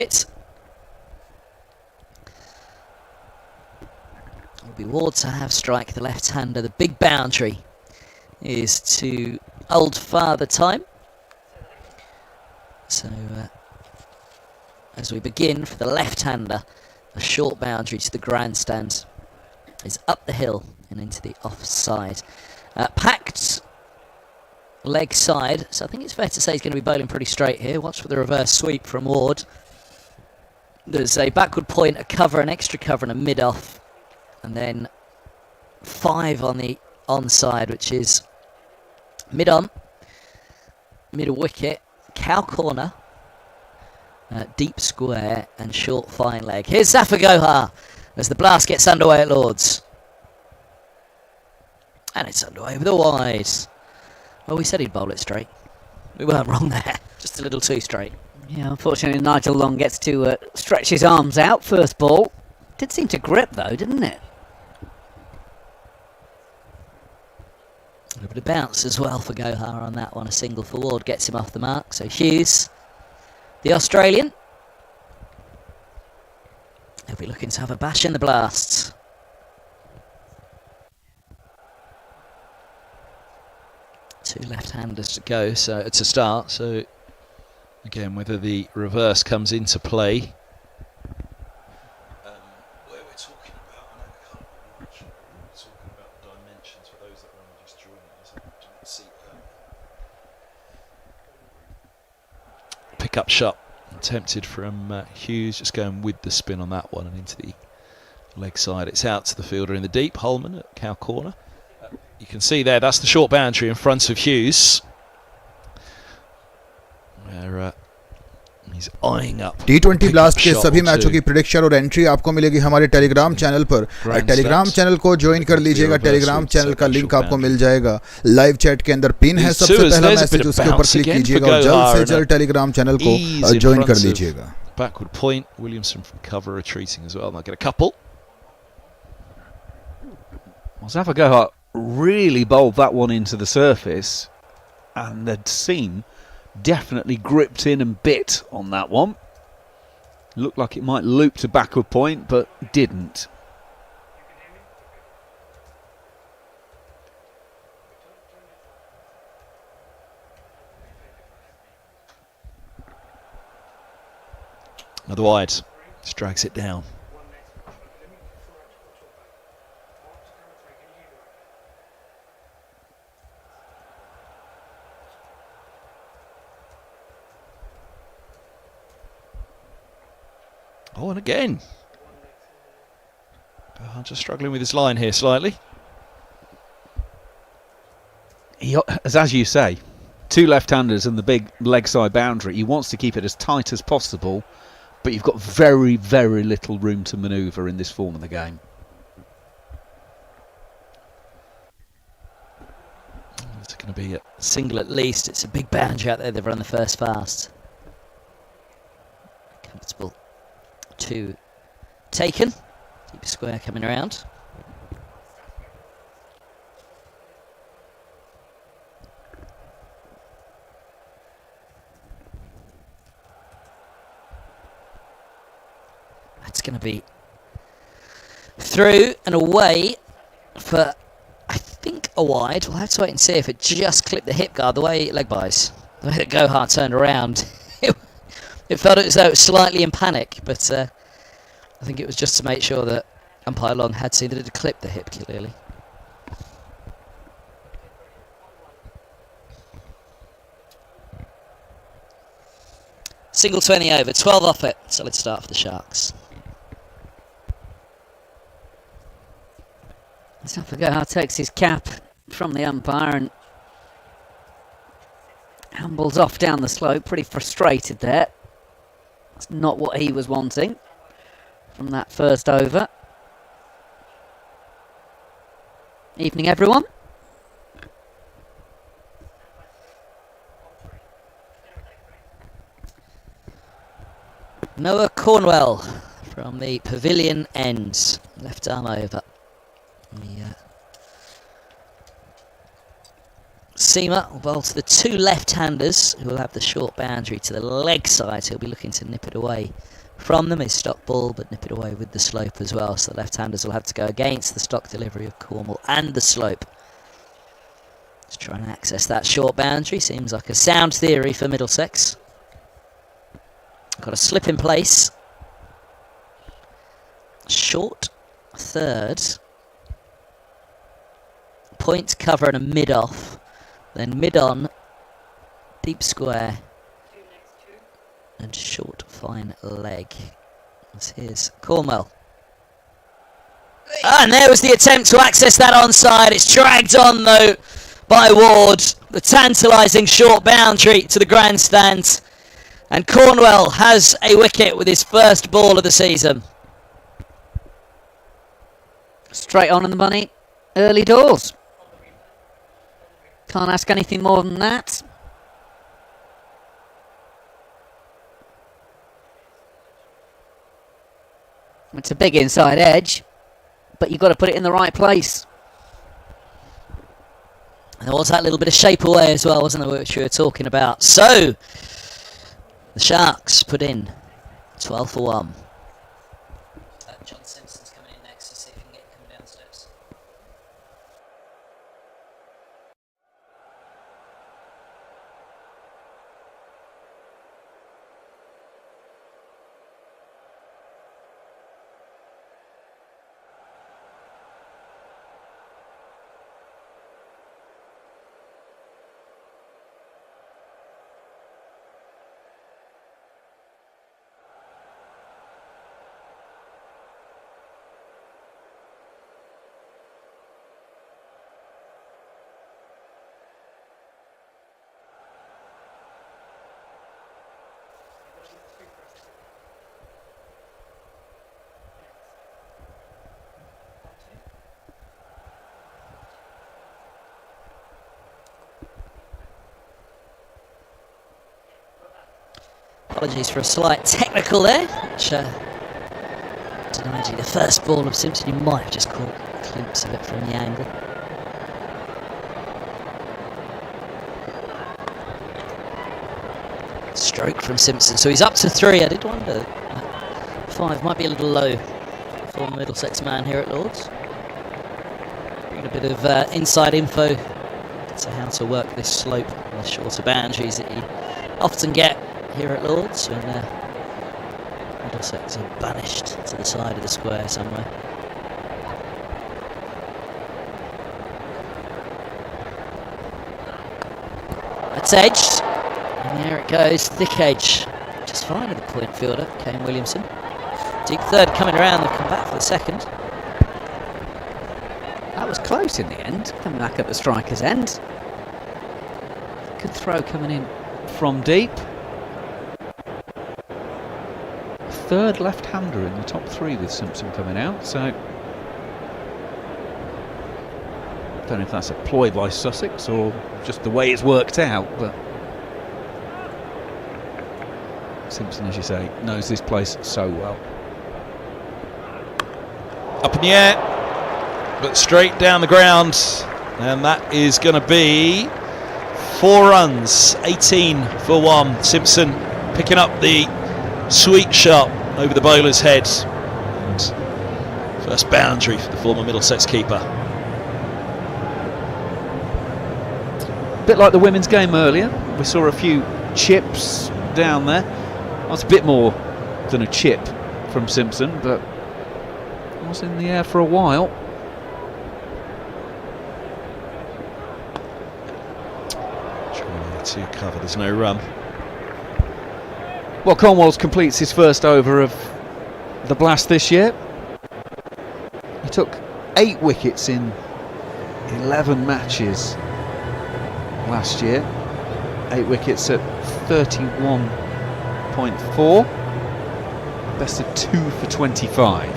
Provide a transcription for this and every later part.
It will be Ward to have strike, the left-hander. The big boundary is to old Father Time. So as we begin for the left-hander, a short boundary to the grandstand is up the hill and into the offside. Packed leg side, so I think it's fair to say he's going to be bowling pretty straight here. Watch for the reverse sweep from Ward. There's a backward point, a cover, an extra cover and a mid-off. And then 5 on the onside, which is mid-on, middle wicket, cow corner, deep square and short fine leg. Here's Jofra as the blast gets underway at Lord's. And it's underway with a wide. Well, we said he'd bowl it straight. We weren't wrong there, just a little too straight. Yeah, unfortunately Nigel Long gets to stretch his arms out first ball. Did seem to grip though, didn't it? A little bit of bounce as well for Jofra on that one. A single for Ward gets him off the mark. So Hughes, the Australian, he'll be looking to have a bash in the blast. Two left-handers to go, so it's a start. So again, whether the reverse comes into play. Where we're talking about, I know we can't be much. We're talking about dimensions for those that are only just joining us. I don't see pick up shot attempted from Hughes, just going with the spin on that one and into the leg side. It's out to the fielder in the deep, Holman at cow corner. You can see there, that's the short boundary in front of Hughes. Where he's eyeing up. T20 Blast के सभी मैचों की prediction और entry आपको मिलेगी हमारे Telegram channel पर. Telegram channel को ज्वाइन कर लीजिएगा. टेलीग्राम चैनल का लिंक आपको मिल जाएगा. लाइव चैट के अंदर पिन है सबसे पहला मैसेज, उसके ऊपर क्लिक कीजिएगा और जल्द से जल्द टेलीग्राम चैनल को ज्वाइन कर लीजिएगा. Backward point, Williamson from cover retreating as well. Might get a couple. Well, Jofra really bowled that one into the surface, and the seam definitely gripped in and bit on that one. Looked like it might loop to backward point, but didn't. Another wide, just drags it down. Oh, and again. I'm just struggling with his line here slightly. As you say, two left-handers and the big leg side boundary. He wants to keep it as tight as possible, but you've got very, very little room to manoeuvre in this form of the game. It's going to be a single at least. It's a big boundary out there. They've run the first fast. Comfortable. 2 taken. Deep square coming around. That's going to be through and away for, I think, a wide. We'll have to wait and see if it just clipped the hip guard. The way leg buys, the way that Jofra turned around. It felt as though it was slightly in panic, but I think it was just to make sure that umpire Long had seen that it had clipped the hip clearly. Single 20 over, 12 off it. Solid start for the Sharks. Let's not forget how takes his cap from the umpire and ambles off down the slope, pretty frustrated there. That's not what he was wanting from that first over. Evening, everyone. Noah Cornwell from the pavilion end. Left arm over. The seamer will bowl to the two left-handers who will have the short boundary to the leg side. He'll be looking to nip it away from them. His stock ball, but nip it away with the slope as well. So the left-handers will have to go against the stock delivery of Cornwall and the slope to try and access that short boundary. Seems like a sound theory for Middlesex. Got a slip in place. Short third. Point cover and a mid-off. Then mid-on, deep square, and short fine leg. Here's Cornwell. And there was the attempt to access that onside. It's dragged on though by Ward. The tantalising short boundary to the grandstand. And Cornwell has a wicket with his first ball of the season. Straight on in the money, early doors. Can't ask anything more than that. It's a big inside edge, but you've got to put it in the right place. And there was that little bit of shape away as well, wasn't there, which we were talking about. So, the Sharks put in 12 for 1. John Simpson's coming in next to see if he can get him downstairs. Apologies for a slight technical there, which denied you the first ball of Simpson. You might have just caught a glimpse of it from the angle. Stroke from Simpson, so he's up to 3. I did wonder, 5 might be a little low for the Middlesex man here at Lords. Bringing a bit of inside info to how to work this slope and the shorter boundaries that you often get here at Lords when Middlesex are banished to the side of the square somewhere. That's edged, and there it goes, thick edge. Just fine of the point fielder, Kane Williamson. Deep third coming around, they've come back for the second. That was close in the end, coming back at the striker's end. Good throw coming in from deep. Third left-hander in the top 3 with Simpson coming out, so I don't know if that's a ploy by Sussex or just the way it's worked out, but Simpson, as you say, knows this place so well. Up in the air, but straight down the ground, and that is going to be 4 runs, 18 for 1. Simpson picking up the sweet shot over the bowler's head, and first boundary for the former Middlesex keeper. A bit like the women's game earlier, we saw a few chips down there. That's a bit more than a chip from Simpson, but it was in the air for a while. Trying to cover, there's no run. Well, Cornwall completes his first over of the Blast this year. He took 8 wickets in 11 matches last year. 8 wickets at 31.4. Best of 2 for 25.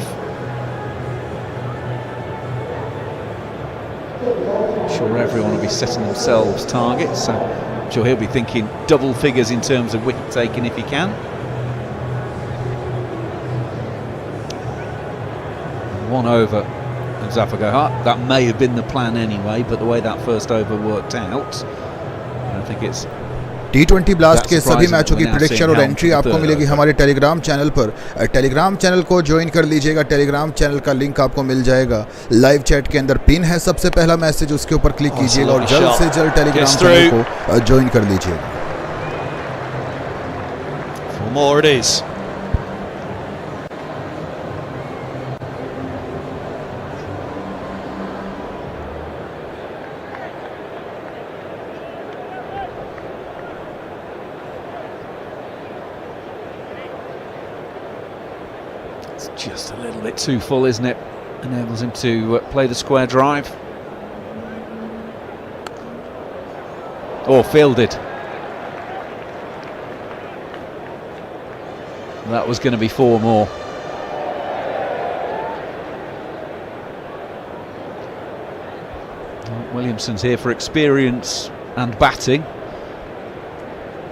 I'm sure everyone will be setting themselves targets, so I'm sure he'll be thinking double figures in terms of wicket taking if he can. One over of Jofra Archer. That may have been the plan anyway, but the way that first over worked out, think it's T20 blast के सभी मैचों की prediction और entry आपको मिलेगी हमारे Telegram channel पर। Telegram channel को ज्वाइन कर लीजिएगा। टेलीग्राम चैनल का लिंक आपको मिल जाएगा। लाइव चैट के अंदर पिन है सबसे पहला मैसेज, उसके ऊपर क्लिक कीजिएगा और जल्द से जल्द टेलीग्राम चैनल को ज्वाइन कर लीजिएगा। For more it is. Just a little bit too full, isn't it? Enables him to play the square drive. Oh, fielded. That was going to be 4 more. Williamson's here for experience and batting.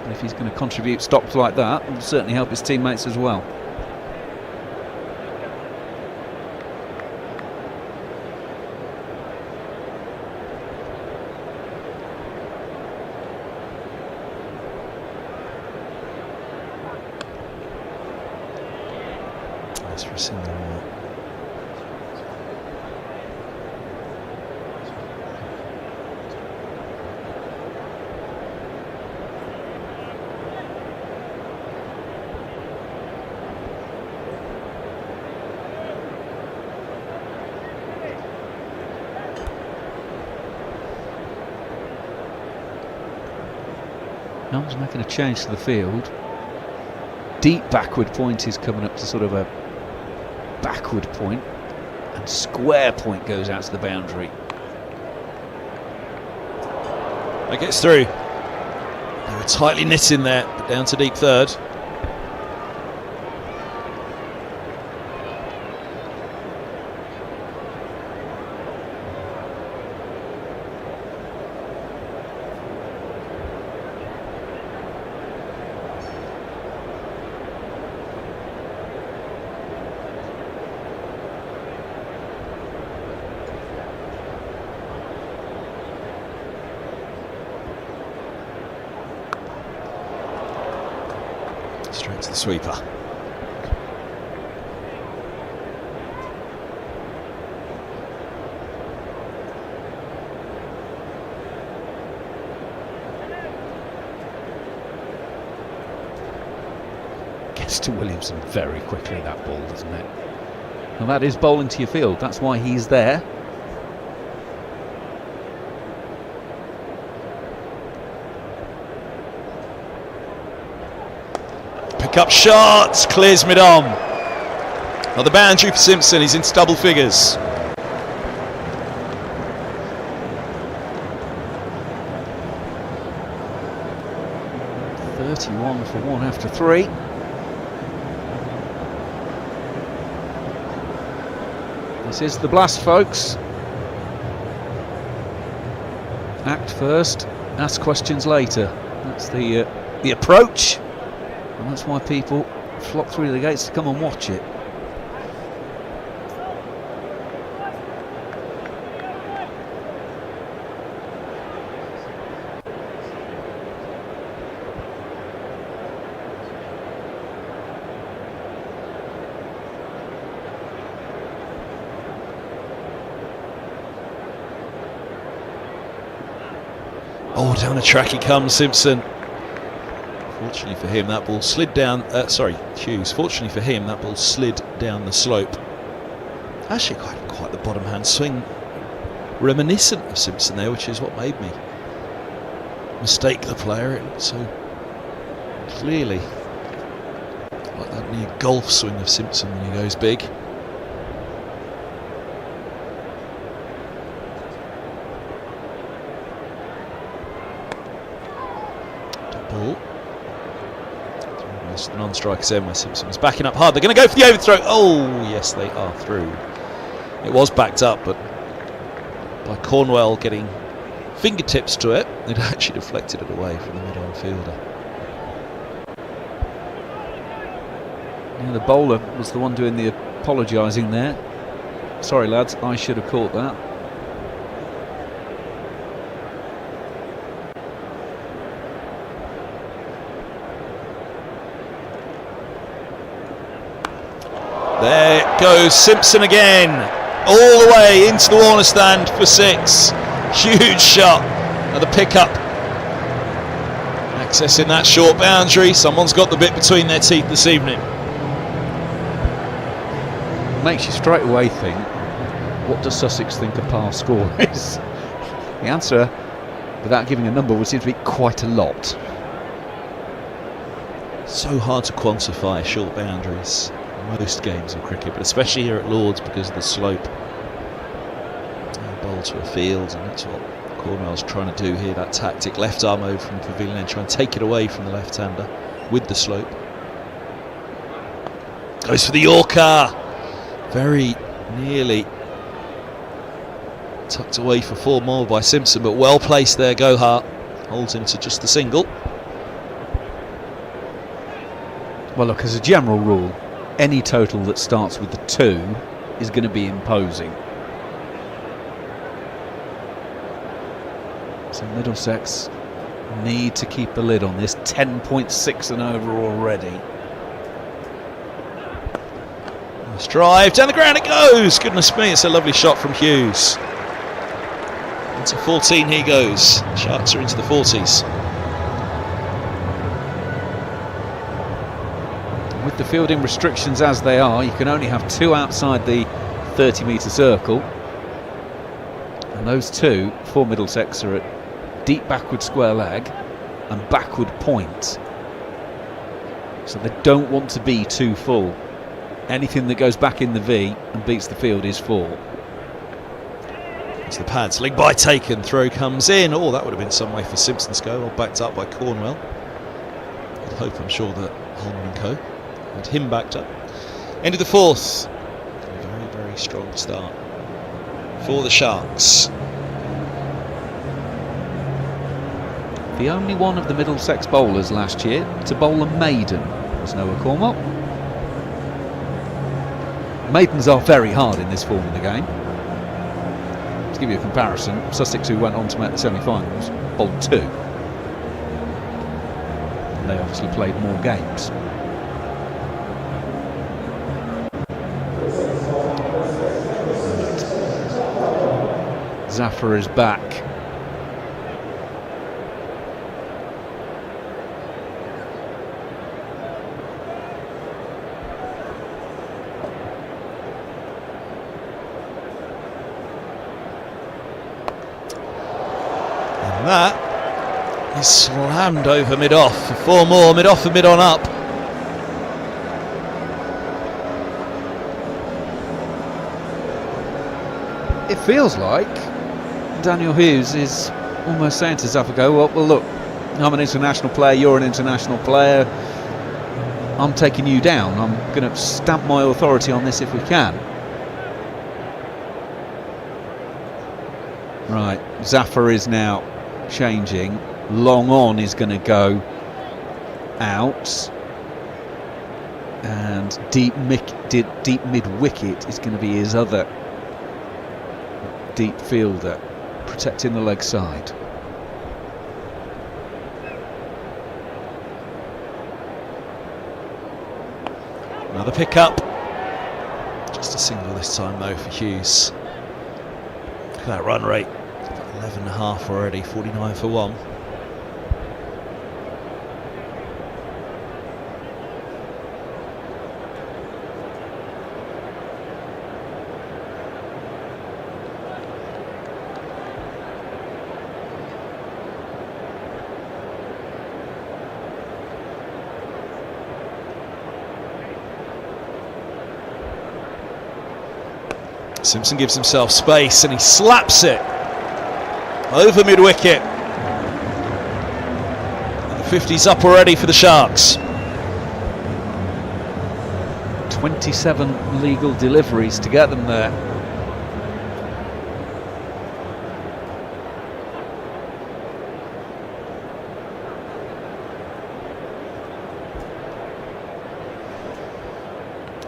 And if he's going to contribute stops like that, it will certainly help his teammates as well. For a single more. Elm's making a change to the field. Deep backward point is coming up to sort of a backward point, and square point goes out to the boundary. That gets through. They were tightly knit in there, but down to deep third. Straight to the sweeper. Gets to Williamson very quickly, that ball, doesn't it? And that is bowling to your field. That's why he's there. Pick up shots, clears mid-on. Well, the boundary for Simpson, he's into double figures. .31 for 1 after 3. This is the blast, folks. Act first, ask questions later. That's the approach. And that's why people flock through the gates to come and watch it. Oh, down the track he comes, Simpson. Fortunately for him, that ball slid down. Hughes. Fortunately for him, that ball slid down the slope. Actually, quite the bottom hand swing, reminiscent of Simpson there, which is what made me mistake the player. It looked so clearly like that near golf swing of Simpson when he goes big. Ball. The non-striker's end where Simpson was backing up hard. They're going to go for the overthrow. Oh, yes, they are through. It was backed up, but by Cornwell getting fingertips to it, it actually deflected it away from the mid-on fielder. Yeah, the bowler was the one doing the apologising there. Sorry, lads, I should have caught that. There goes Simpson again, all the way into the Warner stand for 6. Huge shot. Another pickup. Accessing that short boundary. Someone's got the bit between their teeth this evening. Makes you straight away think, what does Sussex think a par score is? The answer, without giving a number, would seem to be quite a lot. So hard to quantify short boundaries in most games of cricket, but especially here at Lord's because of the slope. Bowl to a field, and that's what Cornwell's trying to do here, that tactic, left arm over from the pavilion and try and take it away from the left-hander with the slope. Goes for the Yorker. Very nearly tucked away for 4 more by Simpson, but well placed there. Gohart holds him to just the single. Well, look, as a general rule, any total that starts with the 2 is going to be imposing. So Middlesex need to keep a lid on this. 10.6 and over already. Nice drive, down the ground it goes! Goodness me, it's a lovely shot from Hughes. Into 14 he goes. Sharks are into the 40s. With the fielding restrictions as they are, you can only have 2 outside the 30-metre circle. And those 2 for Middlesex are at deep backward square leg and backward point. So they don't want to be too full. Anything that goes back in the V and beats the field is 4. It's the pads, leg by taken, throw comes in. Oh, that would have been some way for Simpson's go, all backed up by Cornwell. I'd hope, I'm sure, that Holman and Co had him backed up. End of the 4th. A very, very strong start for the Sharks. The only one of the Middlesex bowlers last year to bowl a maiden was Noah Cornwell. Maidens are very hard in this form of the game. To give you a comparison, Sussex, who went on to make the semi-finals, bowled 2. And they obviously played more games. Jofra is back. And that is slammed over mid-off for 4 more, mid-off and mid-on up. It feels like Daniel Hughes is almost saying to Jofra, well look, I'm an international player, you're an international player, I'm taking you down, I'm going to stamp my authority on this if we can. Right, Jofra is now changing. Long on is going to go out, and deep mid-wicket is going to be his other deep fielder, protecting the leg side. Another pick up. Just a single this time though for Hughes. Look at that run rate. 11.5 already, 49 for 1. Simpson gives himself space and he slaps it over mid-wicket. And the 50's up already for the Sharks. 27 legal deliveries to get them there.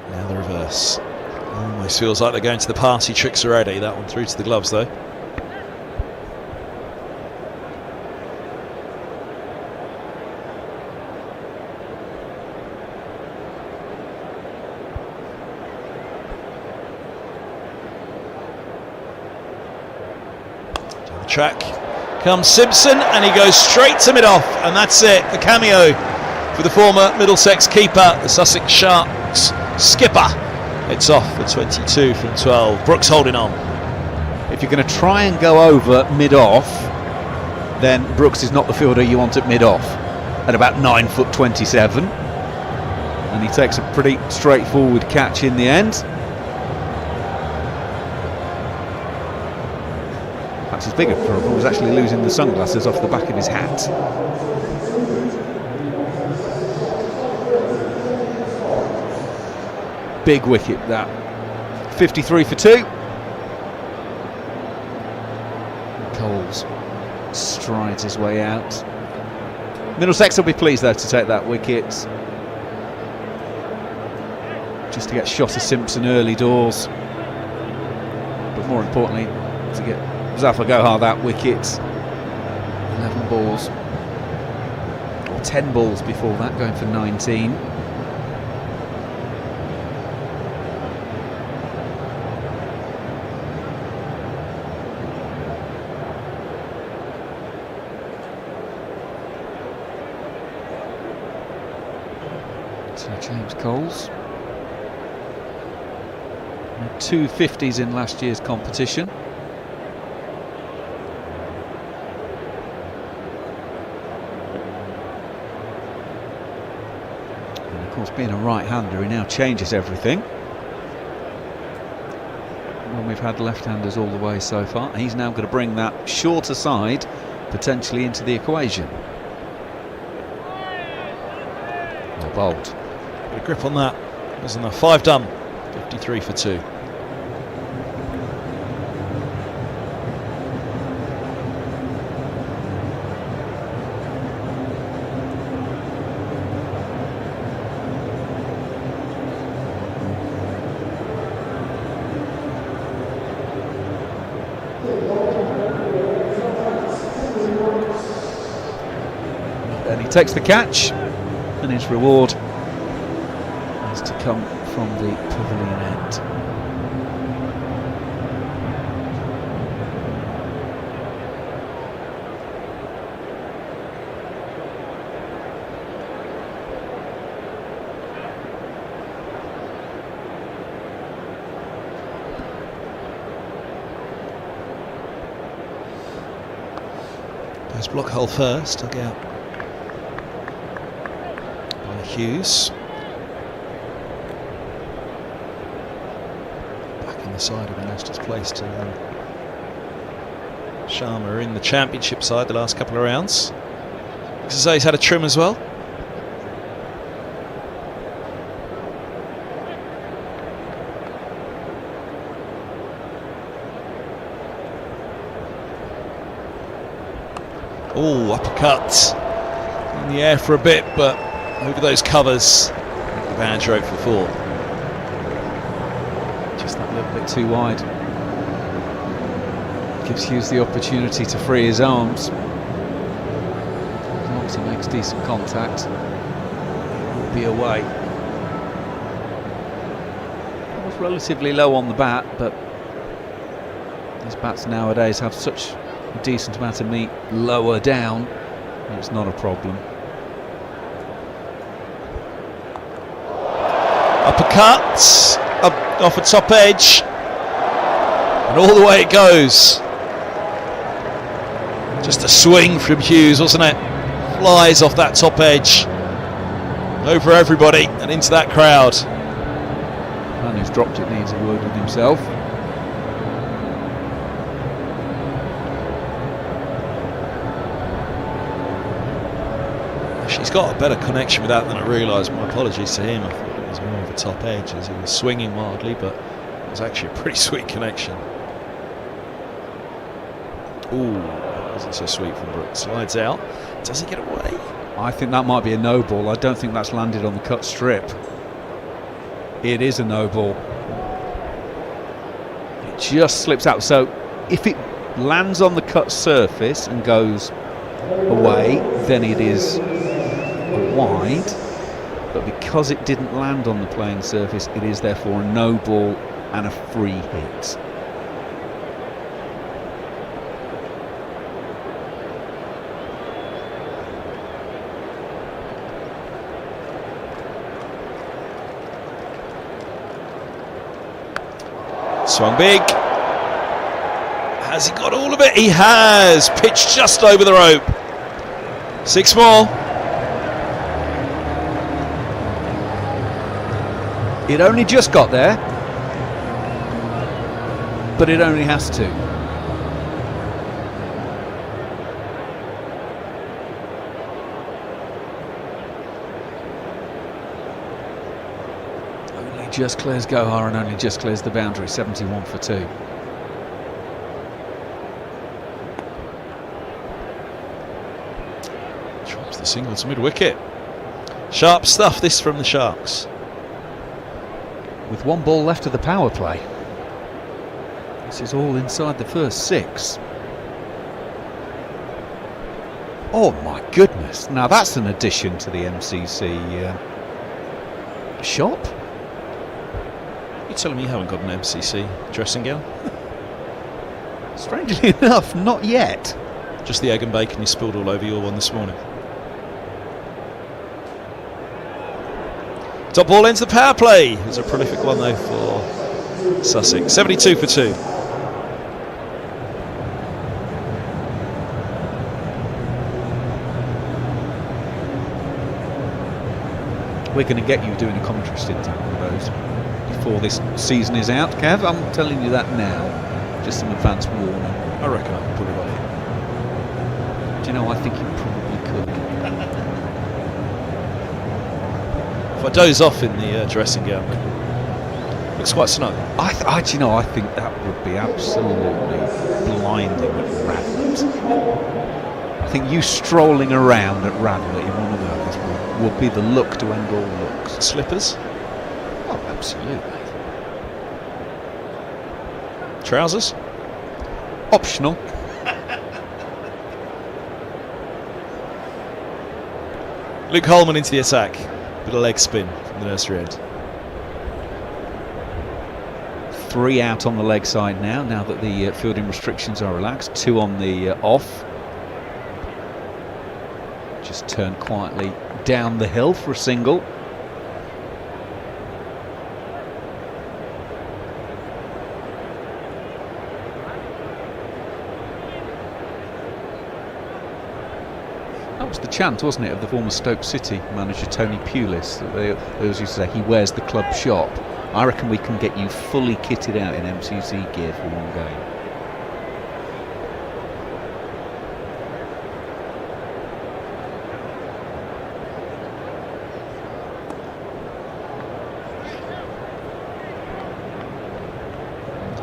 Now the reverse. Almost feels like they're going to the party tricks already. That one through to the gloves though. track comes Simpson, and he goes straight to mid-off, and that's it. The cameo for the former Middlesex keeper, the Sussex Sharks skipper. It's off for 22 from 12. Brooks holding on. If you're going to try and go over mid-off, then Brooks is not the fielder you want at mid-off at about 9'27", and he takes a pretty straightforward catch in the end. Perhaps his bigger problem was actually losing the sunglasses off the back of his hat. Big wicket that. 53 for 2. Coles strides his way out. Middlesex will be pleased though to take that wicket, just to get shot of Simpson early doors, but more importantly to get Jofra Archer that wicket. 11 balls, or 10 balls before that, going for 19. So James Coles, 2 50s in last year's competition. And of course, being a right-hander, he now changes everything. When we've had left-handers all the way so far, he's now going to bring that shorter side potentially into the equation. Well bowled. Bit of grip on that, isn't there? 5 done, 53 for 2. And he takes the catch, and his reward is to come from the pavilion end. Goes block hole first, dug out by Hughes. The side of Manchester's place to Sharma in the championship side the last couple of rounds. Looks as though he's had a trim as well. Oh, uppercut in the air for a bit, but over those covers, the McAndrew for 4. Just that little bit too wide. Gives Hughes the opportunity to free his arms. As long as he makes decent contact, he'll be away. It was relatively low on the bat, but these bats nowadays have such a decent amount of meat lower down, and it's not a problem. Uppercut off a top edge, and all the way it goes. Just a swing from Hughes, wasn't it? Flies off that top edge, over everybody and into that crowd. The man who's dropped it needs a word with himself. She's got a better connection with that than I realised. My apologies to him. I thought it was more of a top edge as he was swinging wildly, but it was actually a pretty sweet connection. Ooh, that wasn't so sweet from Brooks. Slides out. Does he get away? I think that might be a no ball. I don't think that's landed on the cut strip. It is a no ball. It just slips out. So if it lands on the cut surface and goes away, then it is wide, but because it didn't land on the playing surface, it is therefore a no ball and a free hit. Swung big. Has he got all of it? He has. Pitched just over the rope. 6 more. It only just got there, but it only has to. Only just clears Gohar and only just clears the boundary. 71 for 2. Drops the single to mid-wicket. Sharp stuff, this from the Sharks. With 1 ball left of the power play. This is all inside the first 6. Oh my goodness, now that's an addition to the MCC shop. You're telling me you haven't got an MCC dressing gown? Strangely enough, not yet. Just the egg and bacon you spilled all over your one this morning. Top ball into the power play. It was a prolific one though for Sussex. 72 for 2. We're going to get you doing a commentary stint on those before this season is out, Kev. I'm telling you that now. Just some advance warning. I reckon I can pull it off. Do you know, I think you probably could. If I doze off in the dressing gown, looks quite snug. Do you know, I think that would be absolutely blinding at Radlett. I think you strolling around at Radlett in one of those would be the look to end all looks. Slippers? Oh, absolutely. Trousers? Optional. Luke Holman into the attack. Bit of leg spin from the nursery end. 3 out on the leg side now that the fielding restrictions are relaxed. 2 on the off. Just turn quietly down the hill for a single. That was the chant, wasn't it, of the former Stoke City manager Tony Pulis, that they always used to say he wears the club shop. I reckon we can get you fully kitted out in MCC gear for one game.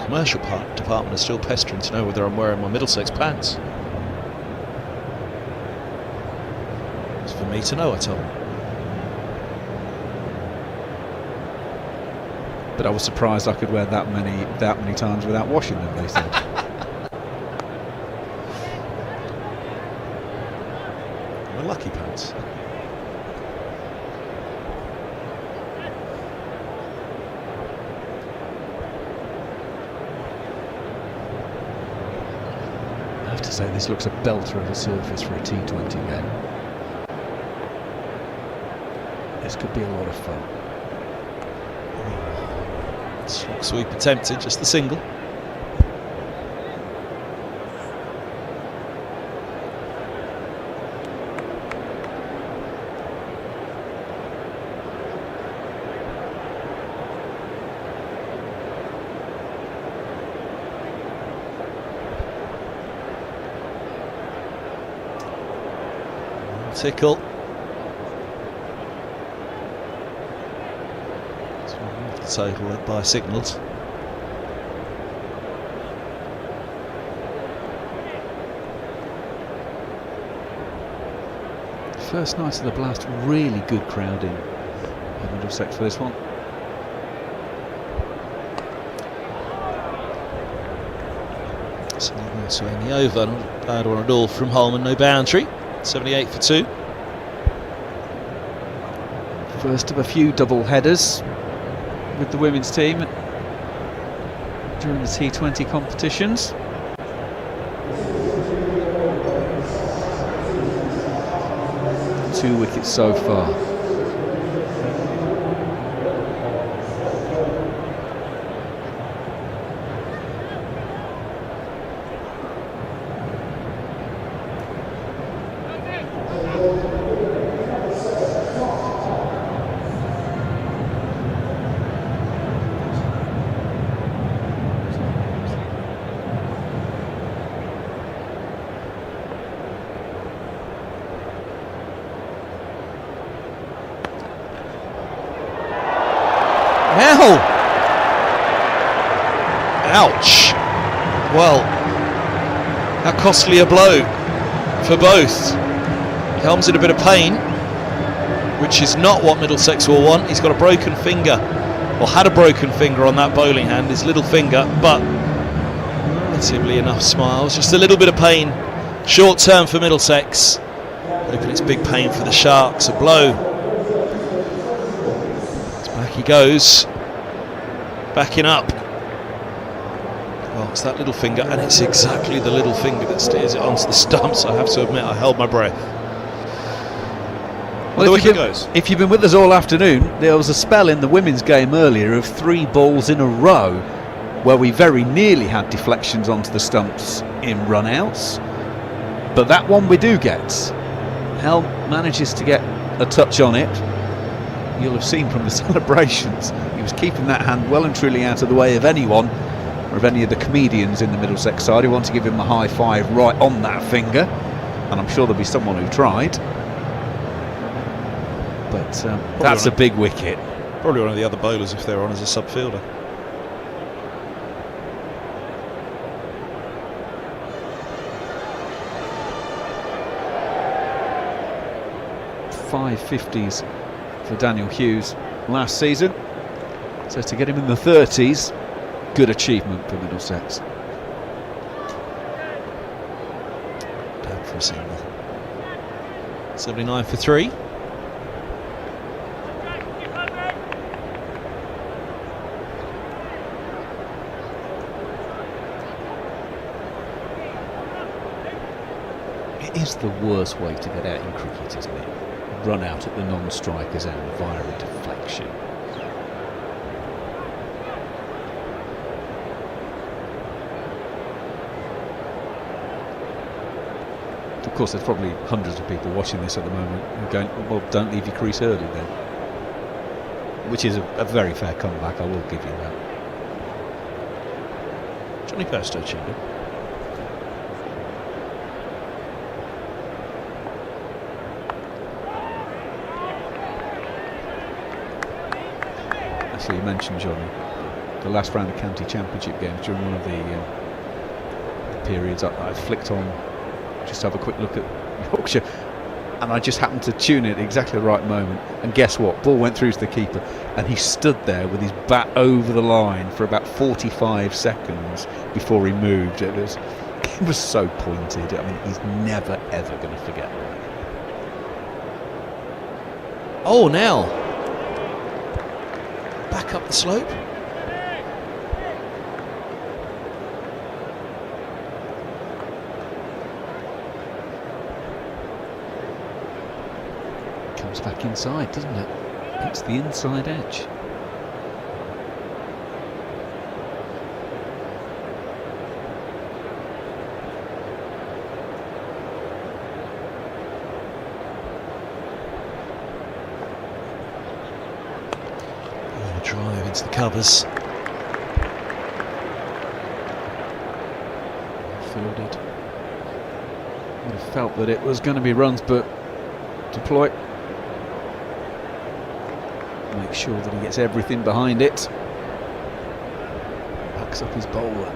Commercial department is still pestering to know whether I'm wearing my Middlesex pants. It's for me to know, I told them. But I was surprised I could wear that many times without washing them, they said. My lucky pants. I have to say, this looks a belter of a surface for a T20 game. This could be a lot of fun. Slog sweep attempted, just the single. Tickle. Total led by signals. First night of the Blast, really good crowd in Middlesex for this one. Swinging the over, not a bad one at all from Holman, no boundary. 78 for 2. First of a few double headers with the women's team during the T20 competitions. Two wickets so far. Ouch. Well, how costly a blow for both. Helm's in a bit of pain, which is not what Middlesex will want. He's got a broken finger, or had a broken finger on that bowling hand, his little finger, but relatively enough smiles. Just a little bit of pain, short term for Middlesex. Hoping it's big pain for the Sharks. A blow. Back he goes. Backing up. Well, it's that little finger, and it's exactly the little finger that steers it onto the stumps. I have to admit, I held my breath. Well, the wicket goes. If you've been with us all afternoon, there was a spell in the women's game earlier of 3 balls in a row where we very nearly had deflections onto the stumps in run-outs. But that one we do get. Helm manages to get a touch on it. You'll have seen from the celebrations, he was keeping that hand well and truly out of the way of anyone, or of any of the comedians in the Middlesex side who want to give him a high five right on that finger, and I'm sure there'll be someone who tried. But that's a big wicket. Probably one of the other bowlers if they're on as a sub-fielder. Five 50s for Daniel Hughes last season, so to get him in the 30s, good achievement for Middlesex. Bad for a single. 79 for 3. It is the worst way to get out in cricket, isn't it? Run out at the non-striker's end via a deflection. Of course, there's probably hundreds of people watching this at the moment who are going, well, don't leave your crease early then. Which is a very fair comeback, I will give you that. Johnny Bairstow tuned in. So you mentioned, Johnny, the last round of county championship games during one of the periods I flicked on just to have a quick look at Yorkshire, and I just happened to tune in at exactly the right moment, and guess what, ball went through to the keeper and he stood there with his bat over the line for about 45 seconds before he moved. It was so pointed. I mean, he's never ever going to forget that. Oh, now back up the slope. Comes back inside, doesn't it? Hits the inside edge. Drive into the covers. Fielded. Would have felt that it was going to be runs, but deploy. Make sure that he gets everything behind it. Backs up his bowler.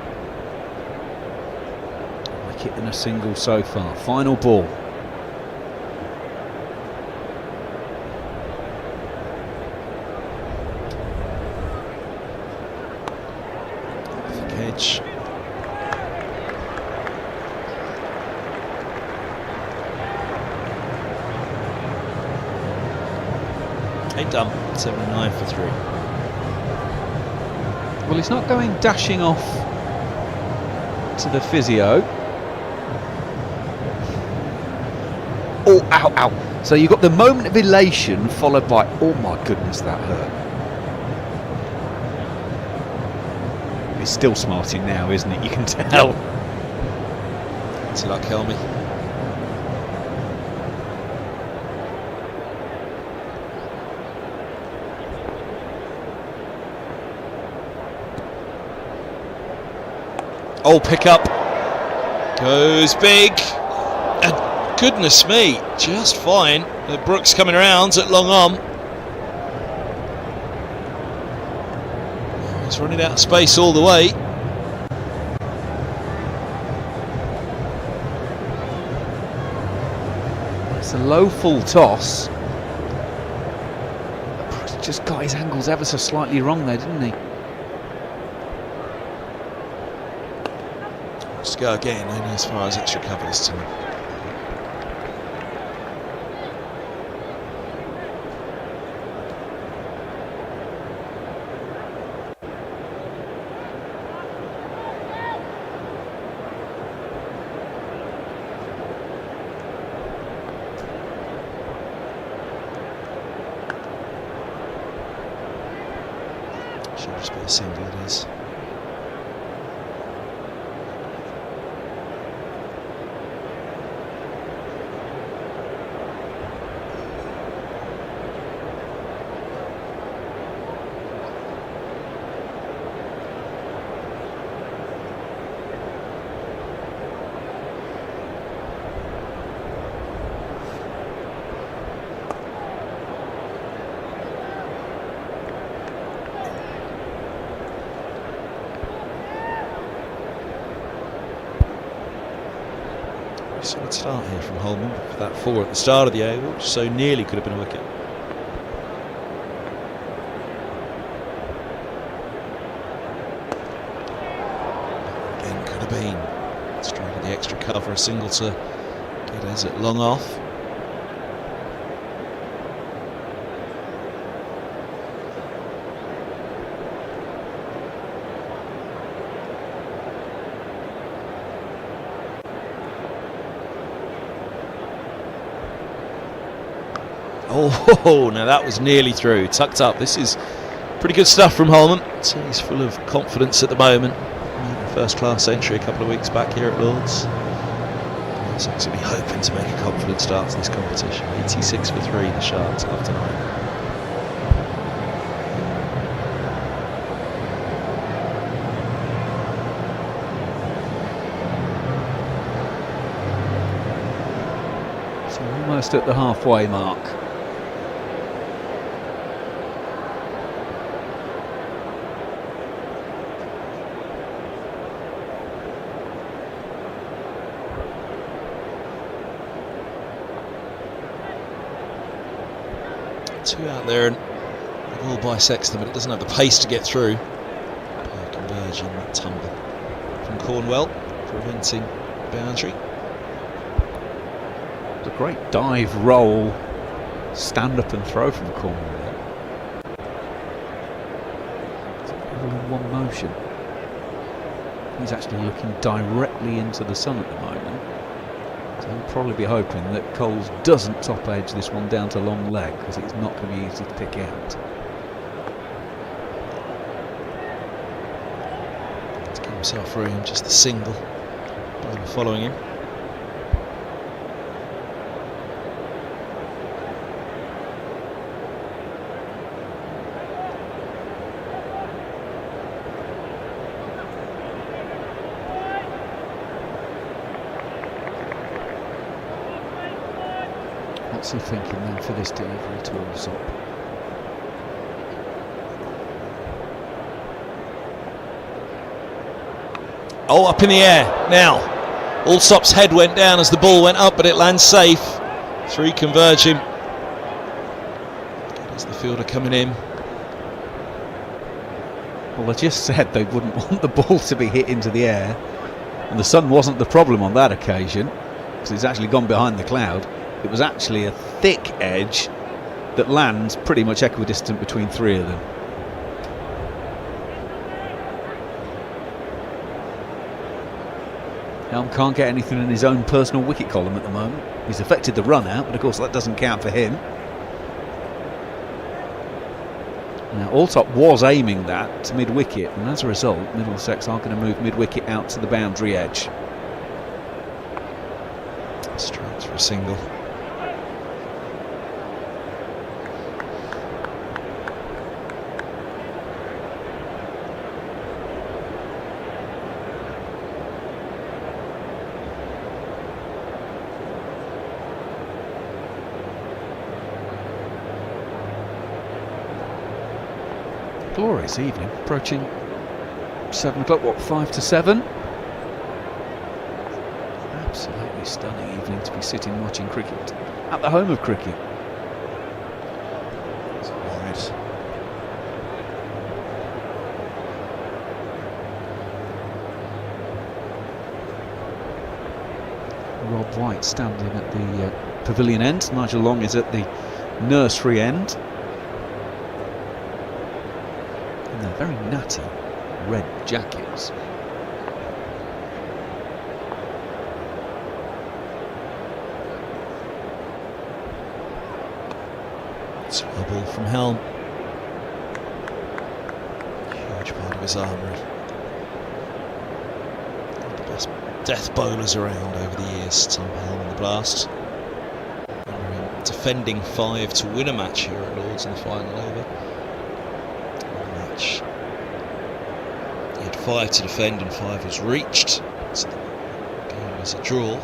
Wicket in a single so far. Final ball. Edge. Eight done. 79 for 3. Well, he's not going dashing off to the physio. Oh, ow, ow. So you've got the moment of elation followed by, oh my goodness, that hurt. He's still smarting now, isn't it? You can tell. It's luck, Helmy. Oh, pick up. Goes big. And goodness me, just fine. Brooks coming around at long arm. He's running out of space all the way. a low full toss. Just got his angles ever so slightly wrong there, didn't he? Let's go again, only as far as extra cover this time. Should just be a single, it is. Solid start here from Holman for that 4 at the start of the over, which so nearly could have been a wicket. Again, could have been. Straight at the extra cover, a single to get us at long off. Oh, now that was nearly through, tucked up. This is pretty good stuff from Holman. So he's full of confidence at the moment. First class entry a couple of weeks back here at Lords. He's actually hoping to make a confident start to this competition. 86 for 3, the Sharks after 9. So almost at the halfway mark. Two out there, and the ball bisects them, but it doesn't have the pace to get through. Converging that tumble from Cornwell, preventing boundary. It's a great dive, roll, stand up and throw from Cornwell. It's all in one motion. He's actually looking directly into the sun at the moment. So he'll probably be hoping that Coles doesn't top edge this one down to long leg, because it's not going to be easy to pick out. To give himself room, just the single. Bowler following him. What's he thinking then for this delivery to Allsop? Oh, up in the air now. Allsop's head went down as the ball went up, but it lands safe. 3 converging. There's the fielder coming in. Well, I just said they wouldn't want the ball to be hit into the air, and the sun wasn't the problem on that occasion, because it's actually gone behind the cloud. It was actually a thick edge that lands pretty much equidistant between 3 of them. Helm can't get anything in his own personal wicket column at the moment. He's affected the run out, but of course that doesn't count for him. Now Allsop was aiming that to mid-wicket, and as a result Middlesex are going to move mid-wicket out to the boundary edge. Strikes for a single. Glorious evening, approaching 7 o'clock, what, 5 to 7? Absolutely stunning evening to be sitting watching cricket at the home of cricket. It's wide. Rob White standing at the pavilion end. Nigel Long is at the nursery end. And they're very natty red jackets. It's a ball from Helm. Huge part of his armoury. The best death bowlers around over the years, Tom Helm in the Blast. Defending 5 to win a match here at Lords in the final over. Match. He had 5 to defend and 5 was reached. So the game was a draw.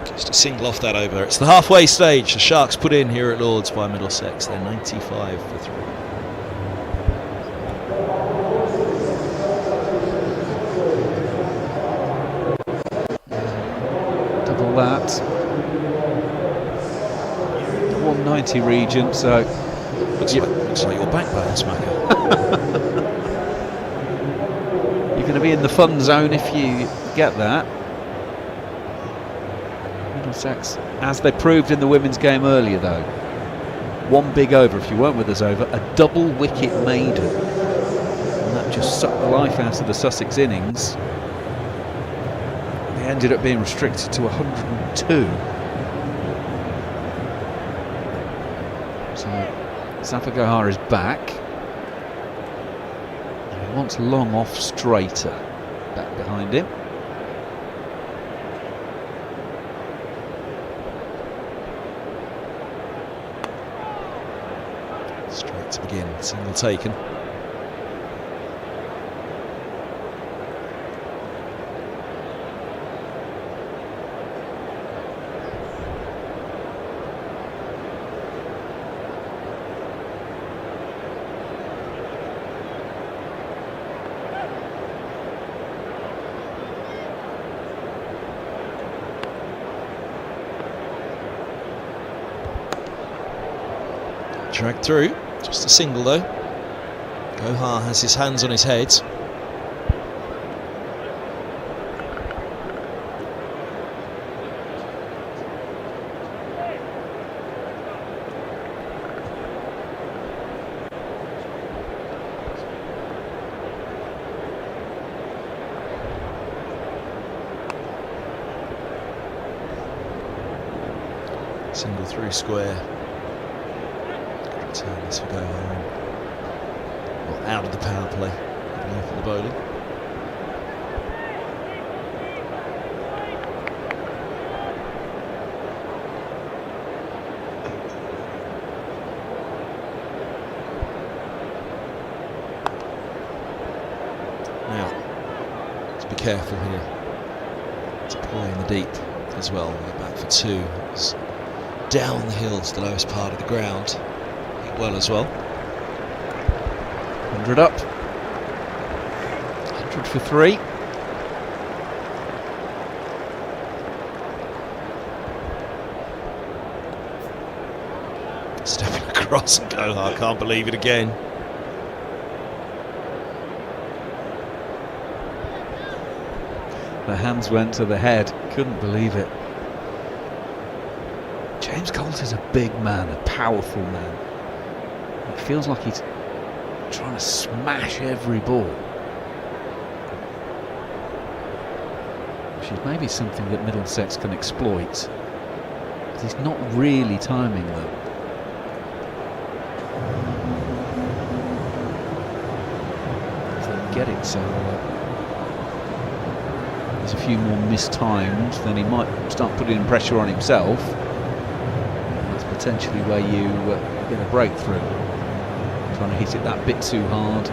Just a single off that over. It's the halfway stage. The Sharks put in here at Lords by Middlesex. They're 95 for 3. That 190 region, so looks like your back balance, Macca. You're going to be in the fun zone if you get that. Middlesex, as they proved in the women's game earlier though, one big over, if you weren't with us over, a double wicket maiden, and that just sucked the life out of the Sussex innings. Ended up being restricted to 102. So Zafar Gohar is back. And he wants Long off straighter back behind him. Straight to begin, single taken. Dragged through, just a single though. Gohar has his hands on his head. Single through square. Turn this for Gohar in. Well, out of the power play. Away from the bowling. Now, let's be careful here. To play in the deep as well. We'll go back for 2. It's down the hill to the lowest part of the ground. Well as well. 100 up. 100 for 3. Stepping across and Gohar can't believe it again. The hands went to the head. Couldn't believe it. James Coulter's a big man, a powerful man. It feels like he's trying to smash every ball. Which is maybe something that Middlesex can exploit. Because he's not really timing them. If they can get it so there's a few more mistimed, then he might start putting pressure on himself. That's potentially where you get a breakthrough. Trying to hit it that bit too hard.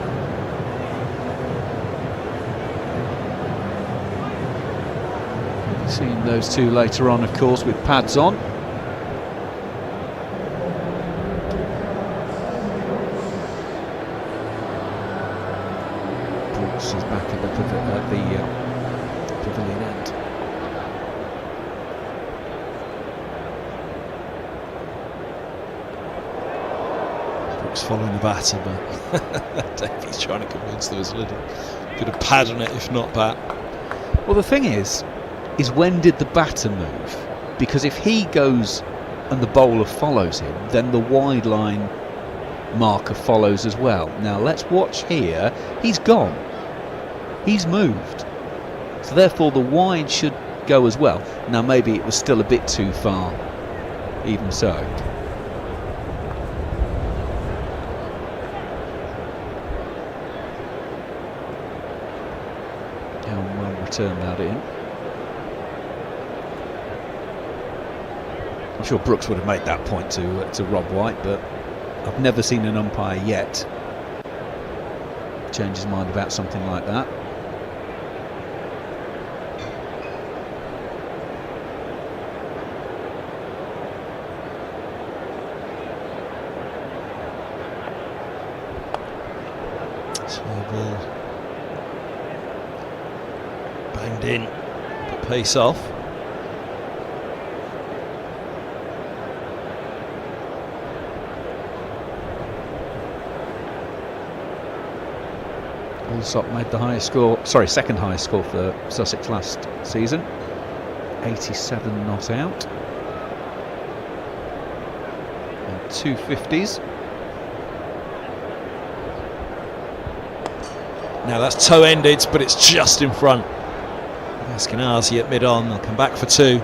We'll be seeing those two later on, of course, with pads on. Brooks following the batter, but Davey's trying to convince there was a little bit of pad on it, if not bat. Well, the thing is when did the batter move? Because if he goes and the bowler follows him, then the wide line marker follows as well. Now let's watch here. He's gone. He's moved. So therefore the wide should go as well. Now maybe it was still a bit too far, even so. And we'll return that in. I'm sure Brooks would have made that point to Rob White, but I've never seen an umpire yet change his mind about something like that. Small ball banged in, but pace off. Allsop made the highest score, sorry, second highest score for Sussex last season. 87 not out. And 2 50s. Now that's toe-ended, but it's just in front. Ashkenazi at mid-on, they'll come back for 2.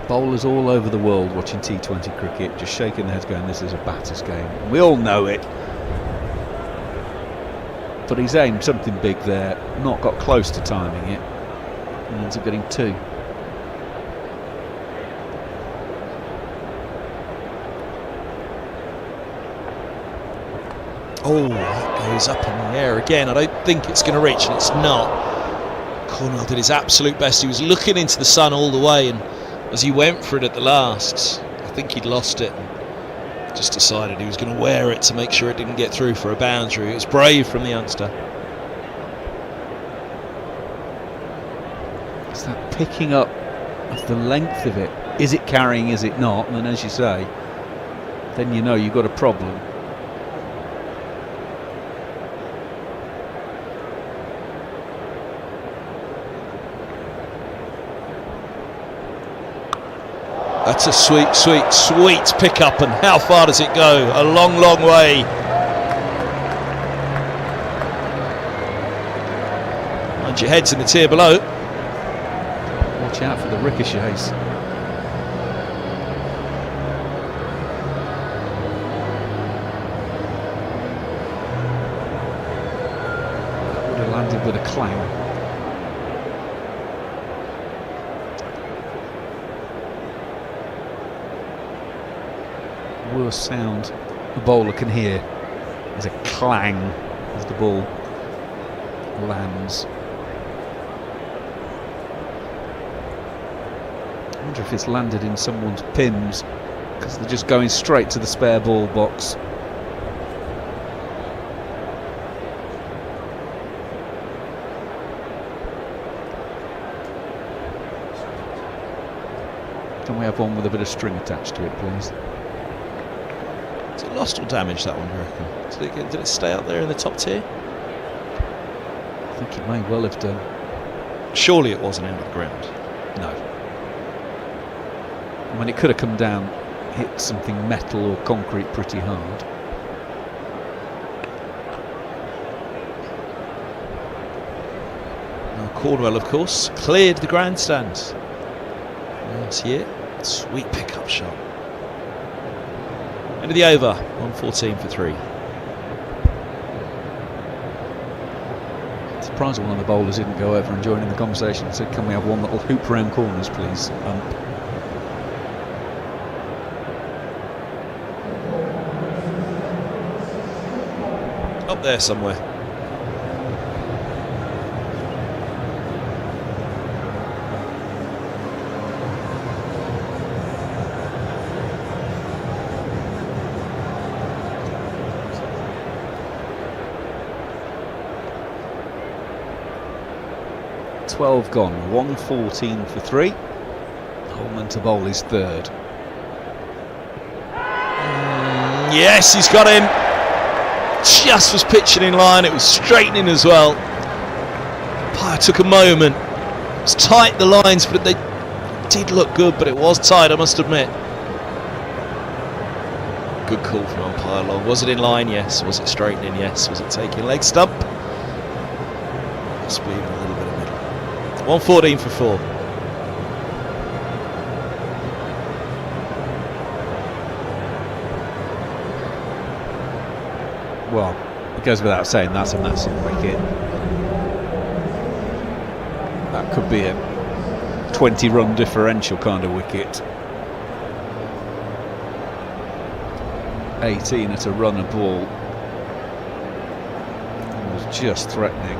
Bowlers all over the world watching T20 cricket, just shaking their heads going, this is a batter's game. And we all know it. But he's aimed something big there, not got close to timing it, and ends up getting 2. Oh, that goes up in the air again. I don't think it's going to reach, and it's not. Cornwell did his absolute best. He was looking into the sun all the way, and as he went for it at the last, I think he'd lost it. Just decided he was going to wear it to make sure it didn't get through for a boundary. It was brave from the youngster. It's that picking up of the length of it. Is it carrying, is it not? And as you say, then you know you've got a problem. That's a sweet, sweet, sweet pick-up, and how far does it go? A long, long way. Mind your heads in the tier below. Watch out for the ricochets. That would have landed with a clang. Worst sound the bowler can hear is a clang as the ball lands. I wonder if it's landed in someone's pins because they're just going straight to the spare ball box. Can we have one with a bit of string attached to it, please? Is it lost or damaged, that one, do you reckon? Did it stay up there in the top tier? I think it may well have done. Surely it wasn't out of the ground. No. I mean, it could have come down, hit something metal or concrete pretty hard. Now Cornwell, of course, cleared the grandstand. Yes, here. Sweet pickup shot. End of the over, 114 for 3. Surprised one of the bowlers didn't go over and join in the conversation and said, can we have one that'll hoop around corners, please? Up there somewhere. 12 gone, 114 for 3. Holman to bowl his third. Yes, he's got him. Just was pitching in line. It was straightening as well. It took a moment. It was tight, the lines, but they did look good, but it was tight, I must admit. Good call from umpire Long. Was it in line? Yes. Was it straightening? Yes. Was it taking leg stump? Possibly even a little bit of middle. 114 for 4. Well, it goes without saying that's a massive wicket. That could be a 20-run differential kind of wicket. 18 at a run a ball. It was just threatening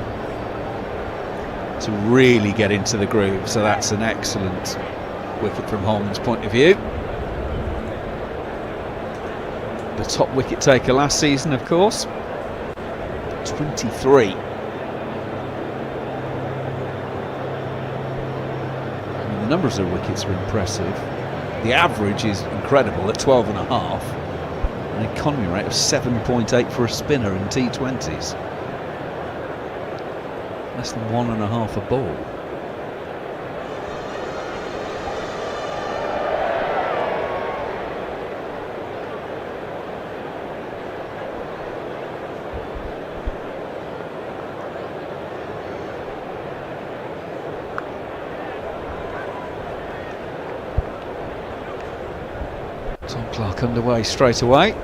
to really get into the groove, so that's an excellent wicket from Holman's point of view. The top wicket taker last season, of course. 23. The numbers of wickets are impressive. The average is incredible at 12.5. An economy rate of 7.8 for a spinner in T20s. Less than 1.5 a ball. Tom Clark underway straight away.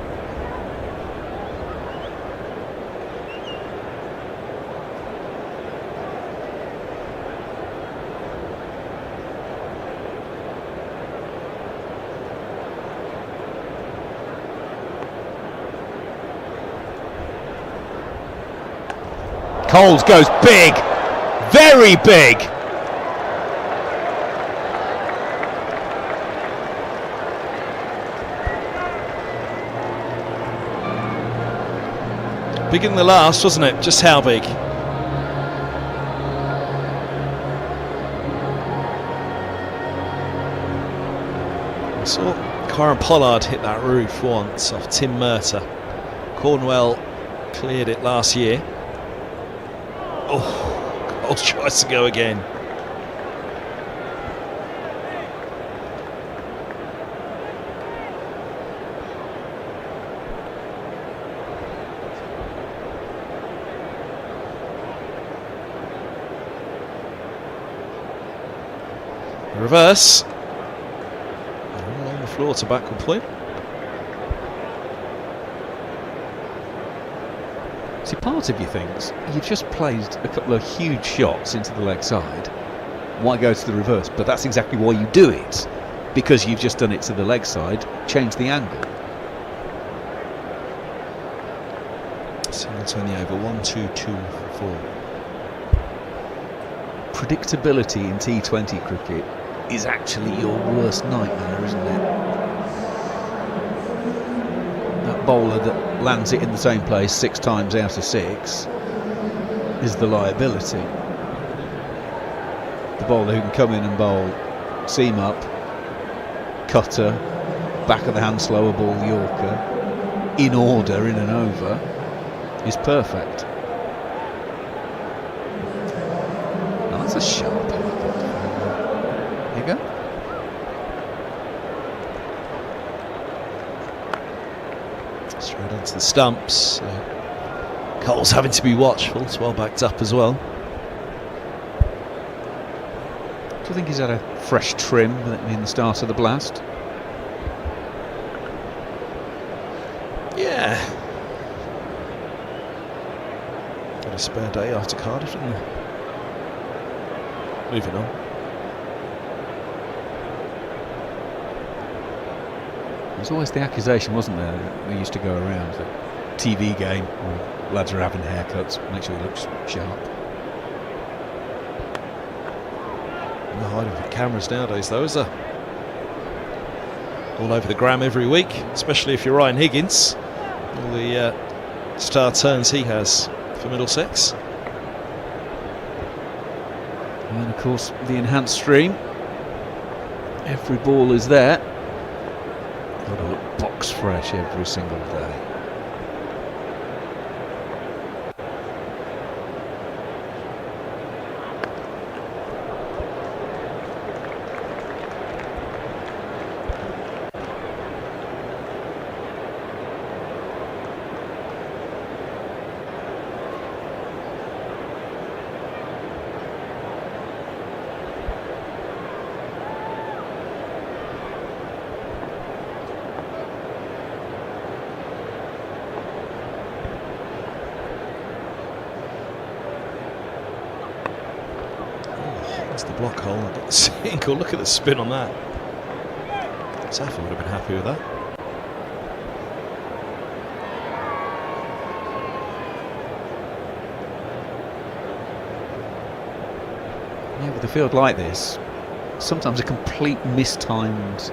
Coles goes big, very big. Big in the last, wasn't it? Just how big? I saw Kieran Pollard hit that roof once off Tim Murtagh. Cornwell cleared it last year. Oh, Coles tries to go again. Reverse. All on the floor to backward point. See, part of you thinks you've just played a couple of huge shots into the leg side. Why go to the reverse? But that's exactly why you do it, because you've just done it to the leg side, change the angle. Single turn the over. 1, 2, 2, 4. Predictability in T20 cricket is actually your worst nightmare, isn't it? That bowler that lands it in the same place 6 times out of 6 is the liability. The bowler who can come in and bowl seam up, cutter, back of the hand slower ball Yorker, in order in an over, is perfect. Now that's a sharp hit. There you go. Straight onto the stumps. Coles having to be watchful. It's well backed up as well. Do you think he's had a fresh trim in the start of the blast? Yeah. Got a spare day after Cardiff, didn't they? Moving on. There's always the accusation, wasn't there? They used to go around the TV game where lads are having haircuts, make sure he looks sharp. No hiding from cameras nowadays, though, is there? All over the gram every week, especially if you're Ryan Higgins. All the star turns he has for Middlesex. And of course, the enhanced stream. Every ball is there. Got to look box fresh every single day. The block hole, I get the single. Look at the spin on that. Safa would have been happy with that. Yeah, with a field like this, sometimes a complete mistimed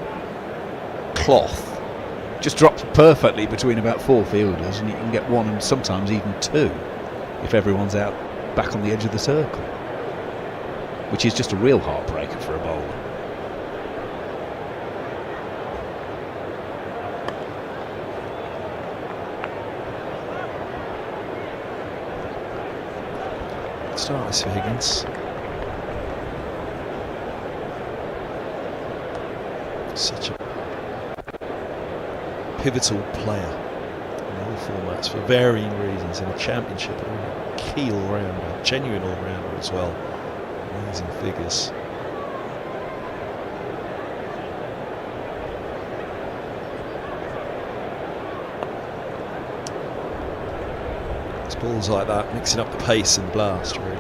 cloth just drops perfectly between about 4 fielders, and you can get 1 and sometimes even 2 if everyone's out back on the edge of the circle, which is just a real heartbreaker for a bowler. Start this for Higgins. Such a pivotal player in all formats for varying reasons. In a championship, a key all-rounder, a genuine all-rounder as well. Amazing figures. It's balls like that, mixing up the pace and blast, really.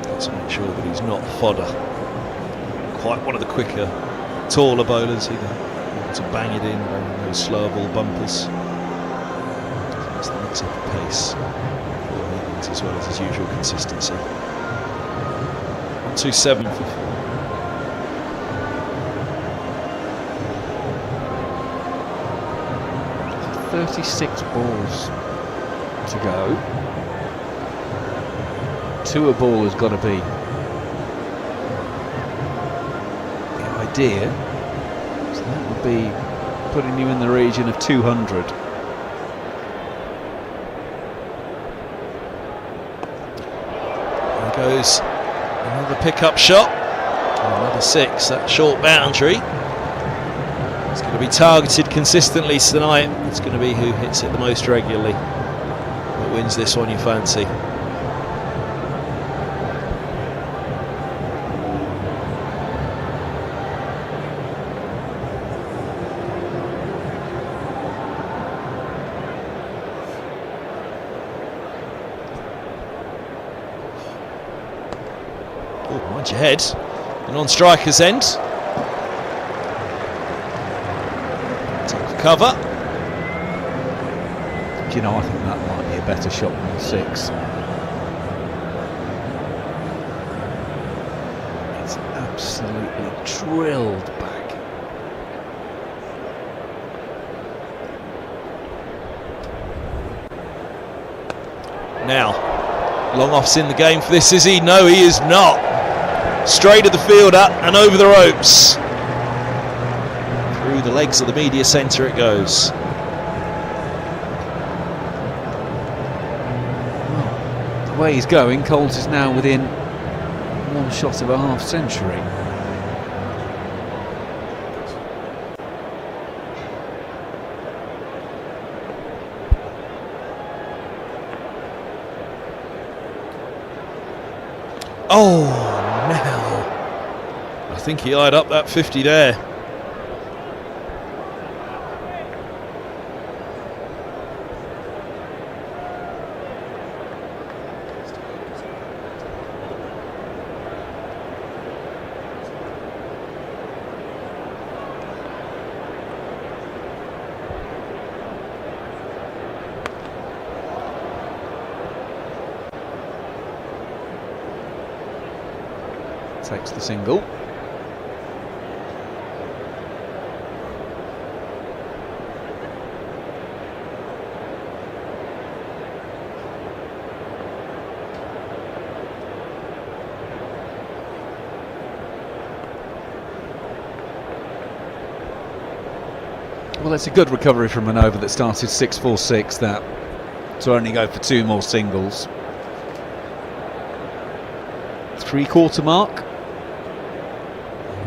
Got to make sure that he's not fodder. Quite one of the quicker, taller bowlers, either able to bang it in, banging those slower ball bumpers. It's the mix up of pace as well as his usual consistency. 127 for 36 balls to go. 2 a ball has got to be the idea. So that would be putting you in the region of 200. Goes another pickup shot, another 6, that short boundary. It's going to be targeted consistently tonight. It's going to be who hits it the most regularly that wins this one, you fancy. Mind your head, and on striker's end. Take cover. Do you know, I think that might be a better shot than the 6. It's absolutely drilled back. Now, long off's in the game for this, is he? No, he is not. Straight at the fielder and over the ropes. Through the legs of the media centre it goes. Well, the way he's going, Coles is now within 1 shot of a half century. Oh, now. I think he eyed up that 50 there. Takes the single. Well, it's a good recovery from an over that started 6-4-6, that to only go for 2 more singles. 3/4 mark.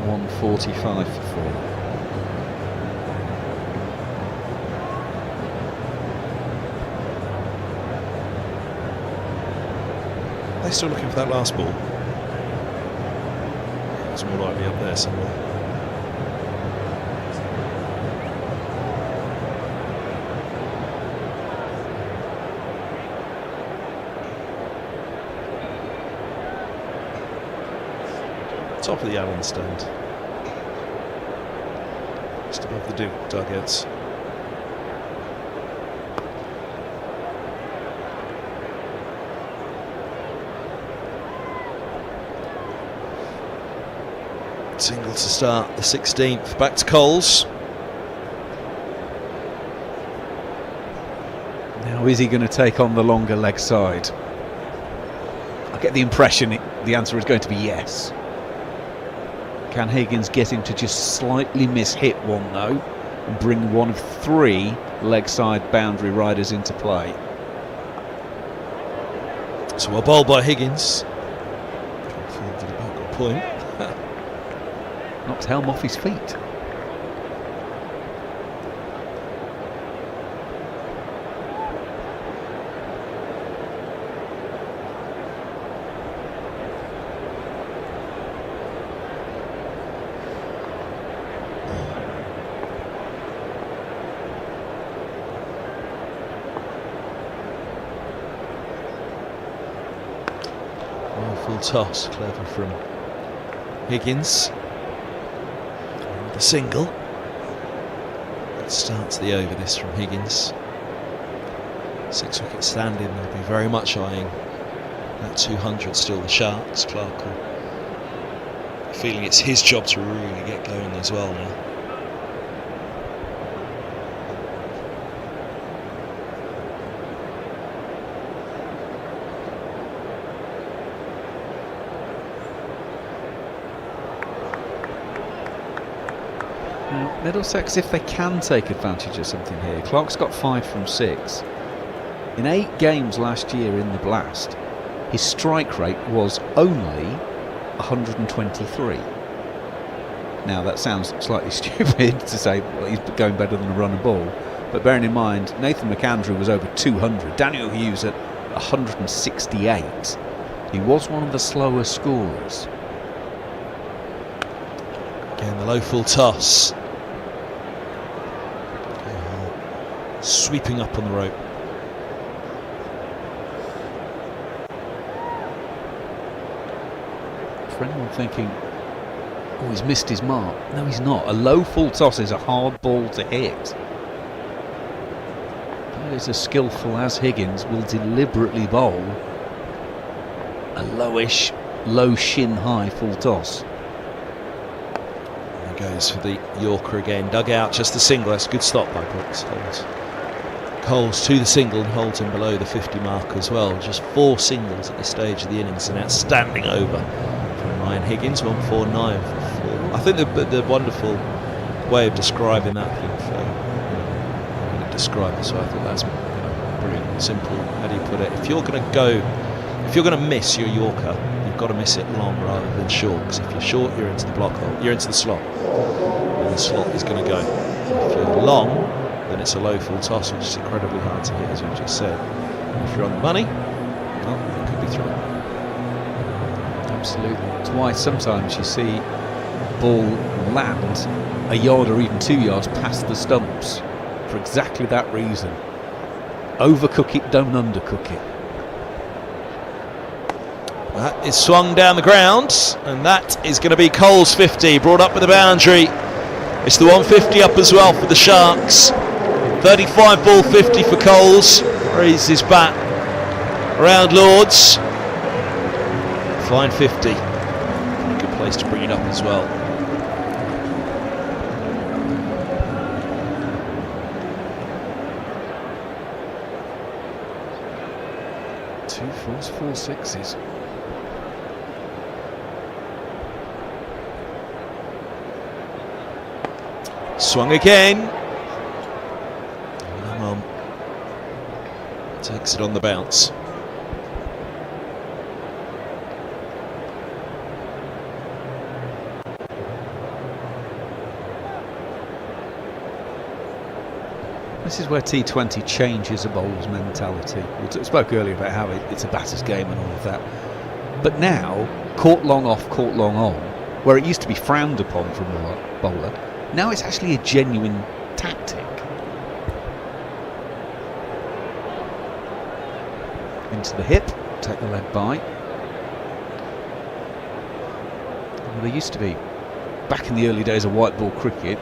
145 for 4. They're still looking for that last ball. It's more likely up there somewhere. Top of the Allen stand. Just above the dugouts. Single to start the 16th. Back to Coles. Now, is he going to take on the longer leg side? I get the impression the answer is going to be yes. Can Higgins get him to just slightly miss-hit one, though, and bring one of 3 leg side boundary riders into play? So a bowl by Higgins. Did about good point. Knocked Helm off his feet. Full toss, clever from Higgins. The single. That starts the over, this from Higgins. 6-wicket standing, they'll be very much eyeing that 200 still, the Sharks. Clark will feeling it's his job to really get going as well now. Middlesex, if they can take advantage of something here, Clark's got 5 from 6. In 8 games last year in the Blast, his strike rate was only 123. Now that sounds slightly stupid to say, well, he's going better than a run and ball, but bearing in mind Nathan McAndrew was over 200, Daniel Hughes at 168. He was one of the slower scorers. Again, the low full toss. Sweeping up on the rope. For anyone thinking, oh, he's missed his mark. No, he's not. A low full toss is a hard ball to hit. Players as skillful as Higgins will deliberately bowl a lowish, low shin high full toss. There goes for the Yorker again. Dug out, just the single. That's a good stop by Brooks. Coles to the single and holds him below the 50 mark as well. Just 4 singles at this stage of the innings. An outstanding over from Ryan Higgins. 149 for 4. I think the wonderful way of describing that thing for describe it. So I thought that's brilliant, simple. How do you put it? If you're going to miss your Yorker, you've got to miss it long rather than short. Because if you're short, you're into the block hole. You're into the slot, and the slot is going to go. If you're long, then it's a low full toss, which is incredibly hard to hit, as you just said. And if you're on the money, well, it could be through. Absolutely. That's why sometimes you see a ball land a yard or even 2 yards past the stumps for exactly that reason. Overcook it, don't undercook it. That is swung down the ground, and that is going to be Coles 50, brought up with a boundary. It's the 150 up as well for the Sharks. 35 ball 50 for Coles. Raises his bat around Lords. Fine 50. A good place to bring it up as well. Two fours, 4 sixes. Swung again. Takes it on the bounce. This is where T20 changes a bowler's mentality. We spoke earlier about how it's a batter's game and all of that. But now, caught long off, caught long on, where it used to be frowned upon from a bowler, now it's actually a genuine tactic. Into the hip, take the leg by. Well, there used to be, back in the early days of white ball cricket,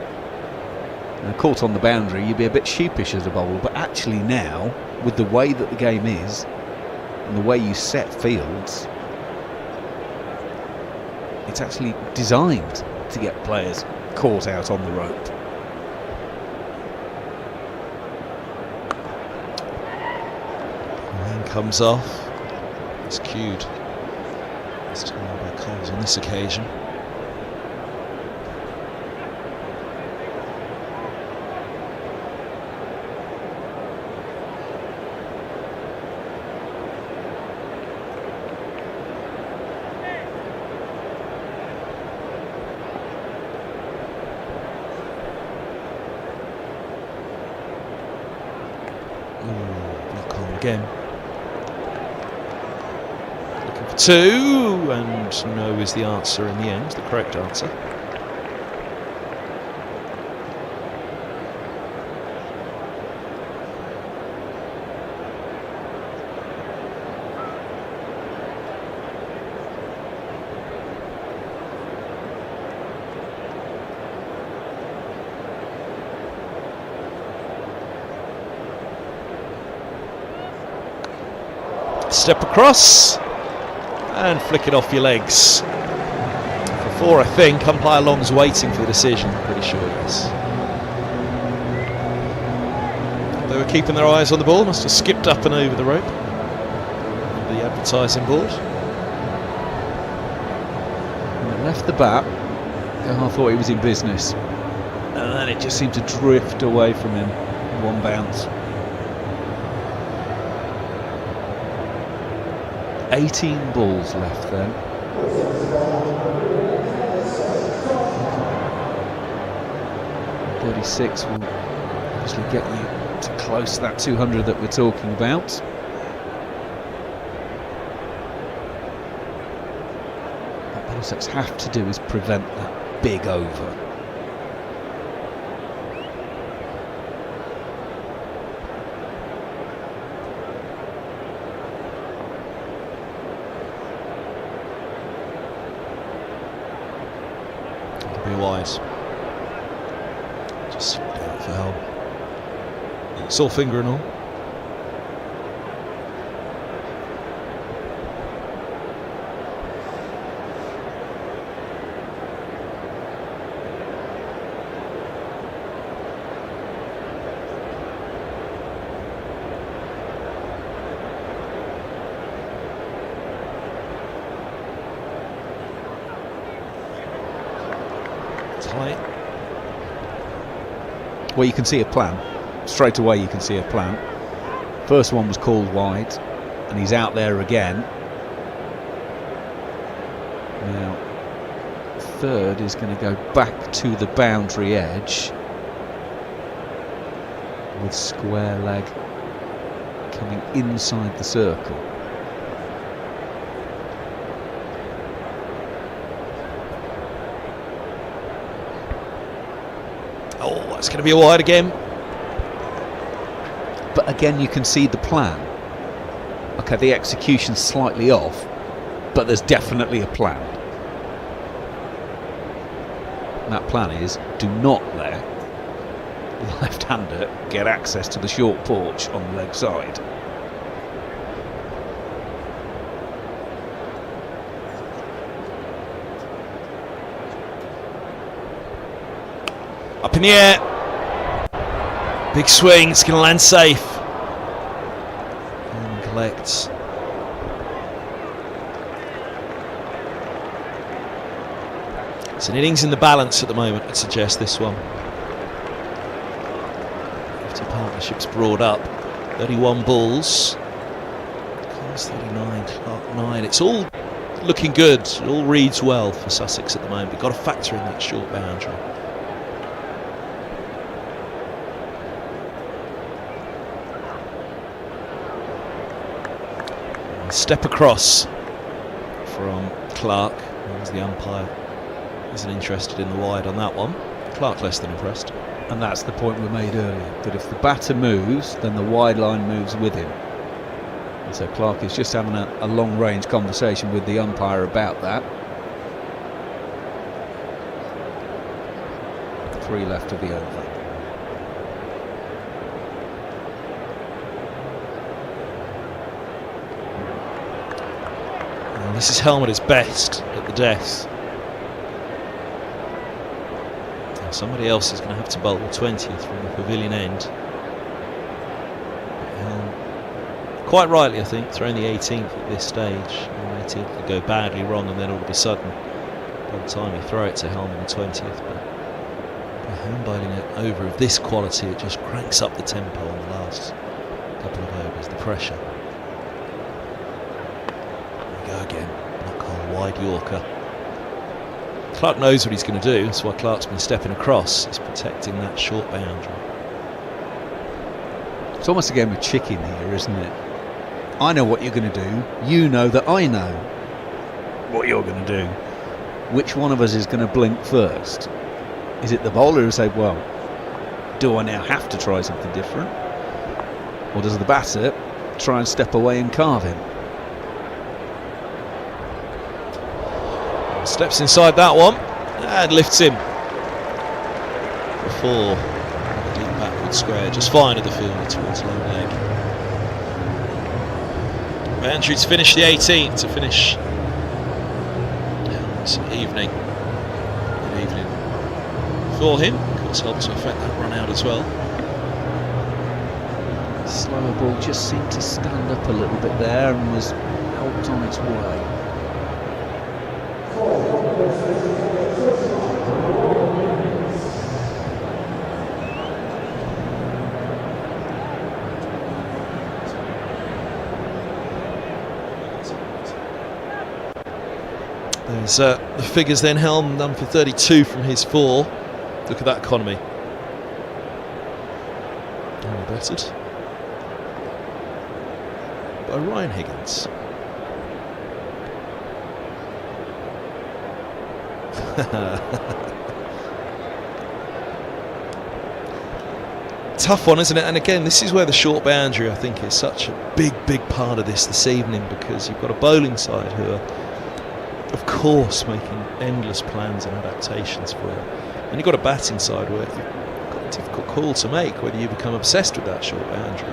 caught on the boundary, you'd be a bit sheepish as a bowler, but actually now, with the way that the game is, and the way you set fields, it's actually designed to get players caught out on the rope. And then comes off. It's cued. This time by Coles on this occasion. Again. Looking for two, and no is the answer in the end, the correct answer. Step across and flick it off your legs. For four, I think. Umpire Long's waiting for the decision. Pretty sure, yes. They were keeping their eyes on the ball. Must have skipped up and over the rope. The advertising board. When it left the bat, I thought he was in business. And then it just seemed to drift away from him in one bounce. 18 balls left then. .36 will obviously get you to close to that 200 that we're talking about. What Middlesex have to do is prevent that big over. Wise. Just go for help. Sore finger and all. Well, you can see a plan. Straight away you can see a plan. First one was called wide, and he's out there again. Now, third is going to go back to the boundary edge with square leg coming inside the circle. Oh, that's going to be a wide again. But again, you can see the plan. Okay, the execution's slightly off, but there's definitely a plan. And that plan is, do not let the left-hander get access to the short porch on the leg side. Up in the air. Big swing, it's going to land safe. And collects. It's an innings in the balance at the moment, I'd suggest this one. 50 partnerships brought up. 31 balls. Coles 39, Clark 9. It's all looking good. It all reads well for Sussex at the moment. We've got to factor in that short boundary. Step across from Clark. As the umpire isn't interested in the wide on that one. Clark less than impressed. And that's the point we made earlier, that if the batter moves, then the wide line moves with him. And so Clark is just having a long-range conversation with the umpire about that. 3 left of the over. And this is Helm at his best at the death. And somebody else is going to have to bowl the 20th from the pavilion end. Quite rightly, I think, throwing the 18th at this stage. The 18th could go badly wrong, and then all of a sudden, by the time you throw it to Helm on the 20th, but by hand bowling it over of this quality, it just cranks up the tempo on the last couple of overs, the pressure. There we go again, block hole, wide Yorker. Clark knows what he's going to do, that's why Clark's been stepping across. He's protecting that short boundary. It's almost a game of chicken here, isn't it? I know what you're going to do. You know that I know what you're going to do. Which one of us is going to blink first? Is it the bowler who say, well, do I now have to try something different? Or does the batter try and step away and carve him? Steps inside that one and lifts him. Before deep backward square, just fine of the fielder towards low leg. McAndrew to finish the 18th, to finish this evening. Good evening for him. Of course, helped to affect that run out as well. Slower ball just seemed to stand up a little bit there and was helped on its way. There's the figures then. Helm done for 32 from his 4. Look at that economy. Only bettered by Ryan Higgins. Tough one, isn't it? And again, this is where the short boundary, I think, is such a big part of this evening, because you've got a bowling side who are, of course, making endless plans and adaptations for it, and you've got a batting side where you've got a difficult call to make whether you become obsessed with that short boundary.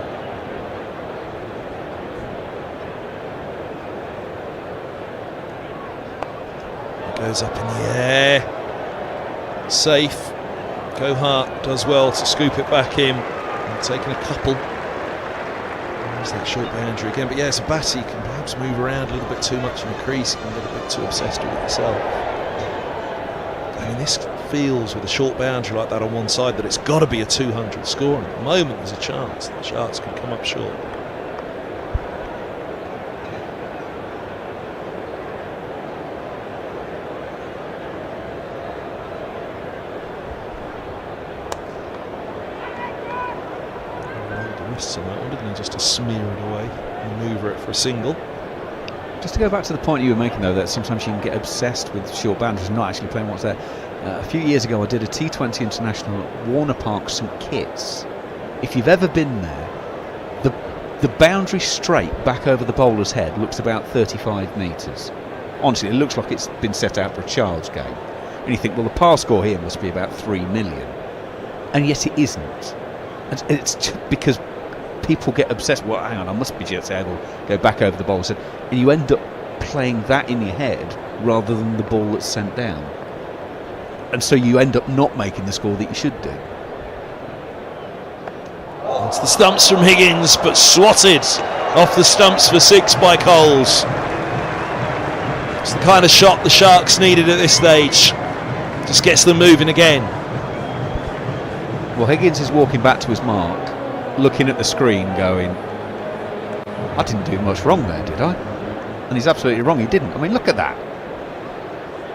It goes up in the air, safe. Gohart does well to scoop it back in, and taking a couple. There's that short boundary again, but yeah, as a batter you can perhaps move around a little bit too much in the crease, you can get a bit too obsessed with it yourself. I mean, this feels with a short boundary like that on one side that it's got to be a 200 score, and at the moment there's a chance that the Sharks can come up short. On that one, didn't he? Just to smear it away and maneuver it for a single. Just to go back to the point you were making, though, that sometimes you can get obsessed with short boundaries and not actually playing what's there. A few years ago I did a T20 International at Warner Park, St Kitts. If you've ever been there, the boundary straight back over the bowler's head looks about 35 metres. Honestly, it looks like it's been set out for a child's game. And you think, well, the par score here must be about 3 million. And yet it isn't. And it's because people get obsessed. Well, hang on, I must be just able to go back over the ball, and you end up playing that in your head rather than the ball that's sent down, and so you end up not making the score that you should do. It's the stumps from Higgins, but swatted off the stumps for 6 by Coles. It's the kind of shot the Sharks needed at this stage. Just gets them moving again. Well, Higgins is walking back to his mark. looking at the screen going, I didn't do much wrong there, did I? And he's absolutely wrong, he didn't. I mean, look at that.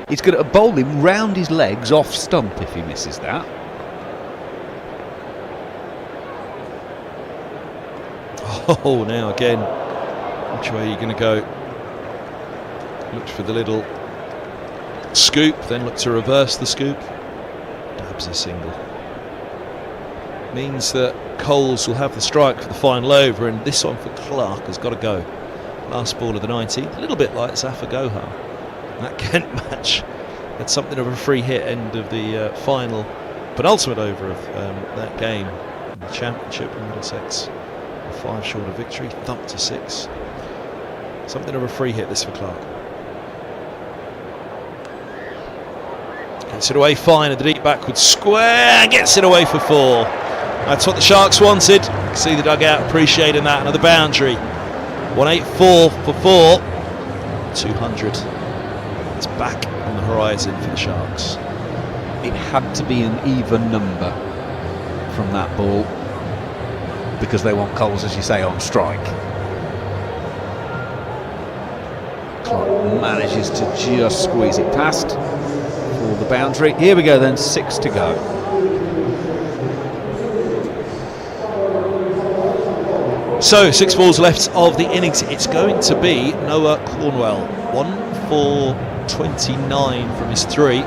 He's going to bowl him round his legs off stump if he misses that. Oh, now again, which way are you going to go? Looked for the little scoop, then looked to reverse the scoop. Dabs a single. Means that Coles will have the strike for the final over, and this one for Clark has got to go. Last ball of the 19th, a little bit like Zafar Gohar. That Kent match had something of a free hit end of the final, penultimate over of that game in the championship in Middlesex. 5 short of victory, thumped to 6. Something of a free hit this for Clark. Gets it away fine at the deep backward square, gets it away for 4. That's what the Sharks wanted. You can see the dugout appreciating that. Another boundary. 184 for 4. 200. It's back on the horizon for the Sharks. It had to be an even number from that ball, because they want Coles, as you say, on strike. Clark manages to just squeeze it past for the boundary. Here we go then, 6 to go. So 6 balls left of the innings. It's going to be Noah Cornwell. 1 for 29 from his 3.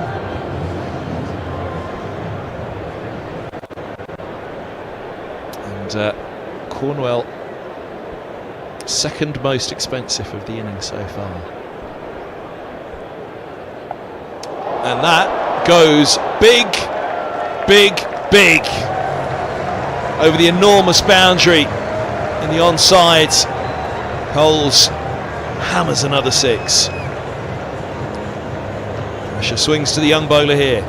And Cornwell, second most expensive of the innings so far. And that goes big, big, big over the enormous boundary in the onside. Coles hammers another 6. Pressure swings to the young bowler here.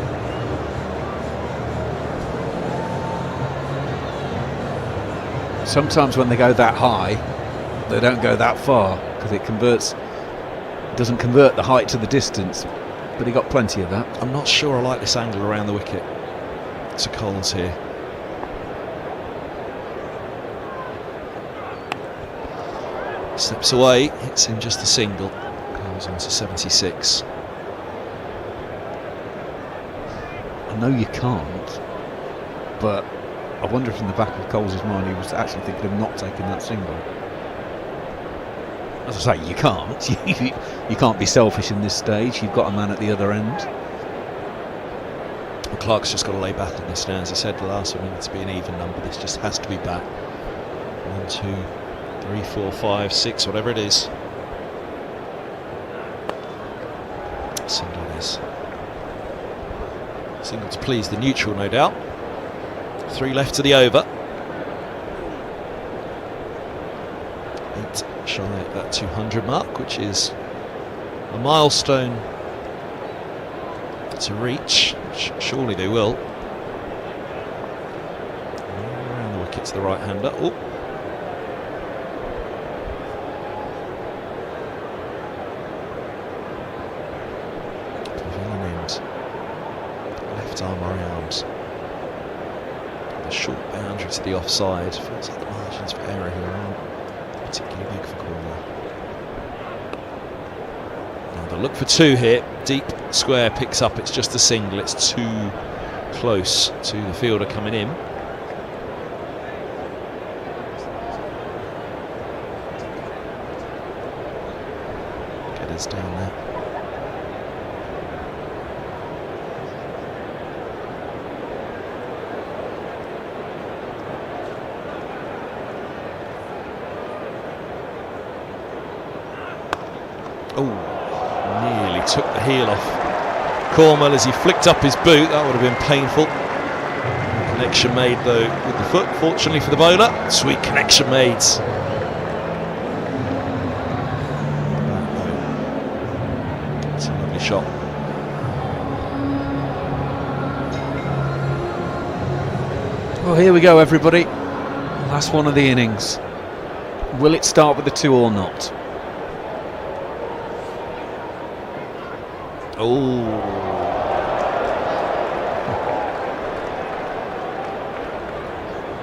Sometimes when they go that high, they don't go that far, because it doesn't convert the height to the distance. But he got plenty of that. I'm not sure I like this angle around the wicket. It's a Coles here. Steps away, hits him just a single. Goes on to 76. I know you can't, but I wonder if in the back of Coles' mind he was actually thinking of not taking that single. As I say, you can't. You can't be selfish in this stage. You've got a man at the other end. Well, Clark's just got to lay back in this now. As he said, the last one needed to be an even number. This just has to be back. 1, 2, 3, 4, 5, 6, whatever it is. Single it is. Single to please the neutral, no doubt. 3 left to the over. 8 shy at that 200 mark, which is a milestone to reach. Surely they will. Around the wicket to the right-hander. Oh. Pavilion end. Left arm, right arms. The short boundary to the offside. Feels like the margins for error here aren't particularly big for Cornwell. Now they'll look for 2 here. Deep square picks up. It's just a single. It's too close to the fielder coming in. Get us down there. Oh, nearly took the heel off Cornwell as he flicked up his boot. That would have been painful. Connection made though with the foot, fortunately for the bowler. Sweet connection made. It's a lovely shot. Well, here we go, everybody. Last one of the innings. Will it start with the 2 or not? Oh.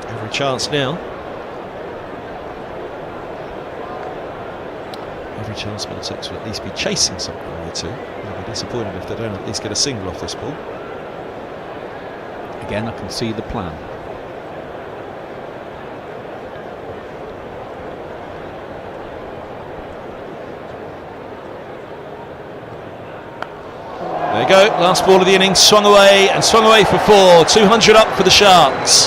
Every chance now. every chance Middlesex will at least be chasing something or two. I'll be disappointed if they don't at least get a single off this ball. Again, I can see the plan. There you go, last ball of the innings, swung away for 4. 200 up for the Sharks.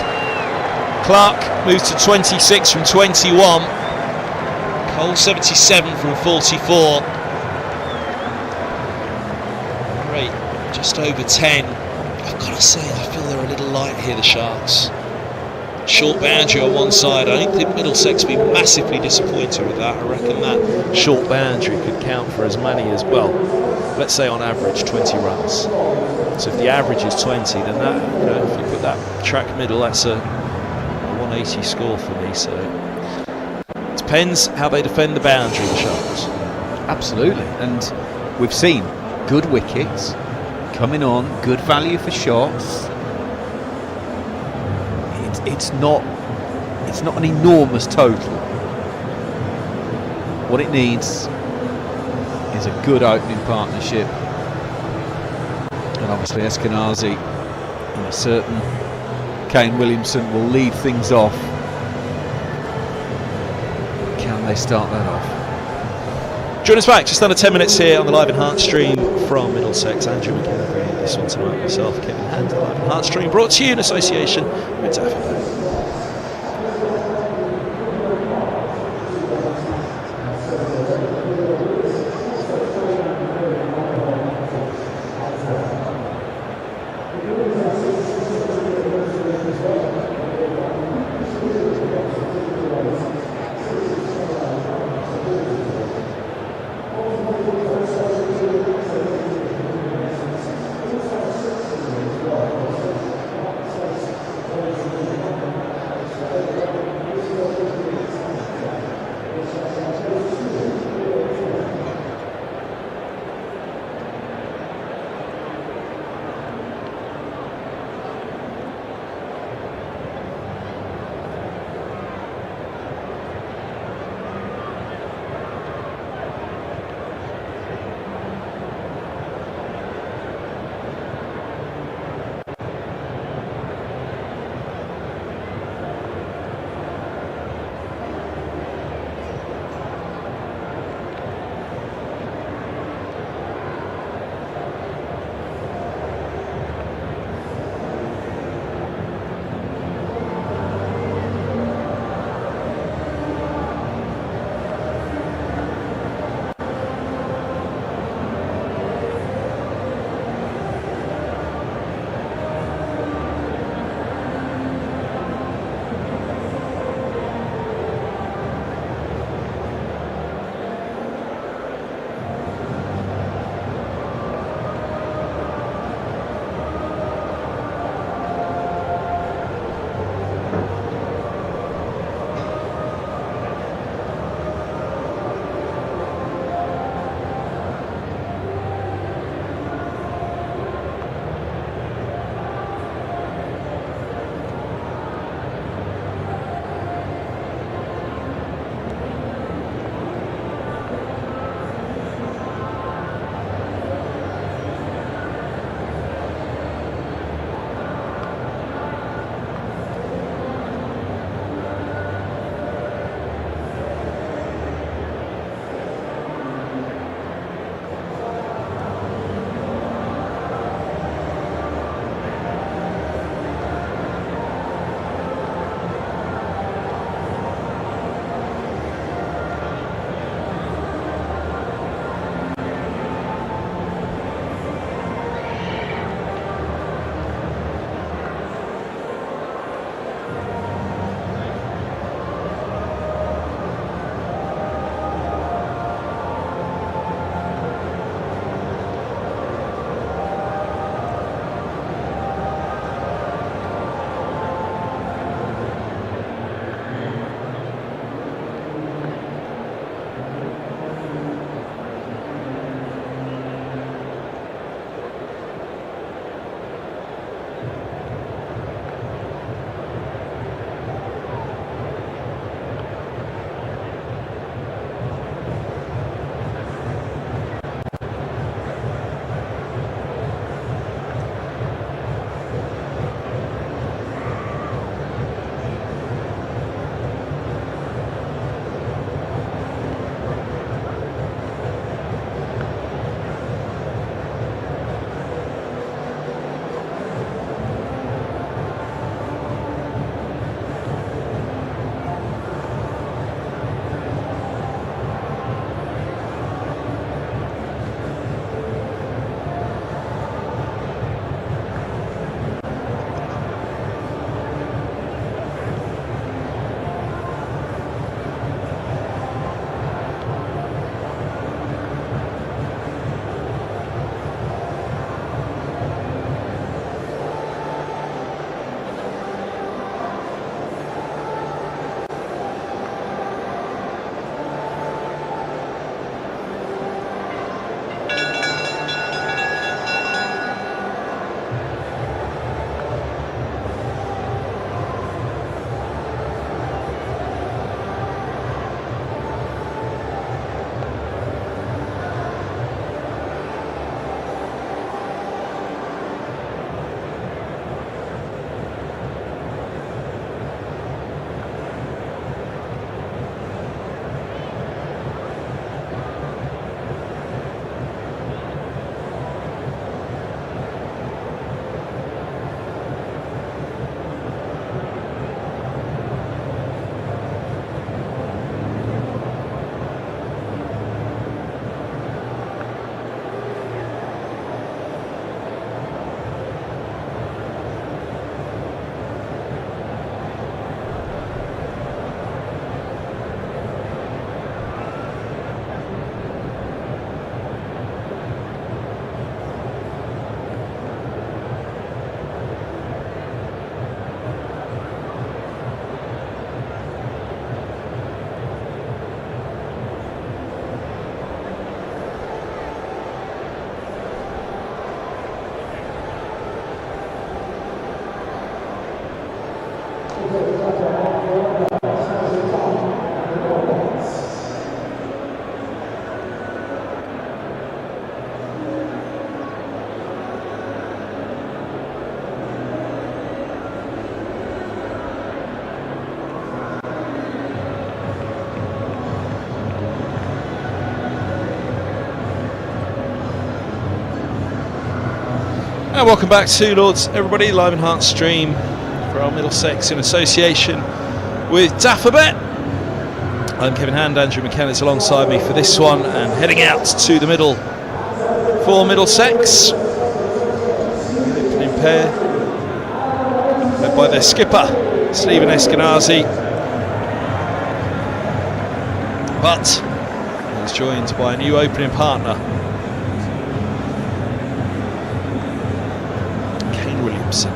Clark moves to 26 from 21. Cole 77 from 44. Great, just over 10. I've got to say, I feel they're a little light here, the Sharks. Short boundary on one side. I don't think Middlesex will be massively disappointed with that. I reckon that short boundary could count for as many as, well, let's say on average 20 runs. So if the average is 20, then that, you know, if you put that track middle, that's a 180 score for me. So it depends how they defend the boundary, the Sharks. Absolutely, and we've seen good wickets coming on, good value for shots. It's not an enormous total. What it needs is a good opening partnership, and obviously Eskenazi and a certain Kane Williamson will lead things off. Can they start that off? Join us back just under 10 minutes here on the live enhanced stream from Middlesex. Andrew McAndrew bringing this one tonight, myself, Kevin Hand. The live enhanced stream brought to you in association with Jofra. And welcome back to Lords, everybody, live enhanced stream from Middlesex in association with Dafabet. I'm Kevin Hand, Andrew McKenna is alongside me for this one, and heading out to the middle for Middlesex. Opening pair, led by their skipper, Stephen Eskenazi. But he's joined by a new opening partner, Williamson,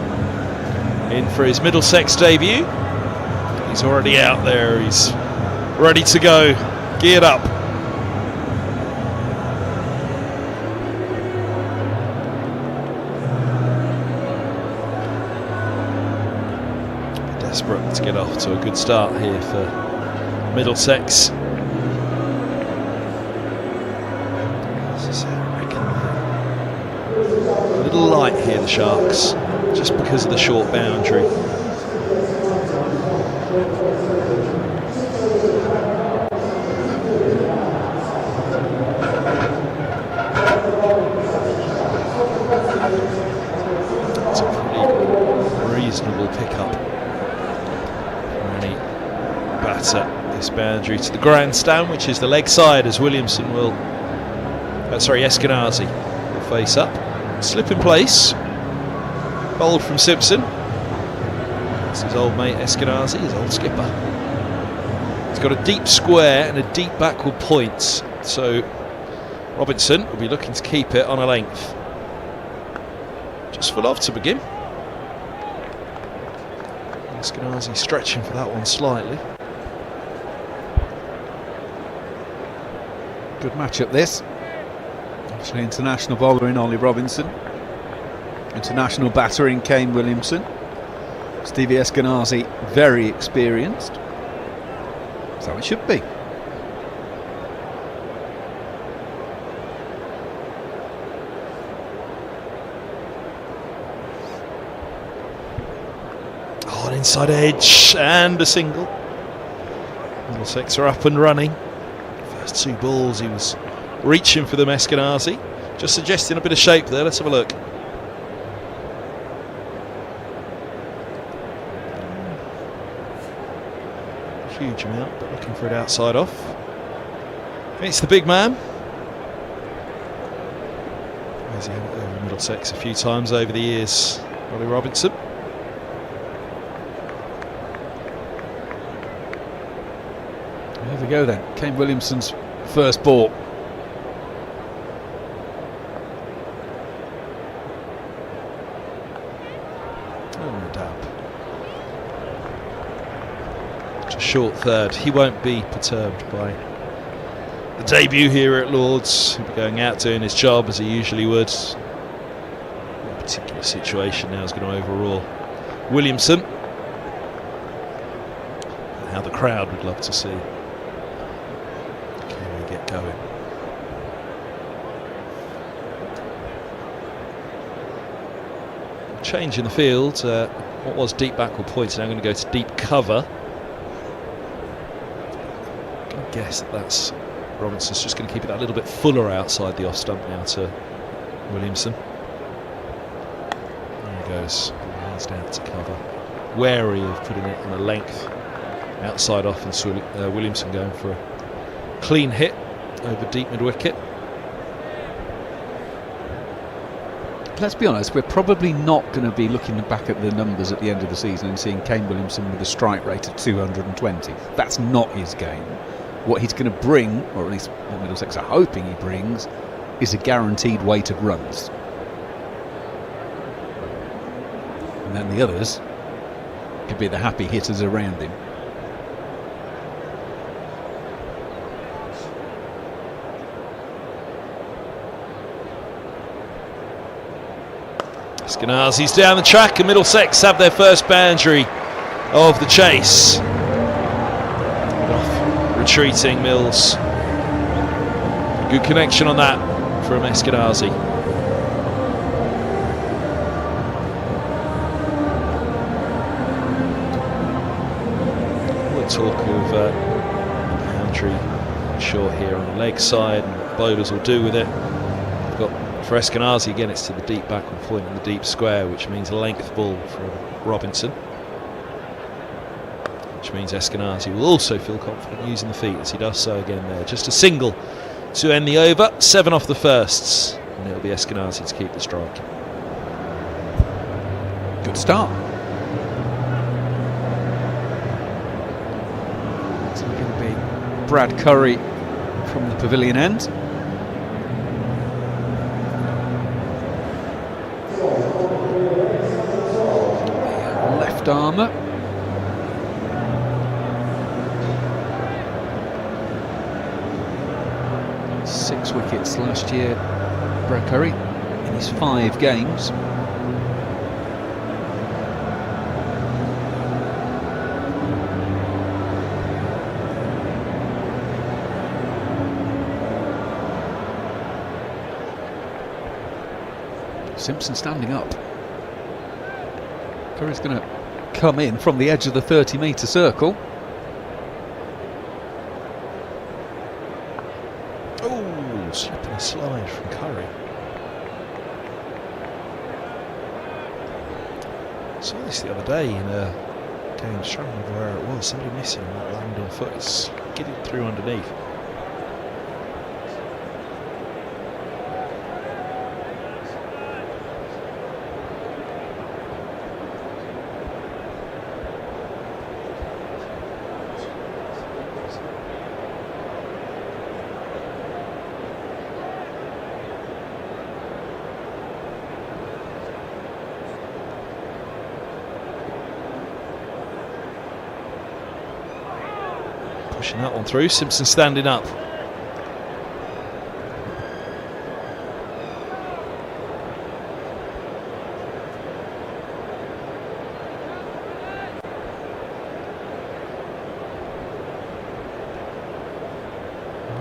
in for his Middlesex debut. He's already out there, he's ready to go, geared up. Desperate to get off to a good start here for Middlesex. A little light here, the Sharks, just because of the short boundary. It's a pretty reasonable pickup for any batter. This boundary to the grandstand, which is the leg side, as Williamson will, Eskenazi will face up. Slip in place, bowled from Simpson. That's his old mate Eskenazi, his old skipper. He's got a deep square and a deep backward point, so Robinson will be looking to keep it on a length. Just full off to begin. Eskenazi stretching for that one slightly. Good matchup this. Actually, international bowler in Ollie Robinson, international batter in Kane Williamson. Stevie Eskenazi, very experienced. So it should be. Oh, an inside edge and a single. Middlesex are up and running. First two balls he was reaching for them, Eskenazi. Just suggesting a bit of shape there. Let's have a look. Huge amount, but looking for it outside off. It's the big man. He's over Middlesex a few times over the years, Ollie Robinson. There we go then. Kane Williamson's first ball. Short third. He won't be perturbed by the debut here at Lords. He'll be going out doing his job as he usually would. That particular situation now is going to overawe Williamson. And how the crowd would love to see. Can we get going? Change in the field. What was deep backward point, now going to go to deep cover. Guess that's Robinson's just going to keep it that little bit fuller outside the off stump now to Williamson. There he goes, he's down to cover, wary of putting it on a length outside off, and so Williamson going for a clean hit over deep mid wicket. Let's be honest, we're probably not going to be looking back at the numbers at the end of the season and seeing Kane Williamson with a strike rate of 220. That's not his game. What he's going to bring, or at least what Middlesex are hoping he brings, is a guaranteed weight of runs. And then the others could be the happy hitters around him. Eskenazi's down the track, and Middlesex have their first boundary of the chase. Retreating Mills. Good connection on that from Eskenazi. We'll talk of McAndrew short here on the leg side and what bowlers will do with it. They've got for Eskenazi. Again, it's to the deep backward point in the deep square, which means a length ball from Robinson. Which means Eskenazi will also feel confident using the feet as he does so again there. Just a single to end the over. 7 off the firsts. And it'll be Eskenazi to keep the strike. Good start. So we're going to be Brad Curry from the pavilion end. The left armour. Six wickets last year, Brad Curry, in his 5 games. Simpson standing up. Curry's going to come in from the edge of the 30-metre circle. Oh, slip and a slide from Curry. Saw this the other day in a game, I can't remember where it was. Somebody missing on that landing foot. It's getting through underneath. Pushing that one through. Simpson standing up.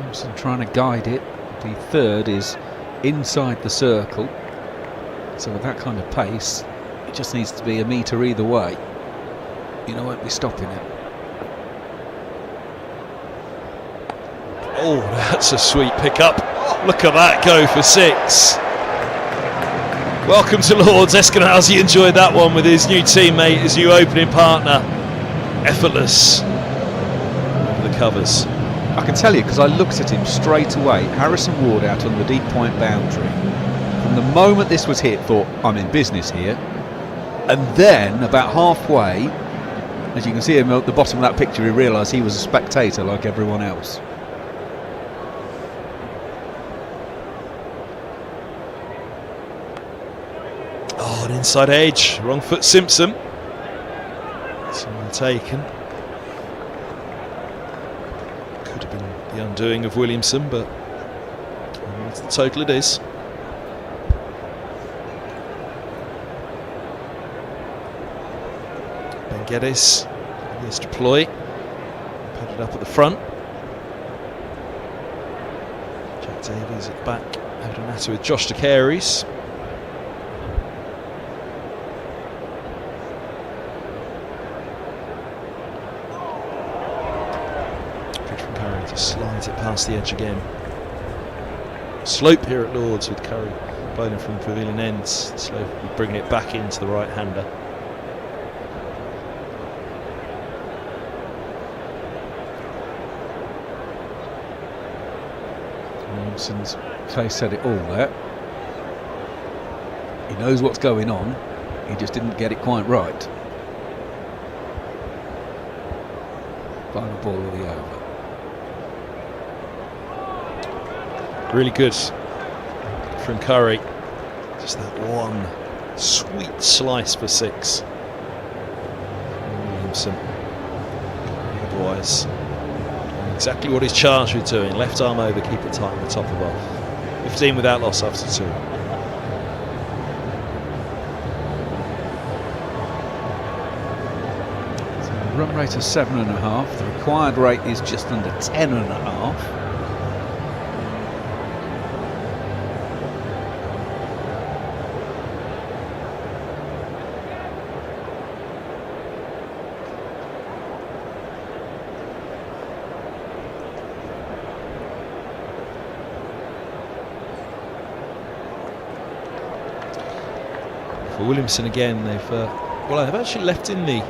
Simpson trying to guide it. The third is inside the circle. So with that kind of pace, it just needs to be a metre either way. You know, won't be stopping it. Oh, that's a sweet pickup. Look at that go for 6. Welcome to Lords. Eskenazi enjoyed that one with his new teammate, his new opening partner. Effortless over the covers. I can tell you because I looked at him straight away. Harrison Ward out on the deep point boundary. From the moment this was hit, thought, I'm in business here. And then, about halfway, as you can see him at the bottom of that picture, he realised he was a spectator like everyone else. Oh, an inside edge. Wrong foot Simpson. Someone taken. Could have been the undoing of Williamson, but that's the total it is. Ben Geddes, yes, deploy. Put it up at the front. Jack Davies at the back. Having a natter with Josh DeCaries. Slides it past the edge again. Slope here at Lords with Curry bowling from the pavilion ends. Slope bringing it back into the right-hander. Williamson's face said it all there. He knows what's going on. He just didn't get it quite right. Final ball of the over. Really good from Curry. Just that one sweet slice for 6. Williamson. Otherwise, exactly what he's charged with doing. Left arm over, keep it tight on the top of off. 15 without loss after 2. So the run rate of 7.5. The required rate is just under 10.5. for Williamson again. They've actually left in the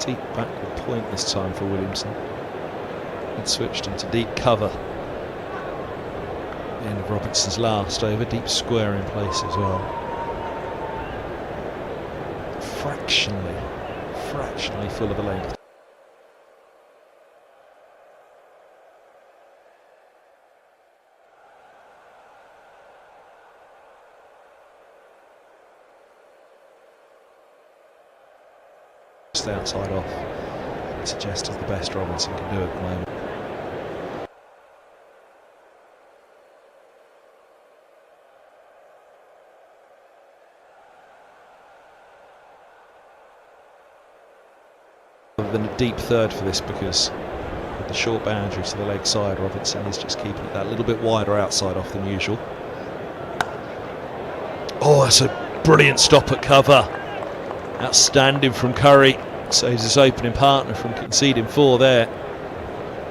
deep backward point this time for Williamson. It switched into deep cover. The end of Robertson's last over, deep square in place as well. Fractionally full of a length. Just outside off, suggested the best Robinson can do at the moment. Than a deep third for this, because with the short boundary to the leg side, Robinson is just keeping it that little bit wider outside off than usual. Oh, that's a brilliant stop at cover. Outstanding from Curry. Saves his opening partner from conceding 4 there.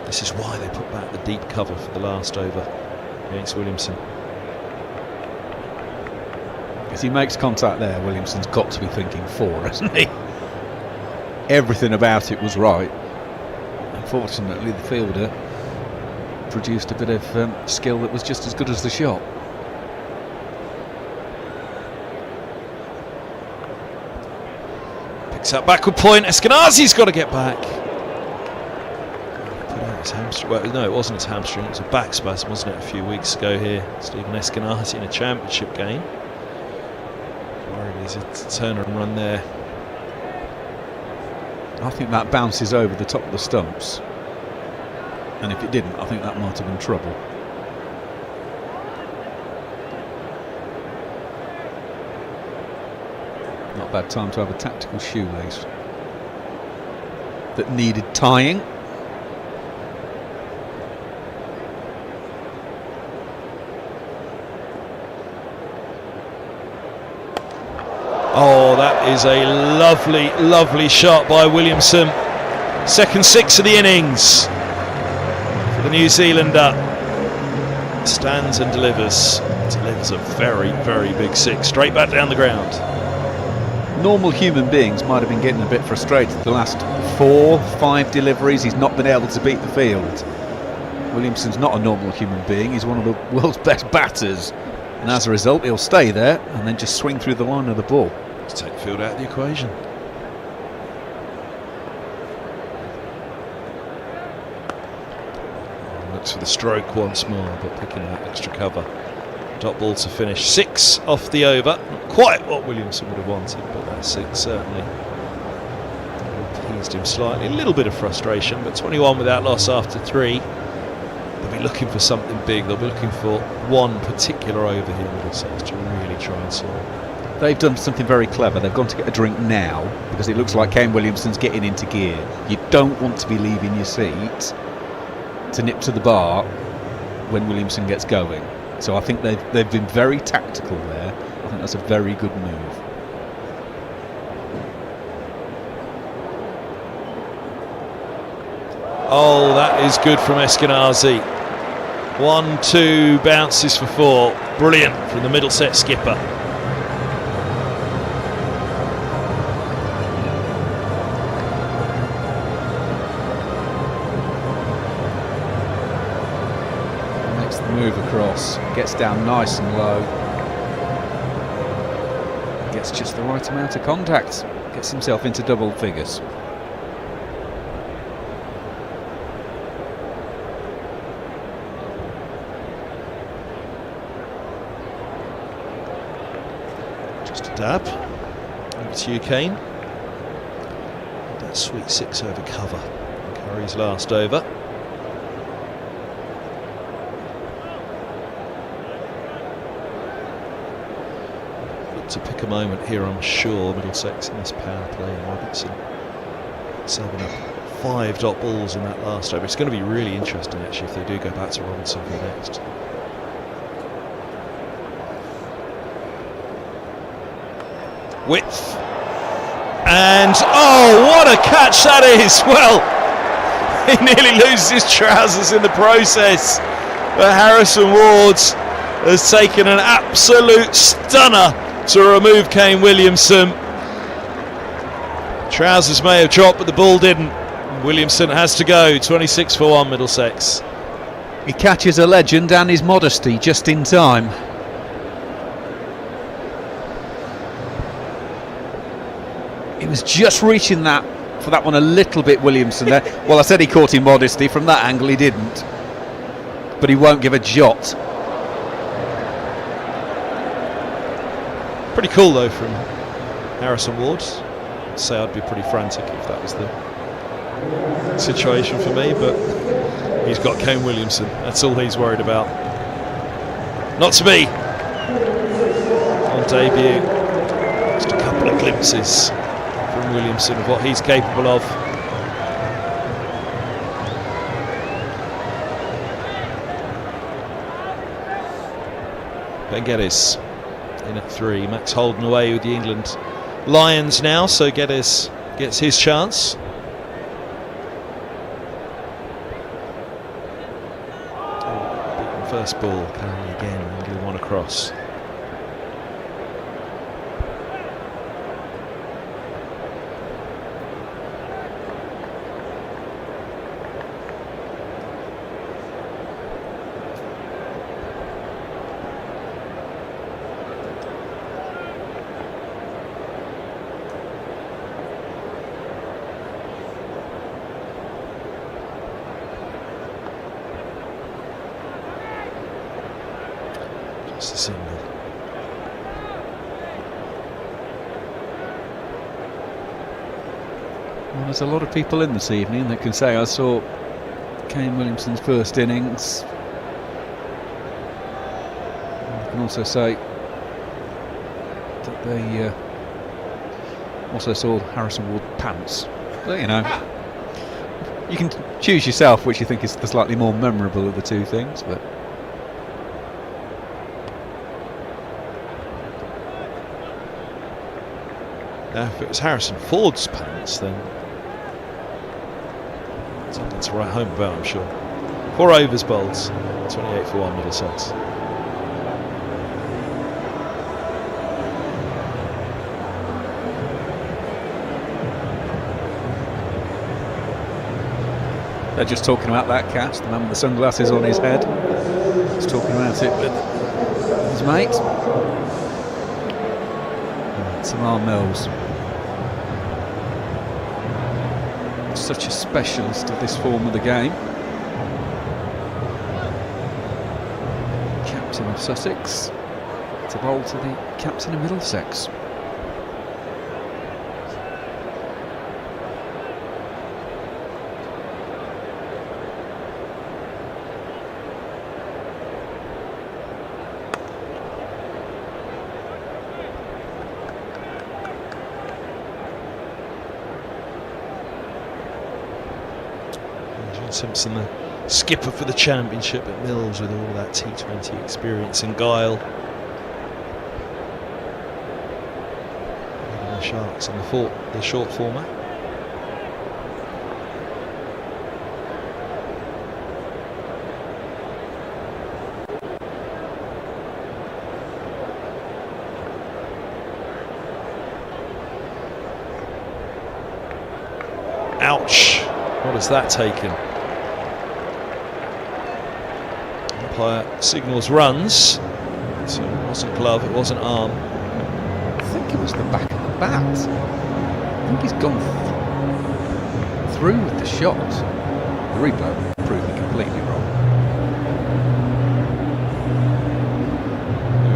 This is why they put back the deep cover for the last over against Williamson. As he makes contact there, Williamson's got to be thinking 4, hasn't he? Everything about it was right. Unfortunately, the fielder produced a bit of skill that was just as good as the shot. Picks up backward point. Eskenazi's got to get back. Put out his hamstring. Well, no, it wasn't his hamstring. It was a back spasm, wasn't it, a few weeks ago here? Stephen Eskenazi in a championship game. Worried he's a turner and run there. I think that bounces over the top of the stumps, and if it didn't, I think that might have been trouble. Not a bad time to have a tactical shoelace that needed tying. Oh, that is a lovely shot by Williamson. Second 6 of the innings for the New Zealander. Stands and delivers. Delivers a very big 6 straight back down the ground. Normal human beings might have been getting a bit frustrated. The last 4-5 deliveries, he's not been able to beat the field. Williamson's not a normal human being. He's one of the world's best batters. And as a result, he'll stay there and then just swing through the line of the ball. Let's take the field out of the equation. Looks for the stroke once more, but picking that extra cover. Dot ball to finish. 6 off the over. Not quite what Williamson would have wanted, but that 6 certainly appeased him slightly. A little bit of frustration, but 21 without loss after 3. They'll be looking for something big. They'll be looking for one particular over here, Middlesex, to really try and solve. They've done something very clever. They've gone to get a drink now because it looks like Kane Williamson's getting into gear. You don't want to be leaving your seat to nip to the bar when Williamson gets going. So I think they've been very tactical there. I think that's a very good move. Oh, that is good from Eskenazi. 1-2 bounces for 4. Brilliant from the Middlesex skipper. Makes the move across, gets down nice and low. Gets just the right amount of contact. Gets himself into double figures. Dab. Over to you, Kane. That sweet 6 over cover. Curry's last over. Look to pick a moment here, I'm sure. Middlesex in this power play, and Robertson 7 up. 5 dot balls in that last over. It's going to be really interesting actually if they do go back to Robinson for the next. Width, and oh, what a catch that is! Well, he nearly loses his trousers in the process, but Harrison Ward has taken an absolute stunner to remove Kane Williamson. Trousers may have dropped, but the ball didn't. Williamson has to go. 26 for 1, Middlesex. He catches a legend and his modesty just in time. He was just reaching that for that one a little bit, Williamson there. Well, I said he caught in modesty. From that angle he didn't, but he won't give a jot. Pretty cool though from Harrison Ward. I'd say I'd be pretty frantic if that was the situation for me, but he's got Kane Williamson. That's all he's worried about. Not to be. On debut, just a couple of glimpses from Williamson of what he's capable of. Ben Geddes in at 3. Max Holden away with the England Lions now, so Geddes gets his chance. Beaten first ball, carrying again, England one across. Just a single. Well, there's a lot of people in this evening that can say I saw Kane Williamson's first innings. I can also say that they also saw Harrison Ward pants. But you know, you can choose yourself which you think is the slightly more memorable of the two things. But now, if it was Harrison Ford's pants, then something to write home about, I'm sure. 4 overs bowled, 28 for 1, Middlesex. they're just talking about that catch. The man with the sunglasses on his head is talking about it with his mate. Tymal Mills, such a specialist of this form of the game. Captain of Sussex to bowl to the captain of Middlesex. Simpson, the skipper for the championship at Mills, with all that T20 experience and guile. And the Sharks in the short format. Ouch! What has that taken? Umpire signals runs, so it wasn't glove, it wasn't arm. I think it was the back of the bat. I think he's gone through with the shot. The replay proved me completely wrong.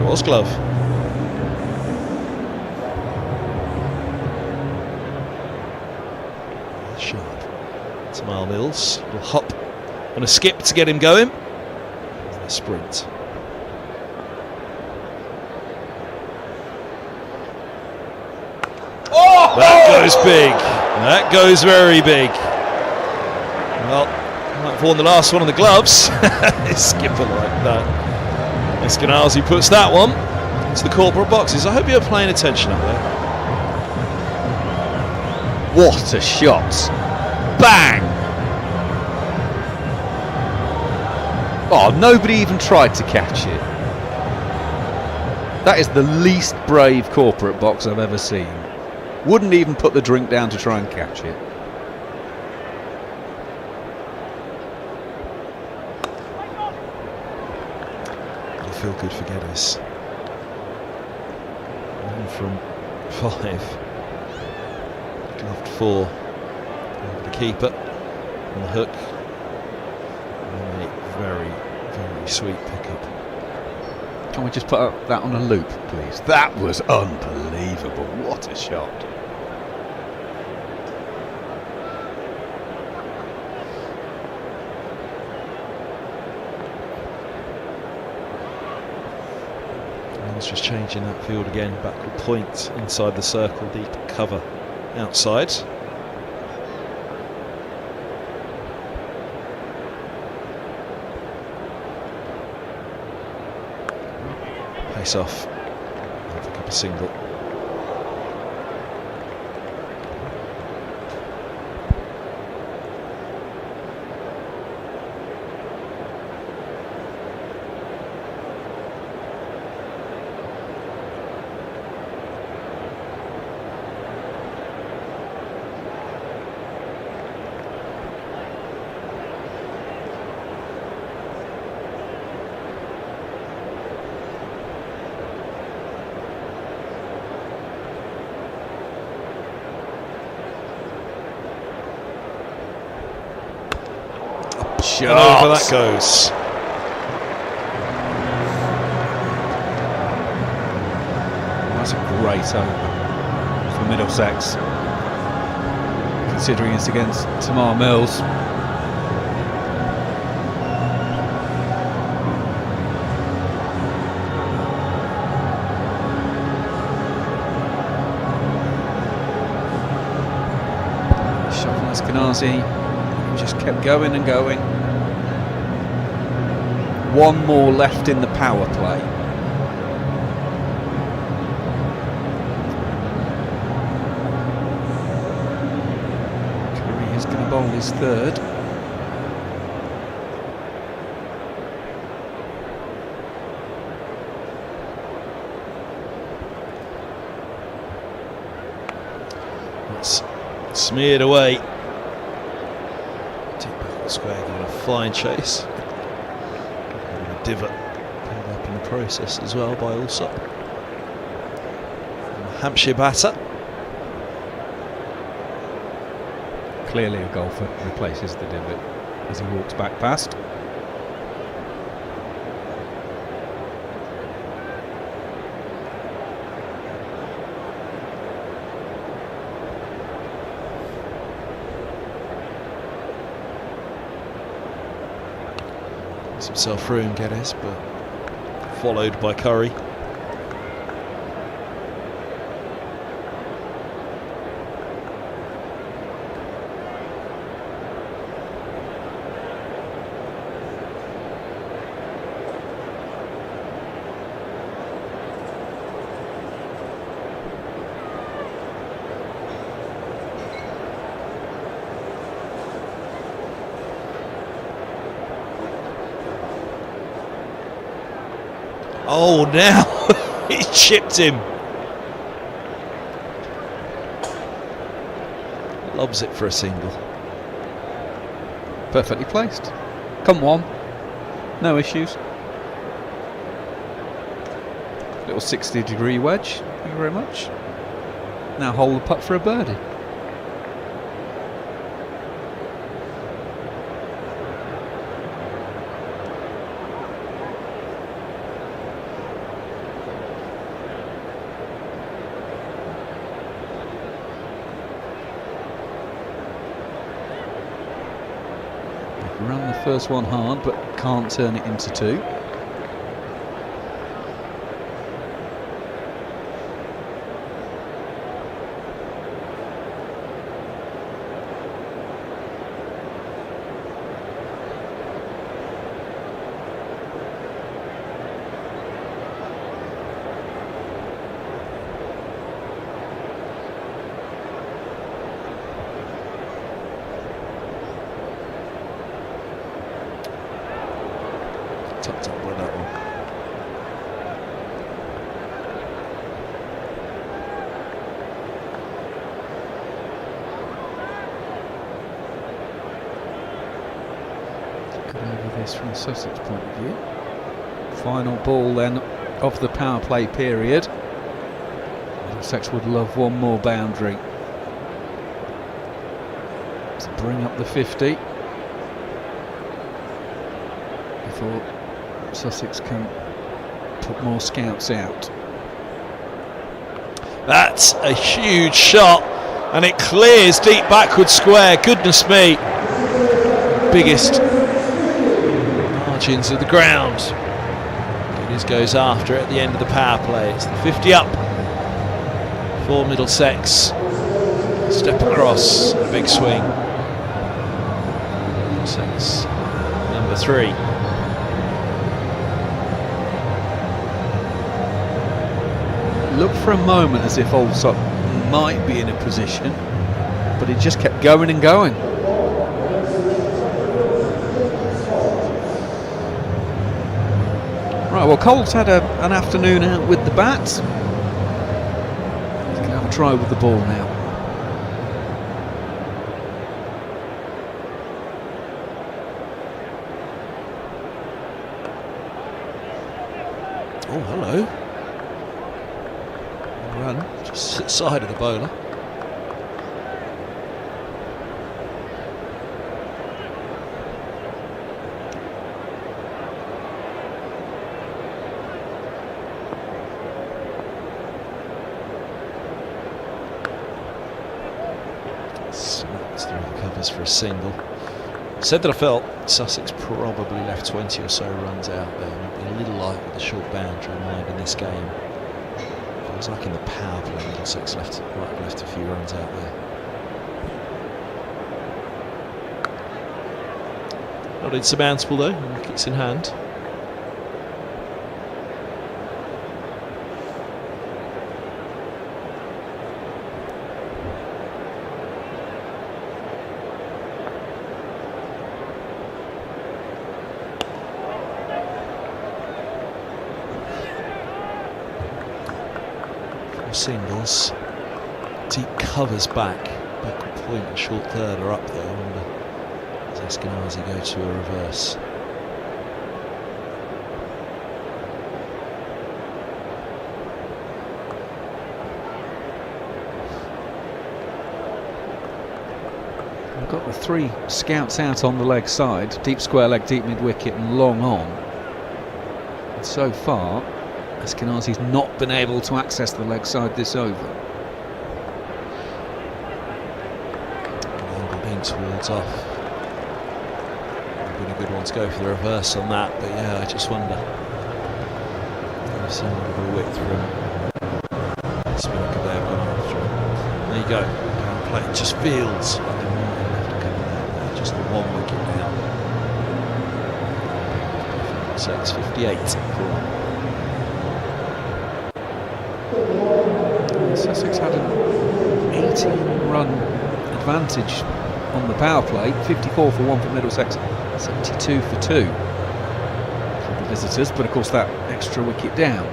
It was glove. Sharp. Tymal Mills, little hop and a skip to get him going. A sprint. That goes big. That goes very big. Well, might have worn the last one on the gloves. Skipper like that. Eskenazi puts that one to the corporate boxes. I hope you're paying attention up there. What a shot! Bang! Oh, nobody even tried to catch it. That is the least brave corporate box I've ever seen. Wouldn't even put the drink down to try and catch it. I feel good for Geddes. 1 from 5. Gloved 4. Over the keeper on the hook. And a very, very sweet pickup. Can we just put that on a loop, please? That was unbelievable. What a shot. Mills just changing that field again. Backward point inside the circle. Deep cover outside. Pace off. I'll pick up a single. Over that goes. That's a great over for Middlesex, considering it's against Tymal Mills. Shot from Eskenazi, just kept going and going. One more left in the power play. Curry is going to bowl his third. It's smeared away. Deep back square, giving a flying chase. Divot pulled up in the process as well by Alsop. Hampshire batter. Clearly a golfer replaces the divot as he walks back past. Himself through and Geddes, but followed by Curry. Oh, now he chipped him. Lobs it for a single. Perfectly placed. Come on. No issues. Little 60-degree wedge. Thank you very much. Now hold the putt for a birdie. Ran the first one hard, but can't turn it into two. Tucked up by that one. got over this from the Sussex point of view. Final ball then of the power play period. Middlesex would love one more boundary to bring up the 50 before Sussex can put more scouts out. That's a huge shot, and it clears deep backward square. Goodness me. Biggest margins of the ground. Hughes goes after it at the end of the power play. It's the 50 up for Middlesex. Step across, a big swing. Middlesex, number 3. Looked for a moment as if Allsop might be in a position, but it just kept going and going. Right, well, Cole's had an afternoon out with the bat. He's going to have a try with the ball now. Oh, hello. Run just at the side of the bowler. Snaps through the covers for a single. Said that I felt Sussex probably left 20 or so runs out there. It'd be a little light with the short boundary in mind in this game. Feels like in the power play, Middlesex might have left a few runs out there. Not insurmountable though, wickets in hand. Singles, deep covers back, backward point and short third are up there. I wonder, does Eskenazi go to a reverse? We've got the 3 scouts out on the leg side, deep square leg, deep mid wicket and long on. And so far Eskenazi's not been able to access the leg side this over. Angle being towards off. Would have been a good one to go for the reverse on that, but yeah, I just wonder. I've seen a bit of a width through him. Spinnaker there, gone after him. There you go. Power play just feels like they might have left a couple out there. Just the 1 wicket now. 6:58 for Sussex had an 18-run advantage on the power play, 54 for 1 for Middlesex, 72 for 2 for the visitors, but of course that extra wicket down.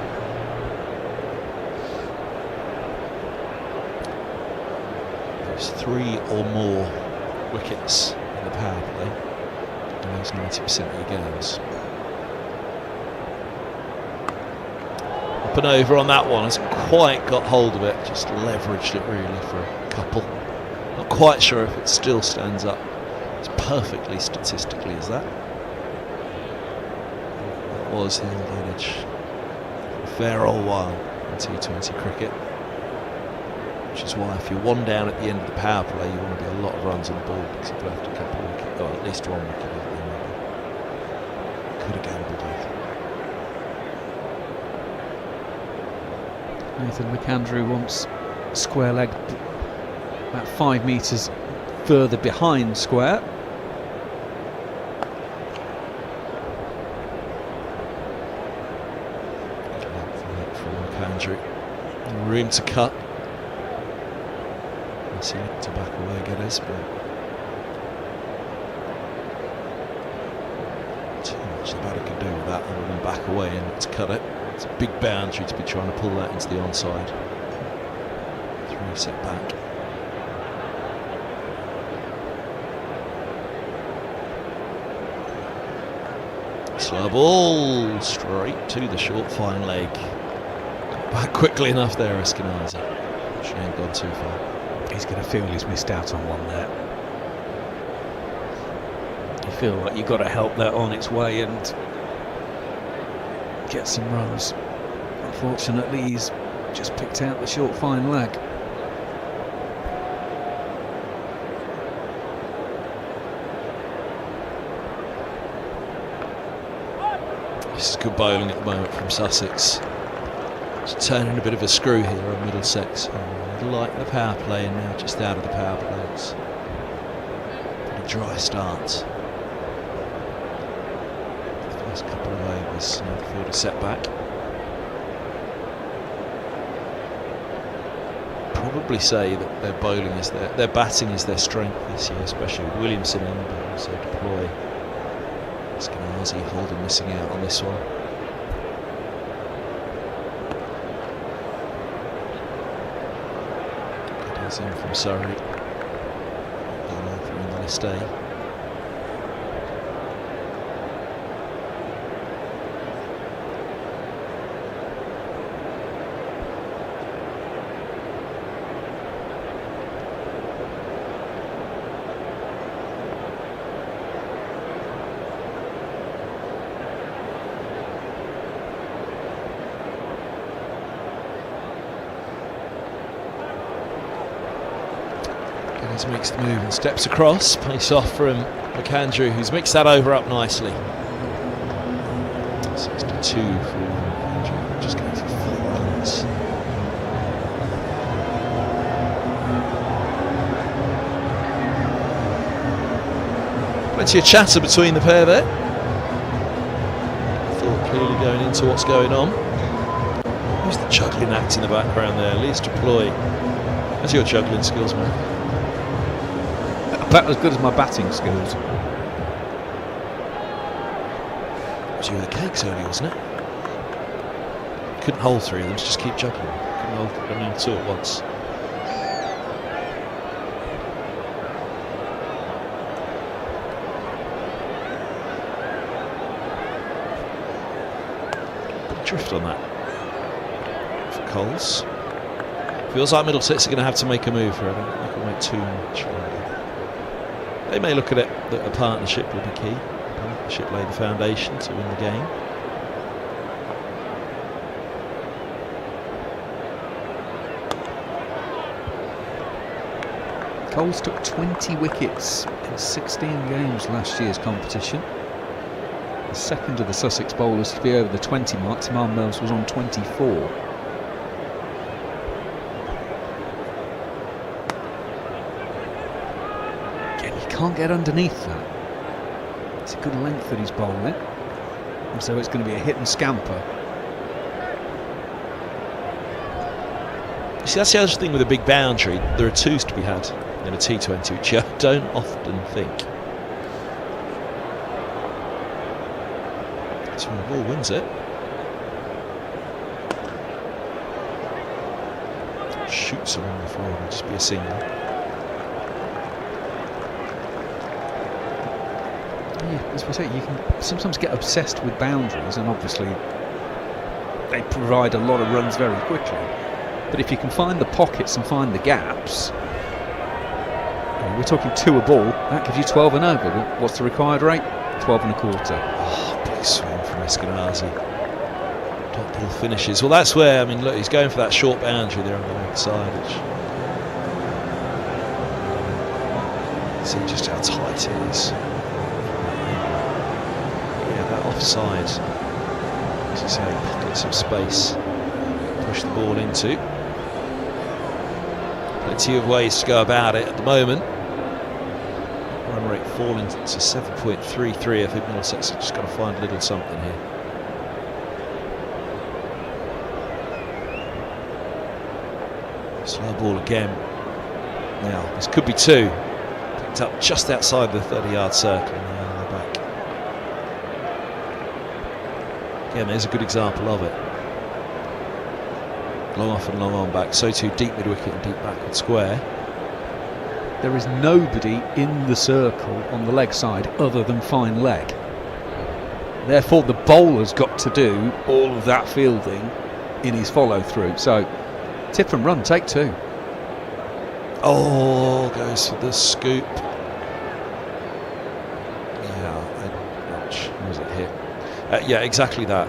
There's 3 or more wickets in the power play, and those 90% of your games. Up and over on that one, hasn't quite got hold of it, just leveraged it really for a couple. Not quite sure if it still stands up as perfectly statistically as that. That was the advantage for a fair old while in T20 cricket, which is why if you're 1 down at the end of the power play, you want to be a lot of runs on the board because you've left a couple of wickets, or at least 1 wicket. Could have gambled with. Nathan McAndrew wants square leg about 5 metres further behind square. From McAndrew. Room to cut. I see it to back away, get us, but too much the batter can do with that other than back away and to cut it. It's a big boundary to be trying to pull that into the onside. 3 set back. Slow ball straight to the short fine leg. Back quickly enough there, Eskenazi. She ain't gone too far. He's going to feel he's missed out on one there. You feel like you've got to help that on its way and get some runs. Unfortunately, he's just picked out the short fine leg. This is good bowling at the moment from Sussex. It's turning a bit of a screw here on Middlesex. A little light in the power play and now just out of the power plays. Pretty dry start. The first couple of overs, now the field is set back. Probably say that their bowling is their batting is their strength this year, especially with Williamson in, but also deploy. Eskenazi Holden missing out on this one. He's in from Surrey. Gone over in the list A. Makes the move and steps across, pace off from McAndrew, who's mixed that over up nicely. 62 for McAndrew, just going for 4 runs. Plenty of chatter between the pair there. Thought clearly going into what's going on. Who's the juggling act in the background there? Lee's deploy. How's your juggling skills, man? About as good as my batting skills. It was you with the cakes earlier, wasn't it? Couldn't hold 3 of them, just keep juggling. Couldn't hold 2 at once. Drift on that for Coles. Feels like Middlesex are going to have to make a move here. I don't think they'll make too much. They may look at it that a partnership will be key. A partnership lay the foundation to win the game. Coles took 20 wickets in 16 games last year's competition. The second of the Sussex bowlers to be over the 20 mark. Tymal Mills was on 24. Can't get underneath that. It's a good length that he's bowling, and so it's going to be a hit and scamper. You see, that's the other thing with a big boundary. There are 2s to be had in a T20, which you don't often think. So the ball wins it. Shoots along the floor, it'll just be a single. As we say, you can sometimes get obsessed with boundaries, and obviously they provide a lot of runs very quickly. But if you can find the pockets and find the gaps, we're talking 2 a ball, that gives you 12 and over. What's the required rate? 12 and a quarter. Oh, big swing from Eskenazi. Top ball finishes. Well, that's where, I mean, look, he's going for that short boundary there on the left side, which see just how tight it is. Offside, as you say, pockets of space push the ball into. Plenty of ways to go about it at the moment. Run rate falling to 7.33. I think Middlesex have just got to find a little something here. Slow ball again. Now, this could be 2. Picked up just outside the 30-yard circle. Again, there's a good example of it. Long off and long on back. So too deep mid-wicket and deep backward square. There is nobody in the circle on the leg side other than fine leg. Therefore, the bowler's got to do all of that fielding in his follow-through. So, tip and run, take 2. Oh, goes for the scoop. Was it hit? Yeah, exactly that.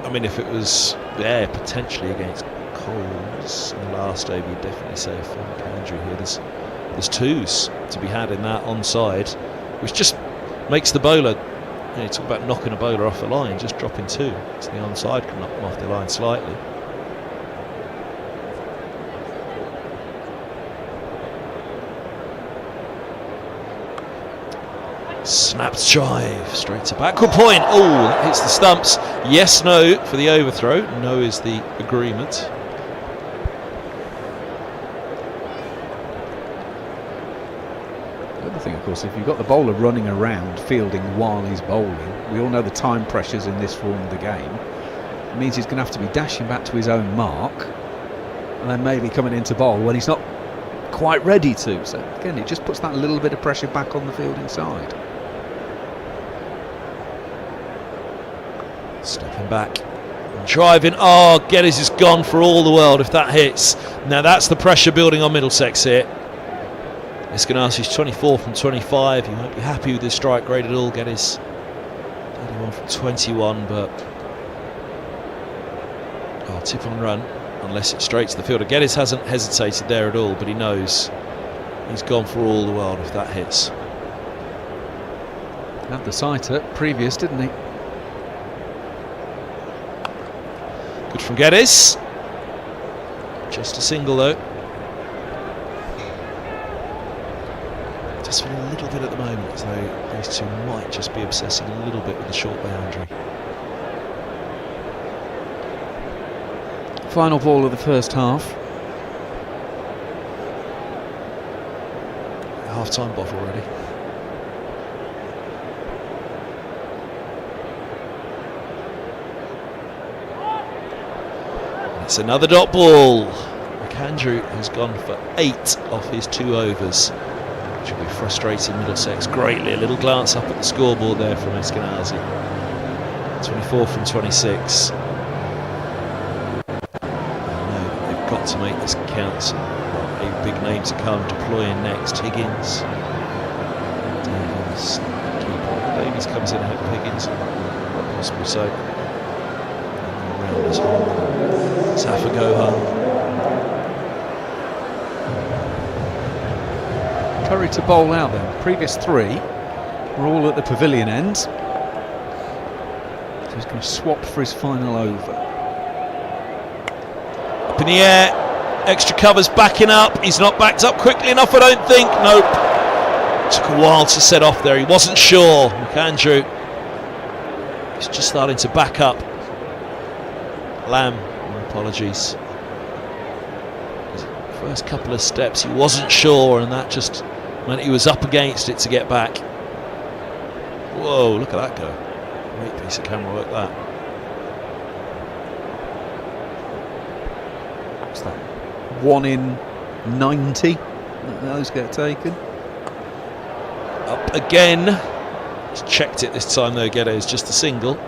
I mean, if it was there potentially against Coles in the last over, you'd definitely say for McAndrew here. There's 2s to be had in that onside, which just makes the bowler. You talk about knocking a bowler off the line, just dropping 2 to the onside can knock them off the line slightly. Snapped drive straight to backward point. Oh, that hits the stumps. Yes, no for the overthrow. No is the agreement. The other thing, of course, if you've got the bowler running around fielding while he's bowling, we all know the time pressures in this form of the game. It means he's going to have to be dashing back to his own mark and then maybe coming into bowl when he's not quite ready to. So again, it just puts that little bit of pressure back on the fielding side. Stepping back, driving. Oh, Geddes is gone for all the world if that hits. Now that's the pressure building on Middlesex here. Eskenazi's 24 from 25. He won't be happy with his strike rate at all. Geddes 31 from 21, but tip on run unless it's straight to the fielder. Geddes hasn't hesitated there at all, but he knows he's gone for all the world if that hits. Had the sighter previous, didn't he? Good from Geddes. Just a single though. Just feel a little bit at the moment as though these 2 might just be obsessing a little bit with the short boundary. Final ball of the first half. Half-time bottle already. It's another dot ball. McAndrew has gone for 8 off his 2 overs, which will be frustrating Middlesex greatly. A little glance up at the scoreboard there from Eskenazi. 24 from 26. They've got to make this count. A big name to come, deploying next. Higgins. Davies comes in ahead of Higgins. Quite possibly so. And around as well. Safagoha. Curry to bowl out then. Previous 3 were all at the pavilion end. So he's going to swap for his final over. Up in the air. Extra covers backing up. He's not backed up quickly enough, I don't think. Nope. Took a while to set off there. He wasn't sure. McAndrew. He's just starting to back up. Lamb. Apologies. His first couple of steps he wasn't sure, and that just meant he was up against it to get back. Whoa, look at that go. Great piece of camera work that. What's that? 1 in 90 that those get taken. Up again. He's checked it this time though, Geddes, just a single.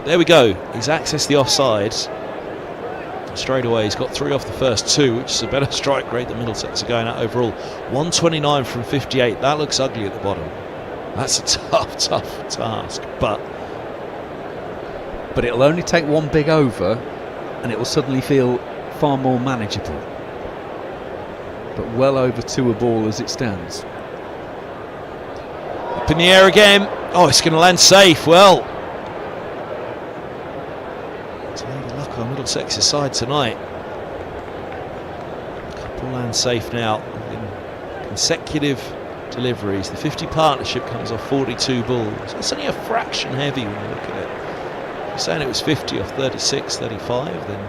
There we go. He's accessed the offside. Straight away, he's got 3 off the first 2, which is a better strike rate than Middlesex are going at overall. 129 from 58. That looks ugly at the bottom. That's a tough task, but it'll only take 1 big over, and it will suddenly feel far more manageable. But well over 2 a ball as it stands. Up in the air again. Oh, it's going to land safe. Well. On Middlesex's side tonight. Couple land safe now in consecutive deliveries. The 50 partnership comes off 42 balls. It's only a fraction heavy when you look at it. If you're saying it was 50 off 36, 35, then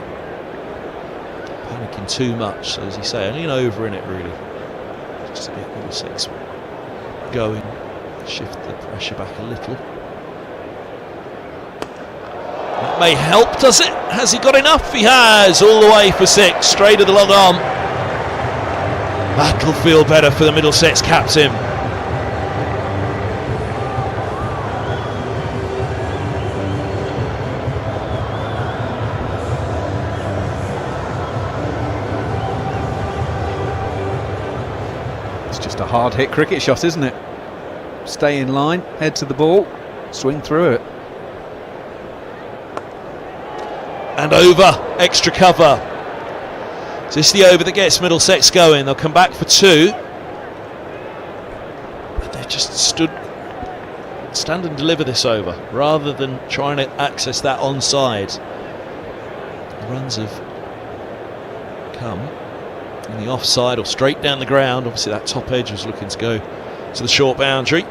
panicking too much. So as you say, only an over in it really. Just to get Middlesex going, shift the pressure back a little. That may help, does it? Has he got enough? He has, all the way for 6, straight of the long arm. That'll feel better for the Middlesex captain. Just a hard hit cricket shot, isn't it? Stay in line, head to the ball, swing through it. And over, extra cover. So this is the over that gets Middlesex going. They'll come back for 2. But they've just stand and deliver this over, rather than trying to access that onside. The runs have come in the offside or straight down the ground. Obviously that top edge was looking to go to the short boundary.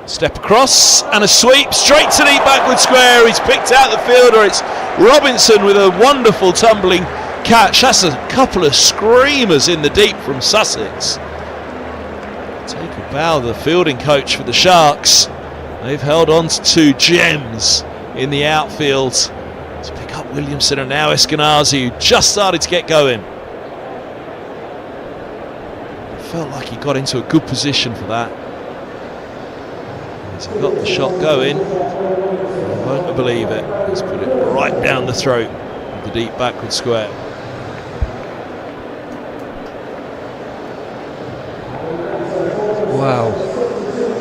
Step across and a sweep straight to the backward square. He's picked out the fielder. It's Robinson with a wonderful tumbling catch. That's a couple of screamers in the deep from Sussex. Take a bow, the fielding coach for the Sharks. They've held on to 2 gems in the outfield to pick up Williamson and now Eskenazi, who just started to get going. It felt like he got into a good position for that. He's got the shot going. You won't believe it. He's put it right down the throat of the deep backward square. Wow.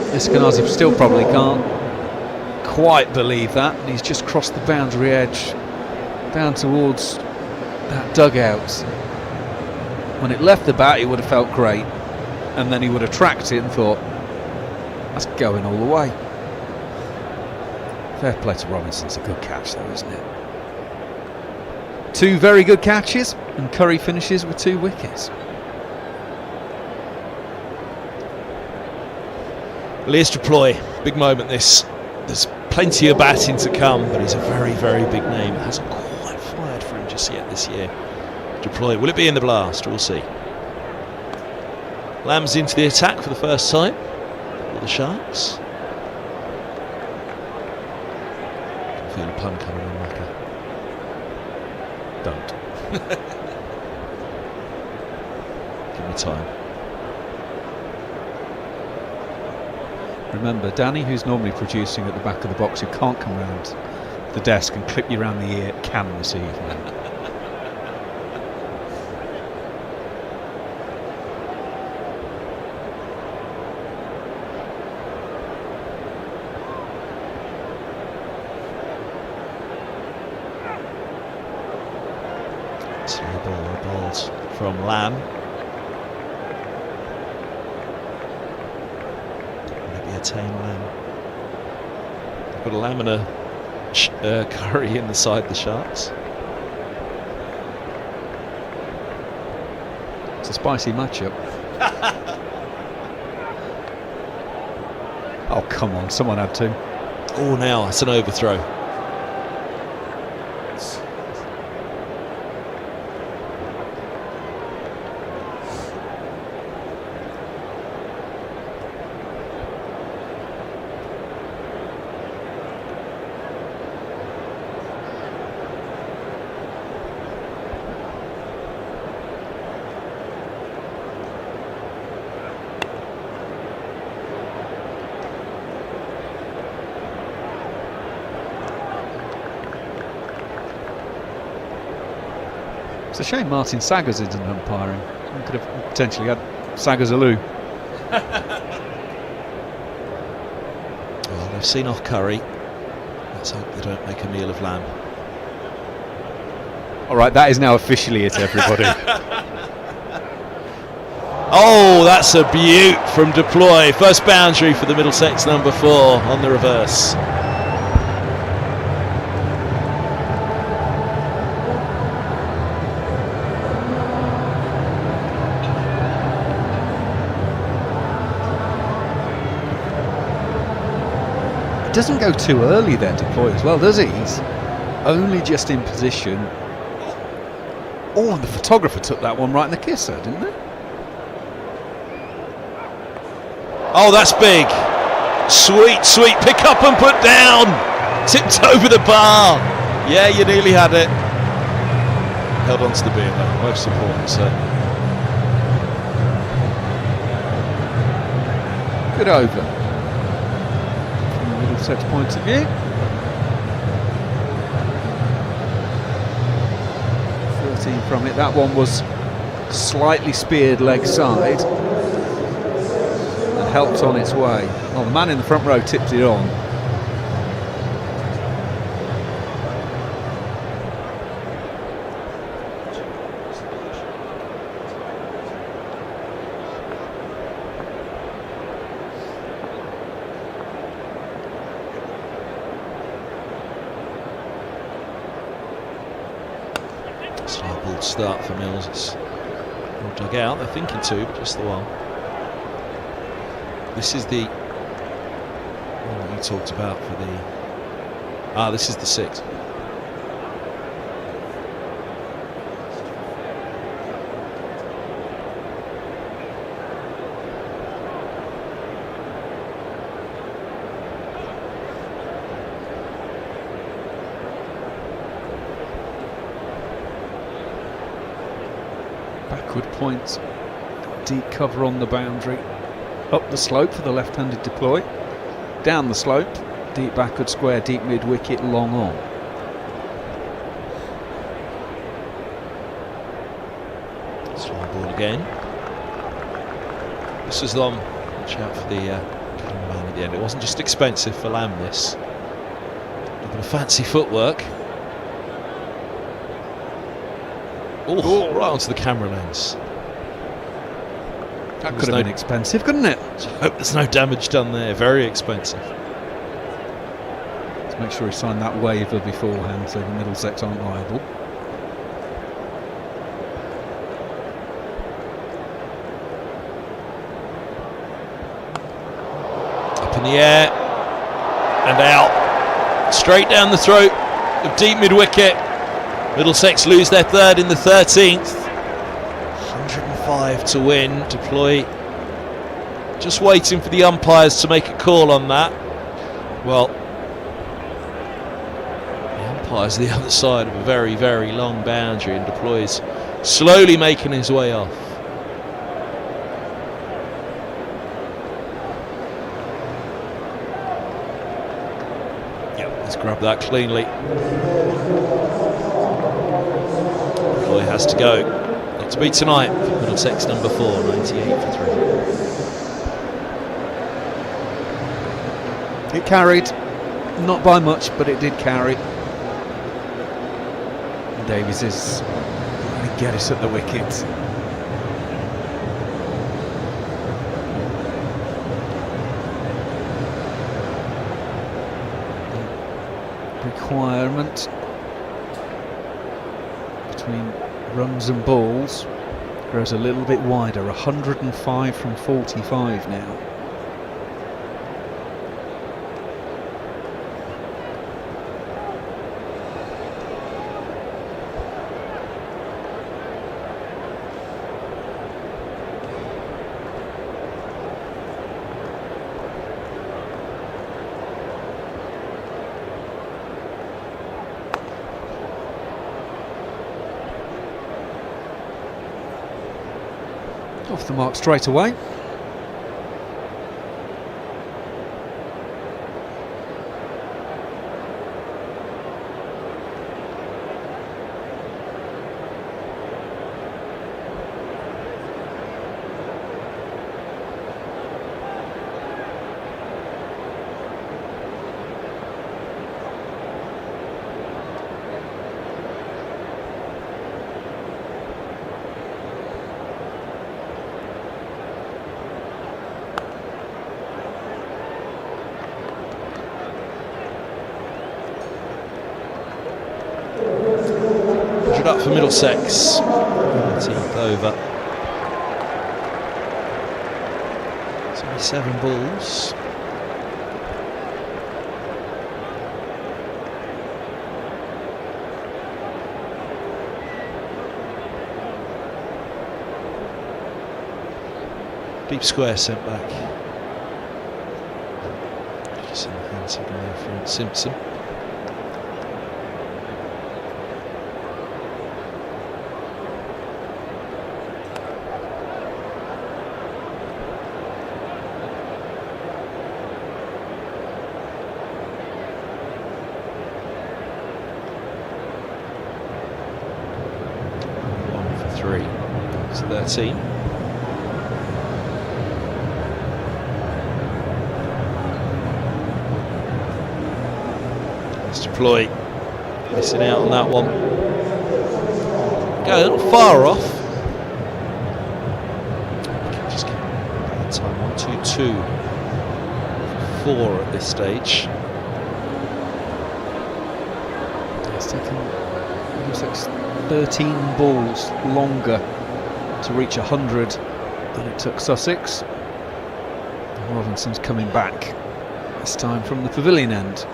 Eskenazi still probably can't quite believe that. And he's just crossed the boundary edge down towards that dugout. When it left the bat, it would have felt great. And then he would have tracked it and thought, that's going all the way. Fair play to Robinson. It's a good catch though, isn't it? 2 very good catches, and Curry finishes with 2 wickets. Well, here's Deploy. Big moment this. There's plenty of batting to come, but he's a very, very big name. It hasn't quite fired for him just yet this year. Deploy. Will it be in the blast? We'll see. Lamb's into the attack for the first time. The Sharks. I feel a pun coming on, Maka. Don't. Give me time. Remember, Danny, who's normally producing at the back of the box, who can't come round the desk and clip you around the ear, can receive now. Balls from Lamb. Maybe a tame Lamb. They've got a Lamb and a Curry in the side of the Sharks. It's a spicy matchup. Oh, come on, someone had to. Oh, now it's an overthrow. It's a shame Martin Saggers isn't umpiring. We could have potentially had Saggers Alou. Well, they've seen off Curry. Let's hope they don't make a meal of Lamb. All right, that is now officially it, everybody. Oh, that's a beaut from Deploy. First boundary for the Middlesex number 4 on the reverse. Doesn't go too early there, Deploy, as well, does he? He's only just in position. Oh, and the photographer took that one right in the kisser, didn't they? Oh, that's big. Sweet, sweet pick up and put down. Tipped over the bar. Yeah, you nearly had it. Held on to the beer, though. Most important, sir. Good over. Middlesex point of view. seen from it. That one was slightly speared leg side and helped on its way. Well, the man in the front row tipped it on. Slow ball start for Mills. It's all dug out. They're thinking to, but just the one. This is the one that you talked about for the. This is the 6. Backward point, deep cover on the boundary, up the slope for the left-handed deploy, down the slope, deep backward square, deep mid-wicket, long on. Slow ball again. This was the one, watch out for the man at the end. It wasn't just expensive for Lamb, this. Look at the fancy footwork. Oh, right onto the camera lens. That could have been expensive, couldn't it? I hope there's no damage done there. Very expensive. Let's make sure he signed that waiver beforehand so the Middlesex aren't liable. Up in the air and out. Straight down the throat of deep mid-wicket. Middlesex lose their third in the 13th. 105 to win. Deploy just waiting for the umpires to make a call on that. Well, the umpire's the other side of a very, very long boundary, and Deploy's slowly making his way off. Yep, let's grab that cleanly. Deploy has to go. Not to be tonight. Middlesex number 4, 98 for 3. It carried, not by much, but it did carry. Davies is going to get us at the wicket. Requirement between runs and balls grows a little bit wider. 105 from 45 now. Off the mark straight away. Up for Middlesex. 19th over. It's only 7 balls. Deep square sent back. Just in the hands of the front Simpson. 13. Mr. Ploy missing out on that one. Go a little far off. Just get that time 1-2-2 for 4 at this stage. It's taken 13 balls longer to reach 100 than it took Sussex. Robinson's coming back, this time from the pavilion end.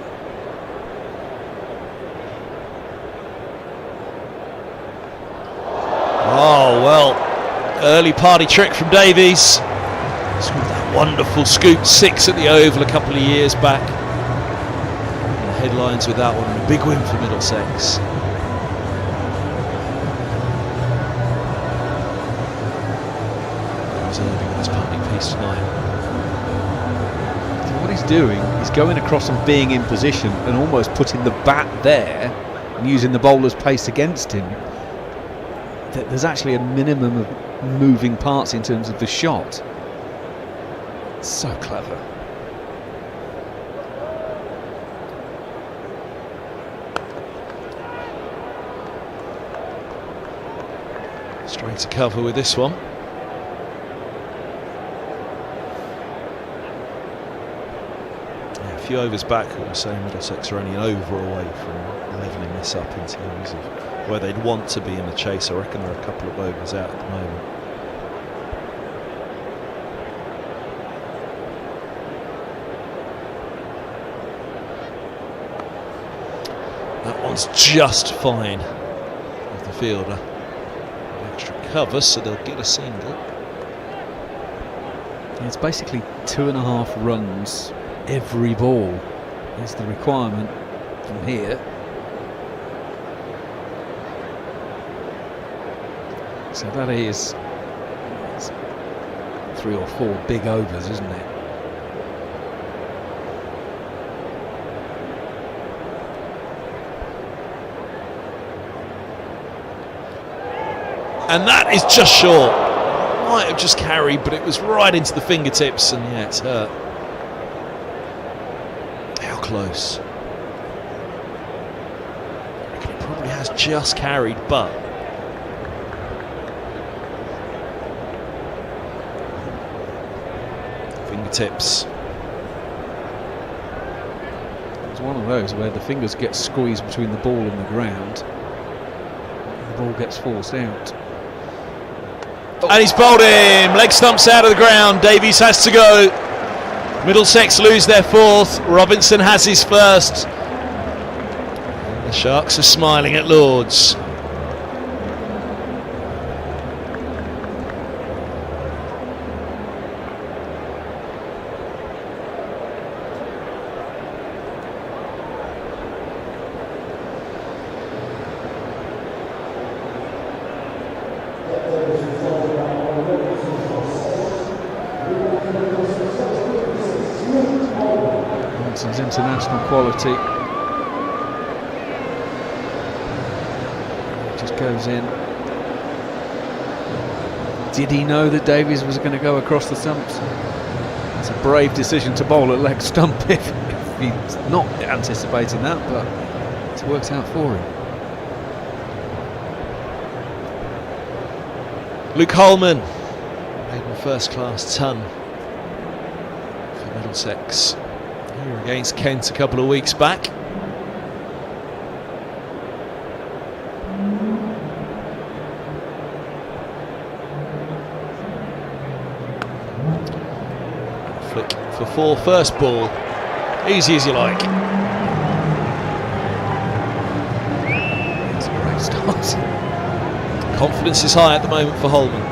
Oh, well, early party trick from Davies. Scored that wonderful scoop 6 at the Oval a couple of years back. And the headlines with that one, and a big win for Middlesex. Reserving this punting piece tonight. So what he's doing, he's going across and being in position and almost putting the bat there and using the bowler's pace against him. There's actually a minimum of moving parts in terms of the shot. So clever. Straight to cover with this one. Yeah, a few overs back, we were saying Middlesex are only an over away from levelling this up in terms of where they'd want to be in the chase. I reckon they're a couple of overs out at the moment. That one's just fine with the fielder. Extra cover, so they'll get a single. It's basically 2.5 runs every ball is the requirement from here. So that is 3 or 4 big overs, isn't it? And that is just short. Might have just carried, but it was right into the fingertips, and yeah, it's hurt. How close? I reckon it probably has just carried, but fingertips. It's one of those where the fingers get squeezed between the ball and the ground. The ball gets forced out. And he's bowled him. Leg stumps out of the ground. Davies has to go. Middlesex lose their 4th. Robinson has his 1st. The Sharks are smiling at Lords. International quality. Just goes in. Did he know that Davies was going to go across the stumps? It's a brave decision to bowl at leg stump if he's not anticipating that, but it's worked out for him. Luke Holman made a first-class ton for Middlesex. Here against Kent a couple of weeks back. Flick for 4 first ball. Easy as you like. It's a great start. Confidence is high at the moment for Holman.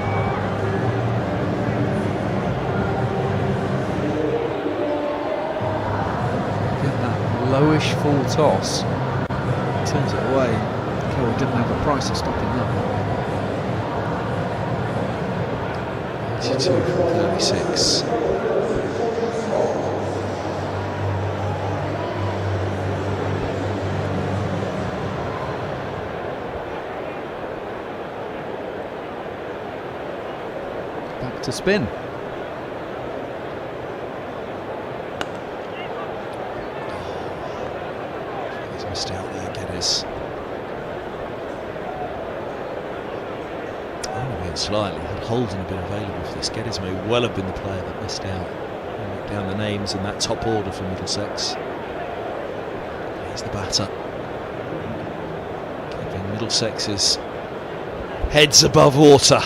Lowish full toss, turns it away. Carroll didn't have a price of stopping that. 82 from 36. back to spin. He's missed out there, Geddes. Slightly. Had Holden been available for this, Geddes may well have been the player that missed out. Look down the names in that top order for Middlesex. Here's the batter. Keeping Middlesex's heads above water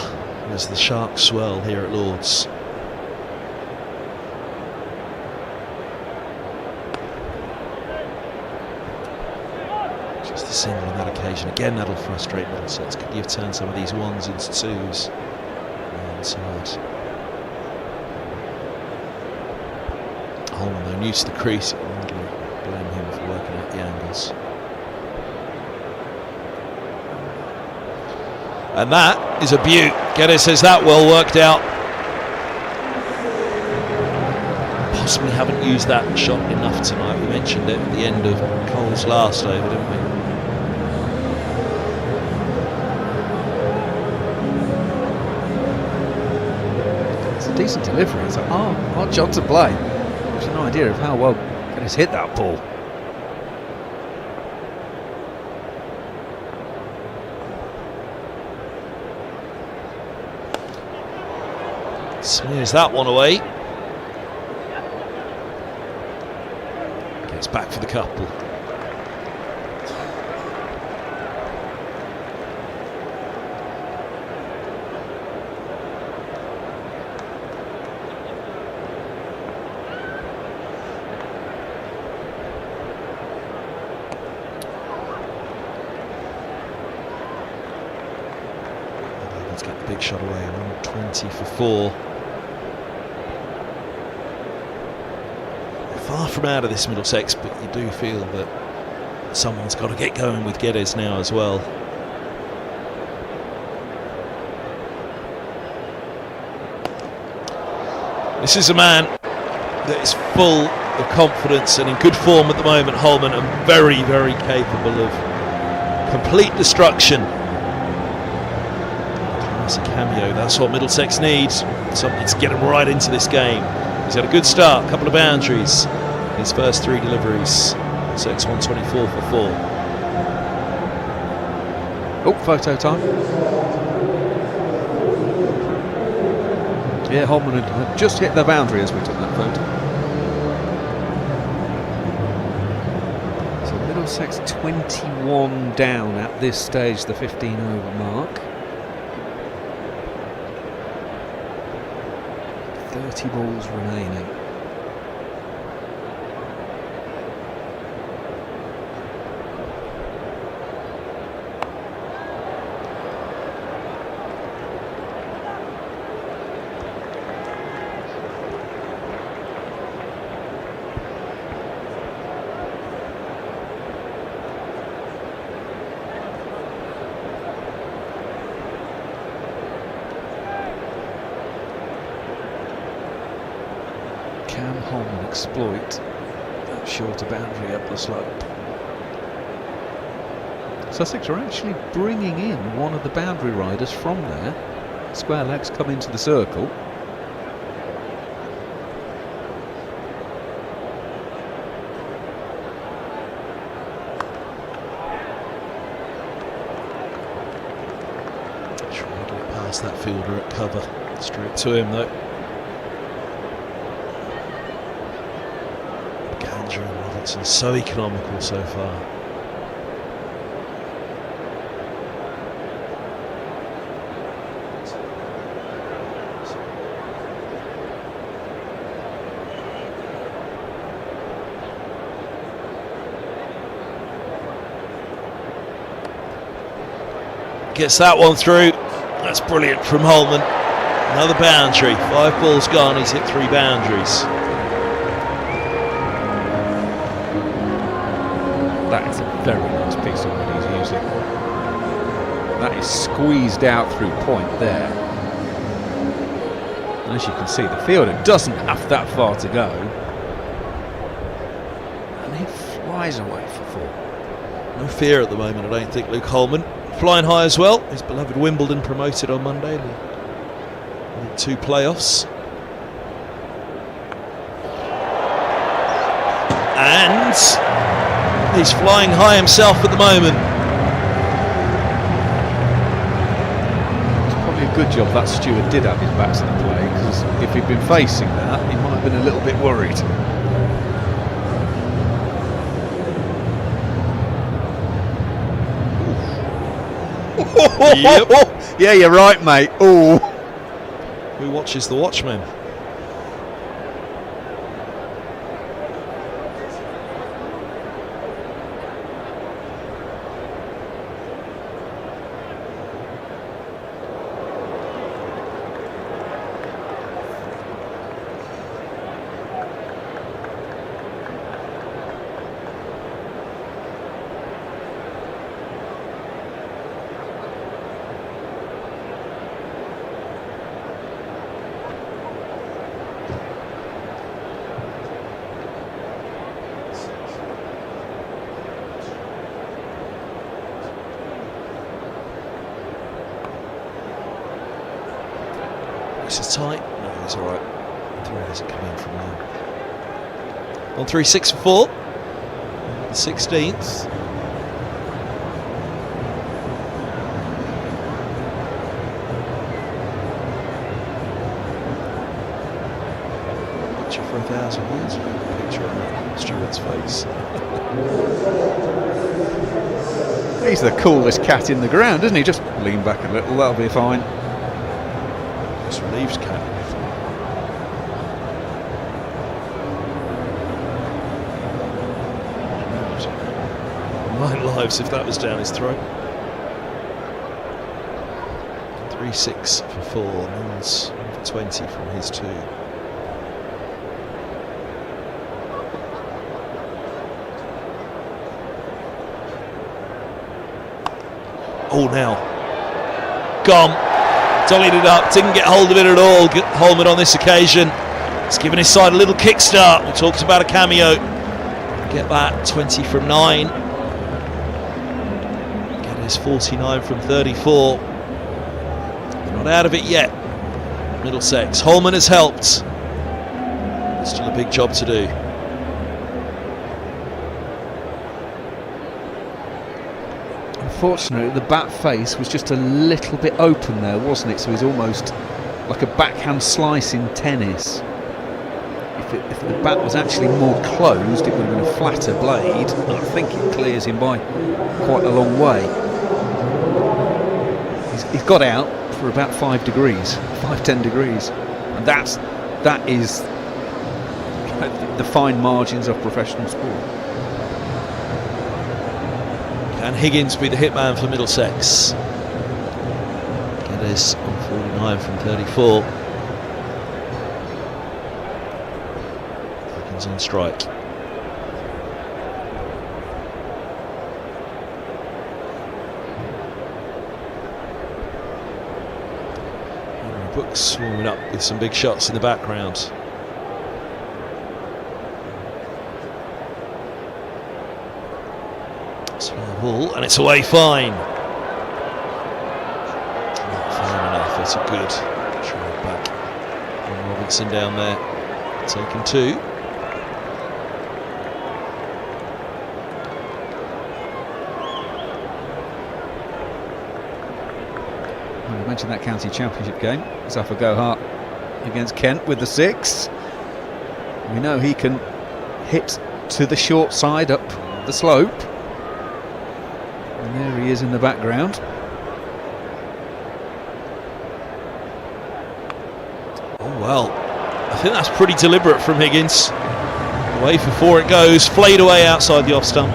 as the Sharks swirl here at Lord's. Just a single on that occasion. Again, that'll frustrate Middlesex. Could you have turned some of these ones into twos? Inside. Holman, though, new to the crease. You can blame him for working out the angles. And that is a beaut. Geddes says that well worked out. Possibly haven't used that shot enough tonight. We mentioned it at the end of Cole's last over, didn't we? It's a decent delivery. It's a hard shot to play. There's no idea of how well Geddes hit that ball. Smears that one away. Gets back for the couple. Let's get the big shot away. 120 for 4. Far from out of this Middlesex, but you do feel that someone's got to get going with Geddes now as well. This is a man that is full of confidence and in good form at the moment, Holman, and very, very capable of complete destruction. That's a cameo. That's what Middlesex needs. Something to get him right into this game. He's had a good start, a couple of boundaries in his first 3 deliveries. Middlesex 124 for 4. Oh, photo time. Yeah, Holman had just hit the boundary as we took that photo. So Middlesex 21 down at this stage, the 15 over mark. 30 balls remaining. Can Holman exploit that shorter boundary up the slope? Sussex are actually bringing in one of the boundary riders from there. Square legs come into the circle. Trying to get past that fielder at cover. Straight to him though. McAndrew and Robertson so economical so far. Gets that one through. That's brilliant from Holman. Another boundary. 5 balls gone. He's hit 3 boundaries. That is a very nice piece of what he's using. That is squeezed out through point there. And as you can see, the fielder doesn't have that far to go. And he flies away for 4. No fear at the moment, I don't think, Luke Holman. Flying high as well. His beloved Wimbledon promoted on Monday. 2 playoffs. And he's flying high himself at the moment. It's probably a good job that Stewart did have his back to the play, because if he'd been facing that, he might have been a little bit worried. Yep. Yeah, you're right, mate. Oh. Who watches the Watchmen? This is tight. No, he's all right. 3 hasn't come in from there. On 3, 6 for 4. The 16th. Picture for 1,000 words. Picture on Stewart's face. He's the coolest cat in the ground, isn't he? Just lean back a little, that'll be fine. Just relieves cat. 9 lives if that was down his throat. 3, 6 for 4. Mills for 20 from his 2. Oh, now. Gone. Dollied it up. Didn't get hold of it at all. Holman on this occasion. He's given his side a little kickstart. We talked about a cameo. Get that. 20 from 9. Get his 49 from 34. They're not out of it yet. Middlesex. Holman has helped. Still a big job to do. Unfortunately, the bat face was just a little bit open there, wasn't it? So he's almost like a backhand slice in tennis. If the bat was actually more closed, it would have been a flatter blade, and I think it clears him by quite a long way. He's got out for about 5 degrees, 5-10 degrees, and that is the fine margins of professional sport. Can Higgins be the hitman for Middlesex? Geddes on 49 from 34. Higgins on strike. Brooks warming up with some big shots in the background. Ball, and it's away fine. Not fine enough. It's a good try back. And Robinson down there, taking 2. Well, you mentioned that county championship game. Zafar Gohart against Kent with the 6. We know he can hit to the short side up the slope. And there he is in the background. Oh well, I think that's pretty deliberate from Higgins. Away for 4 it goes, flayed away outside the off stump.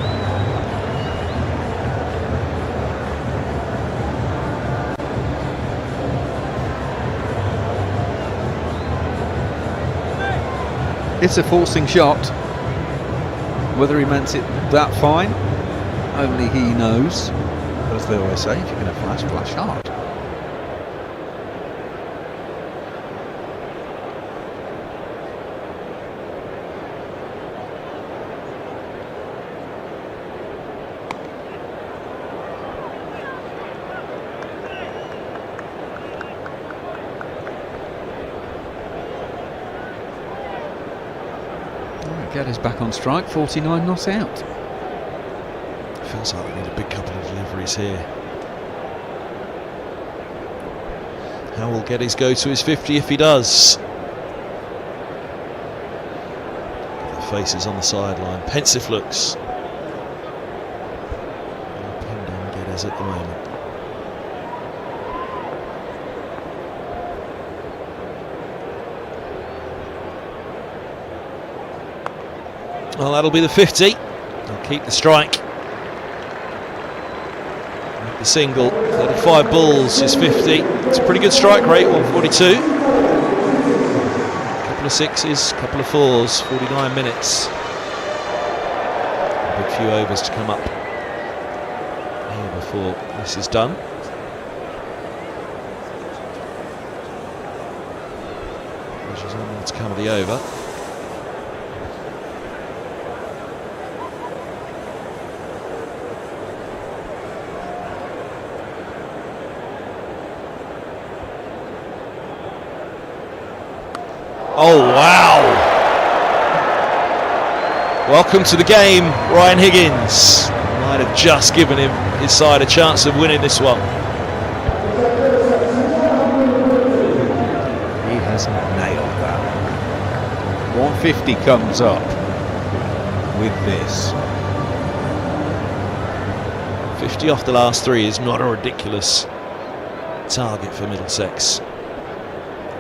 It's a forcing shot. Whether he meant it that fine, only he knows. But as they always say, if you're going to flash, flash hard. Geddes back on strike, 49 not out. Feels like we need a big couple of deliveries here. How will Geddes go to his 50 if he does? The faces on the sideline. Pensive looks. Pinned down Geddes at the moment. Well, that'll be the 50. They'll keep the strike. The single, 35 balls is 50. It's a pretty good strike rate, 142. A couple of sixes, a couple of fours, 49 minutes. A big few overs to come up here before this is done. Which is on to come of the over. Oh, wow. Welcome to the game, Ryan Higgins. Might have just given his side a chance of winning this one. He has nailed that. 150 comes up with this. 50 off the last three is not a ridiculous target for Middlesex.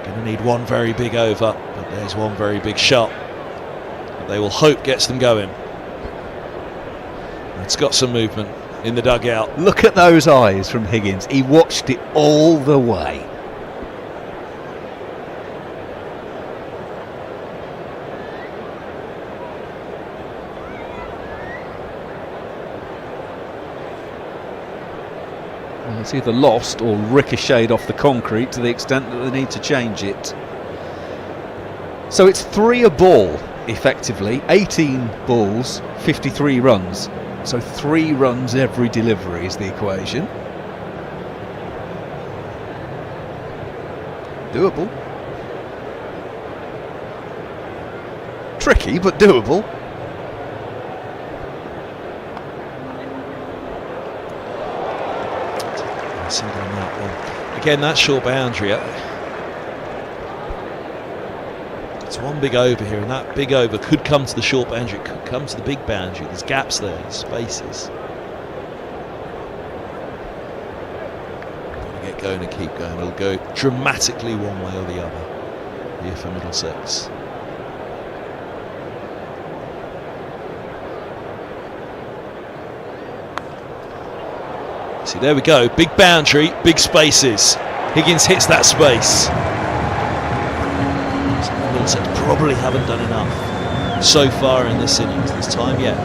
Going to need one very big over, but there's one very big shot that they will hope gets them going. It's got some movement in the dugout. Look at those eyes from Higgins. He watched it all the way. Well, it's either lost or ricocheted off the concrete to the extent that they need to change it. So it's 3 a ball, effectively. 18 balls, 53 runs. So 3 runs every delivery is the equation. Doable. Tricky, but doable. Single on that one. Again, that short boundary. It's one big over here, and that big over could come to the short boundary, it could come to the big boundary. There's gaps there, there's spaces. Gotta get going and keep going. It'll go dramatically one way or the other here for Middlesex. See, there we go. Big boundary, big spaces. Higgins hits that space. Middlesex probably haven't done enough so far in this innings, this time yet.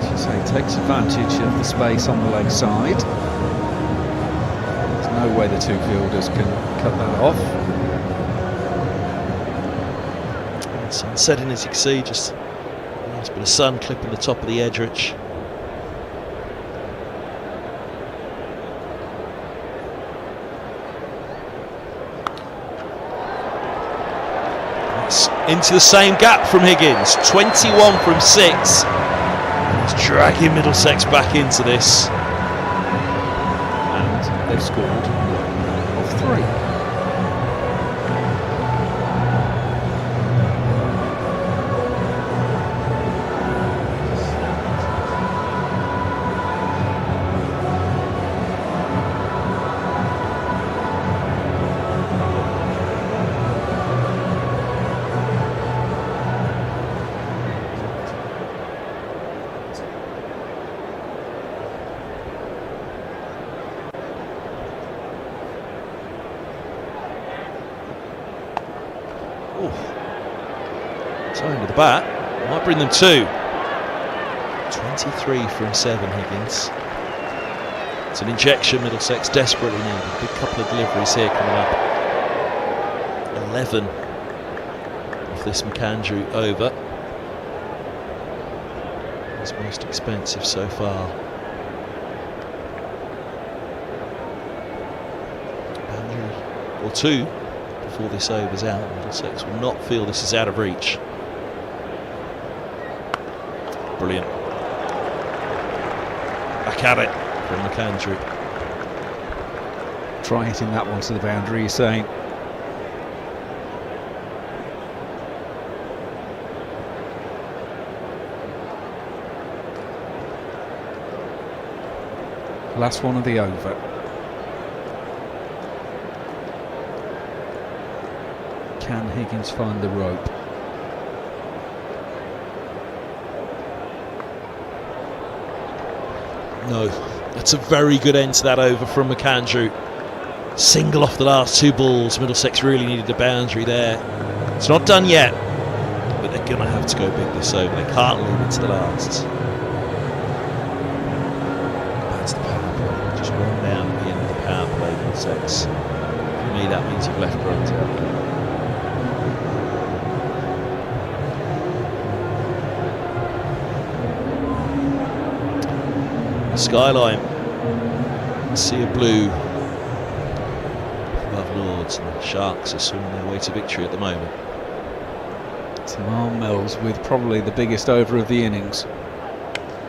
As you say, takes advantage of the space on the leg side. There's no way the two fielders can cut that off. Sun setting, as you can see, just a nice bit of sun clipping the top of the Edrich. Into the same gap from Higgins, 21 from 6. He's dragging Middlesex back into this. And they've scored 1 of 3. Turn to the bat, might bring them 2. 23 from 7, Higgins. It's an injection Middlesex desperately needed. A big couple of deliveries here coming up. 11 of this McAndrew over. His most expensive so far. Boundary, or 2, before this over's out. Middlesex will not feel this is out of reach. Brilliant. Back at it from McAndrew. Try hitting that one to the boundary, you're saying. Last one of the over. Can Higgins find the rope? No, that's a very good end to that over from McAndrew. Single off the last 2 balls. Middlesex really needed a boundary there. It's not done yet, but they're going to have to go big this over. They can't leave it to the last. That's the power play. Just run down at the end of the power play, Middlesex. For me, that means you've left runs out there. Skyline, sea of blue above Lords, and the Sharks are swimming their way to victory at the moment. Tymal Mills with probably the biggest over of the innings.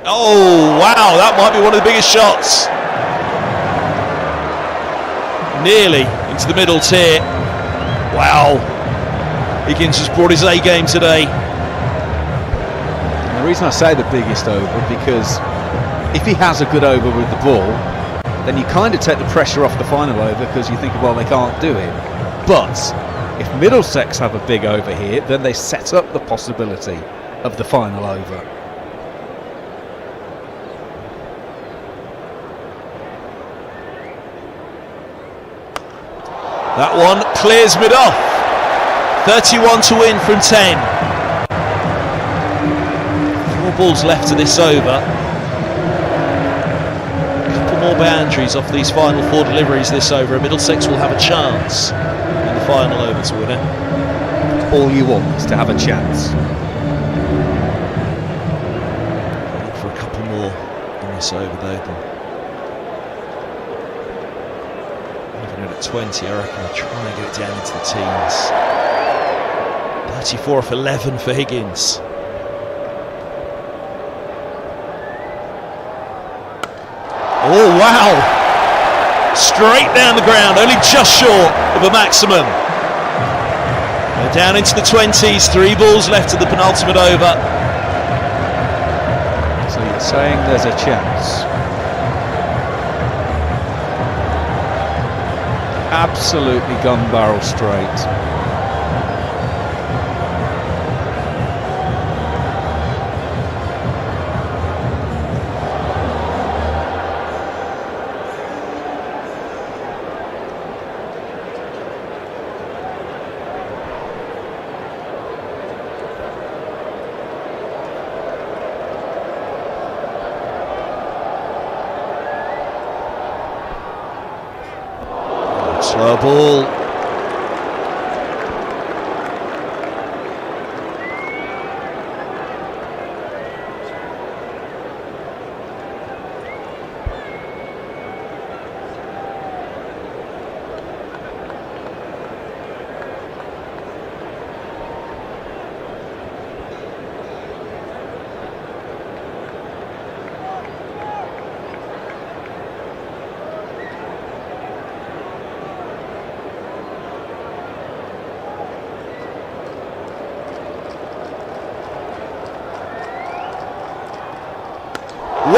Oh wow, that might be one of the biggest shots. Nearly into the middle tier. Wow, Higgins has brought his A game today. And the reason I say the biggest over, because if he has a good over with the ball, then you kind of take the pressure off the final over, because you think, well, they can't do it. But if Middlesex have a big over here, then they set up the possibility of the final over. That one clears mid off. 31 to win from 10. 4 balls left to this over. More boundaries off these final 4 deliveries this over, and Middlesex will have a chance in the final over to win it. All you want is to have a chance. Look for a couple more in this over though. Even at 20, I reckon they'll try and get it down into the teens. 34 off 11 for Higgins. Oh wow! Straight down the ground, only just short of a maximum. They're down into the 20s, 3 balls left to the penultimate over. So you're saying there's a chance? Absolutely gun barrel straight. Slow ball.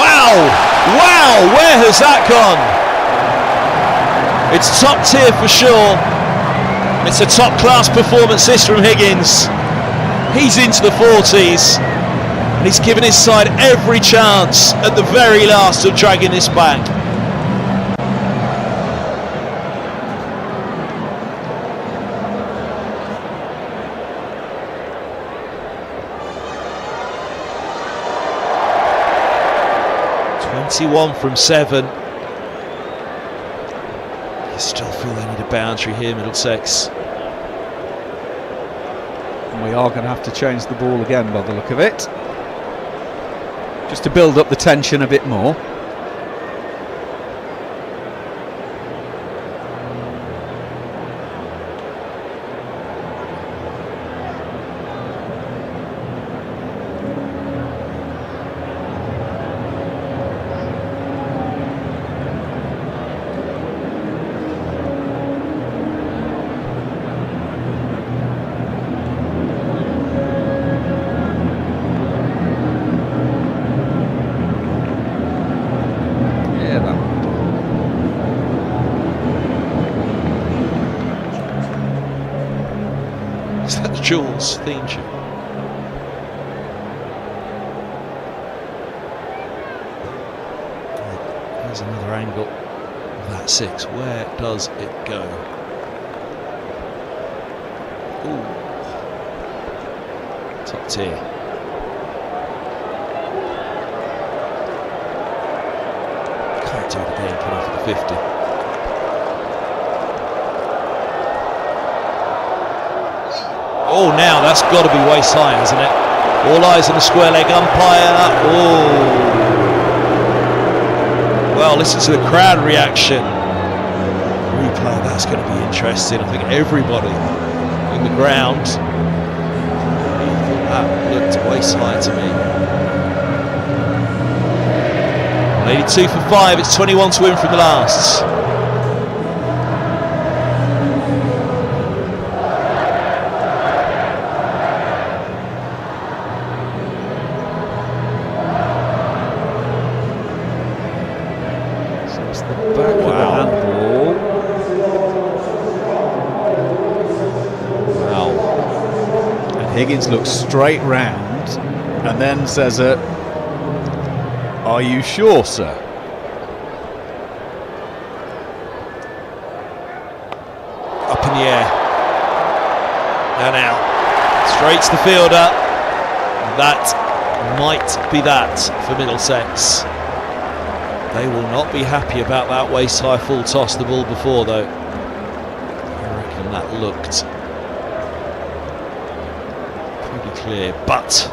Wow, where has that gone? It's top tier for sure. It's a top class performance this from Higgins. He's into the 40s and he's given his side every chance at the very last of dragging this back. One from 7. I still feel they need a boundary here, Middlesex. And we are going to have to change the ball again by the look of it, just to build up the tension a bit more. Jules theme tune. Here's another angle of that 6. Where does it go? Ooh. Top tier. Can't do it again, put off the 50. Oh, now that's got to be waist high, hasn't it? All eyes on the square leg umpire. Oh. Well, listen to the crowd reaction. Replay, that's going to be interesting. I think everybody in the ground. That looked waist high to me. 82 for 5. It's 21 to win from the last. Higgins looks straight round and then says, "Are you sure, sir?" Up in the air and out, straight to the fielder. That might be that for Middlesex. They will not be happy about that waist high full toss. The ball before, though, I reckon that looked clear, but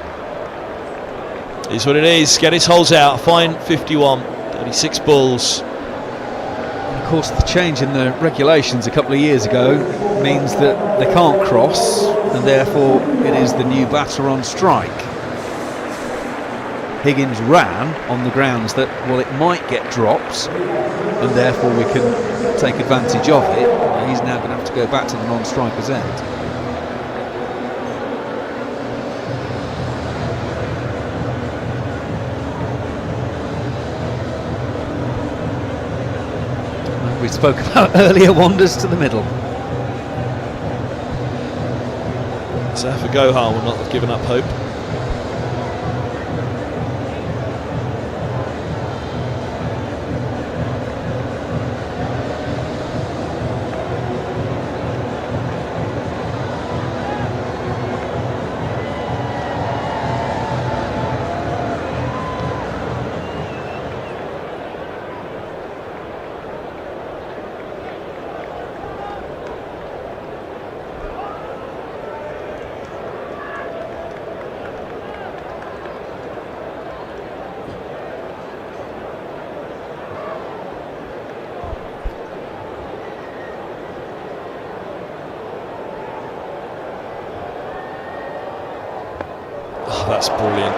is what it is. Get his holes out. Fine 51, 36 balls. And of course, the change in the regulations a couple of years ago means that they can't cross, and therefore it is the new batter on strike. Higgins ran on the grounds that, well, it might get dropped, and therefore we can take advantage of it. And he's now going to have to go back to the non-striker's end. We spoke about earlier wanders to the middle. Zafar Gohar will not have given up hope. That's brilliant.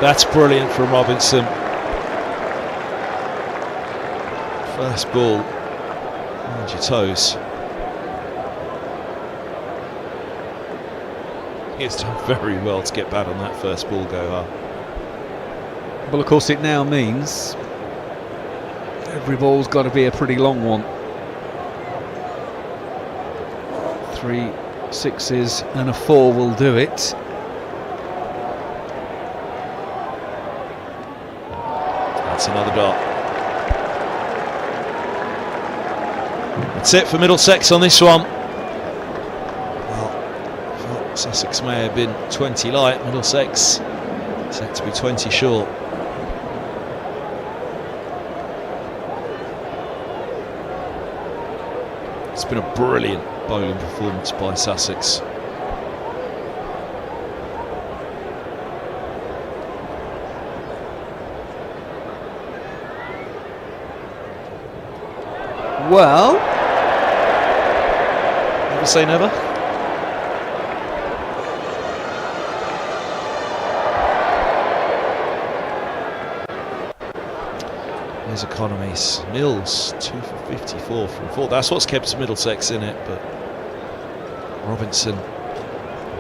That's brilliant from Robinson. First ball. Mind your toes. He's done very well to get bad on that first ball, Gohar. Well, of course, it now means every ball's got to be a pretty long one. 3 6s and a 4 will do it. That's another dot. That's it for Middlesex on this one. Well, Sussex may have been 20 light. Middlesex set to be 20 short. It's been a brilliant bowling performance by Sussex. Well, never say never. There's economies. Mills 2 for 54 from 4. That's what's kept Middlesex in it, but Robinson,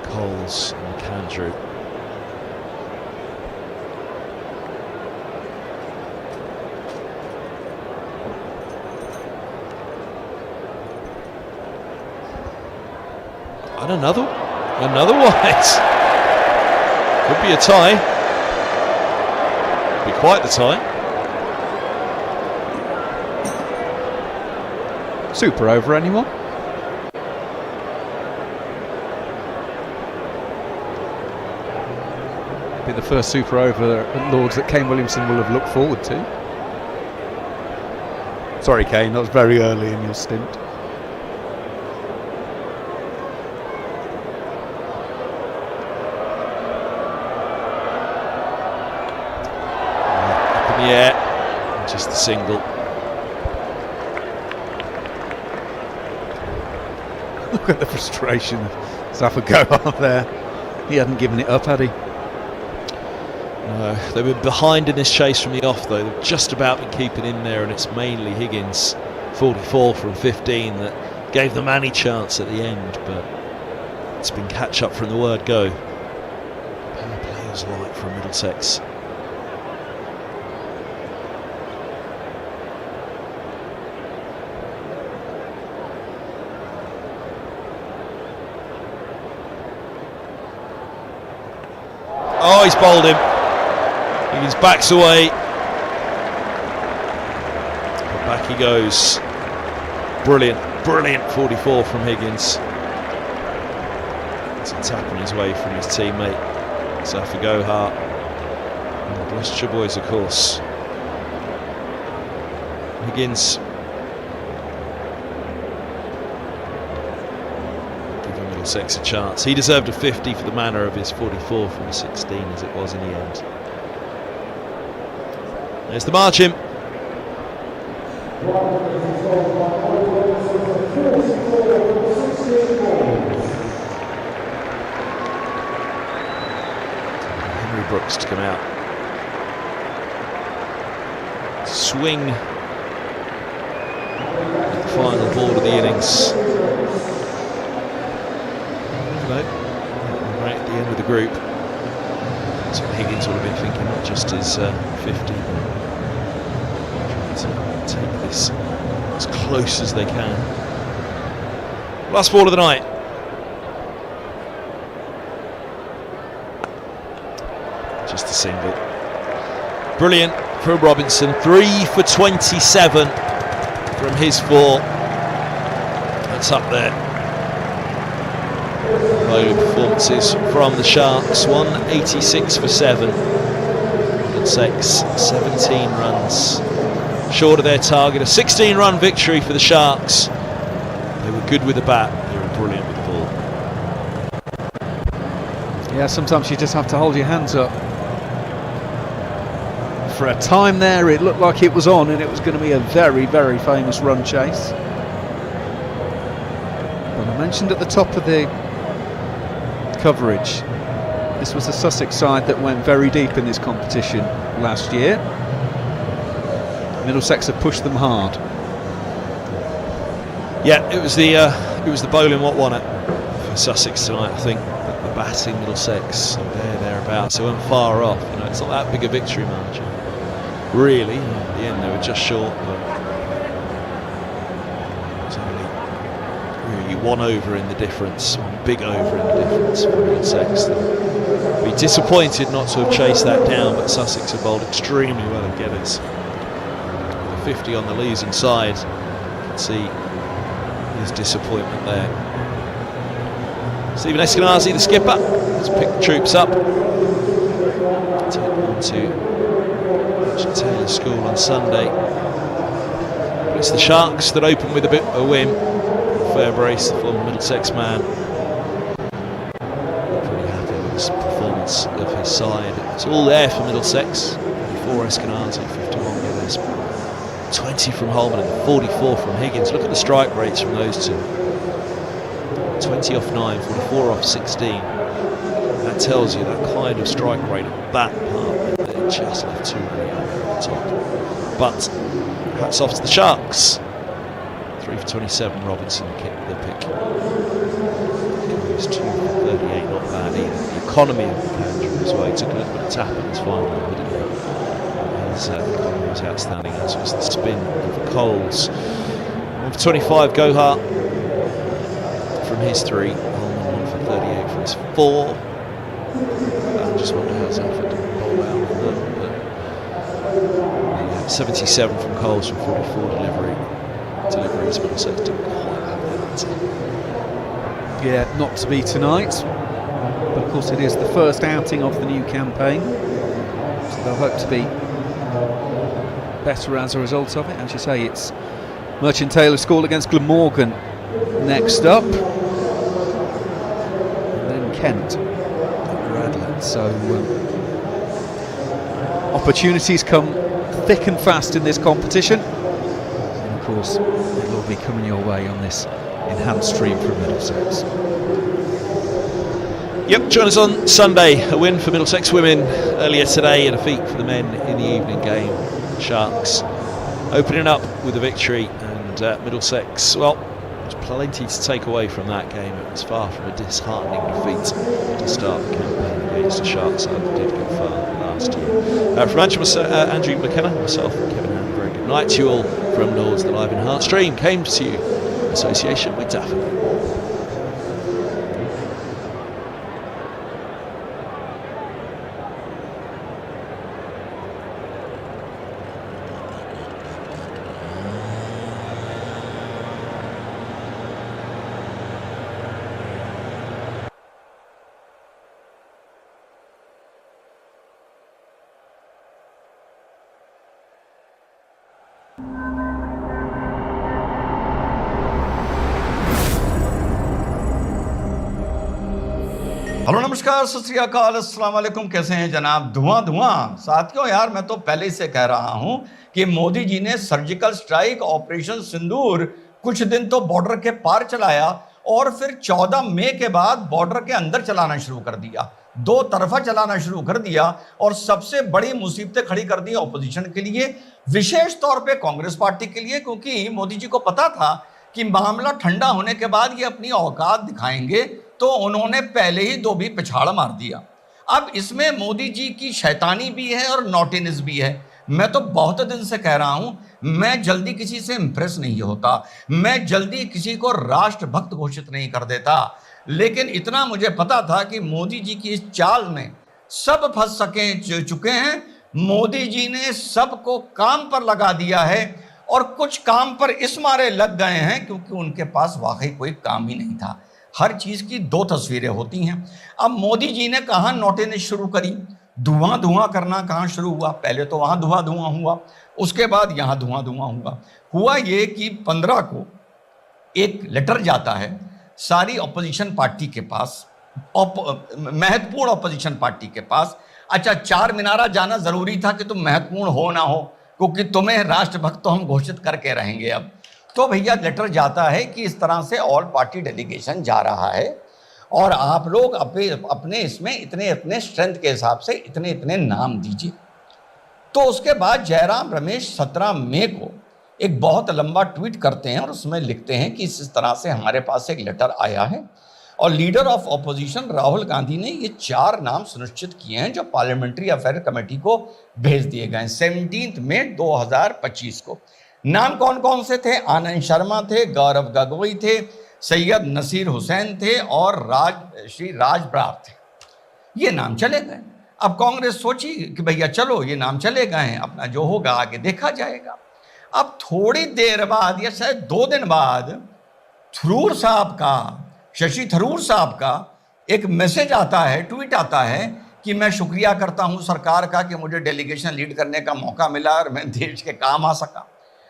Coles and McAndrew. And another. Another wide. Could be a tie. Be quite the tie. Super over, anyone? Be the first super over at Lords that Kane Williamson will have looked forward to. Sorry, Kane, that was very early in your stint. Up in the air, just the single. Look at the frustration of Zafagoa there. He hadn't given it up, had he? No, they were behind in this chase from the off, though. They've just about been keeping in there, and it's mainly Higgins, 44 from 15, that gave them any chance at the end, but it's been catch up from the word go. Power play was light from Middlesex. Oh, he's bowled him. Higgins backs away. But back he goes. Brilliant, brilliant 44 from Higgins. It's a tap on his way from his teammate, Zafagoa. And the Gloucestershire boys, of course. Higgins. Middlesex a chance. He deserved a 50 for the manner of his 44 from 16 as it was in the end. There's the margin. Henry Brooks to come out. Swing at the final ball of the innings. Right at the end of the group. That's what Higgins would have been thinking, not just his 50, but trying to take this as close as they can. Last ball of the night. Just a single. Brilliant from Robinson. 3 for 27 from his 4. That's up there. Bowling performances from the Sharks. 186 for 7. Middlesex 17 runs short of their target. A 16-run victory for the Sharks. They were good with the bat. They were brilliant with the ball. Yeah, sometimes you just have to hold your hands up. For a time there, it looked like it was on, and it was going to be a very, very famous run chase. But I mentioned at the top of the coverage, this was the Sussex side that went very deep in this competition last year. Middlesex have pushed them hard. Yeah, it was the bowling what won it for Sussex tonight. I think the batting Middlesex thereabouts. They weren't far off. You know, it's not that big a victory margin, really. In the end, they were just short, but it was only really 1 over in the difference, 1 big over in the difference for Middlesex. They'd be disappointed not to have chased that down, but Sussex have bowled extremely well at Geddes. With a 50 on the losing side, you can see his disappointment there. Stephen Eskenazi, the skipper, has picked the troops up. Take on to Taylor School on Sunday. But it's the Sharks that open with a bit of a win. Fair brace, the former Middlesex man. Pretty happy with his performance of his side. It's all there for Middlesex. 44 Eskenazi, 51 Geddes, 20 from Holman and 44 from Higgins. Look at the strike rates from those two. 20 off 9, 44 off 16. That tells you that kind of strike rate at that part. They just left too many over the top. But hats off to the Sharks. 3 for 27, Robinson kicked the pick. Hughes 2 for 38, not bad either. The economy of McAndrew as well. He took a little bit of tap in his final over, didn't he? His economy was outstanding, as was the spin of Coles. 1 for 25, Gohart from his 3. 1 for 38 difference 4. I just wonder how Salford bowl out of them. But 77 from Coles from 44 deliveries. Middlesex didn't quite have the answer. Yeah, not to be tonight. But of course it is the first outing of the new campaign. So they'll hope to be better as a result of it. As you say, it's Merchant Taylor School against Glamorgan next up. And then Kent at Radlett. So opportunities come thick and fast in this competition. And of course, it will be coming your way on this enhanced stream from Middlesex. Yep, join us on Sunday. A win for Middlesex women earlier today and a defeat for the men in the evening game. Sharks opening up with a victory, and Middlesex, well, there's plenty to take away from that game. It was far from a disheartening defeat to start the campaign against the Sharks that did go far last year. From Andrew McKenna, myself and Kevin Hand, very good night to you all from Lords. The live enhanced stream came to you in association with Daffodil. Hello नमस्कार सत श्री अकाल अस्सलाम वालेकुम। कैसे हैं जनाब? धुआं साथियों, यार मैं तो पहले से कह रहा हूं कि मोदी जी ने सर्जिकल स्ट्राइक ऑपरेशन सिंदूर कुछ दिन तो बॉर्डर के पार चलाया और फिर 14 मई के बाद बॉर्डर के अंदर चलाना शुरू कर दिया, दो तरफा चलाना शुरू कर दिया और सबसे बड़ी मुसीबतें खड़ी कर दी ऑपोजिशन के लिए, विशेष तौर पे कांग्रेस पार्टी के लिए, क्योंकि मोदी जी को पता था कि मामला ठंडा होने के बाद ये अपनी औकात दिखाएंगे, तो उन्होंने पहले ही दो भी पिछाड़ मार दिया। अब इसमें मोदी जी की शैतानी भी है और नॉटीनेस भी है। मैं तो बहुत दिन से कह रहा हूं, मैं जल्दी किसी से इंप्रेस नहीं होता, मैं जल्दी किसी को राष्ट्रभक्त घोषित नहीं कर देता, लेकिन इतना मुझे पता था कि मोदी जी की इस चाल में सब फंस चुके हैं। मोदी जी ने सबको काम पर लगा दिया है और कुछ काम पर इस मारे लग गए हैं क्योंकि उनके पास वाकई कोई काम ही नहीं था। हर चीज की दो तस्वीरें होती हैं। अब मोदी जी ने कहां नोटिस शुरू करी, धुआं करना कहां शुरू हुआ? पहले तो वहां धुआं हुआ, उसके बाद यहां धुआं हुआ ये कि 15 को एक लेटर जाता है सारी ऑपोजिशन पार्टी के पास, महत्वपूर्ण ऑपोजिशन पार्टी के पास। अच्छा, चार मीनारा जाना जरूरी था कि तुम महत्वपूर्ण हो ना हो, क्योंकि तुम्हें राष्ट्रभक्त तो हम घोषित करके रहेंगे। अब तो भैया लेटर जाता है कि इस तरह से ऑल पार्टी डेलीगेशन जा रहा है और आप लोग अपने इसमें इतने स्ट्रेंथ के हिसाब से इतने नाम दीजिए। तो उसके बाद जयराम रमेश 17 मई को एक बहुत लंबा ट्वीट करते हैं और उसमें लिखते हैं कि इस तरह से हमारे पास एक लेटर आया है और leader of opposition Rahul Gandhi ने ये 4 नाम सुनिश्चित किए हैं जो पार्लियामेंट्री अफेयर कमेटी को भेज दिए गए 17 मई 2025 को। नाम कौन कौन से थे? आनंद शर्मा थे, गौरव गगोई थे, सैयद नसीर हुसैन थे और श्री राज बरार थे। ये नाम चले गए। अब कांग्रेस सोची कि भैया चलो ये नाम चले गए हैं, अपना जो होगा आगे देखा जाएगा। अब थोड़ी देर बाद या शायद 2 दिन बाद शशि थरूर साहब का एक मैसेज आता है, ट्वीट आता है कि मैं शुक्रिया करता हूं सरकार का कि मुझे डेलीगेशन लीड करने का मौका मिला और मैं देश के काम आ सका।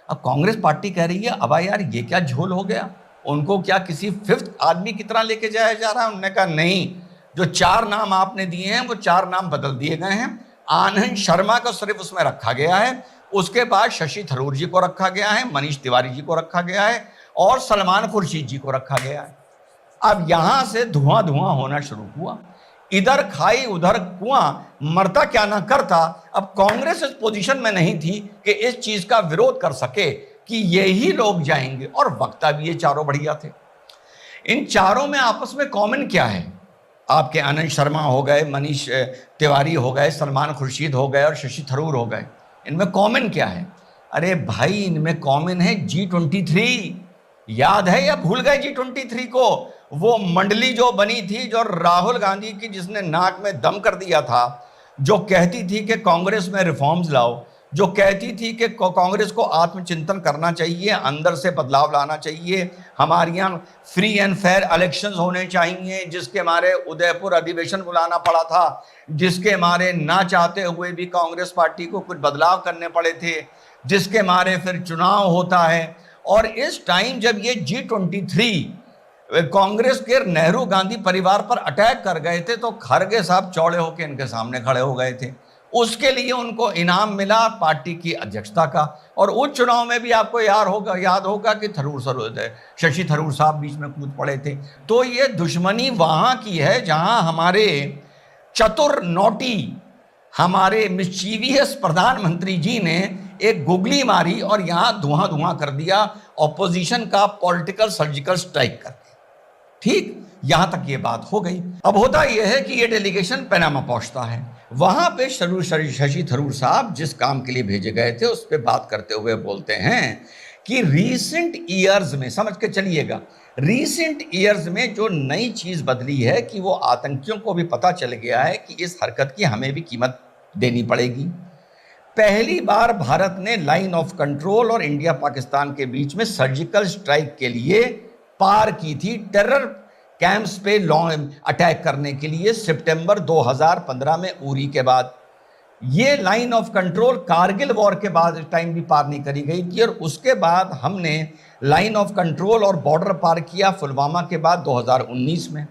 अब कांग्रेस पार्टी कह रही है अब यार ये क्या झोल हो गया, उनको क्या किसी 5th आदमी की तरह लेके जाया जा रहा है? उन्होंने कहा नहीं, जो 4 नाम आपने दिए हैं वो 4 नाम बदल दिए गए हैं। आनंद शर्मा को सिर्फ उसमें रखा गया है, उसके बाद शशि थरूर जी को रखा गया है, मनीष तिवारी जी को रखा गया है और सलमान खुर्शीद जी को रखा गया है। अब यहां से धुआं होना शुरू हुआ, इधर खाई उधर कुआं, मरता क्या ना करता। अब कांग्रेस इस पोजीशन में नहीं थी कि इस चीज का विरोध कर सके कि यही लोग जाएंगे, और वक्ता भी ये चारों बढ़िया थे। इन चारों में आपस में कॉमन क्या है? आपके आनंद शर्मा हो गए, मनीष तिवारी हो गए, सलमान खुर्शीद हो गए और शशि थरूर हो गए। इनमें कॉमन क्या है? अरे भाई, इनमें कॉमन है G23। याद है या भूल गए G23 को? वो मंडली जो बनी थी, जो राहुल गांधी की, जिसने नाक में दम कर दिया था, जो कहती थी कि कांग्रेस में रिफॉर्म्स लाओ, जो कहती थी कि कांग्रेस को आत्मचिंतन करना चाहिए, अंदर से बदलाव लाना चाहिए, हमारे यहाँ फ्री एंड फेयर इलेक्शंस होने चाहिए, जिसके मारे उदयपुर अधिवेशन बुलाना पड़ा था, जिसके मारे ना चाहते हुए भी कांग्रेस पार्टी को कुछ बदलाव करने पड़े थे, जिसके मारे फिर चुनाव होता है। और इस टाइम जब ये G23 कांग्रेस के नेहरू गांधी परिवार पर अटैक कर गए थे, तो खरगे साहब चौड़े होकर इनके सामने खड़े हो गए थे। उसके लिए उनको इनाम मिला पार्टी की अध्यक्षता का। और उस चुनाव में भी आपको याद होगा कि शशि थरूर साहब बीच में कूद पड़े थे। तो ये दुश्मनी वहां की है जहां हमारे चतुर नोटी, हमारे मिस्चीवियस प्रधानमंत्री जी ने एक गुगली मारी और यहां धुआं कर दिया ऑपोजिशन का पॉलिटिकल सर्जिकल स्ट्राइक करके। ठीक, यहां तक ये बात हो गई। अब होता यह है कि ये डेलीगेशन पनामा पहुंचता है। वहां पे शशि थरूर साहब जिस काम के लिए भेजे गए थे उस पर बात करते हुए बोलते हैं कि रीसेंट ईयर्स में, समझ के चलिएगा, रीसेंट ईयर्स में जो नई चीज बदली है कि वो आतंकियों को भी पता चल गया है कि इस हरकत की हमें भी कीमत देनी पड़ेगी। पहली बार भारत ने लाइन ऑफ कंट्रोल और इंडिया पाकिस्तान के बीच में सर्जिकल स्ट्राइक के लिए पार की थी, टेरर कैंप्स पे अटैक करने के लिए, सितंबर 2015 में उरी के बाद। ये line of control Kargil war के बाद टाइम भी पार नहीं करी गई थी। और उसके बाद हमने लाइन ऑफ कंट्रोल और बॉर्डर पार किया पुलवामा के बाद 2019 में।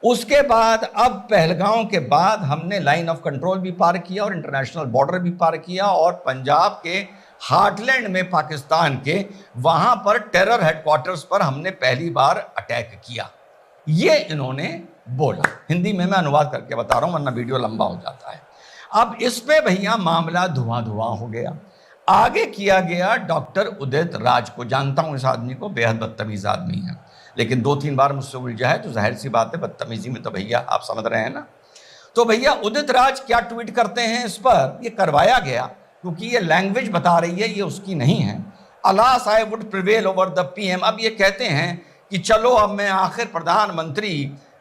उसके बाद अब पहलगांव के बाद हमने लाइन ऑफ कंट्रोल भी पार किया और इंटरनेशनल बॉर्डर भी पार किया, और पंजाब के हार्टलैंड में पाकिस्तान के वहां पर टेरर हेडक्वार्टर्स पर हमने पहली बार अटैक किया। ये इन्होंने बोला। हिंदी में मैं अनुवाद करके बता रहा हूं वरना वीडियो लंबा हो जाता है। अब इस पे भैया मामला धुआं हो गया। आगे किया गया डॉक्टर उदित राज को, जानता हूं इस आदमी को, बेहद बदतमीज आदमी है, लेकिन 2-3 बार मुझसे उलझा है तो जाहिर सी बात है बदतमीजी में तो भैया आप समझ रहे हैं ना। तो भैया उदित राज क्या ट्वीट करते हैं इस पर, ये करवाया गया क्योंकि ये लैंग्वेज बता रही है, ये उसकी नहीं है। Alas I would prevail over the PM. अब ये कहते हैं कि चलो अब मैं आखिर प्रधानमंत्री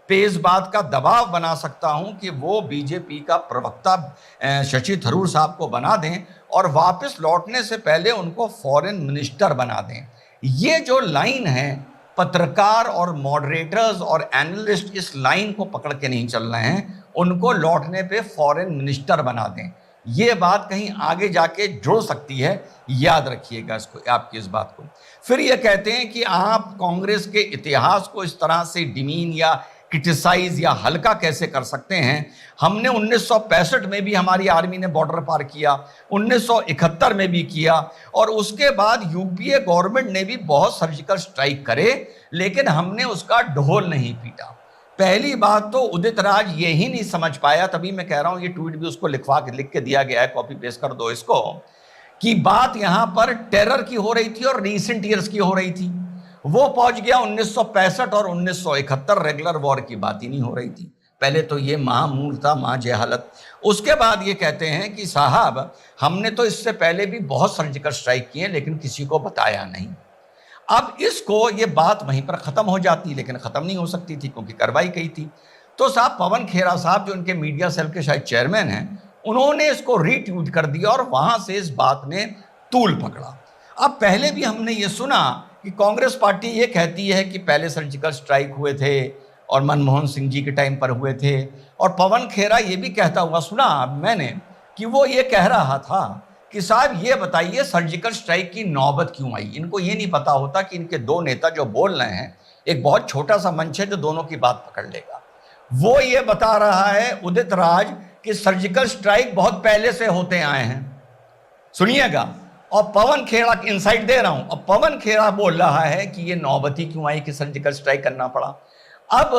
पे इस बात का दबाव बना सकता हूं कि वो बीजेपी का प्रवक्ता शशि थरूर साहब को बना दें और वापस लौटने से पहले उनको फॉरेन मिनिस्टर बना दें। ये जो लाइन है, पत्रकार और मॉडरेटर्स और एनालिस्ट इस लाइन को पकड़ के नहीं चल रहे हैं, उनको लौटने पे फॉरेन मिनिस्टर बना दें। ये बात कहीं आगे जाके जुड़ सकती है, याद रखिएगा इसको, आपकी इस बात को। फिर ये कहते हैं कि आप कांग्रेस के इतिहास को इस तरह से डिमीन या क्रिटिसाइज या हल्का कैसे कर सकते हैं। हमने 1965 में भी हमारी आर्मी ने बॉर्डर पार किया, 1971 में भी किया, और उसके बाद यूपीए गवर्नमेंट ने भी बहुत सर्जिकल स्ट्राइक करे, लेकिन हमने उसका ढोल नहीं पीटा। पहली बात तो उदित राज ये ही नहीं समझ पाया, तभी मैं कह रहा हूं ये ट्वीट भी उसको लिख के दिया गया है, कॉपी पेस्ट कर दो इसको, कि बात यहां पर टेरर की हो रही थी और रीसेंट ईयर्स की हो रही थी। वो पहुंच गया 1965 और 1971, रेगुलर वॉर की बात ही नहीं हो रही थी। पहले तो ये महामूर्ता महाजहालत। उसके बाद ये कहते हैं कि साहब हमने तो इससे पहले भी बहुत सर्जिकल स्ट्राइक किए लेकिन किसी को बताया नहीं। अब इसको ये बात वहीं पर खत्म हो जाती, लेकिन खत्म नहीं हो सकती थी क्योंकि कार्रवाई की थी। तो साहब पवन खेरा साहब जो उनके मीडिया सेल के शायद चेयरमैन हैं, उन्होंने इसको रीट्वीट कर दिया और वहां से इस बात ने तूल पकड़ा। अब पहले भी हमने ये सुना कि कांग्रेस पार्टी ये कहती है कि पहले सर्जिकल स्ट्राइक हुए थे और मनमोहन सिंह जी के टाइम पर हुए थे, और पवन खेरा ये भी कहता हुआ सुना मैंने कि वो ये कह रहा था कि साहब ये बताइए सर्जिकल स्ट्राइक की नौबत क्यों आई। इनको ये नहीं पता होता कि इनके दो नेता जो बोल रहे हैं, एक बहुत छोटा सा मंच है जो दोनों की बात पकड़ लेगा। वो ये बता रहा है उदित राज कि सर्जिकल स्ट्राइक बहुत पहले से होते आए हैं, सुनिएगा, और पवन खेरा इनसाइट दे रहा हूं। और पवन खेरा बोल रहा है कि ये नौबती क्यों आई कि सर्जिकल स्ट्राइक करना पड़ा। अब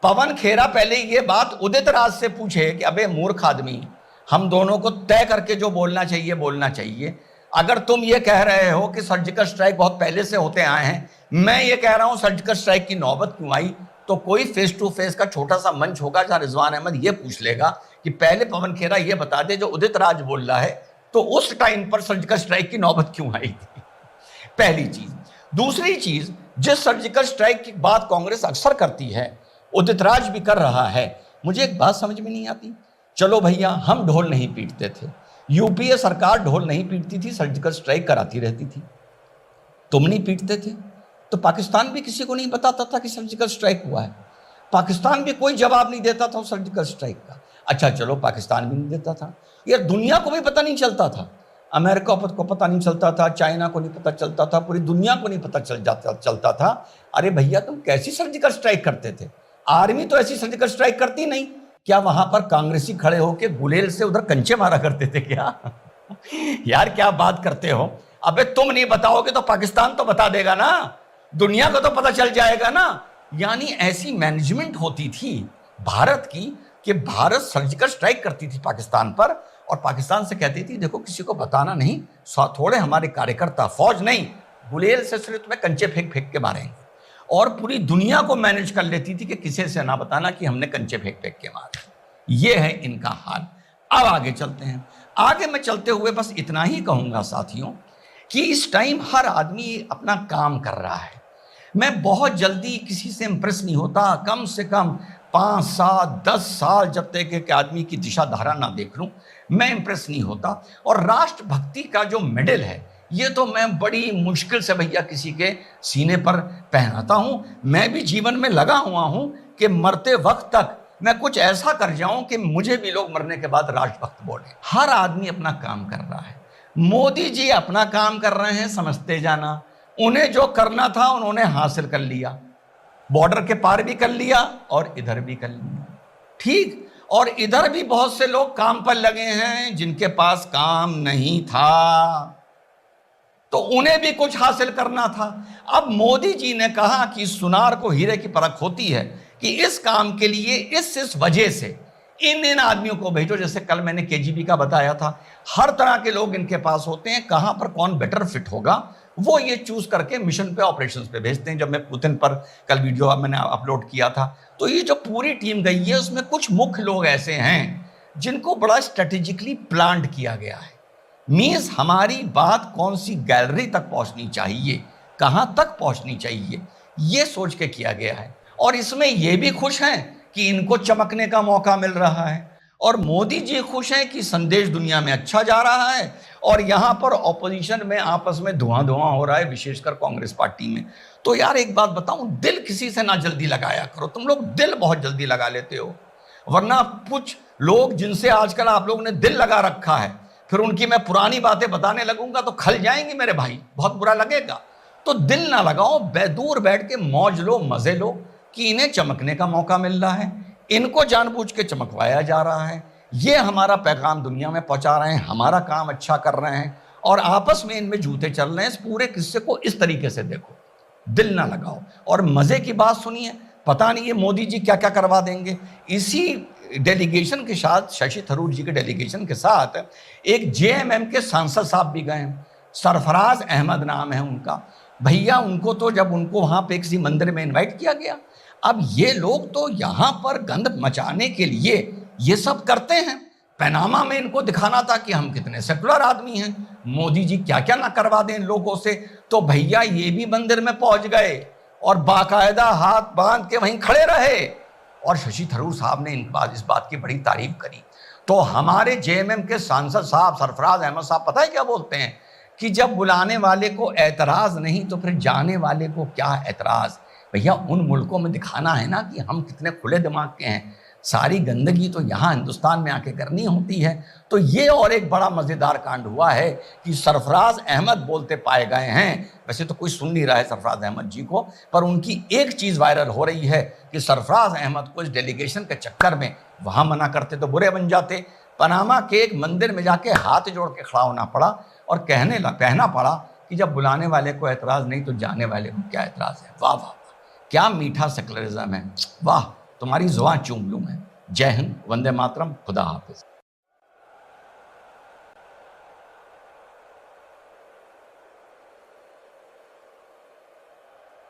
पवन खेरा पहले ये बात उदित राज से पूछे कि अबे मूर्ख आदमी, हम दोनों को तय करके जो बोलना चाहिए। अगर तुम ये कह रहे हो कि सर्जिकल स्ट्राइक बहुत पहले से होते आए हैं, मैं ये कह रहा हूं सर्जिकल स्ट्राइक की नौबत क्यों आई, तो कोई फेस टू फेस का छोटा सा मंच होगा जहां रिजवान अहमद ये पूछ लेगा कि पहले पवन खेरा ये बता दे जो उदित राज बोल रहा है, तो उस टाइम पर सर्जिकल स्ट्राइक की नौबत क्यों आई थी। पहली चीज। दूसरी चीज, जिस सर्जिकल स्ट्राइक की बात कांग्रेस अक्सर करती है, उदित राज भी कर रहा है, मुझे एक बात समझ में नहीं आती। चलो भैया, हम ढोल नहीं पीटते थे, यूपीए सरकार ढोल नहीं पीटती थी, सर्जिकल स्ट्राइक कराती रहती थी, तुम नहीं पीटते थे, तो पाकिस्तान भी किसी को नहीं बताता था कि सर्जिकल स्ट्राइक हुआ है, पाकिस्तान भी कोई जवाब नहीं देता था सर्जिकल स्ट्राइक का। अच्छा चलो, पाकिस्तान भी नहीं देता था यार, दुनिया को भी पता नहीं चलता था, अमेरिका को पता नहीं चलता था, चाइना को नहीं पता चलता था, पूरी दुनिया को नहीं पता चलता था। अरे भैया, तुम कैसी सर्जिकल स्ट्राइक करते थे? आर्मी तो ऐसी सर्जिकल स्ट्राइक करती नहीं। क्या वहां पर कांग्रेसी खड़े होके गुलेल से उधर कंचे मारा करते थे क्या? यार क्या बात करते हो? अबे तुम नहीं बताओगे तो पाकिस्तान तो बता देगा ना, दुनिया को तो पता चल जाएगा ना। यानी ऐसी मैनेजमेंट होती थी भारत की कि भारत सर्जिकल स्ट्राइक करती थी पाकिस्तान पर, और पाकिस्तान से कहती थी देखो किसी को बताना नहीं, थोड़े हमारे कार्यकर्ता, फौज नहीं, गुलेल से सिर्फ तुम्हें कंचे फेंक फेंक के मारेंगे, और पूरी दुनिया को मैनेज कर लेती थी कि किसी से ना बताना कि हमने कंचे फेंक फेंक के मारे। ये है इनका हाल। अब आगे चलते हैं। आगे मैं चलते हुए बस इतना ही कहूंगा साथियों कि इस टाइम हर आदमी अपना काम कर रहा है। मैं बहुत जल्दी किसी से इंप्रेस नहीं होता, कम से कम 5 साल 10 साल जब तक एक आदमी की दिशा धारा ना देख लूं, मैं इंप्रेस नहीं होता। और राष्ट्रभक्ति का जो मेडल है, ये तो मैं बड़ी मुश्किल से भैया किसी के सीने पर पहनाता हूं। मैं भी जीवन में लगा हुआ हूं कि मरते वक्त तक मैं कुछ ऐसा कर जाऊं कि मुझे भी लोग मरने के बाद राष्ट्रभक्त बोले। हर आदमी अपना काम कर रहा है। मोदी जी अपना काम कर रहे हैं, समझते जाना। उन्हें जो करना था उन्होंने हासिल कर लिया, बॉर्डर के पार भी कर लिया और इधर भी कर लिया, ठीक। और इधर भी बहुत से लोग काम पर लगे हैं जिनके पास काम नहीं था, तो उन्हें भी कुछ हासिल करना था। अब मोदी जी ने कहा कि सुनार को हीरे की परख होती है, कि इस काम के लिए इस वजह से इन आदमियों को भेजो। जैसे कल मैंने केजीबी का बताया था, हर तरह के लोग इनके पास होते हैं, कहां पर कौन बेटर फिट होगा वो ये चूज करके मिशन पे, ऑपरेशंस पे भेजते हैं। जब मैं पुतिन पर कल वीडियो मैंने अपलोड किया था, तो ये जो पूरी टीम गई है उसमें कुछ मुख्य लोग ऐसे हैं जिनको बड़ा स्ट्रेटेजिकली प्लान किया गया है। मींस हमारी बात कौन सी गैलरी तक पहुंचनी चाहिए, कहां तक पहुंचनी चाहिए, ये सोच के किया गया है। और इसमें ये भी खुश हैं कि इनको चमकने का मौका मिल रहा है, और मोदी जी खुश हैं कि संदेश दुनिया में अच्छा जा रहा है, और यहां पर ऑपोजिशन में आपस में धुआं हो रहा है, विशेषकर कांग्रेस पार्टी में। तो यार एक बात बताऊं, दिल किसी से ना जल्दी लगाया करो। तुम लोग दिल बहुत जल्दी लगा लेते हो, वरना कुछ लोग जिनसे आजकल आप लोगों ने दिल लगा रखा है, फिर उनकी मैं पुरानी बातें बताने लगूंगा तो खल जाएंगे मेरे भाई, बहुत बुरा लगेगा। तो दिल ना लगाओ, दूर बैठ के मौज लो, मजे लो कि इन्हें चमकने का मौका मिल रहा है, इनको जानबूझ के चमकवाया जा रहा है, ये हमारा पैगाम दुनिया में पहुंचा रहे हैं, हमारा काम अच्छा कर रहे हैं, और आपस में इनमें जूते चल रहे हैं। इस पूरे किस्से को इस तरीके से देखो, दिल ना लगाओ। और मजे की बात सुनिए, पता नहीं ये मोदी जी क्या क्या करवा देंगे। इसी डेलीगेशन के साथ, शशि थरूर जी के डेलीगेशन के साथ एक जेएमएम के सांसद साहब भी गए, सरफराज अहमद नाम है उनका। भैया उनको तो जब उनको वहां पे किसी मंदिर में इन्वाइट किया गया, अब ये लोग तो यहां पर गंद मचाने के लिए ये सब करते हैं। पनामा में इनको दिखाना था कि हम कितने सेकुलर आदमी हैं, मोदी जी क्या क्या ना करवा दें लोगों से। तो भैया ये भी मंदिर में पहुंच गए और बाकायदा हाथ बांध के वहीं खड़े रहे, और शशि थरूर साहब ने इस बात की बड़ी तारीफ करी। तो हमारे जेएमएम के सांसद साहब सरफराज अहमद साहब पता है क्या बोलते हैं कि जब बुलाने वाले को एतराज नहीं तो फिर जाने वाले को क्या एतराज। भैया उन मुल्कों में दिखाना है ना कि हम कितने खुले दिमाग के हैं, सारी गंदगी तो यहाँ हिंदुस्तान में आके करनी होती है। तो ये और एक बड़ा मज़ेदार कांड हुआ है कि सरफराज अहमद बोलते पाए गए हैं। वैसे तो कोई सुन नहीं रहा है सरफराज अहमद जी को, पर उनकी एक चीज़ वायरल हो रही है कि सरफराज अहमद को इस डेलीगेशन के चक्कर में वहाँ मना करते तो बुरे बन जाते, पनामा के एक मंदिर में जाके हाथ जोड़ के खड़ा होना पड़ा और कहना पड़ा कि जब बुलाने वाले को एतराज़ नहीं तो जाने वाले को क्या एतराज़ है। वाह वाह, क्या मीठा सेकुलरिज्म है, वाह, तुम्हारी जुबान चूम लूं मैं। जय हिंद, वंदे मातरम, खुदा हाफिज।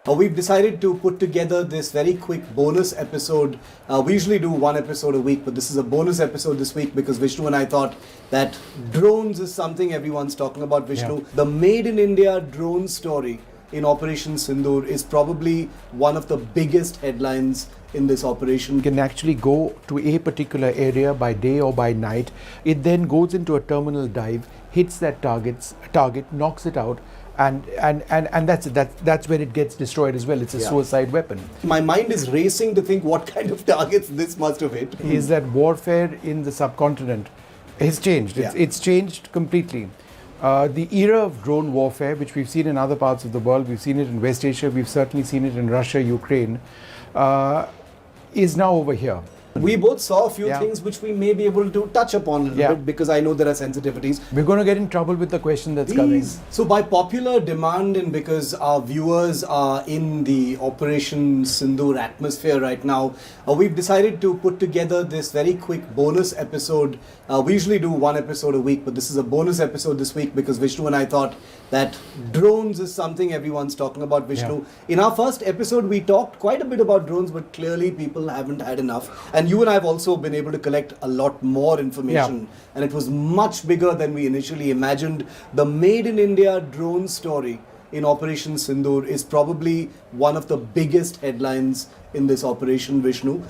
We've decided to put together this very quick bonus episode. We usually do one episode a week, but this is a bonus episode this week because Vishnu and I thought that drones is something everyone's talking about, Vishnu. Yeah. The Made in India drone story in Operation Sindoor is probably one of the biggest headlines in this operation. Can actually go to a particular area by day or by night. It then goes into a terminal dive, hits that target, knocks it out, and that's where it gets destroyed as well. It's a suicide weapon. My mind is racing to think what kind of targets this must have hit. Is that warfare in the subcontinent has changed. It's changed completely. The era of drone warfare, which we've seen in other parts of the world, we've seen it in West Asia, we've certainly seen it in Russia, Ukraine, is now over here. We both saw a few things which we may be able to touch upon a little bit, because I know there are sensitivities. We're going to get in trouble with the question that's coming. So by popular demand, and because our viewers are in the Operation Sindoor atmosphere right now, we've decided to put together this very quick bonus episode. We usually do one episode a week, but this is a bonus episode this week because Vishnu and I thought that drones is something everyone's talking about, Vishnu. In our first episode, we talked quite a bit about drones, but clearly people haven't had enough. And you and I have also been able to collect a lot more information, and it was much bigger than we initially imagined. The Made in India drone story in Operation Sindoor is probably one of the biggest headlines in this operation, Vishnu.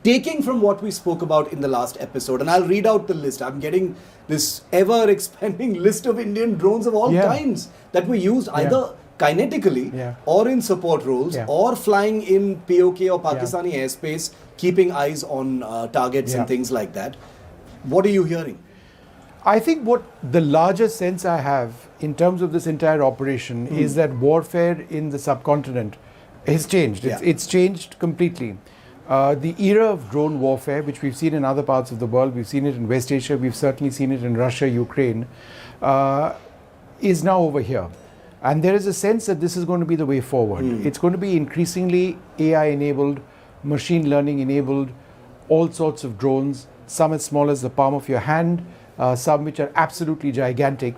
Taking from what we spoke about in the last episode, and I'll read out the list. I'm getting this ever-expanding list of Indian drones of all kinds that were used either kinetically or in support roles or flying in POK or Pakistani airspace, keeping eyes on targets and things like that. What are you hearing? I think what the larger sense I have in terms of this entire operation is that warfare in the subcontinent has changed. It's changed completely. The era of drone warfare, which we've seen in other parts of the world, we've seen it in West Asia, we've certainly seen it in Russia, Ukraine, is now over here. And there is a sense that this is going to be the way forward. It's going to be increasingly AI-enabled, machine learning-enabled, all sorts of drones, some as small as the palm of your hand, some which are absolutely gigantic,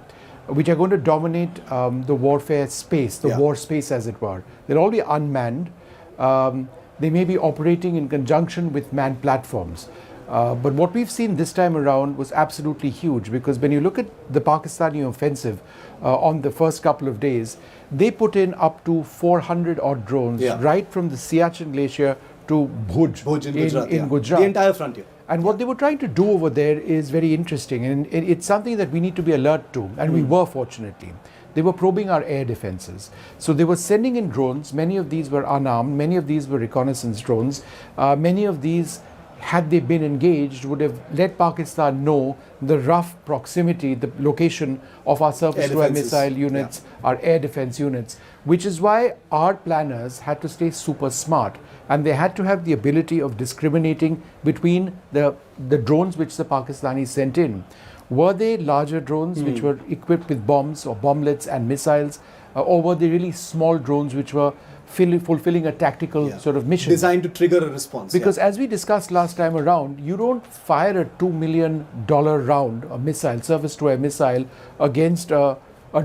which are going to dominate the warfare space, the war space as it were. They'll all be unmanned. They may be operating in conjunction with manned platforms. But what we've seen this time around was absolutely huge, because when you look at the Pakistani offensive on the first couple of days, they put in up to 400 odd drones right from the Siachen Glacier to Bhuj in Gujarat. The entire frontier. And what they were trying to do over there is very interesting, and it's something that we need to be alert to, and we were, fortunately. They were probing our air defenses. So they were sending in drones. Many of these were unarmed. Many of these were reconnaissance drones. Many of these, had they been engaged, would have let Pakistan know the rough proximity, the location of our surface-to-air missile units, our air defense units, which is why our planners had to stay super smart, and they had to have the ability of discriminating between the drones which the Pakistanis sent in. Were they larger drones which were equipped with bombs or bomblets and missiles, or were they really small drones which were fulfilling a tactical sort of mission? Designed to trigger a response. Because as we discussed last time around, you don't fire a $2 million round, a missile, surface-to-air missile, against a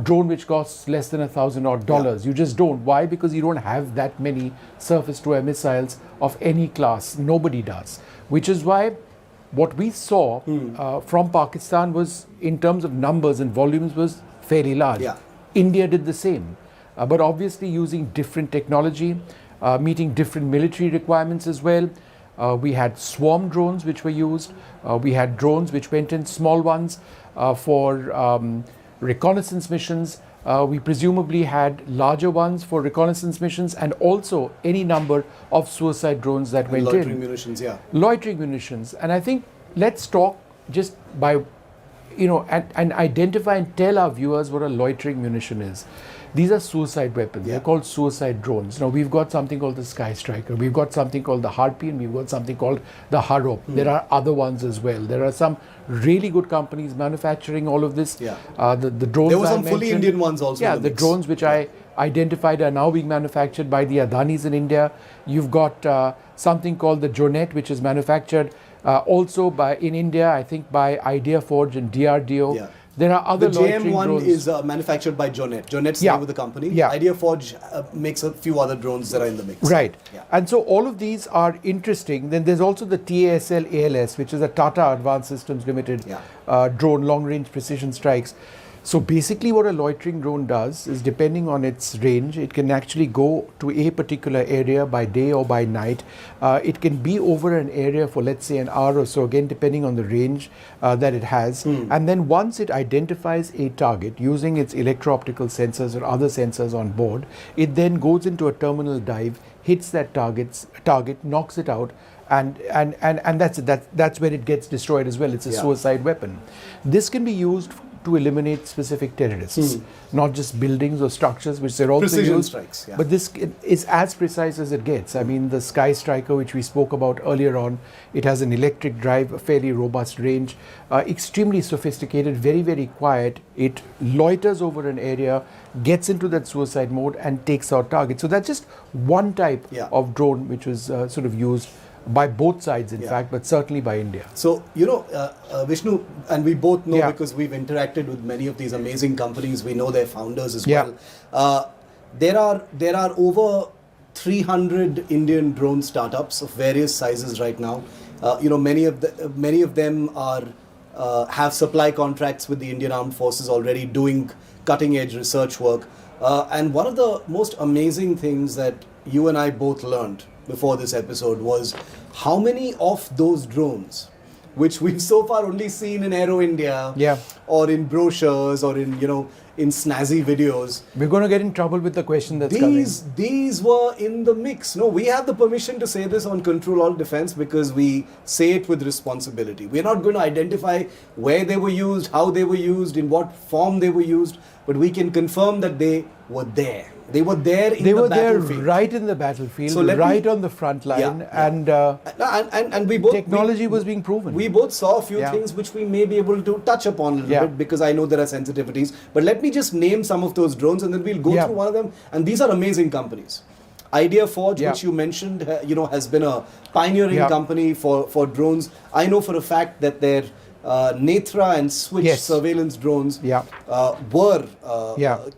drone which costs less than $1,000 odd. You just don't. Why? Because you don't have that many surface-to-air missiles of any class. Nobody does. Which is why what we saw from Pakistan was, in terms of numbers and volumes, was fairly large. India did the same, but obviously using different technology, meeting different military requirements as well. We had swarm drones which were used. We had drones which went in, small ones, for reconnaissance missions. We presumably had larger ones for reconnaissance missions, and also any number of suicide drones that went in. Loitering munitions, Loitering munitions. And I think let's talk just by, and identify and tell our viewers what a loitering munition is. These are suicide weapons. They're called suicide drones. Now, we've got something called the Sky Striker. We've got something called the Harpy, and we've got something called the Harop. There are other ones as well. There are some really good companies manufacturing all of this. The drones there were some fully Indian ones also. Yeah, the drones which I identified are now being manufactured by the Adanis in India. You've got something called the Jonet, which is manufactured also in India, I think by Idea Forge and DRDO. There are other loitering drones. The JM1 is manufactured by Jonet. Jonet's the name of the company. Idea Forge makes a few other drones that are in the mix. Right. And so all of these are interesting. Then there's also the TASL ALS, which is a Tata Advanced Systems Limited drone, long-range precision strikes. So basically what a loitering drone does is, depending on its range, it can actually go to a particular area by day or by night. It can be over an area for, let's say, an hour or so, again depending on the range that it has. And then once it identifies a target using its electro-optical sensors or other sensors on board, it then goes into a terminal dive, hits that target, knocks it out, and that's where it gets destroyed as well. It's a suicide weapon. This can be used to eliminate specific terrorists, not just buildings or structures, which they're also Precision used. strikes, yeah. But this is as precise as it gets. I mean, the Sky Striker, which we spoke about earlier on, it has an electric drive, a fairly robust range, extremely sophisticated, very, very quiet. It loiters over an area, gets into that suicide mode, and takes out targets. So that's just one type of drone which was sort of used by both sides, in fact, but certainly by India. So, Vishnu, and we both know because we've interacted with many of these amazing companies, we know their founders as well. There are over 300 Indian drone startups of various sizes right now. Many of them are have supply contracts with the Indian Armed Forces already, doing cutting-edge research work. And one of the most amazing things that you and I both learned before this episode was how many of those drones, which we've so far only seen in Aero India or in brochures or in snazzy videos. We're going to get in trouble with the question that's coming. These were in the mix. No, we have the permission to say this on Control All Defense because we say it with responsibility. We're not going to identify where they were used, how they were used, in what form they were used, but we can confirm that they were there. They were there in the battlefield. They were there right in the battlefield, so on the front line, and we both technology was being proven. We both saw a few things which we may be able to touch upon a little bit, because I know there are sensitivities. But let me just name some of those drones, and then we'll go through one of them. And these are amazing companies. Idea Forge, which you mentioned, has been a pioneering company for drones. I know for a fact that their Netra and Switch surveillance drones were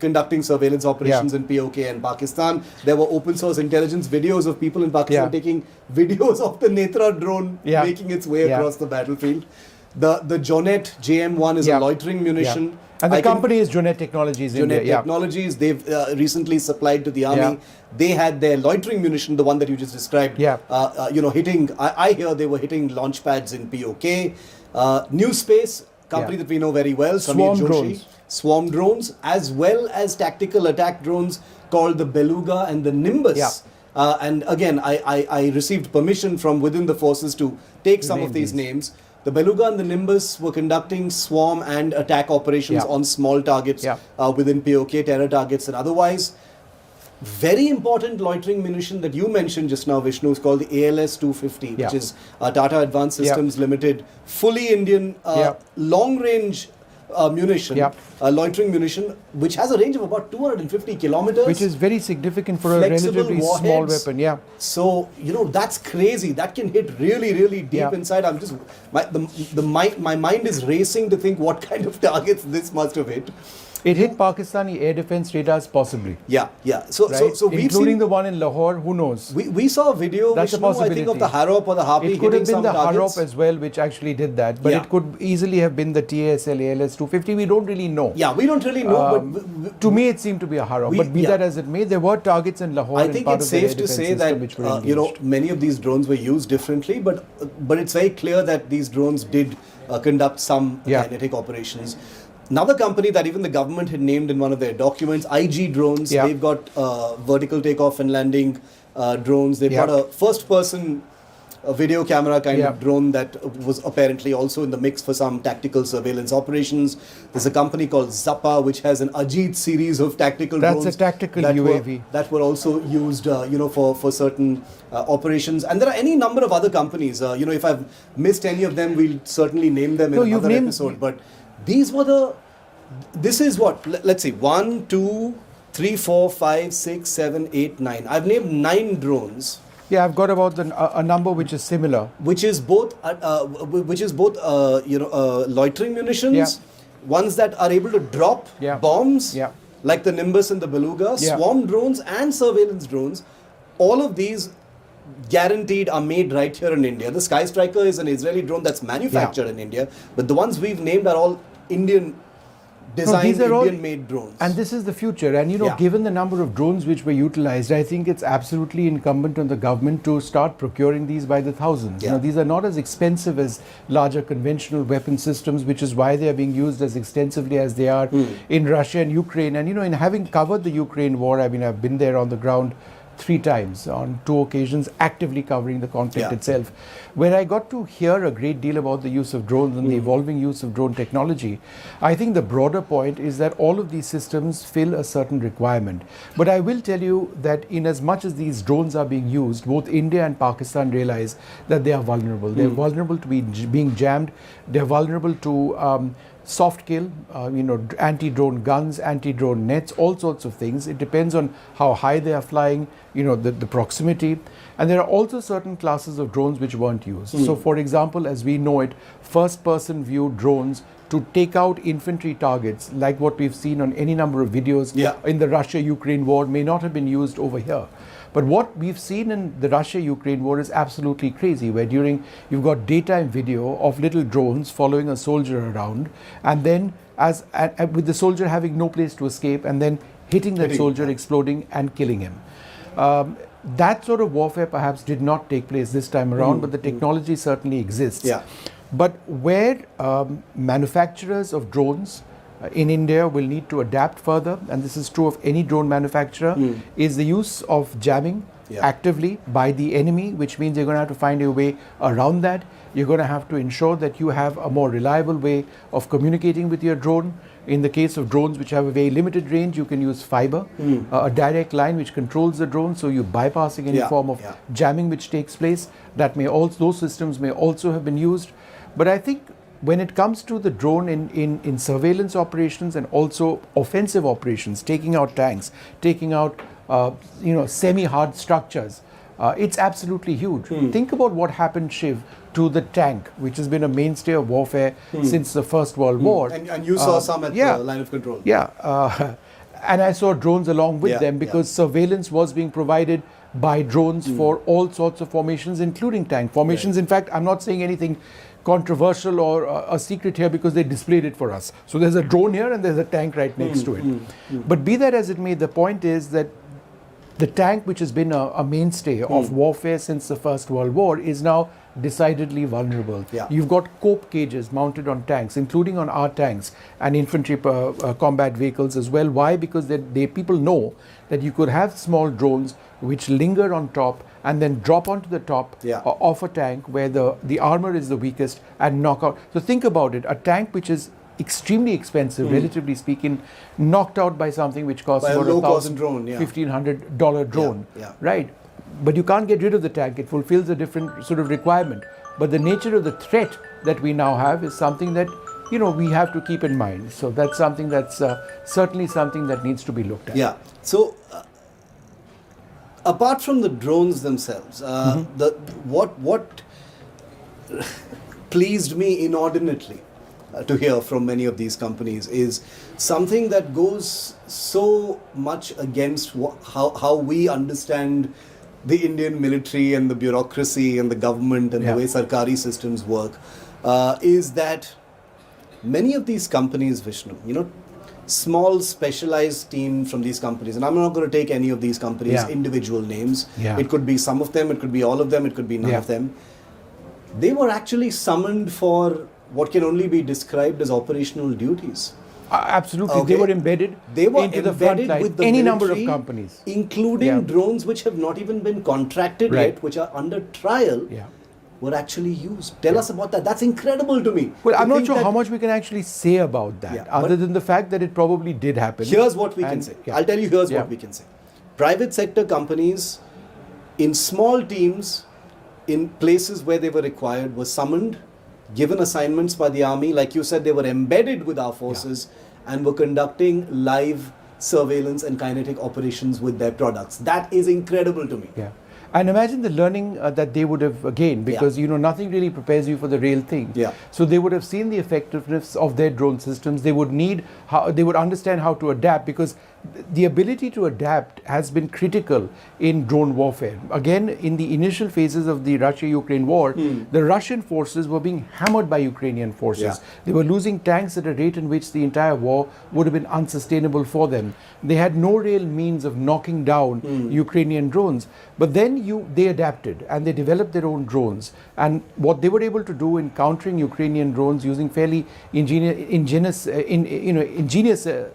conducting surveillance operations in POK and Pakistan. There were open source intelligence videos of people in Pakistan taking videos of the Netra drone making its way across the battlefield. The Jonet JM1 is a loitering munition. And the company is Jonet Technologies Jonet Technologies. They've recently supplied to the army. They had their loitering munition, the one that you just described, hitting, I hear they were hitting launch pads in POK. New Space, company that we know very well, Samir Joshi. Swarm drones, as well as tactical attack drones called the Beluga and the Nimbus. And again, I received permission from within the forces to take some of these names. The Beluga and the Nimbus were conducting swarm and attack operations on small targets within POK, terror targets and otherwise. Very important loitering munition that you mentioned just now, Vishnu, is called the ALS 250, which is Tata Advanced Systems Limited, fully Indian, long-range munition, loitering munition, which has a range of about 250 kilometers. Which is very significant for a relatively small weapon, So, that's crazy. That can hit really, really deep inside. I'm just, my mind is racing to think what kind of targets this must have hit. It hit Pakistani air defense radars possibly. So we've including seen the one in Lahore, who knows? We saw a video, That's Vishnu, a possibility. I think, of the Harop or the Harpi. It could have been the targets. Harop as well, which actually did that. But it could easily have been the TASL ALS 250. We don't really know. We don't really know. But to me, it seemed to be a Harop. But be that as it may, there were targets in Lahore. I think it's safe to say that many of these drones were used differently. But it's very clear that these drones did conduct some kinetic operations. Another company that even the government had named in one of their documents, IG Drones, they've got vertical takeoff and landing drones. They've got a first-person video camera kind of drone that was apparently also in the mix for some tactical surveillance operations. There's a company called Zappa, which has an Ajit series of tactical drones. That's a tactical UAV. That were also used, for certain operations. And there are any number of other companies. If I've missed any of them, we'll certainly name them in another episode. But these were this is what, let's see, 1, 2, 3, 4, 5, 6, 7, 8, 9. I've named 9 drones. I've got about a number which is similar. Which is both loitering munitions, ones that are able to drop bombs, like the Nimbus and the Beluga, swarm drones and surveillance drones. All of these guaranteed are made right here in India. The Sky Striker is an Israeli drone that's manufactured in India, but the ones we've named are all Indian designed these are all Indian-made drones. And this is the future. And given the number of drones which were utilized, I think it's absolutely incumbent on the government to start procuring these by the thousands. These are not as expensive as larger conventional weapon systems, which is why they are being used as extensively as they are in Russia and Ukraine. And in having covered the Ukraine war, I mean, I've been there on the ground 3 times on 2 occasions, actively covering the conflict itself, where I got to hear a great deal about the use of drones and the evolving use of drone technology. I think the broader point is that all of these systems fill a certain requirement. But I will tell you that in as much as these drones are being used, both India and Pakistan realize that they are vulnerable. They're vulnerable to being jammed. They're vulnerable to soft kill, anti-drone guns, anti-drone nets, all sorts of things. It depends on how high they are flying, the proximity. And there are also certain classes of drones which weren't used. So for example, as we know it, first-person view drones to take out infantry targets, like what we've seen on any number of videos in the Russia-Ukraine war, may not have been used over here. But what we've seen in the Russia-Ukraine war is absolutely crazy, where you've got daytime video of little drones following a soldier around, and then with the soldier having no place to escape, and then hitting that soldier, exploding and killing him. That sort of warfare perhaps did not take place this time around, but the technology certainly exists. But where manufacturers of drones in India will need to adapt further, and this is true of any drone manufacturer, is the use of jamming actively by the enemy, which means you're going to have to find a way around that. You're going to have to ensure that you have a more reliable way of communicating with your drone. In the case of drones which have a very limited range, you can use fiber, a direct line which controls the drone, so you're bypassing any form of jamming which takes place. Those systems may also have been used. But I think when it comes to the drone in surveillance operations and also offensive operations, taking out tanks, taking out semi-hard structures, it's absolutely huge. Think about what happened, Shiv, to the tank, which has been a mainstay of warfare since the First World War. And you saw some at the line of control. And I saw drones along with them because surveillance was being provided by drones for all sorts of formations, including tank formations. In fact, I'm not saying anything controversial or a secret here, because they displayed it for us. So there's a drone here and there's a tank right next to it. But be that as it may, the point is that the tank, which has been a mainstay of warfare since the First World War, is now decidedly vulnerable. You've got cope cages mounted on tanks, including on our tanks and infantry combat vehicles as well. Why? Because people know that you could have small drones which linger on top and then drop onto the top of a tank where the armor is the weakest and knock out. So think about it, a tank which is extremely expensive, relatively speaking, knocked out by something which costs about $1,500 drone, right? But you can't get rid of the tank. It fulfills a different sort of requirement. But the nature of the threat that we now have is something that we have to keep in mind. So that's something that's certainly something that needs to be looked at. So apart from the drones themselves, what pleased me inordinately to hear from many of these companies is something that goes so much against how we understand the Indian military and the bureaucracy and the government and the way Sarkari systems work, is that many of these companies, Vishnu, small specialized team from these companies, and I'm not going to take any of these companies individual names. It could be some of them, it could be all of them, it could be none of them. They were actually summoned for what can only be described as operational duties. Absolutely, they were embedded into the front line with any number of companies, including drones which have not even been contracted yet, which are under trial, were actually used. Tell us about that. That's incredible to me. Well, I'm not sure how much we can actually say about that, other than the fact that it probably did happen. Here's what we can say. I'll tell you, here's what we can say. Private sector companies in small teams, in places where they were required, were summoned, given assignments by the army. Like you said, they were embedded with our forces and were conducting live surveillance and kinetic operations with their products. That is incredible to me. And imagine the learning that they would have gained, because nothing really prepares you for the real thing. So they would have seen the effectiveness of their drone systems. They would understand how to adapt, because the ability to adapt has been critical in drone warfare. Again, in the initial phases of the Russia-Ukraine war, the Russian forces were being hammered by Ukrainian forces. Yeah. They were losing tanks at a rate in which the entire war would have been unsustainable for them. They had no real means of knocking down Ukrainian drones. But then they adapted and they developed their own drones. And what they were able to do in countering Ukrainian drones using fairly ingenious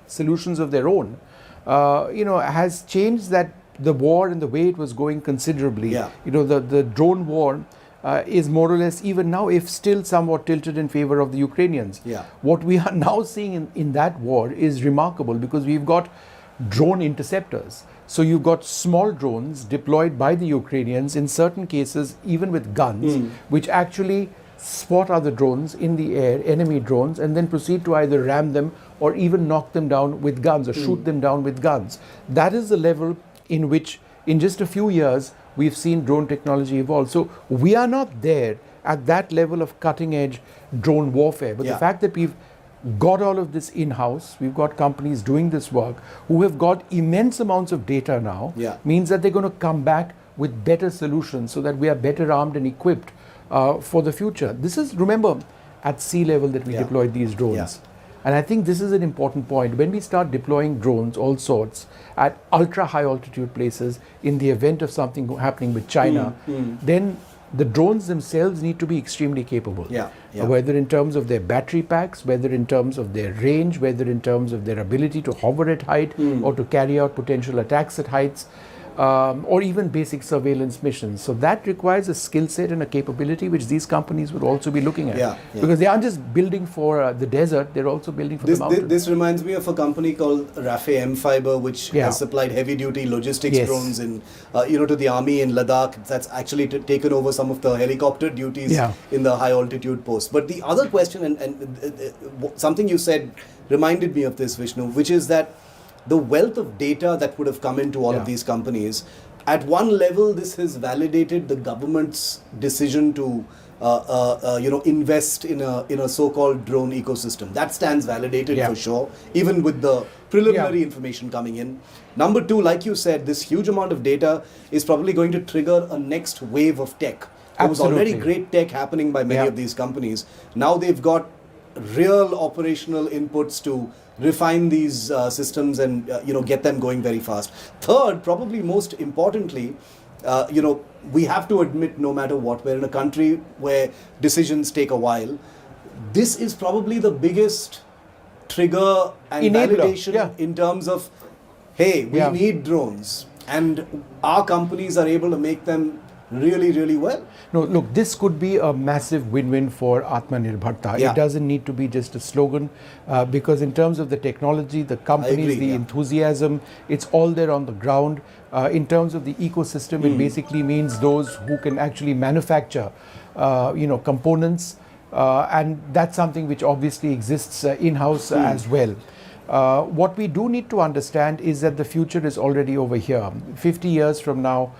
solutions of their own, has changed that the war and the way it was going considerably. Yeah. The drone war is more or less, even now, if still somewhat tilted in favor of the Ukrainians. Yeah. What we are now seeing in that war is remarkable, because we've got drone interceptors. So you've got small drones deployed by the Ukrainians, in certain cases even with guns, which actually spot other drones in the air, enemy drones, and then proceed to either ram them or even knock them down with guns or shoot them down with guns. That is the level in which, in just a few years, we've seen drone technology evolve. So we are not there at that level of cutting-edge drone warfare. But the fact that we've got all of this in-house, we've got companies doing this work who have got immense amounts of data now, means that they're going to come back with better solutions so that we are better armed and equipped for the future. This is, remember, at sea level that we deployed these drones. And I think this is an important point. When we start deploying drones, all sorts, at ultra high altitude places, in the event of something happening with China, then the drones themselves need to be extremely capable. Whether in terms of their battery packs, whether in terms of their range, whether in terms of their ability to hover at height or to carry out potential attacks at heights. Or even basic surveillance missions. So that requires a skill set and a capability which these companies would also be looking at. Because they aren't just building for the desert, they're also building for the mountains. This reminds me of a company called Rafe M Fiber, which has supplied heavy-duty logistics drones in, to the army in Ladakh. That's actually taken over some of the helicopter duties in the high-altitude posts. But the other question, and something you said reminded me of this, Vishnu, which is that the wealth of data that would have come into all of these companies, at one level, this has validated the government's decision to, invest in a so-called drone ecosystem. That stands validated for sure, even with the preliminary information coming in. Number two, like you said, this huge amount of data is probably going to trigger a next wave of tech. There was already great tech happening by many of these companies. Now they've got real operational inputs to refine these systems and get them going very fast. Third, probably most importantly, we have to admit, no matter what, we're in a country where decisions take a while. This is probably the biggest trigger and validation in terms of, hey, we need drones, and our companies are able to make them really, really well. No, look, this could be a massive win-win for Atmanirbharta. It doesn't need to be just a slogan, because in terms of the technology, the companies, the enthusiasm, it's all there on the ground. In terms of the ecosystem, it basically means those who can actually manufacture, components, and that's something which obviously exists in-house as well. What we do need to understand is that the future is already over here. 50 years from now,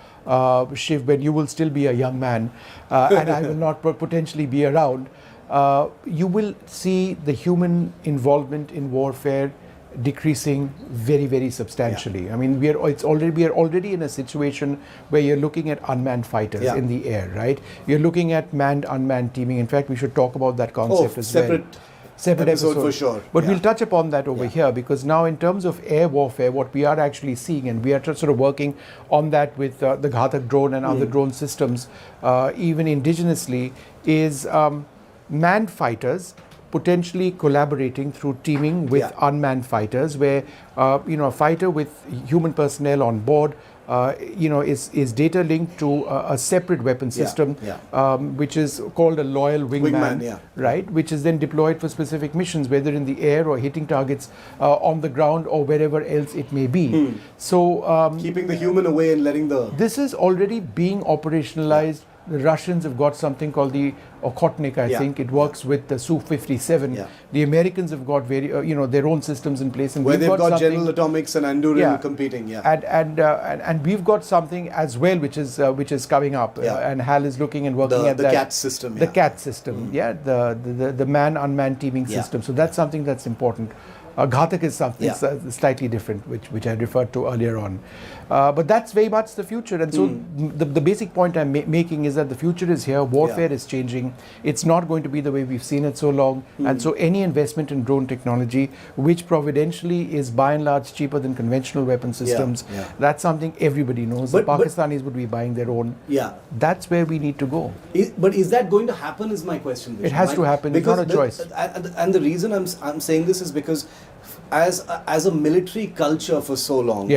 Shiv, when you will still be a young man and I will not potentially be around, you will see the human involvement in warfare decreasing very, very substantially. I mean, we are already in a situation where you're looking at unmanned fighters in the air, right? You're looking at manned-unmanned teaming. In fact, we should talk about that concept as well. Separate episode for sure. But we'll touch upon that over here, because now in terms of air warfare, what we are actually seeing, and we are sort of working on that with the Ghatak drone and other drone systems, even indigenously, is manned fighters potentially collaborating through teaming with unmanned fighters, where a fighter with human personnel on board is data linked to a separate weapon system, which is called a loyal wingman, right? Which is then deployed for specific missions, whether in the air or hitting targets on the ground or wherever else it may be. So keeping the human away and letting the... This is already being operationalized. The Russians have got something called the Okhotnik, I think. It works with the Su-57. The Americans have got their own systems in place, and where they've got General Atomics and Anduril competing. And we've got something as well, which is coming up. And Hal is looking and working at the CAT system. The CAT system, the man-unmanned teaming system. So that's something that's important. Ghatak is something slightly different, which I referred to earlier on. But that's very much the future. And so the basic point I'm making is that the future is here. Warfare is changing. It's not going to be the way we've seen it so long. And so any investment in drone technology, which providentially is by and large cheaper than conventional weapon systems, that's something everybody knows. The Pakistanis would be buying their own. That's where we need to go. But is that going to happen is my question. It has to happen. It's not a choice. And the reason I'm saying this is because as a military culture for so long,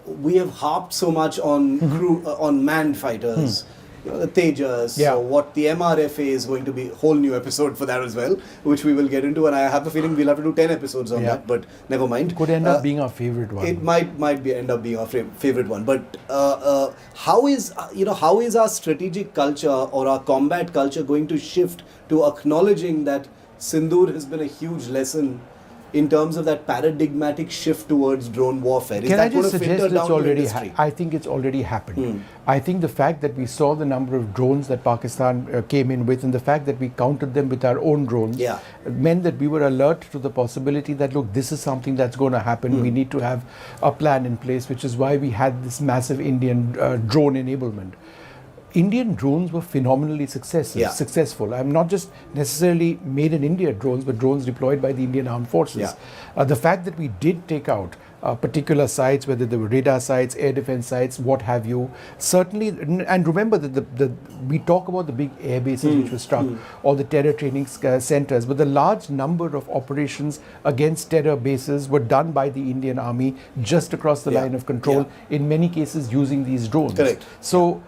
we have harped so much on on manned fighters, the Tejas, or what the MRFA is going to be, a whole new episode for that as well, which we will get into, and I have a feeling we'll have to do 10 episodes on that, but never mind. Could end up being our favorite one. It might end up being our favorite one, but how is our strategic culture or our combat culture going to shift to acknowledging that Sindoor has been a huge lesson in terms of that paradigmatic shift towards drone warfare? Can I just suggest it's already I think it's already happened. I think the fact that we saw the number of drones that Pakistan came in with, and the fact that we countered them with our own drones, meant that we were alert to the possibility that, look, this is something that's going to happen. We need to have a plan in place, which is why we had this massive Indian drone enablement. Indian drones were phenomenally successful. I'm not just necessarily made in India drones, but drones deployed by the Indian Armed Forces. The fact that we did take out particular sites, whether they were radar sites, air defense sites, what have you, certainly, and remember that we talk about the big air bases which were struck, or the terror training centers, but the large number of operations against terror bases were done by the Indian Army just across the line of control, in many cases using these drones. Correct. So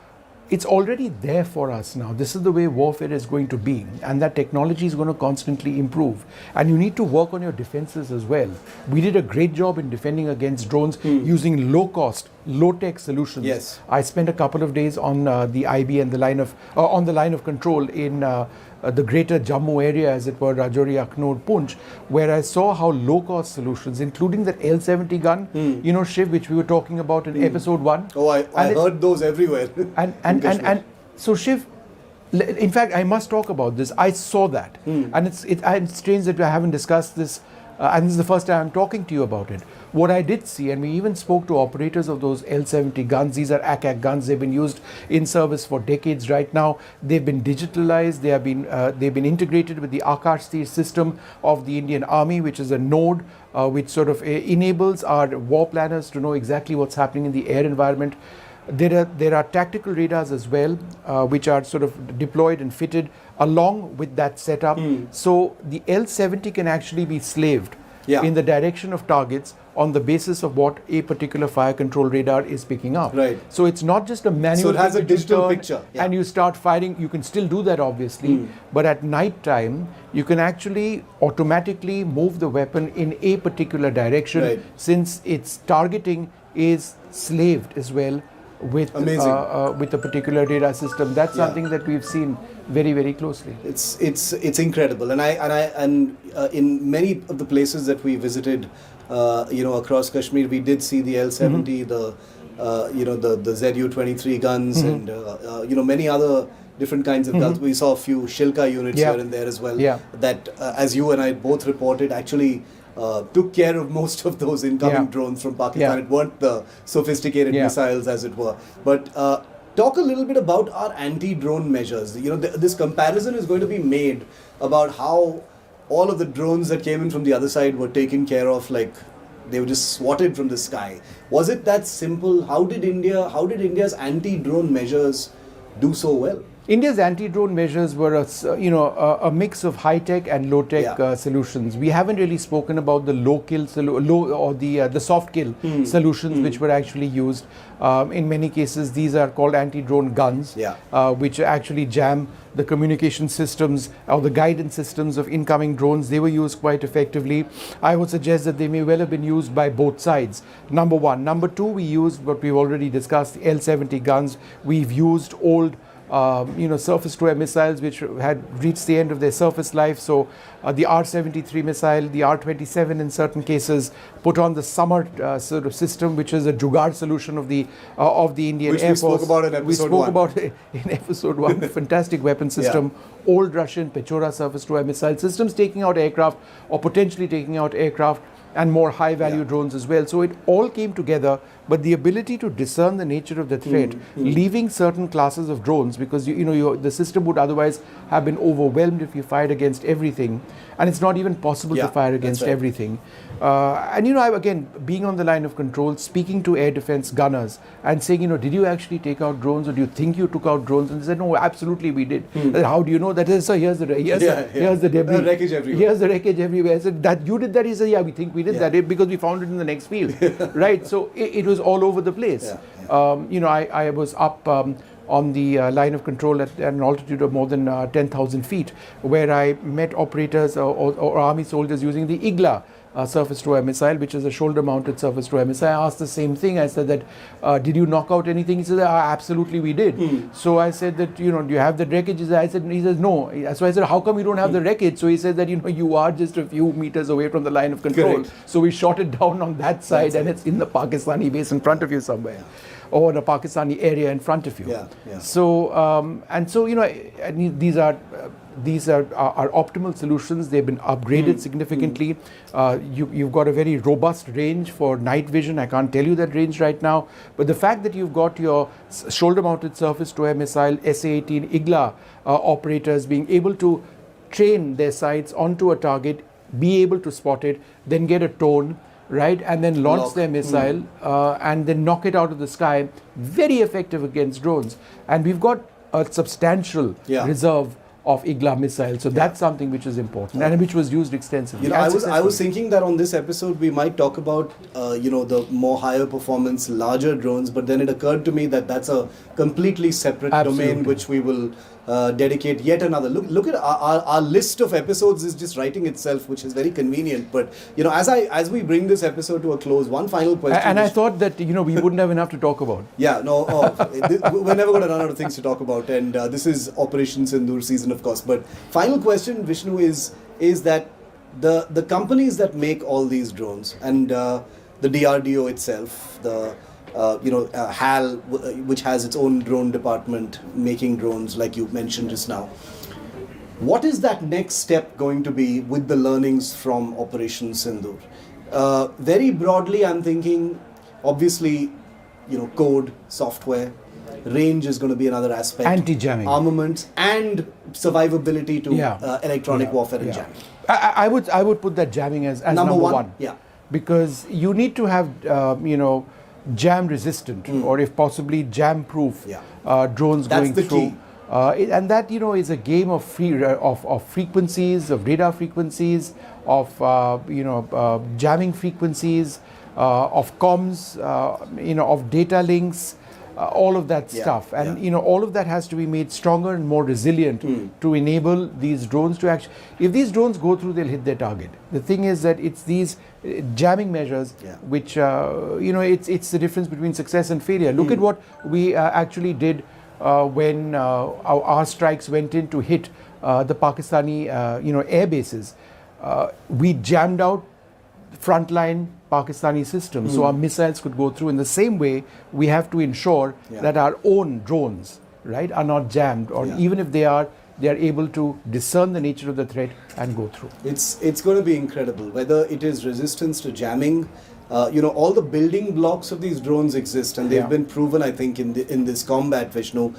it's already there for us now. This is the way warfare is going to be, and that technology is going to constantly improve. And you need to work on your defenses as well. We did a great job in defending against drones using low-cost, low-tech solutions. I spent a couple of days on the IB and the line of control in the greater Jammu area, as it were, Rajouri, Akhnur, Poonch, where I saw how low-cost solutions, including that L70 gun, Shiv, which we were talking about in episode 1. Oh, I heard those everywhere. And so, Shiv, in fact, I must talk about this. I saw that. And it's strange that I haven't discussed this, and this is the first time I'm talking to you about it. What I did see, and we even spoke to operators of those L70 guns. These are ACAC guns. They've been used in service for decades right now. They've been digitalized. They've been integrated with the Akash system of the Indian Army, which is a node which sort of enables our war planners to know exactly what's happening in the air environment. There are tactical radars as well, which are sort of deployed and fitted along with that setup. So the L70 can actually be slaved in the direction of targets on the basis of what a particular fire control radar is picking up. So it's not just a manual. So it has a digital picture. And you start firing. You can still do that, obviously. But at night time, you can actually automatically move the weapon in a particular direction, since its targeting is slaved as well with a particular radar system. That's something that we've seen very, very closely. It's incredible, and in many of the places that we visited, across Kashmir, we did see the L70, the ZU-23 guns, and many other different kinds of guns. We saw a few Shilka units here and there as well. That, as you and I both reported, actually took care of most of those incoming drones from Pakistan. It weren't the sophisticated missiles, as it were. But talk a little bit about our anti-drone measures. This comparison is going to be made about how all of the drones that came in from the other side were taken care of, like they were just swatted from the sky. Was it that simple? How did India's anti-drone measures do so well? India's anti-drone measures were a mix of high-tech and low-tech solutions. We haven't really spoken about the the soft-kill solutions which were actually used. In many cases, these are called anti-drone guns, which actually jam the communication systems or the guidance systems of incoming drones. They were used quite effectively. I would suggest that they may well have been used by both sides. Number one. Number two, we used what we've already discussed, the L70 guns. We've used old surface-to-air missiles which had reached the end of their surface life. So the R-73 missile, the R-27 in certain cases, put on the summer sort of system, which is a Jugaad solution of the Indian Air Force. We spoke about in episode 1. We spoke about it in episode 1. Fantastic weapon system. Old Russian Pechora surface-to-air missile systems taking out aircraft or potentially taking out aircraft. and more high-value drones as well. So it all came together, but the ability to discern the nature of the threat, leaving certain classes of drones, because the system would otherwise have been overwhelmed if you fired against everything, and it's not even possible to fire against everything. And again, being on the line of control, speaking to air defense gunners and saying, did you actually take out drones, or do you think you took out drones? And they said, no, absolutely we did. How do you know that? So here's the debris. Wreckage everywhere. Here's the wreckage everywhere. I said, that you did that? He said, yeah, we think we did that because we found it in the next field. Right? So it was all over the place. I was up on the line of control at an altitude of more than 10,000 feet, where I met operators or army soldiers using the IGLA surface-to-air missile, which is a shoulder-mounted surface-to-air missile. I asked the same thing. I said that, did you knock out anything? He said, absolutely we did. So I said that, do you have the wreckage? He says, no. So I said, how come you don't have the wreckage? So he said that, you are just a few meters away from the line of control. Correct. So we shot it down on that side, and it's in the Pakistani base in front of you somewhere, or the Pakistani area in front of you. So, these are optimal solutions. They've been upgraded significantly. You've got a very robust range for night vision. I can't tell you that range right now, but the fact that you've got your shoulder-mounted surface-to-air missile SA-18 IGLA operators being able to train their sights onto a target, be able to spot it, then get a tone, right, and then launch their missile and then knock it out of the sky, very effective against drones. And we've got a substantial reserve of IGLA missiles, so that's something which is important and which was used extensively. I was thinking that on this episode we might talk about the more higher performance, larger drones, but then it occurred to me that that's a completely separate domain which we will dedicate yet another. Look at our list of episodes is just writing itself, which is very convenient. But as we bring this episode to a close, one final question. And I thought that we wouldn't have enough to talk about. We're never going to run out of things to talk about, and this is Operation Sindoor season, of course. But final question, Vishnu, is that the companies that make all these drones and the DRDO itself, HAL, which has its own drone department making drones, like you mentioned just now. What is that next step going to be with the learnings from Operation Sindoor? Very broadly, I'm thinking, obviously, code, software, range is going to be another aspect. Anti-jamming. Armaments and survivability to electronic warfare and jamming. I would put that jamming as number one. Yeah. Because you need to have, jam resistant or if possibly jam proof drones going through. Key. And that is a game of frequencies, of radar frequencies, of jamming frequencies, of comms, of data links, all of that stuff. And all of that has to be made stronger and more resilient to enable these drones to actually, if these drones go through, they'll hit their target. The thing is that it's these jamming measures which it's the difference between success and failure. Look at what we actually did when our strikes went in to hit the Pakistani air bases. We jammed out frontline Pakistani system, so our missiles could go through. In the same way, we have to ensure that our own drones, right, are not jammed, or even if they are able to discern the nature of the threat and go through. It's going to be incredible, whether it is resistance to jamming. All the building blocks of these drones exist, and they've been proven, I think, in this combat, Vishnu,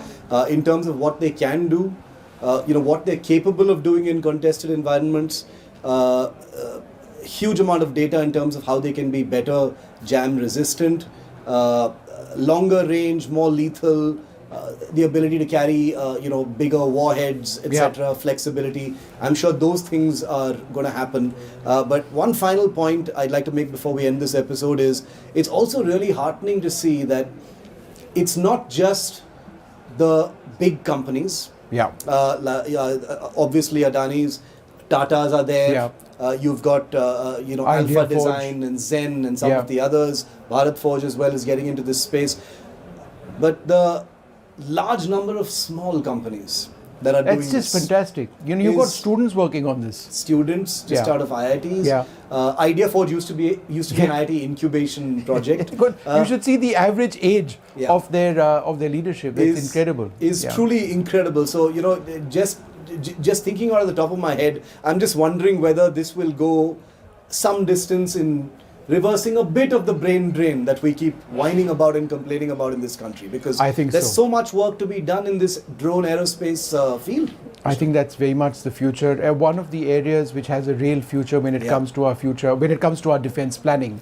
in terms of what they can do, what they're capable of doing in contested environments. Huge amount of data in terms of how they can be better jam resistant, longer range, more lethal, the ability to carry bigger warheads, etc., flexibility. I'm sure those things are going to happen. But one final point I'd like to make before we end this episode is it's also really heartening to see that it's not just the big companies. Obviously Adani's, Tatas are there. You've got Alpha Design and Zen and some of the others. Bharat Forge as well is getting into this space. But the large number of small companies that are doing this. It's just fantastic. You've got students working on this. Students just out of IITs. Idea Forge used to be an IIT incubation project. You should see the average age of their leadership. It's incredible. Is truly incredible. So just thinking out of the top of my head, I'm just wondering whether this will go some distance in reversing a bit of the brain drain that we keep whining about and complaining about in this country, because I think there's so much work to be done in this drone aerospace field. I think that's very much the future. One of the areas which has a real future when it comes to our future, when it comes to our defense planning.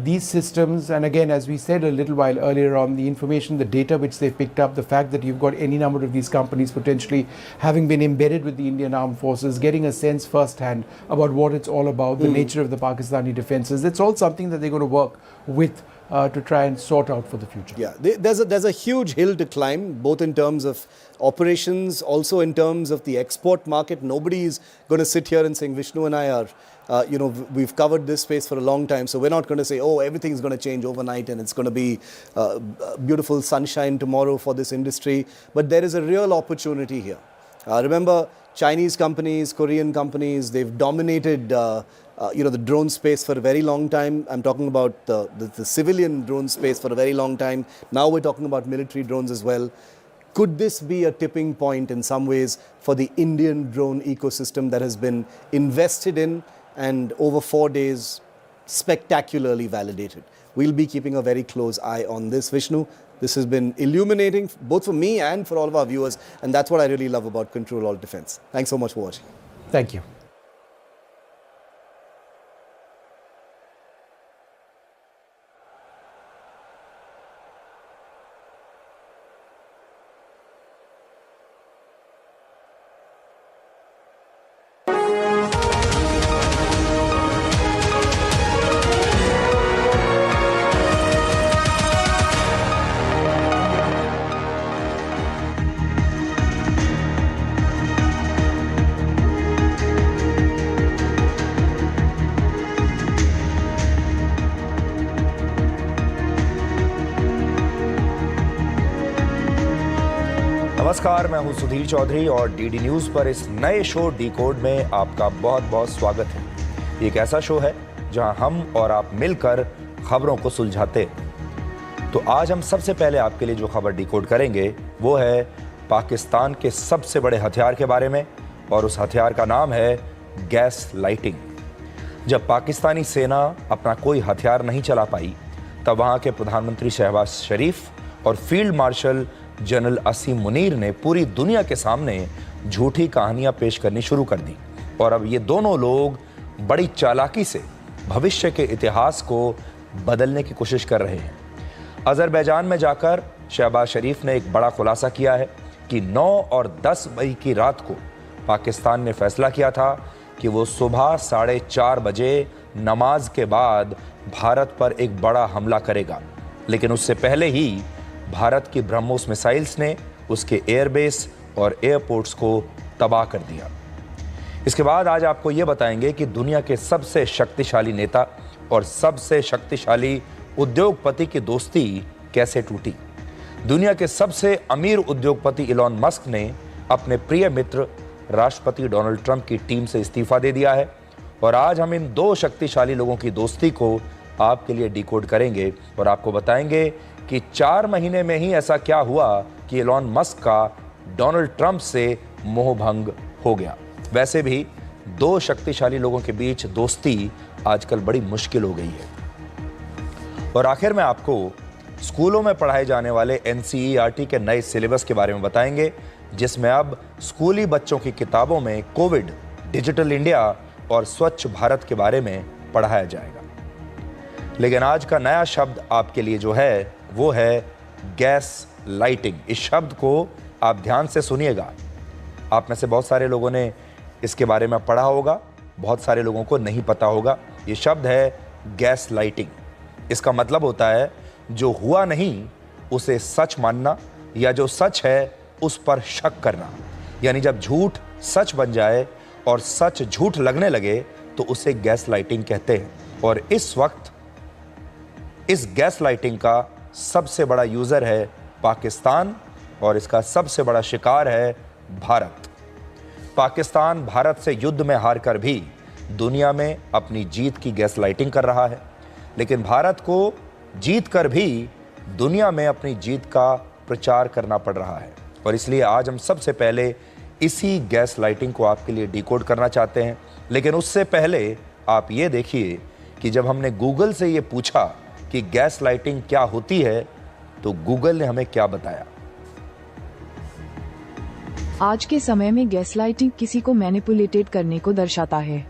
These systems, and again, as we said a little while earlier on, the information, the data which they've picked up, the fact that you've got any number of these companies potentially having been embedded with the Indian Armed Forces, getting a sense firsthand about what it's all about, the nature of the Pakistani defenses, it's all something that they're going to work with to try and sort out for the future. Yeah, there's a huge hill to climb, both in terms of operations, also in terms of the export market. Nobody is going to sit here and saying, Vishnu and I are, we've covered this space for a long time, so we're not going to say, oh, everything's going to change overnight and it's going to be beautiful sunshine tomorrow for this industry. But there is a real opportunity here. Remember, Chinese companies, Korean companies, they've dominated the drone space for a very long time. I'm talking about the civilian drone space for a very long time. Now we're talking about military drones as well. Could this be a tipping point in some ways for the Indian drone ecosystem that has been invested in and over 4 days spectacularly validated? We'll be keeping a very close eye on this, Vishnu. This has been illuminating both for me and for all of our viewers, and that's what I really love about Control Alt Defense. Thanks so much for watching. Thank you. नमस्कार, मैं हूं सुधीर चौधरी और DD news पर इस नए show decode में आपका बहुत बहुत स्वागत है। ये एक ऐसा शो है जहां हम और आप मिलकर खबरों को सुलझाते हैं। तो आज हम सबसे पहले आपके लिए जो खबर डिकोड करेंगे वो है पाकिस्तान के सबसे बड़े हथियार के बारे में, और उस हथियार का नाम है गैस लाइटिंग। जब पाकिस्तानी सेना अपना कोई हथियार नहीं चला पाई, तब वहाँ के प्रधानमंत्री शहबाज शरीफ और फील्ड मार्शल जनरल असीम मुनीर ने पूरी दुनिया के सामने झूठी कहानियां पेश करनी शुरू कर दी, और अब ये दोनों लोग बड़ी चालाकी से भविष्य के इतिहास को बदलने की कोशिश कर रहे हैं। अज़रबैजान में जाकर शहबाज शरीफ ने एक बड़ा खुलासा किया है कि 9 और 10 मई की रात को पाकिस्तान ने फैसला किया था कि वो सुबह 4:30 बजे नमाज के बाद भारत पर एक बड़ा हमला करेगा, लेकिन उससे पहले ही भारत की ब्रह्मोस मिसाइल्स ने उसके एयरबेस और एयरपोर्ट्स को तबाह कर दिया। इसके बाद आज आपको ये बताएंगे कि दुनिया के सबसे शक्तिशाली नेता और सबसे शक्तिशाली उद्योगपति की दोस्ती कैसे टूटी। दुनिया के सबसे अमीर उद्योगपति इलॉन मस्क ने अपने प्रिय मित्र राष्ट्रपति डोनाल्ड ट्रंप की टीम से इस्तीफा दे दिया है, और आज हम इन दो शक्तिशाली लोगों की दोस्ती को आपके लिए डिकोड करेंगे और आपको बताएंगे कि 4 महीने में ही ऐसा क्या हुआ कि इलॉन मस्क का डोनाल्ड ट्रंप से मोहभंग हो गया। वैसे भी दो शक्तिशाली लोगों के बीच दोस्ती आजकल बड़ी मुश्किल हो गई है। और आखिर में आपको स्कूलों में पढ़ाए जाने वाले NCERT के नए सिलेबस के बारे में बताएंगे, जिसमें अब स्कूली बच्चों की किताबों में कोविड, डिजिटल इंडिया और स्वच्छ भारत के बारे में पढ़ाया जाएगा। लेकिन आज का नया शब्द आपके लिए जो है वो है गैस लाइटिंग। इस शब्द को आप ध्यान से सुनिएगा। आप में से बहुत सारे लोगों ने इसके बारे में पढ़ा होगा, बहुत सारे लोगों को नहीं पता होगा। ये शब्द है गैस लाइटिंग। इसका मतलब होता है जो हुआ नहीं उसे सच मानना, या जो सच है उस पर शक करना। यानी जब झूठ सच बन जाए और सच झूठ लगने लगे तो उसे गैस लाइटिंग कहते हैं। और इस वक्त इस गैस लाइटिंग का सबसे बड़ा यूजर है पाकिस्तान, और इसका सबसे बड़ा शिकार है भारत। पाकिस्तान भारत से युद्ध में हारकर भी दुनिया में अपनी जीत की गैस लाइटिंग कर रहा है, लेकिन भारत को जीत कर भी दुनिया में अपनी जीत का प्रचार करना पड़ रहा है। और इसलिए आज हम सबसे पहले इसी गैस लाइटिंग को आपके लिए डिकोड करना चाहते हैं। लेकिन उससे पहले आप ये देखिए कि जब हमने गूगल से ये पूछा कि गैस लाइटिंग क्या होती है तो गूगल ने हमें क्या बताया। आज के समय में गैसलाइटिंग किसी को मैनिपुलेटेड करने को दर्शाता है।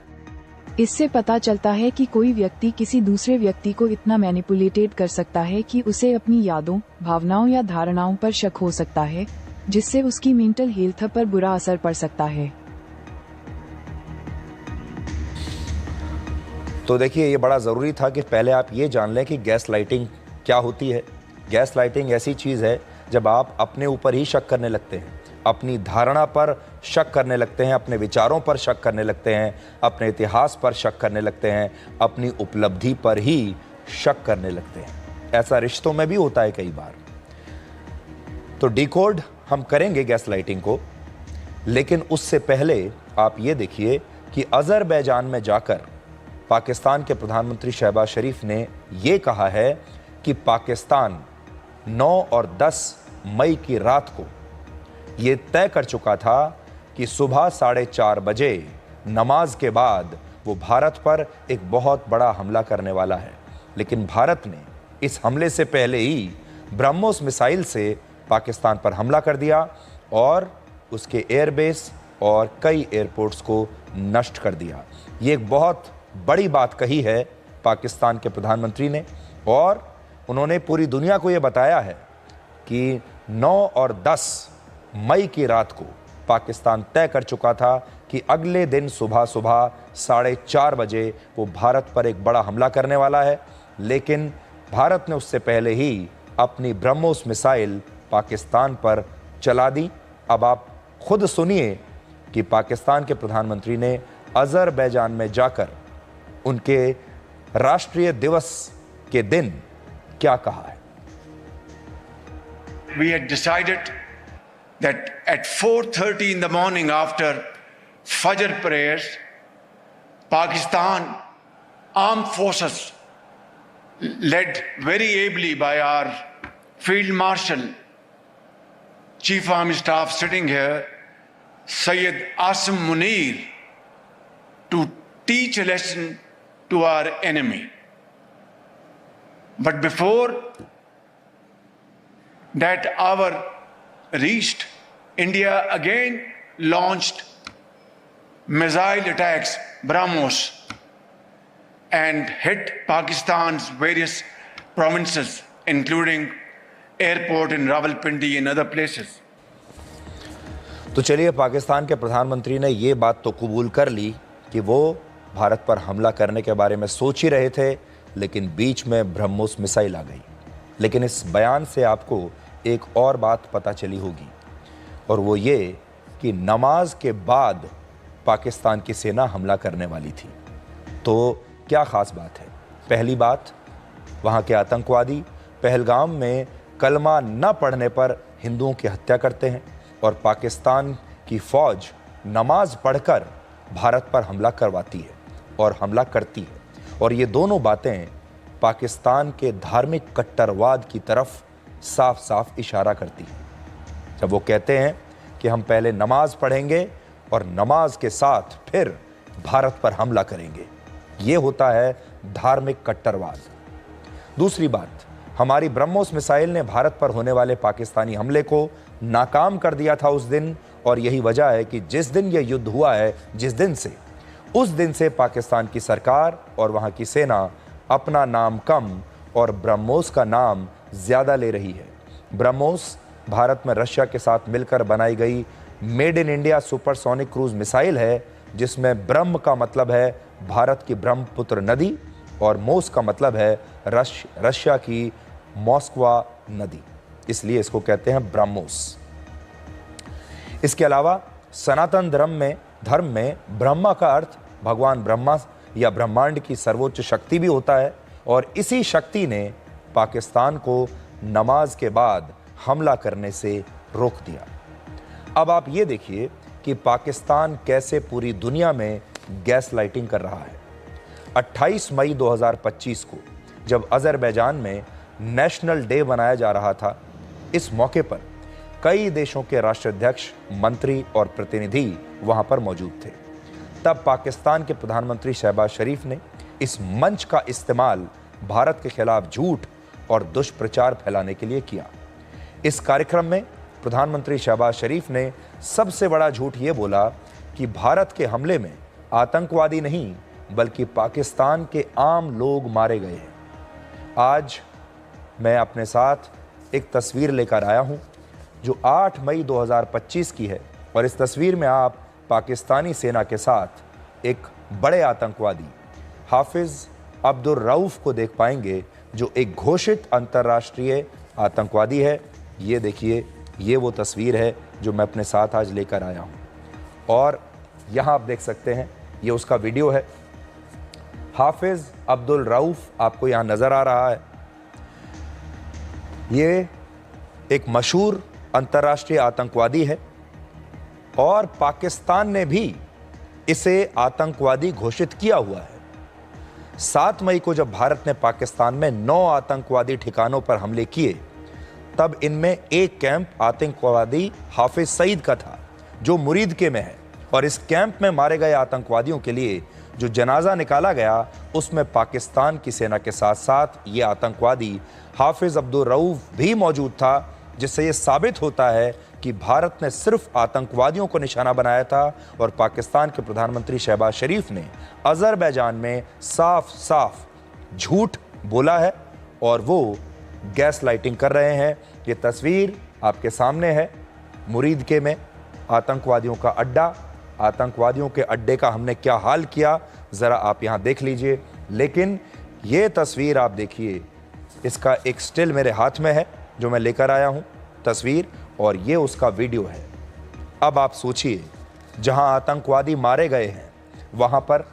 इससे पता चलता है कि कोई व्यक्ति किसी दूसरे व्यक्ति को इतना मैनिपुलेटेड कर सकता है कि उसे अपनी यादों, भावनाओं या धारणाओं पर शक हो सकता है, जिससे उसकी मेंटल हेल्थ पर बुरा असर पड़ सकता है। तो देखिए, ये बड़ा ज़रूरी था कि पहले आप ये जान लें कि गैस लाइटिंग क्या होती है। गैस लाइटिंग ऐसी चीज़ है जब आप अपने ऊपर ही शक करने लगते हैं, अपनी धारणा पर शक करने लगते हैं, अपने विचारों पर शक करने लगते हैं, अपने इतिहास पर शक करने लगते हैं, अपनी उपलब्धि पर ही शक करने लगते हैं। ऐसा रिश्तों में भी होता है कई बार। तो डिकोड हम करेंगे गैस लाइटिंग को, लेकिन उससे पहले आप ये देखिए कि अज़रबैजान में जाकर पाकिस्तान के प्रधानमंत्री शहबाज शरीफ ने ये कहा है कि पाकिस्तान 9 और 10 मई की रात को ये तय कर चुका था कि सुबह 4:30 बजे नमाज के बाद वो भारत पर एक बहुत बड़ा हमला करने वाला है। लेकिन भारत ने इस हमले से पहले ही ब्रह्मोस मिसाइल से पाकिस्तान पर हमला कर दिया और उसके एयरबेस और कई एयरपोर्ट्स को नष्ट कर दिया। ये एक बहुत बड़ी बात कही है पाकिस्तान के प्रधानमंत्री ने, और उन्होंने पूरी दुनिया को ये बताया है कि 9 और 10 मई की रात को पाकिस्तान तय कर चुका था कि अगले दिन सुबह 4:30 बजे वो भारत पर एक बड़ा हमला करने वाला है। लेकिन भारत ने उससे पहले ही अपनी ब्रह्मोस मिसाइल पाकिस्तान पर चला दी। अब आप खुद सुनिए कि पाकिस्तान के प्रधानमंत्री ने अज़रबैजान में जाकर उनके राष्ट्रीय दिवस के दिन क्या कहा है। We had decided that at 4:30 in the morning after Fajr prayers, Pakistan armed forces led very ably by our Field Marshal, Chief Army Staff sitting here, Sayyid Asim Munir, to teach a lesson to our enemy. But before that hour reached, India again launched missile attacks, BrahMos, and hit Pakistan's various provinces, including airport in Rawalpindi and other places. तो चलिए, पाकिस्तान के प्रधानमंत्री ने ये बात तो कबूल कर ली कि वो भारत पर हमला करने के बारे में सोच ही रहे थे, लेकिन बीच में ब्रह्मोस मिसाइल आ गई। लेकिन इस बयान से आपको एक और बात पता चली होगी, और वो ये कि नमाज के बाद पाकिस्तान की सेना हमला करने वाली थी। तो क्या ख़ास बात है? पहली बात, वहाँ के आतंकवादी पहलगाम में कलमा न पढ़ने पर हिंदुओं की हत्या करते हैं, और पाकिस्तान की फ़ौज नमाज पढ़कर भारत पर हमला करवाती है और हमला करती है। और ये दोनों बातें पाकिस्तान के धार्मिक कट्टरवाद की तरफ साफ साफ इशारा करती है। जब वो कहते हैं कि हम पहले नमाज पढ़ेंगे और नमाज के साथ फिर भारत पर हमला करेंगे, ये होता है धार्मिक कट्टरवाद। दूसरी बात, हमारी ब्रह्मोस मिसाइल ने भारत पर होने वाले पाकिस्तानी हमले को नाकाम कर दिया था उस दिन, और यही वजह है कि जिस दिन यह युद्ध हुआ है, जिस दिन से, उस दिन से पाकिस्तान की सरकार और वहाँ की सेना अपना नाम कम और ब्रह्मोस का नाम ज़्यादा ले रही है। ब्रह्मोस भारत में रशिया के साथ मिलकर बनाई गई made in India supersonic cruise missile है, जिसमें ब्रह्म का मतलब है भारत की ब्रह्मपुत्र नदी और मोस का मतलब है रशिया की मॉस्कवा नदी, इसलिए इसको कहते हैं ब्रह्मोस। इसके अलावा सनातन धर्म में ब्रह्मा का अर्थ भगवान ब्रह्मा या ब्रह्मांड की सर्वोच्च शक्ति भी होता है, और इसी शक्ति ने पाकिस्तान को नमाज के बाद हमला करने से रोक दिया। अब आप ये देखिए कि पाकिस्तान कैसे पूरी दुनिया में गैस लाइटिंग कर रहा है। 28 मई 2025 को जब अज़रबैजान में नेशनल डे मनाया जा रहा था, इस मौके पर कई देशों के राष्ट्राध्यक्ष, मंत्री और प्रतिनिधि वहां पर मौजूद थे। तब पाकिस्तान के प्रधानमंत्री शहबाज शरीफ ने इस मंच का इस्तेमाल भारत के खिलाफ झूठ और दुष्प्रचार फैलाने के लिए किया। इस कार्यक्रम में प्रधानमंत्री शहबाज शरीफ ने सबसे बड़ा झूठ ये बोला कि भारत के हमले में आतंकवादी नहीं बल्कि पाकिस्तान के आम लोग मारे गए हैं। आज मैं अपने साथ एक तस्वीर लेकर आया हूं जो 8 मई 2025 की है और इस तस्वीर में आप पाकिस्तानी सेना के साथ एक बड़े आतंकवादी हाफिज अब्दुल रऊफ को देख पाएंगे जो एक घोषित अंतर्राष्ट्रीय आतंकवादी है। ये देखिए, ये वो तस्वीर है जो मैं अपने साथ आज लेकर आया हूं और यहाँ आप देख सकते हैं ये उसका वीडियो है। हाफिज अब्दुल रऊफ आपको यहाँ नज़र आ रहा है। ये एक मशहूर अंतर्राष्ट्रीय आतंकवादी है और पाकिस्तान ने भी इसे आतंकवादी घोषित किया हुआ है। 7 मई को जब भारत ने पाकिस्तान में 9 आतंकवादी ठिकानों पर हमले किए तब इनमें एक कैंप आतंकवादी हाफिज सईद का था जो मुरीदके में है और इस कैंप में मारे गए आतंकवादियों के लिए जो जनाजा निकाला गया उसमें पाकिस्तान की सेना के साथ साथ ये आतंकवादी हाफिज अब्दुल रऊफ भी मौजूद था, जिससे ये साबित होता है कि भारत ने सिर्फ आतंकवादियों को निशाना बनाया था और पाकिस्तान के प्रधानमंत्री शहबाज शरीफ ने अजरबैजान में साफ साफ झूठ बोला है और वो गैस लाइटिंग कर रहे हैं। ये तस्वीर आपके सामने है, मुरीदके में आतंकवादियों का अड्डा, आतंकवादियों के अड्डे का हमने क्या हाल किया ज़रा आप यहाँ देख लीजिए। लेकिन ये तस्वीर आप देखिए, इसका एक स्टिल मेरे हाथ में है जो मैं लेकर आया हूँ तस्वीर और ये उसका वीडियो है। अब आप सोचिए, जहाँ आतंकवादी मारे गए हैं वहाँ पर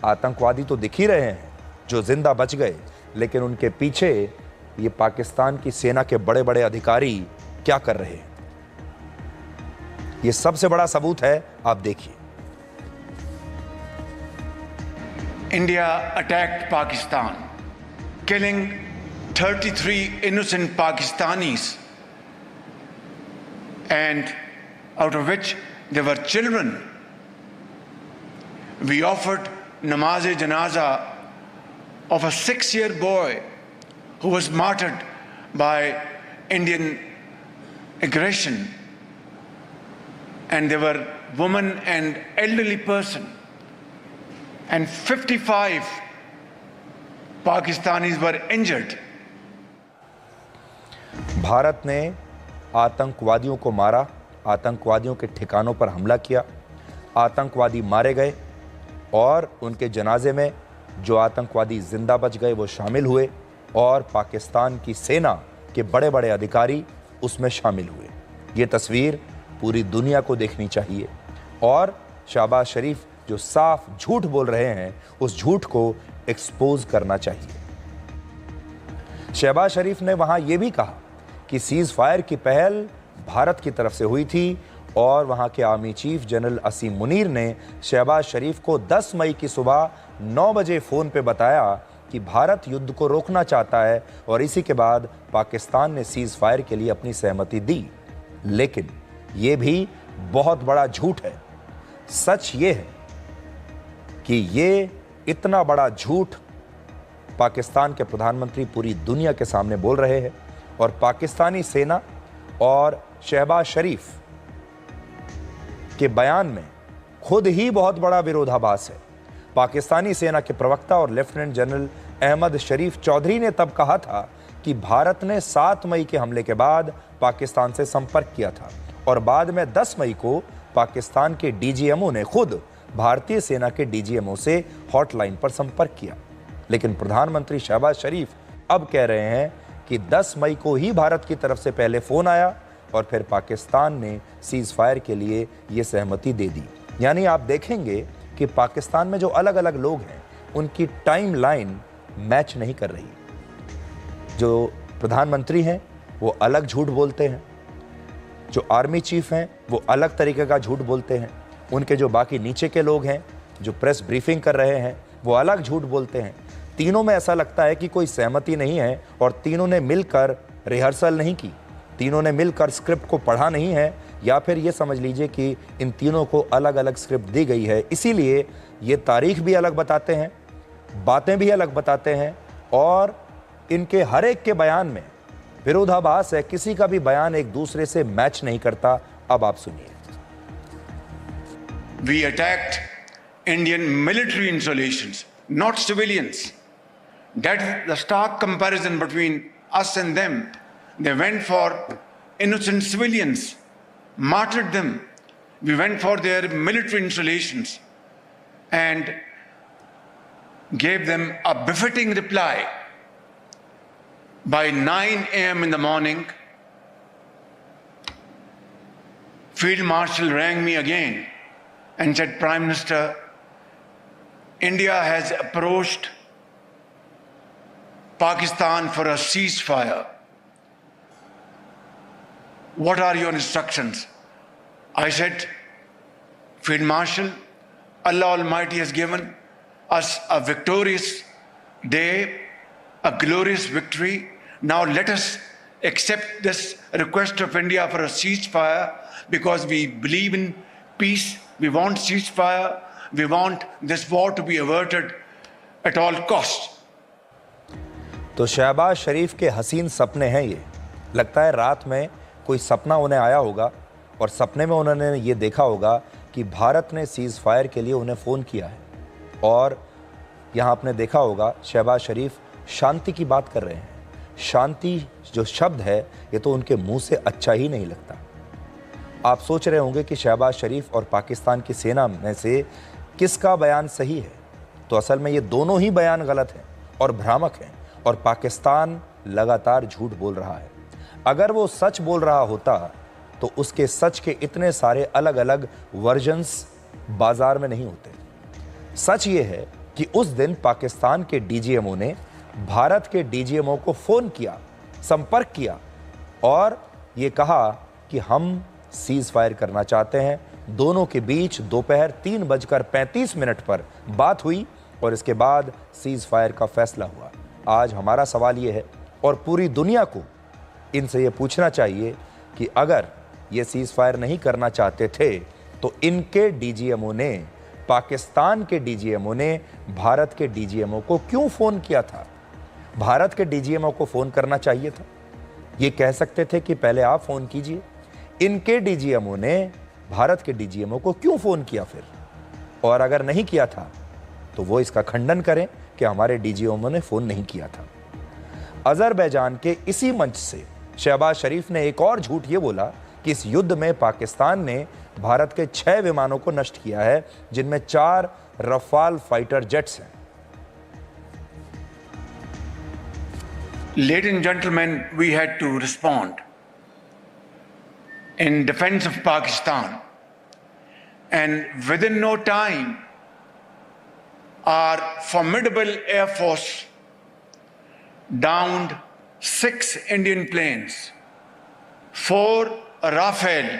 आतंकवादी तो दिख ही रहे हैं जो जिंदा बच गए, लेकिन उनके पीछे ये पाकिस्तान की सेना के बड़े बड़े अधिकारी क्या कर रहे हैं। ये सबसे बड़ा सबूत है, आप देखिए। India attacked Pakistan, killing 33 innocent Pakistanis, and out of which there were children. We offered namaz-e-janaza of a 6-year boy who was martyred by Indian aggression, and there were women and elderly person, and 55 Pakistanis were injured. Bharat ने आतंकवादियों को मारा, आतंकवादियों के ठिकानों पर हमला किया, आतंकवादी मारे गए और उनके जनाजे में जो आतंकवादी जिंदा बच गए वो शामिल हुए और पाकिस्तान की सेना के बड़े बड़े अधिकारी उसमें शामिल हुए। ये तस्वीर पूरी दुनिया को देखनी चाहिए और शहबाज शरीफ जो साफ झूठ बोल रहे हैं उस झूठ को एक्सपोज करना चाहिए। शहबाज शरीफ ने वहां यह भी कहा कि सीज फायर की पहल भारत की तरफ से हुई थी और वहां के आर्मी चीफ जनरल असीम मुनीर ने शहबाज शरीफ को 10 मई की सुबह 9 बजे फ़ोन पे बताया कि भारत युद्ध को रोकना चाहता है और इसी के बाद पाकिस्तान ने सीज फायर के लिए अपनी सहमति दी। लेकिन ये भी बहुत बड़ा झूठ है। सच ये है कि ये इतना बड़ा झूठ पाकिस्तान के प्रधानमंत्री पूरी दुनिया के सामने बोल रहे हैं और पाकिस्तानी सेना और शहबाज शरीफ के बयान में खुद ही बहुत बड़ा विरोधाभास है। पाकिस्तानी सेना के प्रवक्ता और लेफ्टिनेंट जनरल अहमद शरीफ चौधरी ने तब कहा था कि भारत ने 7 मई के हमले के बाद पाकिस्तान से संपर्क किया था और बाद में 10 मई को पाकिस्तान के डीजीएमओ ने खुद भारतीय सेना के डीजीएमओ से हॉटलाइन पर संपर्क किया। लेकिन प्रधानमंत्री शहबाज शरीफ अब कह रहे हैं कि 10 मई को ही भारत की तरफ से पहले फ़ोन आया और फिर पाकिस्तान ने सीज फायर के लिए ये सहमति दे दी। यानी आप देखेंगे कि पाकिस्तान में जो अलग अलग लोग हैं उनकी टाइम लाइन मैच नहीं कर रही। जो प्रधानमंत्री हैं वो अलग झूठ बोलते हैं, जो आर्मी चीफ हैं वो अलग तरीके का झूठ बोलते हैं, उनके जो बाकी नीचे के लोग हैं जो प्रेस ब्रीफिंग कर रहे हैं वो अलग झूठ बोलते हैं। तीनों में ऐसा लगता है कि कोई सहमति नहीं है और तीनों ने मिलकर रिहर्सल नहीं की, तीनों ने मिलकर स्क्रिप्ट को पढ़ा नहीं है या फिर ये समझ लीजिए कि इन तीनों को अलग अलग स्क्रिप्ट दी गई है, इसीलिए ये तारीख भी अलग बताते हैं, बातें भी अलग बताते हैं और इनके हर एक के बयान में विरोधाभास है। किसी का भी बयान एक दूसरे से मैच नहीं करता। अब आप सुनिए। We attacked Indian military installations, not civilians. That's the stark comparison between us and them. They went for innocent civilians, martyred them. We went for their military installations and gave them a befitting reply. By 9 a.m. in the morning, Field Marshal rang me again and said, Prime Minister, India has approached Pakistan for a ceasefire. What are your instructions? I said, Field Marshal, Allah Almighty has given us a victorious day, a glorious victory. Now let us accept this request of India for a ceasefire because we believe in peace. We want ceasefire. We want this war to be averted at all costs. तो शहबाज शरीफ के हसीन सपने हैं ये। लगता है रात में कोई सपना उन्हें आया होगा और सपने में उन्होंने ये देखा होगा कि भारत ने सीज़ फायर के लिए उन्हें फ़ोन किया है और यहाँ आपने देखा होगा शहबाज शरीफ शांति की बात कर रहे हैं। शांति जो शब्द है ये तो उनके मुंह से अच्छा ही नहीं लगता। आप सोच रहे होंगे कि शहबाज शरीफ और पाकिस्तान की सेना में से किसका बयान सही है, तो असल में ये दोनों ही बयान गलत हैं और भ्रामक हैं और पाकिस्तान लगातार झूठ बोल रहा है। अगर वो सच बोल रहा होता तो उसके सच के इतने सारे अलग अलग वर्जन्स बाजार में नहीं होते। सच ये है कि उस दिन पाकिस्तान के डीजीएमओ ने भारत के डीजीएमओ को फ़ोन किया, संपर्क किया और ये कहा कि हम सीज़ फायर करना चाहते हैं। दोनों के बीच दोपहर 3:35 पर बात हुई और इसके बाद सीज़ फायर का फैसला हुआ। आज हमारा सवाल ये है और पूरी दुनिया को इनसे ये पूछना चाहिए कि अगर ये सीज़ फायर नहीं करना चाहते थे तो इनके डीजीएमओ ने, पाकिस्तान के डीजीएमओ ने भारत के डीजीएमओ को क्यों फ़ोन किया था? भारत के डीजीएमओ को फ़ोन करना चाहिए था। ये कह सकते थे कि पहले आप फ़ोन कीजिए। इनके डीजीएमओ ने भारत के डीजीएमओ को क्यों फ़ोन किया फिर? और अगर नहीं किया था तो वो इसका खंडन करें कि हमारे डीजीएमओ ने फ़ोन नहीं किया था। अज़रबैजान के इसी मंच से शहबाज शरीफ ने एक और झूठ ये बोला कि इस युद्ध में पाकिस्तान ने भारत के 6 विमानों को नष्ट किया है, जिनमें 4 रफाल फाइटर जेट्स हैं। Ladies and gentlemen, we had to respond in defense of Pakistan, and within no time our formidable air force downed 6 Indian planes, 4 Rafale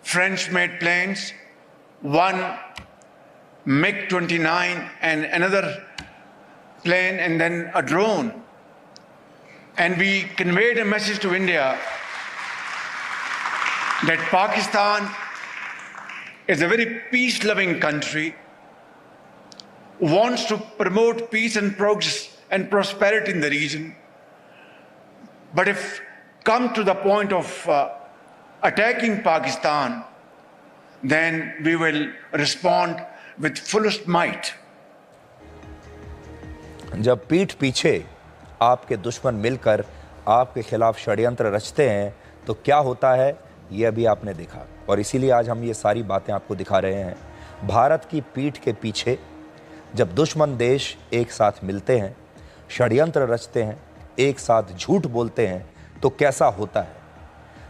French-made planes, 1 MiG-29 and another plane, and then a drone. And we conveyed a message to India that Pakistan is a very peace-loving country, wants to promote peace and progress and prosperity in the region. But if come to the point of attacking Pakistan, then we will respond with fullest might. जब पीठ पीछे आपके दुश्मन मिलकर आपके खिलाफ षड्यंत्र रचते हैं तो क्या होता है, ये अभी आपने देखा और इसीलिए आज हम ये सारी बातें आपको दिखा रहे हैं। भारत की पीठ के पीछे जब दुश्मन देश एक साथ मिलते हैं, षड्यंत्र रचते हैं, एक साथ झूठ बोलते हैं तो कैसा होता है।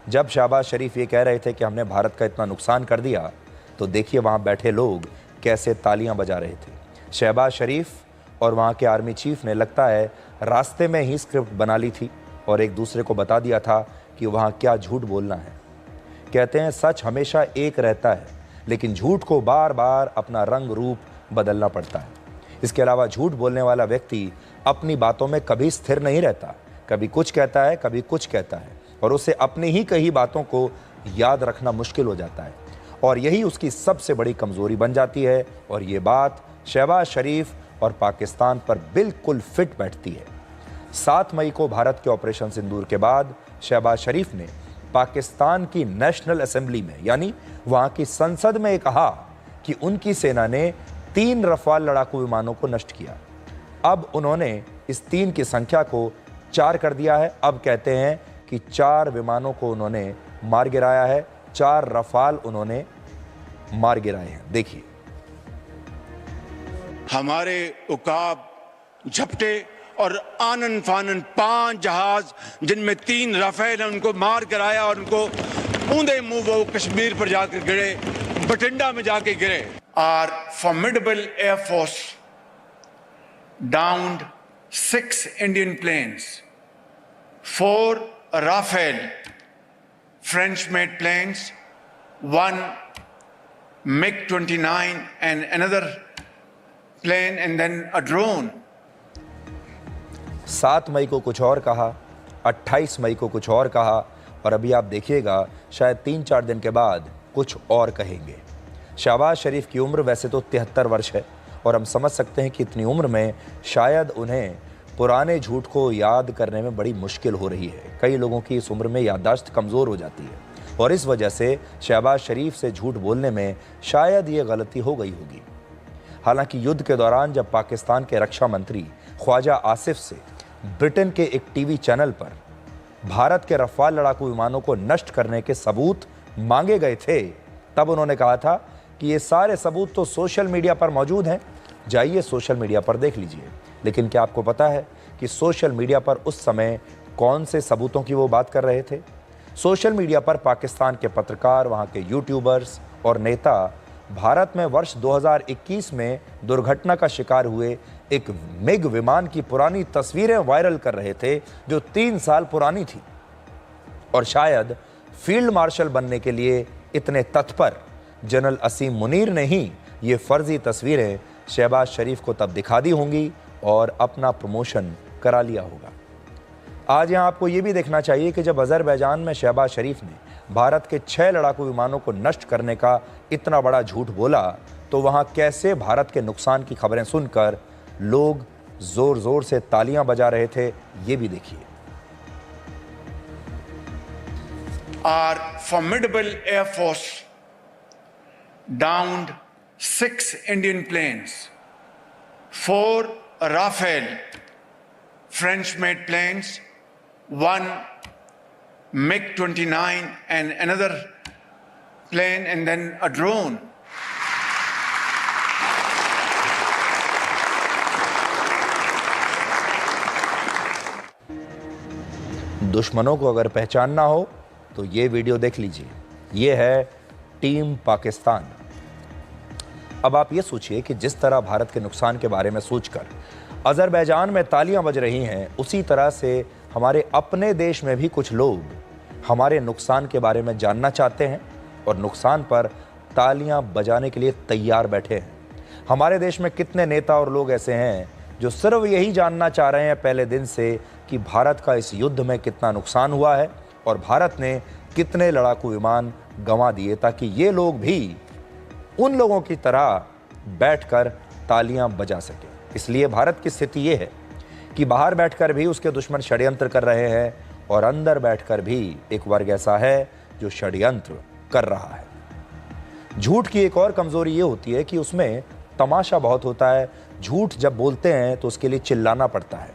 जब शहबाज शरीफ ये कह रहे थे कि हमने भारत का इतना नुकसान कर दिया तो देखिए वहाँ बैठे लोग कैसे तालियां बजा रहे थे। शहबाज शरीफ और वहाँ के आर्मी चीफ ने लगता है रास्ते में ही स्क्रिप्ट बना ली थी और एक दूसरे को बता दिया था कि वहाँ क्या झूठ बोलना है। कहते हैं सच हमेशा एक रहता है लेकिन झूठ को बार बार अपना रंग रूप बदलना पड़ता है। इसके अलावा झूठ बोलने वाला व्यक्ति अपनी बातों में कभी स्थिर नहीं रहता, कभी कुछ कहता है कभी कुछ कहता है और उसे अपनी ही कही बातों को याद रखना मुश्किल हो जाता है और यही उसकी सबसे बड़ी कमजोरी बन जाती है। और ये बात शहबाज शरीफ और पाकिस्तान पर बिल्कुल फिट बैठती है। 7 मई को भारत के ऑपरेशन सिंदूर के बाद शहबाज शरीफ ने पाकिस्तान की नेशनल असेंबली में यानी वहां की संसद में कहा कि उनकी सेना ने 3 रफाल लड़ाकू विमानों को नष्ट किया। अब उन्होंने इस 3 की संख्या को 4 कर दिया है। अब कहते हैं कि 4 विमानों को उन्होंने मार गिराया है, 4 रफाल उन्होंने मार गिराए हैं। देखिए, हमारे उकाब, झपटे और आनन फानन 5 जहाज जिनमें 3 राफेल हैं उनको मार कराया और उनको ऊंधे मुंह वो कश्मीर पर जाकर गिरे, बठिंडा में जाके गिरे। Our formidable air force downed 6 Indian planes, 4 Rafale French-made planes, 1 MiG-29 and another plane and then a drone. 7 मई को कुछ और कहा, 28 मई को कुछ और कहा और अभी आप देखिएगा शायद 3-4 दिन के बाद कुछ और कहेंगे। शहबाज शरीफ की उम्र वैसे तो 73 वर्ष है और हम समझ सकते हैं कि इतनी उम्र में शायद उन्हें पुराने झूठ को याद करने में बड़ी मुश्किल हो रही है। कई लोगों की इस उम्र में याददाश्त कमज़ोर हो जाती है और इस वजह से शहबाज शरीफ से झूठ बोलने में शायद ये गलती हो गई होगी। हालांकि युद्ध के दौरान जब पाकिस्तान के रक्षा मंत्री ख्वाजा आसिफ से ब्रिटेन के एक टीवी चैनल पर भारत के रफाल लड़ाकू विमानों को नष्ट करने के सबूत मांगे गए थे, तब उन्होंने कहा था कि ये सारे सबूत तो सोशल मीडिया पर मौजूद हैं, जाइए सोशल मीडिया पर देख लीजिए। लेकिन क्या आपको पता है कि सोशल मीडिया पर उस समय कौन से सबूतों की वो बात कर रहे थे? सोशल मीडिया पर पाकिस्तान के पत्रकार, वहाँ के यूट्यूबर्स और नेता भारत में वर्ष 2021 में दुर्घटना का शिकार हुए एक मिग विमान की पुरानी तस्वीरें वायरल कर रहे थे जो 3 साल पुरानी थी। और शायद फील्ड मार्शल बनने के लिए इतने तत्पर जनरल असीम मुनीर ने ही ये फर्जी तस्वीरें शहबाज शरीफ को तब दिखा दी होंगी और अपना प्रमोशन करा लिया होगा। आज यहाँ आपको ये भी देखना चाहिए कि जब अजरबैजान में शहबाज शरीफ ने भारत के 6 लड़ाकू विमानों को नष्ट करने का इतना बड़ा झूठ बोला तो वहाँ कैसे भारत के नुकसान की खबरें सुनकर लोग जोर जोर से तालियां बजा रहे थे, ये भी देखिए। Our formidable air force downed 6 Indian planes, 4 Rafale French-made planes, 1 MiG-29 and another plane and then a drone. दुश्मनों को अगर पहचानना हो तो ये वीडियो देख लीजिए। ये है टीम पाकिस्तान। अब आप ये सोचिए कि जिस तरह भारत के नुकसान के बारे में सोचकर अजरबैजान में तालियां बज रही हैं, उसी तरह से हमारे अपने देश में भी कुछ लोग हमारे नुकसान के बारे में जानना चाहते हैं और नुकसान पर तालियां बजाने के लिए तैयार बैठे हैं। हमारे देश में कितने नेता और लोग ऐसे हैं जो सिर्फ यही जानना चाह रहे हैं पहले दिन से कि भारत का इस युद्ध में कितना नुकसान हुआ है और भारत ने कितने लड़ाकू विमान गंवा दिए, ताकि ये लोग भी उन लोगों की तरह बैठकर तालियां बजा सकें। इसलिए भारत की स्थिति ये है कि बाहर बैठकर भी उसके दुश्मन षड्यंत्र कर रहे हैं और अंदर बैठकर भी एक वर्ग ऐसा है जो षड्यंत्र कर रहा है। झूठ की एक और कमजोरी ये होती है कि उसमें तमाशा बहुत होता है। झूठ जब बोलते हैं तो उसके लिए चिल्लाना पड़ता है,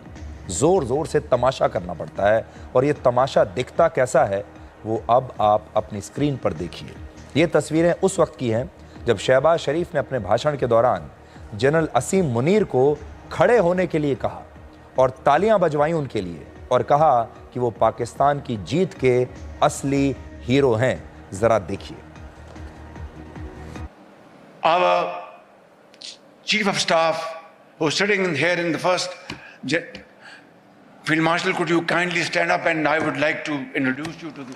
जोर जोर से तमाशा करना पड़ता है और ये तमाशा दिखता कैसा है वो अब आप अपनी स्क्रीन पर देखिए। ये तस्वीरें उस वक्त की हैं जब शहबाज शरीफ ने अपने भाषण के दौरान जनरल असीम मुनीर को खड़े होने के लिए कहा और तालियां बजवाई उनके लिए और कहा कि वो पाकिस्तान की जीत के असली हीरो हैं। जरा देखिए। Our Chief of Staff, who's sitting here in the first, Field Marshal, could you kindly stand up and I would like to introduce you to the...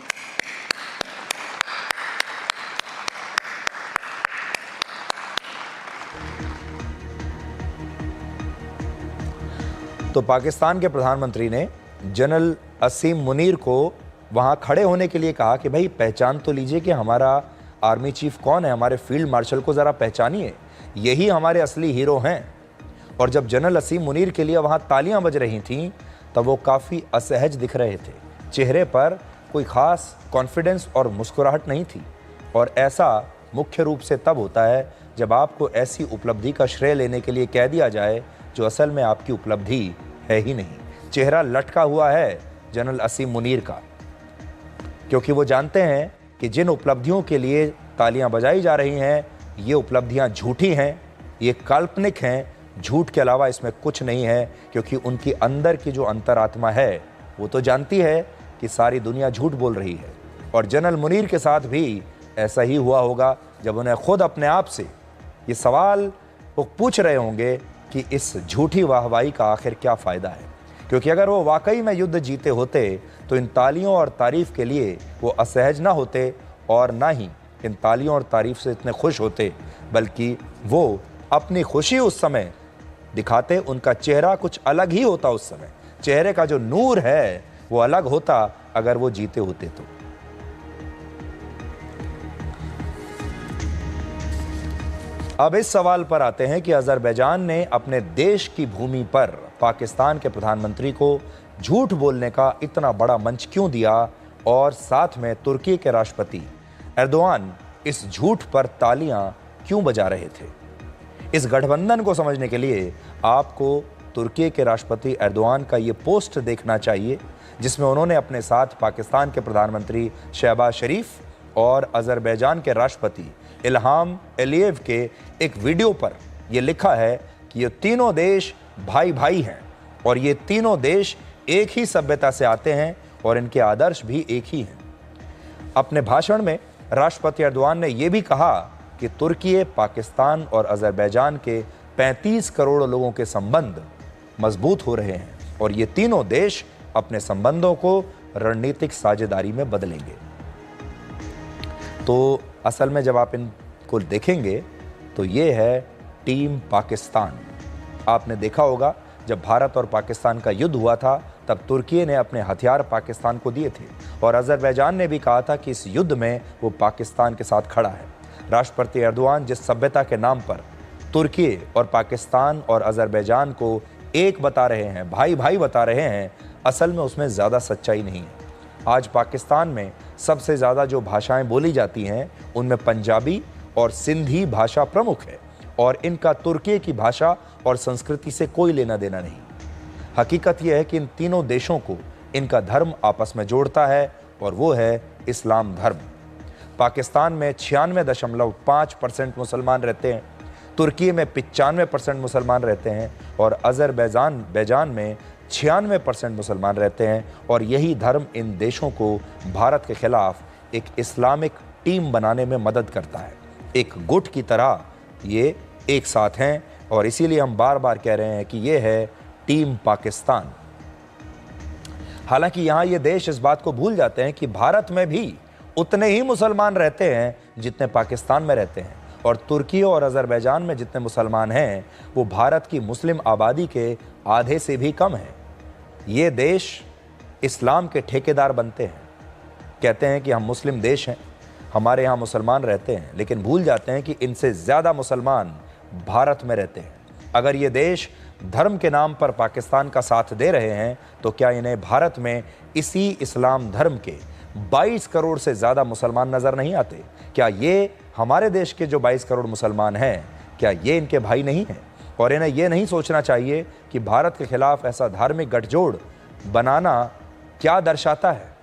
तो पाकिस्तान के प्रधानमंत्री ने जनरल असीम मुनीर को वहाँ खड़े होने के लिए कहा कि भाई पहचान तो लीजिए कि हमारा आर्मी चीफ कौन है, हमारे फील्ड मार्शल को ज़रा पहचानिए, यही हमारे असली हीरो हैं। और जब जनरल असीम मुनीर के लिए वहाँ तालियां बज रही थीं तब वो काफ़ी असहज दिख रहे थे, चेहरे पर कोई ख़ास कॉन्फिडेंस और मुस्कुराहट नहीं थी। और ऐसा मुख्य रूप से तब होता है जब आपको ऐसी उपलब्धि का श्रेय लेने के लिए कह दिया जाए जो असल में आपकी उपलब्धि है ही नहीं। चेहरा लटका हुआ है जनरल असीम मुनीर का, क्योंकि वो जानते हैं कि जिन उपलब्धियों के लिए तालियां बजाई जा रही हैं ये उपलब्धियां झूठी हैं, ये काल्पनिक हैं, झूठ के अलावा इसमें कुछ नहीं है। क्योंकि उनकी अंदर की जो अंतरात्मा है वो तो जानती है कि सारी दुनिया झूठ बोल रही है। और जनरल मुनीर के साथ भी ऐसा ही हुआ होगा जब उन्हें खुद अपने आप से ये सवाल वो पूछ रहे होंगे कि इस झूठी वाहवाही का आखिर क्या फ़ायदा है। क्योंकि अगर वो वाकई में युद्ध जीते होते तो इन तालियों और तारीफ़ के लिए वो असहज ना होते और ना ही इन तालियों और तारीफ़ से इतने खुश होते, बल्कि वो अपनी खुशी उस समय दिखाते। उनका चेहरा कुछ अलग ही होता, उस समय चेहरे का जो नूर है वो अलग होता अगर वो जीते होते तो। अब इस सवाल पर आते हैं कि अज़रबैजान ने अपने देश की भूमि पर पाकिस्तान के प्रधानमंत्री को झूठ बोलने का इतना बड़ा मंच क्यों दिया और साथ में तुर्की के राष्ट्रपति एर्दोआन इस झूठ पर तालियां क्यों बजा रहे थे। इस गठबंधन को समझने के लिए आपको तुर्की के राष्ट्रपति एर्दोआन का ये पोस्ट देखना चाहिए जिसमें उन्होंने अपने साथ पाकिस्तान के प्रधानमंत्री शहबाज शरीफ और अज़रबैजान के राष्ट्रपति इल्हाम एलियेव के एक वीडियो पर यह लिखा है कि ये तीनों देश भाई भाई हैं और ये तीनों देश एक ही सभ्यता से आते हैं और इनके आदर्श भी एक ही हैं। अपने भाषण में राष्ट्रपति एर्दोआन ने यह भी कहा कि तुर्की, पाकिस्तान और अज़रबैजान के 35 करोड़ लोगों के संबंध मजबूत हो रहे हैं और ये तीनों देश अपने संबंधों को रणनीतिक साझेदारी में बदलेंगे। तो असल में जब आप इनको देखेंगे तो ये है टीम पाकिस्तान। आपने देखा होगा जब भारत और पाकिस्तान का युद्ध हुआ था तब तुर्की ने अपने हथियार पाकिस्तान को दिए थे और अज़रबैजान ने भी कहा था कि इस युद्ध में वो पाकिस्तान के साथ खड़ा है। राष्ट्रपति एर्दोआन जिस सभ्यता के नाम पर तुर्की और पाकिस्तान और अज़रबैजान को एक बता रहे हैं, भाई भाई बता रहे हैं, असल में उसमें ज़्यादा सच्चाई नहीं है। आज पाकिस्तान में सबसे ज़्यादा जो भाषाएं बोली जाती हैं उनमें पंजाबी और सिंधी भाषा प्रमुख है और इनका तुर्की की भाषा और संस्कृति से कोई लेना देना नहीं। हकीकत यह है कि इन तीनों देशों को इनका धर्म आपस में जोड़ता है और वो है इस्लाम धर्म। पाकिस्तान में 96.5% मुसलमान रहते हैं, तुर्की में 95% मुसलमान रहते हैं और अज़रबैजान में 96% मुसलमान रहते हैं। और यही धर्म इन देशों को भारत के खिलाफ एक इस्लामिक टीम बनाने में मदद करता है। एक गुट की तरह ये एक साथ हैं और इसीलिए हम बार बार कह रहे हैं कि ये है टीम पाकिस्तान। हालांकि यहाँ ये देश इस बात को भूल जाते हैं कि भारत में भी उतने ही मुसलमान रहते हैं जितने पाकिस्तान में रहते हैं और तुर्की और अज़रबैजान में जितने मुसलमान हैं वो भारत की मुस्लिम आबादी के आधे से भी कम है। ये देश इस्लाम के ठेकेदार बनते हैं, कहते हैं कि हम मुस्लिम देश हैं, हमारे यहाँ मुसलमान रहते हैं, लेकिन भूल जाते हैं कि इनसे ज़्यादा मुसलमान भारत में रहते हैं। अगर ये देश धर्म के नाम पर पाकिस्तान का साथ दे रहे हैं तो क्या इन्हें भारत में इसी इस्लाम धर्म के 22 करोड़ से ज़्यादा मुसलमान नज़र नहीं आते? क्या ये हमारे देश के जो 22 करोड़ मुसलमान हैं क्या ये इनके भाई नहीं हैं? और इन्हें ये नहीं सोचना चाहिए कि भारत के खिलाफ ऐसा धार्मिक गठजोड़ बनाना क्या दर्शाता है।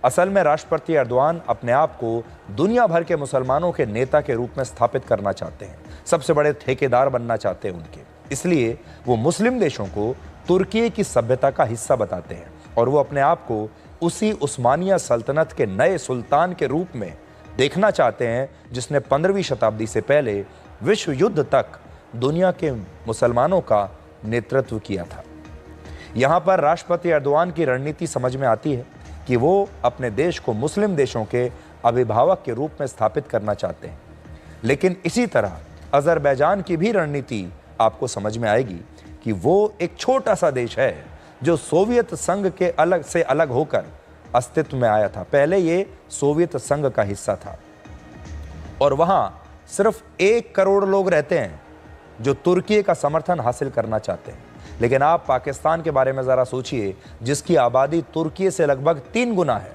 असल में राष्ट्रपति एर्दोआन अपने आप को दुनिया भर के मुसलमानों के नेता के रूप में स्थापित करना चाहते हैं, सबसे बड़े ठेकेदार बनना चाहते हैं उनके। इसलिए वो मुस्लिम देशों को तुर्की की सभ्यता का हिस्सा बताते हैं और वो अपने आप को उसी उस्मानिया सल्तनत के नए सुल्तान के रूप में देखना चाहते हैं जिसने 15वीं शताब्दी से पहले विश्व युद्ध तक दुनिया के मुसलमानों का नेतृत्व किया था। यहाँ पर राष्ट्रपति एर्दोआन की रणनीति समझ में आती है कि वो अपने देश को मुस्लिम देशों के अभिभावक के रूप में स्थापित करना चाहते हैं। लेकिन इसी तरह अज़रबैजान की भी रणनीति आपको समझ में आएगी कि वो एक छोटा सा देश है जो सोवियत संघ के अलग होकर अस्तित्व में आया था। पहले ये सोवियत संघ का हिस्सा था और वहां सिर्फ 1 करोड़ लोग रहते हैं जो तुर्की का समर्थन हासिल करना चाहते हैं। लेकिन आप पाकिस्तान के बारे में ज़रा सोचिए, जिसकी आबादी तुर्की से लगभग 3 गुना है,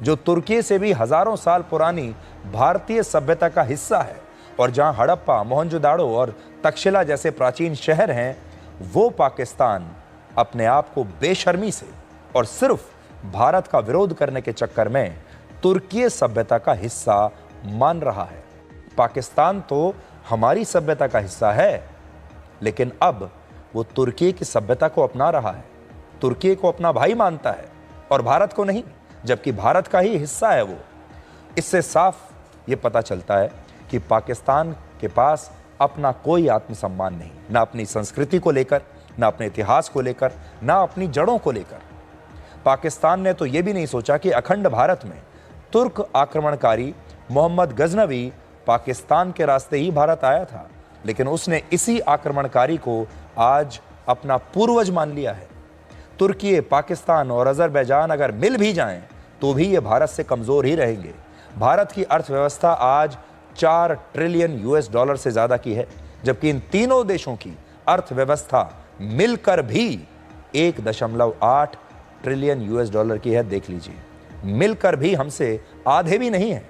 जो तुर्की से भी हज़ारों साल पुरानी भारतीय सभ्यता का हिस्सा है और जहां हड़प्पा, मोहनजोदाड़ो और तक्षशिला जैसे प्राचीन शहर हैं, वो पाकिस्तान अपने आप को बेशर्मी से और सिर्फ भारत का विरोध करने के चक्कर में तुर्की सभ्यता का हिस्सा मान रहा है। पाकिस्तान तो हमारी सभ्यता का हिस्सा है, लेकिन अब वो तुर्की की सभ्यता को अपना रहा है, तुर्की को अपना भाई मानता है और भारत को नहीं, जबकि भारत का ही हिस्सा है वो। इससे साफ ये पता चलता है कि पाकिस्तान के पास अपना कोई आत्मसम्मान नहीं, ना अपनी संस्कृति को लेकर, ना अपने इतिहास को लेकर, ना अपनी जड़ों को लेकर। पाकिस्तान ने तो ये भी नहीं सोचा कि अखंड भारत में तुर्क आक्रमणकारी मोहम्मद गजनवी पाकिस्तान के रास्ते ही भारत आया था, लेकिन उसने इसी आक्रमणकारी को आज अपना पूर्वज मान लिया है। तुर्की, पाकिस्तान और अजरबैजान अगर मिल भी जाएं तो भी ये भारत से कमज़ोर ही रहेंगे। भारत की अर्थव्यवस्था आज 4 ट्रिलियन US डॉलर से ज़्यादा की है, जबकि इन तीनों देशों की अर्थव्यवस्था मिलकर भी 1.8 ट्रिलियन US डॉलर की है। देख लीजिए, मिलकर भी हमसे आधे भी नहीं है।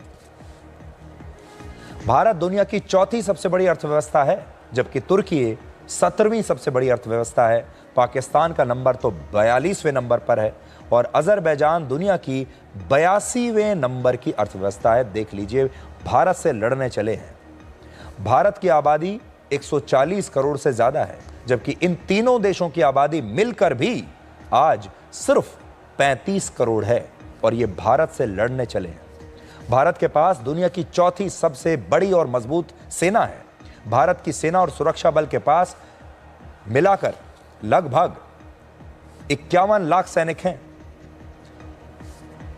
भारत दुनिया की 4थी सबसे बड़ी अर्थव्यवस्था है, जबकि तुर्की 17वीं सबसे बड़ी अर्थव्यवस्था है। पाकिस्तान का नंबर तो 42वें नंबर पर है और अजरबैजान दुनिया की 82वें नंबर की अर्थव्यवस्था है। देख लीजिए, भारत से लड़ने चले हैं। भारत की आबादी 140 करोड़ से ज़्यादा है, जबकि इन तीनों देशों की आबादी मिलकर भी आज सिर्फ 35 करोड़ है और ये भारत से लड़ने चले हैं। भारत के पास दुनिया की 4थी सबसे बड़ी और मजबूत सेना है। भारत की सेना और सुरक्षा बल के पास मिलाकर लगभग 51 लाख सैनिक हैं,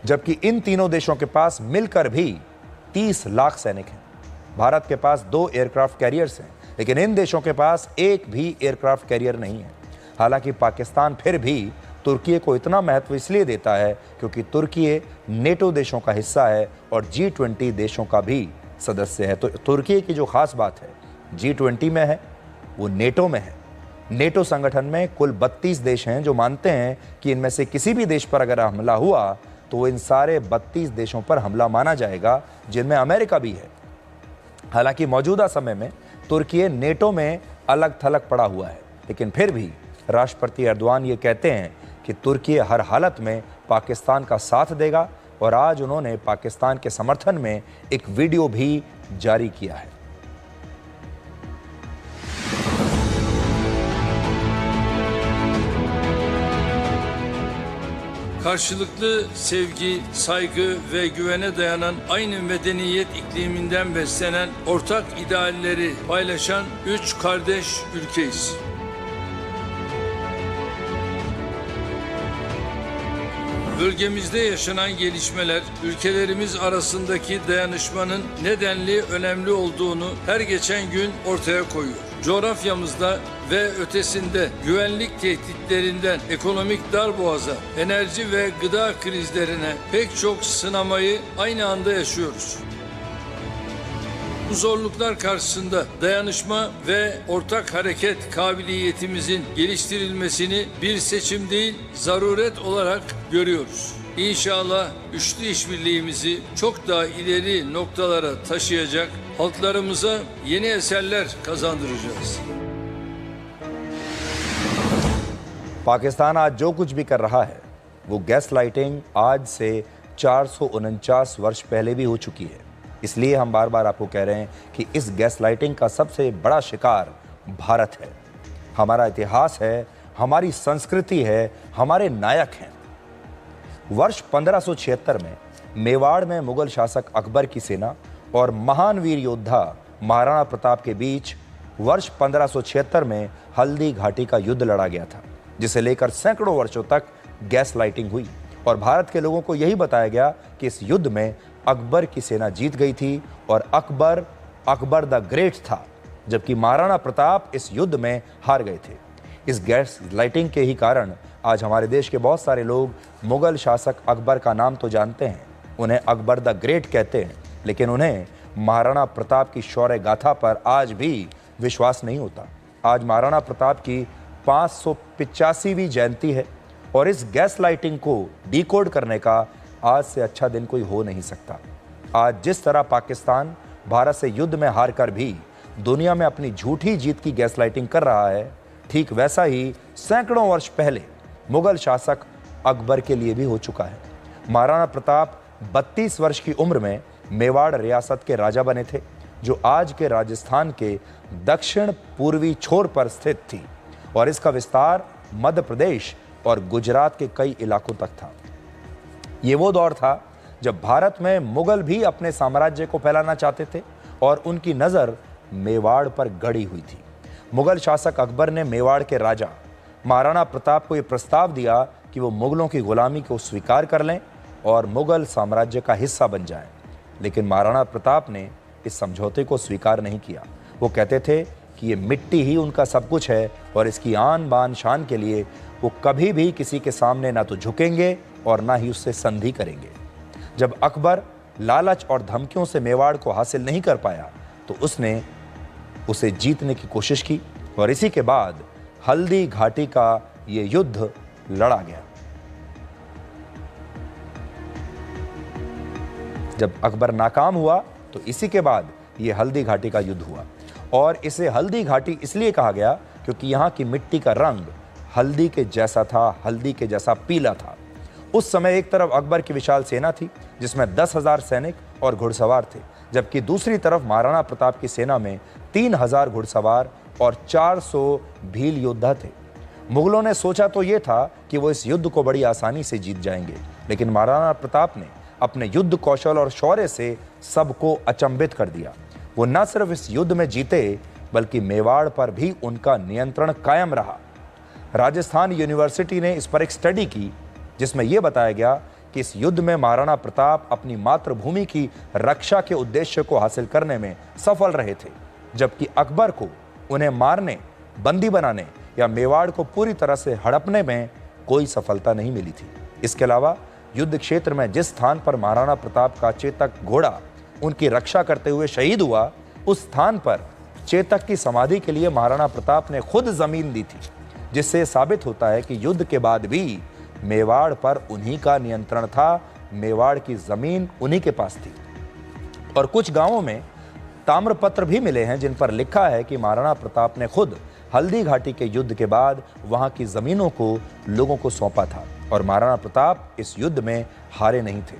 जबकि इन तीनों देशों के पास मिलकर भी 30 लाख सैनिक हैं। भारत के पास 2 एयरक्राफ्ट कैरियर्स हैं, लेकिन इन देशों के पास एक भी एयरक्राफ्ट कैरियर नहीं है। हालांकि पाकिस्तान फिर भी तुर्की को इतना महत्व इसलिए देता है क्योंकि तुर्की नेटो देशों का हिस्सा है और G20 देशों का भी सदस्य है। तो तुर्की की जो खास बात है, G20 में है, वो नेटो में है। नेटो संगठन में कुल 32 देश हैं जो मानते हैं कि इनमें से किसी भी देश पर अगर हमला हुआ तो इन सारे 32 देशों पर हमला माना जाएगा, जिनमें अमेरिका भी है। हालांकि मौजूदा समय में तुर्की नेटो में अलग थलग पड़ा हुआ है, लेकिन फिर भी राष्ट्रपति एर्दोआन ये कहते हैं कि तुर्की हर हालत में पाकिस्तान का साथ देगा और आज उन्होंने पाकिस्तान के समर्थन में एक वीडियो भी जारी किया है। Karşılıklı sevgi, saygı ve güvene dayanan aynı medeniyet ikliminden beslenen ortak idealleri paylaşan 3 kardeş ülkeyiz. Bölgemizde yaşanan gelişmeler, ülkelerimiz arasındaki dayanışmanın nedenli önemli olduğunu her geçen gün ortaya koyuyor. Coğrafyamızda ve ötesinde güvenlik tehditlerinden ekonomik darboğaza, enerji ve gıda krizlerine pek çok sınamayı aynı anda yaşıyoruz. Bu zorluklar karşısında dayanışma ve ortak hareket kabiliyetimizin geliştirilmesini bir seçim değil, zaruret olarak görüyoruz. İnşallah üçlü işbirliğimizi çok daha ileri noktalara taşıyacak, halklarımıza yeni eserler kazandıracağız. Pakistan आज जो कुछ भी कर रहा है वो gas lighting आज से 449 वर्ष पहले भी हो चुकी है। इसलिए हम बार बार आपको कह रहे हैं कि इस गैस लाइटिंग का सबसे बड़ा शिकार भारत है। हमारा इतिहास है, हमारी संस्कृति है, हमारे नायक हैं। वर्ष 1576 में मेवाड़ में मुगल शासक अकबर की सेना और महान वीर योद्धा महाराणा प्रताप के बीच वर्ष 1576 में हल्दी घाटी का युद्ध लड़ा गया था, जिसे लेकर सैकड़ों वर्षों तक गैस लाइटिंग हुई और भारत के लोगों को यही बताया गया कि इस युद्ध में अकबर की सेना जीत गई थी और अकबर द ग्रेट था, जबकि महाराणा प्रताप इस युद्ध में हार गए थे। इस गैस लाइटिंग के ही कारण आज हमारे देश के बहुत सारे लोग मुगल शासक अकबर का नाम तो जानते हैं, उन्हें अकबर द ग्रेट कहते हैं, लेकिन उन्हें महाराणा प्रताप की शौर्य गाथा पर आज भी विश्वास नहीं होता। आज महाराणा प्रताप की 585वीं जयंती है और इस गैस लाइटिंग को डिकोड करने का आज से अच्छा दिन कोई हो नहीं सकता। आज जिस तरह पाकिस्तान भारत से युद्ध में हार कर भी दुनिया में अपनी झूठी जीत की गैस लाइटिंग कर रहा है, ठीक वैसा ही सैकड़ों वर्ष पहले मुगल शासक अकबर के लिए भी हो चुका है। महाराणा प्रताप 32 वर्ष की उम्र में मेवाड़ रियासत के राजा बने थे, जो आज के राजस्थान के दक्षिण पूर्वी छोर पर स्थित थी और इसका विस्तार मध्य प्रदेश और गुजरात के कई इलाकों तक था। ये वो दौर था जब भारत में मुगल भी अपने साम्राज्य को फैलाना चाहते थे और उनकी नज़र मेवाड़ पर गड़ी हुई थी। मुगल शासक अकबर ने मेवाड़ के राजा महाराणा प्रताप को यह प्रस्ताव दिया कि वो मुगलों की गुलामी को स्वीकार कर लें और मुगल साम्राज्य का हिस्सा बन जाएं। लेकिन महाराणा प्रताप ने इस समझौते को स्वीकार नहीं किया। वो कहते थे कि ये मिट्टी ही उनका सब कुछ है और इसकी आन बान शान के लिए वो कभी भी किसी के सामने ना तो झुकेंगे और ना ही उससे संधि करेंगे। जब अकबर लालच और धमकियों से मेवाड़ को हासिल नहीं कर पाया तो उसने उसे जीतने की कोशिश की और इसी के बाद हल्दी घाटी का ये युद्ध लड़ा गया। जब अकबर नाकाम हुआ तो इसी के बाद ये हल्दी घाटी का युद्ध हुआ और इसे हल्दी घाटी इसलिए कहा गया क्योंकि यहाँ की मिट्टी का रंग हल्दी के जैसा था, हल्दी के जैसा पीला था। उस समय एक तरफ अकबर की विशाल सेना थी जिसमें 10,000 सैनिक और घुड़सवार थे, जबकि दूसरी तरफ महाराणा प्रताप की सेना में 3,000 घुड़सवार और 400 भील योद्धा थे। मुगलों ने सोचा तो ये था कि वो इस युद्ध को बड़ी आसानी से जीत जाएंगे, लेकिन महाराणा प्रताप ने अपने युद्ध कौशल और शौर्य से सबको अचंभित कर दिया। वो न सिर्फ इस युद्ध में जीते बल्कि मेवाड़ पर भी उनका नियंत्रण कायम रहा। राजस्थान यूनिवर्सिटी ने इस पर एक स्टडी की जिसमें यह बताया गया कि इस युद्ध में महाराणा प्रताप अपनी मातृभूमि की रक्षा के उद्देश्य को हासिल करने में सफल रहे थे, जबकि अकबर को उन्हें मारने, बंदी बनाने या मेवाड़ को पूरी तरह से हड़पने में कोई सफलता नहीं मिली थी। इसके अलावा युद्ध क्षेत्र में जिस स्थान पर महाराणा प्रताप का चेतक घोड़ा उनकी रक्षा करते हुए शहीद हुआ, उस स्थान पर चेतक की समाधि के लिए महाराणा प्रताप ने खुद जमीन दी थी, जिससे साबित होता है कि युद्ध के बाद भी मेवाड़ पर उन्हीं का नियंत्रण था, मेवाड़ की जमीन उन्हीं के पास थी। और कुछ गांवों में ताम्रपत्र भी मिले हैं जिन पर लिखा है कि महाराणा प्रताप ने खुद हल्दी घाटी के युद्ध के बाद वहां की जमीनों को लोगों को सौंपा था और महाराणा प्रताप इस युद्ध में हारे नहीं थे।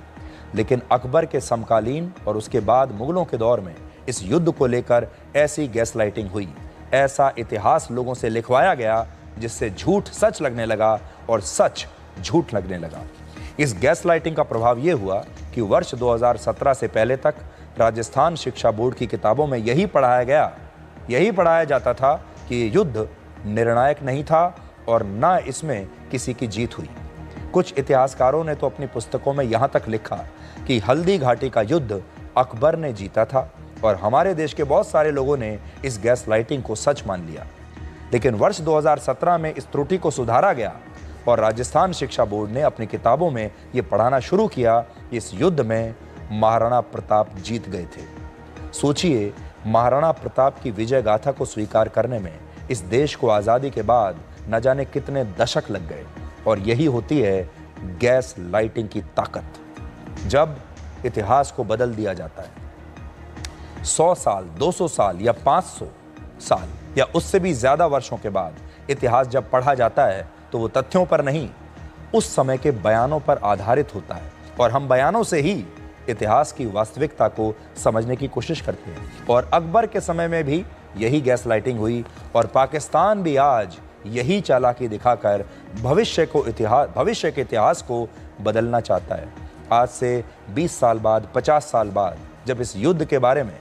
लेकिन अकबर के समकालीन और उसके बाद मुगलों के दौर में इस युद्ध को लेकर ऐसी गैस लाइटिंग हुई, ऐसा इतिहास लोगों से लिखवाया गया जिससे झूठ सच लगने लगा और सच झूठ लगने लगा। इस गैस लाइटिंग का प्रभाव यह हुआ कि वर्ष 2017 से पहले तक राजस्थान शिक्षा बोर्ड की किताबों में यही पढ़ाया जाता था कि ये युद्ध निर्णायक नहीं था और ना इसमें किसी की जीत हुई। कुछ इतिहासकारों ने तो अपनी पुस्तकों में यहाँ तक लिखा कि हल्दी घाटी का युद्ध अकबर ने जीता था और हमारे देश के बहुत सारे लोगों ने इस गैस लाइटिंग को सच मान लिया। लेकिन वर्ष 2017 में इस त्रुटि को सुधारा गया और राजस्थान शिक्षा बोर्ड ने अपनी किताबों में ये पढ़ाना शुरू किया कि इस युद्ध में महाराणा प्रताप जीत गए थे। सोचिए, महाराणा प्रताप की विजय गाथा को स्वीकार करने में इस देश को आज़ादी के बाद न जाने कितने दशक लग गए और यही होती है गैस लाइटिंग की ताकत, जब इतिहास को बदल दिया जाता है। 100 साल, 200 साल या 500 साल या उससे भी ज़्यादा वर्षों के बाद इतिहास जब पढ़ा जाता है तो वो तथ्यों पर नहीं, उस समय के बयानों पर आधारित होता है और हम बयानों से ही इतिहास की वास्तविकता को समझने की कोशिश करते हैं। और अकबर के समय में भी यही गैस लाइटिंग हुई और पाकिस्तान भी आज यही चालाकी दिखाकर भविष्य के इतिहास को बदलना चाहता है। आज से 20 साल बाद, 50 साल बाद जब इस युद्ध के बारे में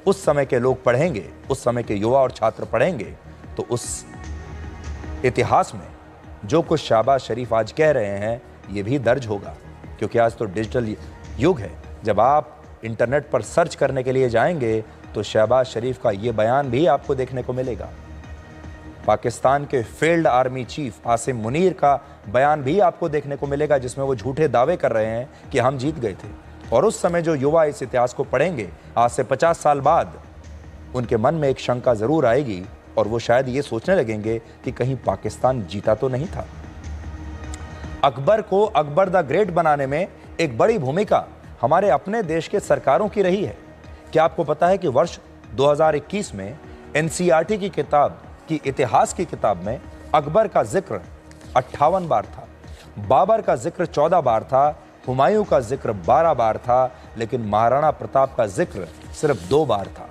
उस समय के लोग पढ़ेंगे, उस समय के युवा और छात्र पढ़ेंगे, तो उस इतिहास में जो कुछ शहबाज शरीफ आज कह रहे हैं ये भी दर्ज होगा, क्योंकि आज तो डिजिटल युग है। जब आप इंटरनेट पर सर्च करने के लिए जाएंगे तो शहबाज शरीफ का ये बयान भी आपको देखने को मिलेगा। पाकिस्तान के field army chief Asim Munir का बयान भी आपको देखने को मिलेगा, जिसमें वो झूठे दावे कर रहे हैं कि हम जीत गए थे। और उस समय जो युवा इस इतिहास को पढ़ेंगे आज से 50 साल बाद, उनके मन में एक शंका जरूर आएगी और वो शायद ये सोचने लगेंगे कि कहीं पाकिस्तान जीता तो नहीं था। अकबर को अकबर द ग्रेट बनाने में एक बड़ी भूमिका हमारे अपने देश के सरकारों की रही है। क्या आपको पता है कि वर्ष 2021 में एनसीईआरटी की किताब की इतिहास की किताब में अकबर का जिक्र 58 बार था, बाबर का जिक्र 14 बार था, हुमायूं का जिक्र 12 बार था, लेकिन महाराणा प्रताप का जिक्र सिर्फ 2 बार था।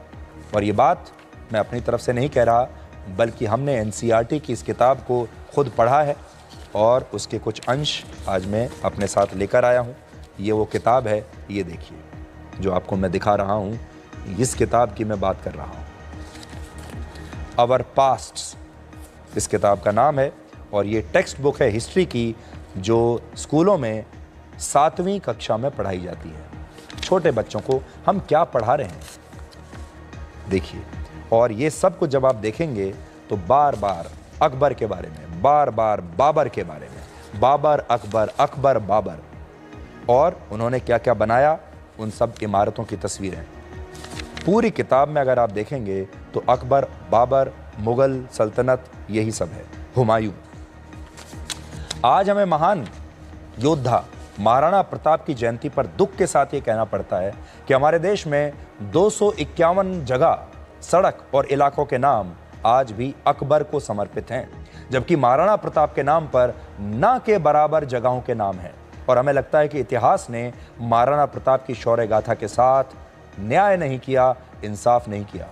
और ये बात मैं अपनी तरफ से नहीं कह रहा, बल्कि हमने एनसीईआरटी की इस किताब को खुद पढ़ा है और उसके कुछ अंश आज मैं अपने साथ लेकर आया हूँ। ये वो किताब है, ये देखिए जो आपको मैं दिखा रहा हूँ, इस किताब की मैं बात कर रहा हूँ। आवर पास्ट इस किताब का नाम है और ये टेक्स्ट बुक है हिस्ट्री की, जो स्कूलों में 7वीं कक्षा में पढ़ाई जाती है। छोटे बच्चों को हम क्या पढ़ा रहे हैं देखिए। और ये सब कुछ जब आप देखेंगे तो बार बार अकबर के बारे में, बार बार बाबर के बारे में, बाबर अकबर, अकबर बाबर, और उन्होंने क्या क्या बनाया, उन सब इमारतों की तस्वीरें पूरी किताब में अगर आप देखेंगे तो अकबर, बाबर, मुगल सल्तनत, यही सब है। हुमायूं। आज हमें महान योद्धा महाराणा प्रताप की जयंती पर दुख के साथ ये कहना पड़ता है कि हमारे देश में 251 जगह, सड़क और इलाकों के नाम आज भी अकबर को समर्पित हैं, जबकि महाराणा प्रताप के नाम पर ना के बराबर जगहों के नाम हैं। और हमें लगता है कि इतिहास ने महाराणा प्रताप की शौर्य गाथा के साथ न्याय नहीं किया, इंसाफ नहीं किया।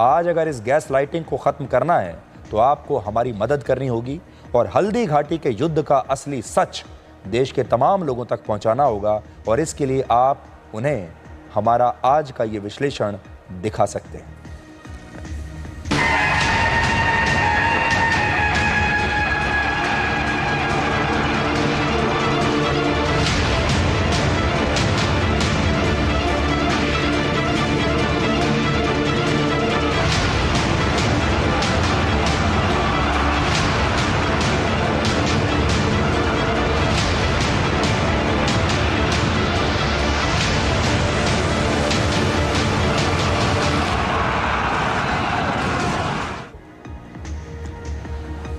आज अगर इस गैस लाइटिंग को ख़त्म करना है तो आपको हमारी मदद करनी होगी और हल्दी घाटी के युद्ध का असली सच देश के तमाम लोगों तक पहुंचाना होगा। और इसके लिए आप उन्हें हमारा आज का ये विश्लेषण दिखा सकते हैं।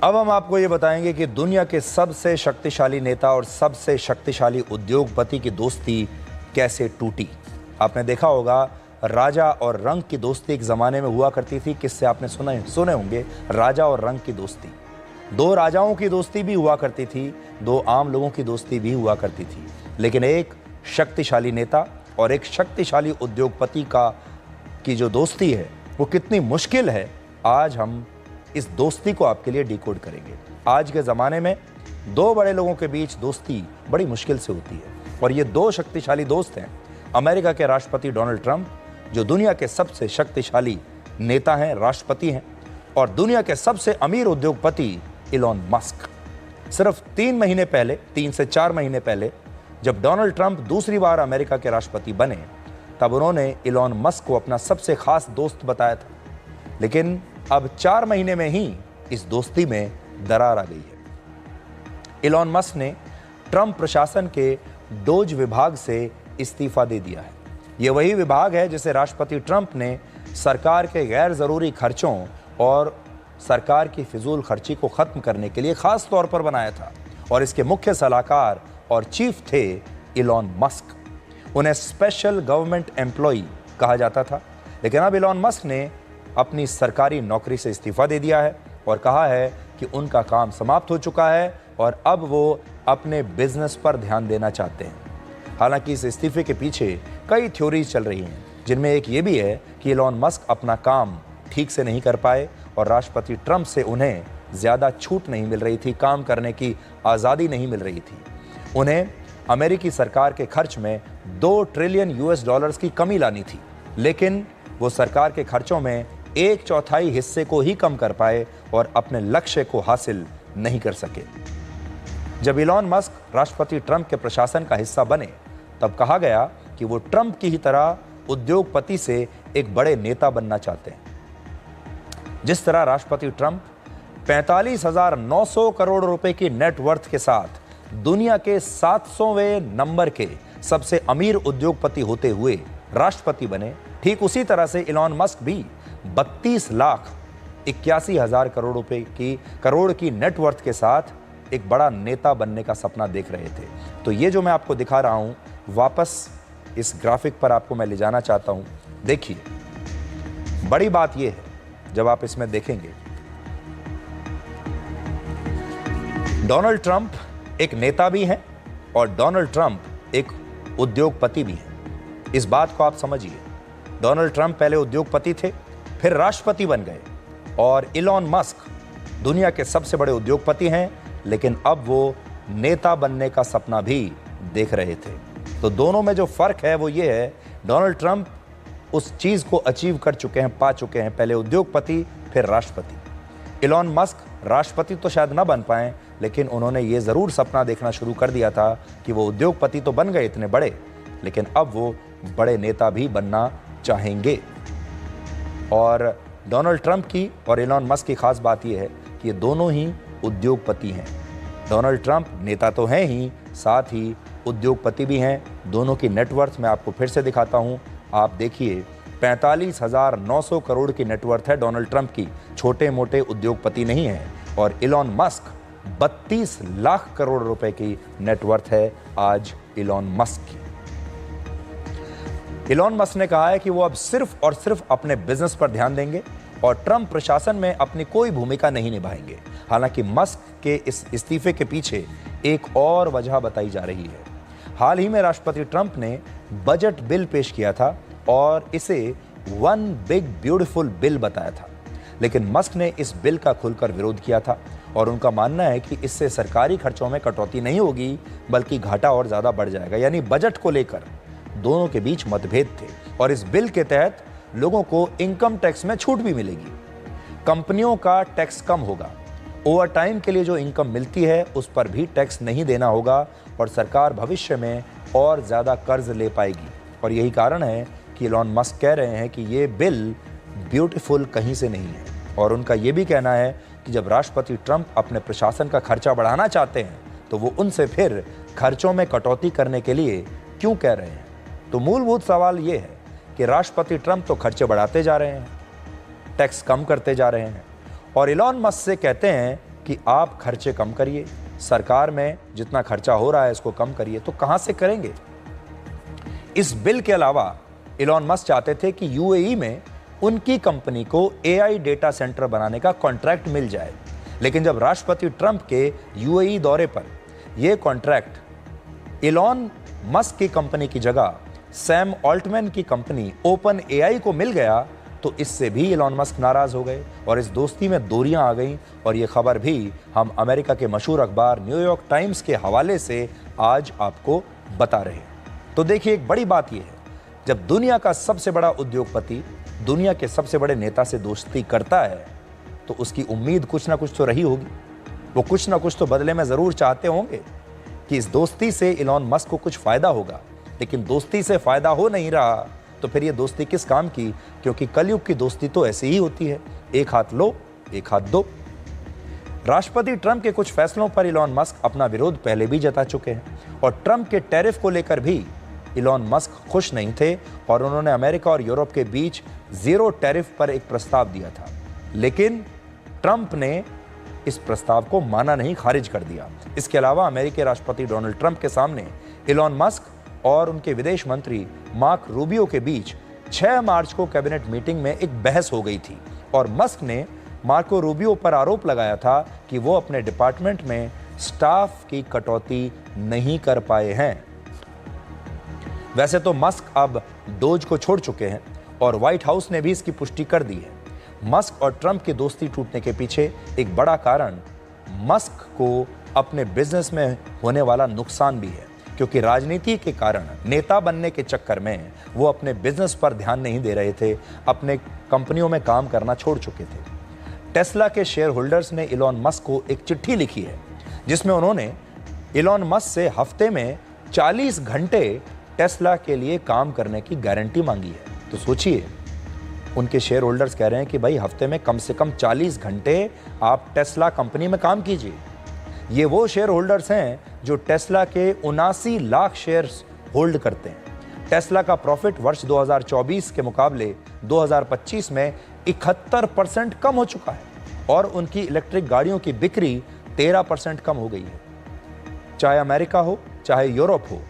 अब हम आपको ये बताएंगे कि दुनिया के सबसे शक्तिशाली नेता और सबसे शक्तिशाली उद्योगपति की दोस्ती कैसे टूटी। आपने देखा होगा राजा और रंग की दोस्ती एक ज़माने में हुआ करती थी। किससे आपने सुने होंगे, राजा और रंग की दोस्ती। 2 राजाओं की दोस्ती भी हुआ करती थी, 2 आम लोगों की दोस्ती भी हुआ करती थी। लेकिन एक शक्तिशाली नेता और एक शक्तिशाली उद्योगपति की जो दोस्ती है वो कितनी मुश्किल है, आज हम इस दोस्ती को आपके लिए डिकोड करेंगे। आज के ज़माने में 2 बड़े लोगों के बीच दोस्ती बड़ी मुश्किल से होती है और ये 2 शक्तिशाली दोस्त हैं। अमेरिका के राष्ट्रपति डोनाल्ड ट्रंप, जो दुनिया के सबसे शक्तिशाली नेता हैं, राष्ट्रपति हैं, और दुनिया के सबसे अमीर उद्योगपति इलॉन मस्क। सिर्फ 3 से 4 महीने पहले जब डोनाल्ड ट्रंप दूसरी बार अमेरिका के राष्ट्रपति बने, तब उन्होंने इलॉन मस्क को अपना सबसे खास दोस्त बताया था। लेकिन अब 4 महीने में ही इस दोस्ती में दरार आ गई है। इलॉन मस्क ने ट्रंप प्रशासन के डोज विभाग से इस्तीफा दे दिया है। ये वही विभाग है जिसे राष्ट्रपति ट्रंप ने सरकार के गैर ज़रूरी खर्चों और सरकार की फिजूल खर्ची को ख़त्म करने के लिए ख़ास तौर पर बनाया था और इसके मुख्य सलाहकार और चीफ थे इलॉन मस्क। उन्हें स्पेशल गवर्नमेंट एम्प्लॉई कहा जाता था। लेकिन अब इलॉन मस्क ने अपनी सरकारी नौकरी से इस्तीफा दे दिया है और कहा है कि उनका काम समाप्त हो चुका है और अब वो अपने बिजनेस पर ध्यान देना चाहते हैं। हालांकि इस इस्तीफे के पीछे कई थ्योरीज चल रही हैं, जिनमें एक ये भी है कि इलॉन मस्क अपना काम ठीक से नहीं कर पाए और राष्ट्रपति ट्रंप से उन्हें ज़्यादा छूट नहीं मिल रही थी, काम करने की आज़ादी नहीं मिल रही थी। उन्हें अमेरिकी सरकार के खर्च में $2 ट्रिलियन की कमी लानी थी, लेकिन वो सरकार के खर्चों में 1/4 हिस्से को ही कम कर पाए और अपने लक्ष्य को हासिल नहीं कर सके। जब इलॉन मस्क राष्ट्रपति ट्रंप के प्रशासन का हिस्सा बने, तब कहा गया कि वो ट्रंप की ही तरह उद्योगपति से एक बड़े नेता बनना चाहते हैं। जिस तरह राष्ट्रपति ट्रंप 45,900 करोड़ रुपए की नेटवर्थ के साथ दुनिया के 700वें नंबर के सबसे अमीर उद्योगपति होते हुए राष्ट्रपति बने, ठीक उसी तरह से इलॉन मस्क भी 32,81,000 करोड़ की नेटवर्थ के साथ एक बड़ा नेता बनने का सपना देख रहे थे। तो ये जो मैं आपको दिखा रहा हूं, वापस इस ग्राफिक पर आपको मैं ले जाना चाहता हूं। देखिए, बड़ी बात यह है, जब आप इसमें देखेंगे, डोनाल्ड ट्रंप एक नेता भी हैं और डोनाल्ड ट्रंप एक उद्योगपति भी हैं। इस बात को आप समझिए। डोनाल्ड ट्रंप पहले उद्योगपति थे, फिर राष्ट्रपति बन गए, और इलॉन मस्क दुनिया के सबसे बड़े उद्योगपति हैं, लेकिन अब वो नेता बनने का सपना भी देख रहे थे। तो दोनों में जो फर्क है वो ये है, डोनाल्ड ट्रंप उस चीज को अचीव कर चुके हैं, पा चुके हैं, पहले उद्योगपति फिर राष्ट्रपति। इलॉन मस्क राष्ट्रपति तो शायद ना बन पाए, लेकिन उन्होंने ये जरूर सपना देखना शुरू कर दिया था कि वो उद्योगपति तो बन गए इतने बड़े, लेकिन अब वो बड़े नेता भी बनना चाहेंगे। और डोनाल्ड ट्रंप की और इलॉन मस्क की खास बात यह है कि ये दोनों ही उद्योगपति हैं। डोनाल्ड ट्रंप नेता तो हैं ही, साथ ही उद्योगपति भी हैं। दोनों की नेटवर्थ मैं आपको फिर से दिखाता हूं। आप देखिए, 45,900 करोड़ की नेटवर्थ है डोनाल्ड ट्रंप की, छोटे मोटे उद्योगपति नहीं है। और इलॉन मस्क 32 लाख करोड़ रुपए की नेटवर्थ है आज इलॉन मस्क की। इलॉन मस्क ने कहा है कि वो अब सिर्फ और सिर्फ अपने बिजनेस पर ध्यान देंगे और ट्रंप प्रशासन में अपनी कोई भूमिका नहीं निभाएंगे। हालांकि मस्क के इस इस्तीफे के पीछे एक और वजह बताई जा रही है। हाल ही में राष्ट्रपति ट्रंप ने बजट बिल पेश किया था और इसे वन बिग ब्यूटीफुल बिल बताया था, लेकिन मस्क ने इस बिल का खुलकर विरोध किया था और उनका मानना है कि इससे सरकारी खर्चों में कटौती नहीं होगी, बल्कि घाटा और ज्यादा बढ़ जाएगा। यानी बजट को लेकर दोनों के बीच मतभेद थे और इस बिल के तहत लोगों को इनकम टैक्स में छूट भी मिलेगी, कंपनियों का टैक्स कम होगा, ओवर टाइम के लिए जो इनकम मिलती है उस पर भी टैक्स नहीं देना होगा और सरकार भविष्य में और ज्यादा कर्ज ले पाएगी। और यही कारण है कि इलॉन मस्क कह रहे हैं कि ये बिल ब्यूटीफुल कहीं से नहीं है। और उनका ये भी कहना है कि जब राष्ट्रपति ट्रंप अपने प्रशासन का खर्चा बढ़ाना चाहते हैं तो वो उनसे फिर खर्चों में कटौती करने के लिए क्यों कह रहे हैं। तो मूलभूत सवाल ये है कि राष्ट्रपति ट्रंप तो खर्चे बढ़ाते जा रहे हैं, टैक्स कम करते जा रहे हैं, और इलॉन मस्क से कहते हैं कि आप खर्चे कम करिए, सरकार में जितना खर्चा हो रहा है इसको कम करिए। तो कहां से करेंगे? इस बिल के अलावा इलॉन मस्क चाहते थे कि यूएई में उनकी कंपनी को एआई डेटा सेंटर बनाने का कॉन्ट्रैक्ट मिल जाए, लेकिन जब राष्ट्रपति ट्रंप के यूएई दौरे पर यह कॉन्ट्रैक्ट इलॉन मस्क की कंपनी की जगह सैम ऑल्टमैन की कंपनी ओपन एआई को मिल गया तो इससे भी इलॉन मस्क नाराज हो गए और इस दोस्ती में दूरियां आ गईं। और ये खबर भी हम अमेरिका के मशहूर अखबार न्यूयॉर्क टाइम्स के हवाले से आज आपको बता रहे हैं। तो देखिए, एक बड़ी बात यह है, जब दुनिया का सबसे बड़ा उद्योगपति दुनिया के सबसे बड़े नेता से दोस्ती करता है तो उसकी उम्मीद कुछ ना कुछ तो रही होगी। वो कुछ ना कुछ तो बदले में जरूर चाहते होंगे कि इस दोस्ती से इलॉन मस्क को कुछ फायदा होगा, लेकिन दोस्ती से फायदा हो नहीं रहा तो फिर ये दोस्ती किस काम की? क्योंकि कलयुग की दोस्ती तो ऐसी ही होती है, एक हाथ लो एक हाथ दो। राष्ट्रपति ट्रंप के कुछ फैसलों पर इलॉन मस्क अपना विरोध पहले भी जता चुके हैं और ट्रंप के टैरिफ को लेकर भी इलॉन मस्क खुश नहीं थे और उन्होंने अमेरिका और यूरोप के बीच जीरो टैरिफ पर एक प्रस्ताव दिया था, लेकिन ट्रंप ने इस प्रस्ताव को माना नहीं, खारिज कर दिया। इसके अलावा अमेरिकी राष्ट्रपति डोनाल्ड ट्रंप के सामने इलॉन मस्क और उनके विदेश मंत्री मार्क रूबियो के बीच 6 मार्च को कैबिनेट मीटिंग में एक बहस हो गई थी और मस्क ने मार्को रूबियो पर आरोप लगाया था कि वो अपने डिपार्टमेंट में स्टाफ की कटौती नहीं कर पाए हैं। वैसे तो मस्क अब डोज को छोड़ चुके हैं और व्हाइट हाउस ने भी इसकी पुष्टि कर दी है। मस्क और ट्रंप की दोस्ती टूटने के पीछे एक बड़ा कारण मस्क को अपने बिजनेस में होने वाला नुकसान भी है, क्योंकि राजनीति के कारण नेता बनने के चक्कर में वो अपने बिजनेस पर ध्यान नहीं दे रहे थे, अपने कंपनियों में काम करना छोड़ चुके थे। टेस्ला के शेयर होल्डर्स ने इलॉन मस्क को एक चिट्ठी लिखी है जिसमें उन्होंने इलॉन मस्क से हफ्ते में 40 घंटे टेस्ला के लिए काम करने की गारंटी मांगी है। तो सोचिए, उनके शेयर होल्डर्स कह रहे हैं कि भाई हफ्ते में कम से कम 40 घंटे आप टेस्ला कंपनी में काम कीजिए। ये वो शेयर होल्डर्स हैं जो टेस्ला के 79 लाख शेयर्स होल्ड करते हैं। टेस्ला का प्रॉफिट वर्ष 2024 के मुकाबले 2025 में 71% कम हो चुका है और उनकी इलेक्ट्रिक गाड़ियों की बिक्री 13% कम हो गई है। चाहे अमेरिका हो चाहे यूरोप हो,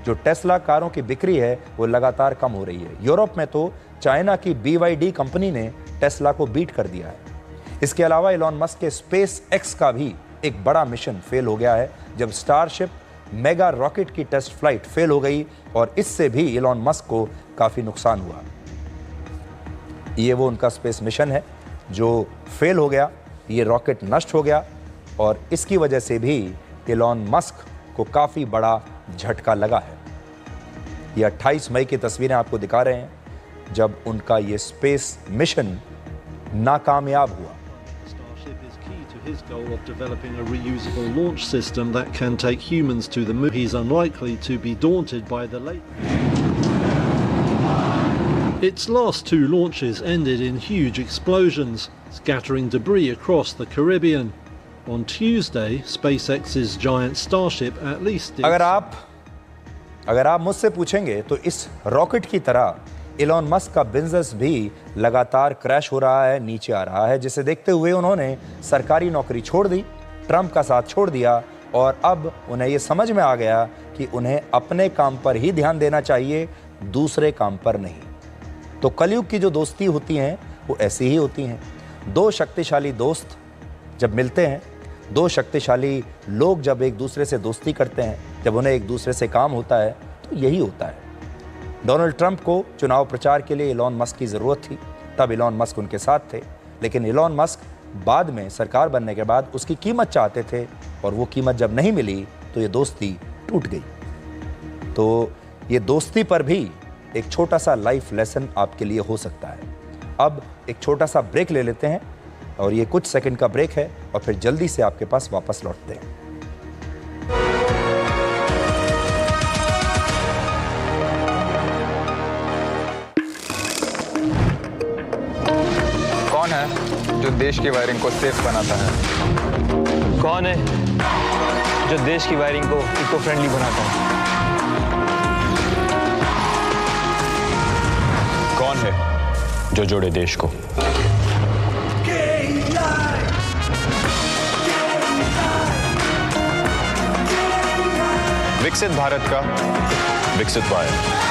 जो टेस्ला कारों की बिक्री है वो लगातार कम हो रही है। यूरोप में तो चाइना की BYD कंपनी ने टेस्ला को बीट कर दिया है। इसके अलावा इलॉन मस्क के स्पेस एक्स का भी एक बड़ा मिशन फेल हो गया है जब स्टारशिप मेगा रॉकेट की टेस्ट फ्लाइट फेल हो गई और इससे भी इलॉन मस्क को काफ़ी नुकसान हुआ। ये वो उनका स्पेस मिशन है जो फेल हो गया, ये रॉकेट नष्ट हो गया और इसकी वजह से भी इलॉन मस्क को काफ़ी बड़ा झटका लगा है। ये 28 मई की तस्वीरें आपको दिखा रहे हैं जब उनका ये स्पेस मिशन नाकामयाब हुआ। His goal of developing a reusable launch system that can take humans to the moon. He's unlikely to be daunted by the late. Its last 2 launches ended in huge explosions, scattering debris across the Caribbean. On Tuesday, SpaceX's giant Starship at least did. अगर आप मुझसे पूछेंगे तो इस rocket की तरह Elon Musk का business भी लगातार क्रैश हो रहा है, नीचे आ रहा है, जिसे देखते हुए उन्होंने सरकारी नौकरी छोड़ दी, ट्रंप का साथ छोड़ दिया और अब उन्हें यह समझ में आ गया कि उन्हें अपने काम पर ही ध्यान देना चाहिए, दूसरे काम पर नहीं। तो कलयुग की जो दोस्ती होती हैं वो ऐसी ही होती हैं। 2 शक्तिशाली दोस्त जब मिलते हैं, 2 शक्तिशाली लोग जब एक दूसरे से दोस्ती करते हैं, जब उन्हें एक दूसरे से काम होता है तो यही होता है। डोनाल्ड ट्रंप को चुनाव प्रचार के लिए इलॉन मस्क की ज़रूरत थी, तब इलॉन मस्क उनके साथ थे, लेकिन इलॉन मस्क बाद में सरकार बनने के बाद उसकी कीमत चाहते थे और वो कीमत जब नहीं मिली तो ये दोस्ती टूट गई। तो ये दोस्ती पर भी एक छोटा सा लाइफ लेसन आपके लिए हो सकता है। अब एक छोटा सा ब्रेक ले लेते हैं और ये कुछ सेकंड का ब्रेक है और फिर जल्दी से आपके पास वापस लौटते हैं। कौन है जो देश की वायरिंग को सेफ बनाता है? कौन है जो देश की वायरिंग को इको फ्रेंडली बनाता है? कौन है जो जोड़े देश को? विकसित भारत का विकसित wire.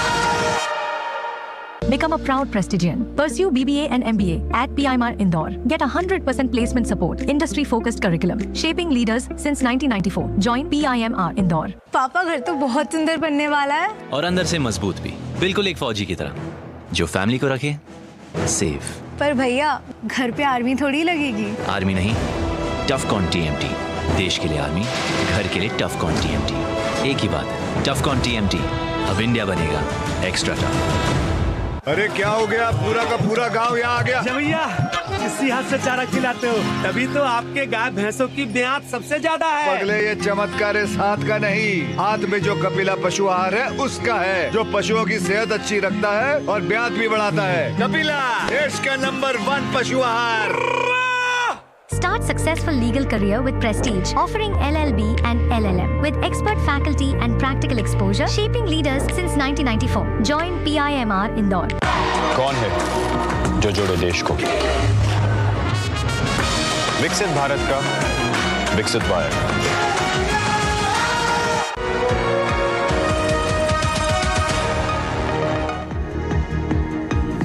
Become a proud Prestigian. Pursue BBA and MBA at PIMR Indore. Get 100% placement support. Industry-focused curriculum. Shaping leaders since 1994. Join PIMR Indore. पापा घर तो बहुत सुंदर बनने वाला है और अंदर से मजबूत भी, बिल्कुल एक फौजी की तरह जो फैमिली को रखे सेफ। पर भैया घर पे आर्मी थोड़ी लगेगी। आर्मी नहीं, टफकॉन TMT। देश के लिए आर्मी, घर के लिए टफकॉन TMT। एक ही बात है, टफकॉन TMT। अब इंडिया बनेगा एक्स्ट्रा टफ। अरे क्या हो गया, पूरा का पूरा गांव यहाँ आ गया। भैया इसी हाथ से चारा खिलाते हो, तभी तो आपके गाय भैंसों की ब्याज सबसे ज्यादा है। पगले ये चमत्कार इस हाथ का नहीं, हाथ में जो कपिला पशु आहार है उसका है, जो पशुओं की सेहत अच्छी रखता है और ब्याज भी बढ़ाता है। कपिला देश का नंबर 1 पशु आहार। Start successful legal career with Prestige, offering LLB and LLM with expert faculty and practical exposure, shaping leaders since 1994. Join PIMR Indore. कौन है जो जोड़े देश को? विकसित भारत का विकसित वायर।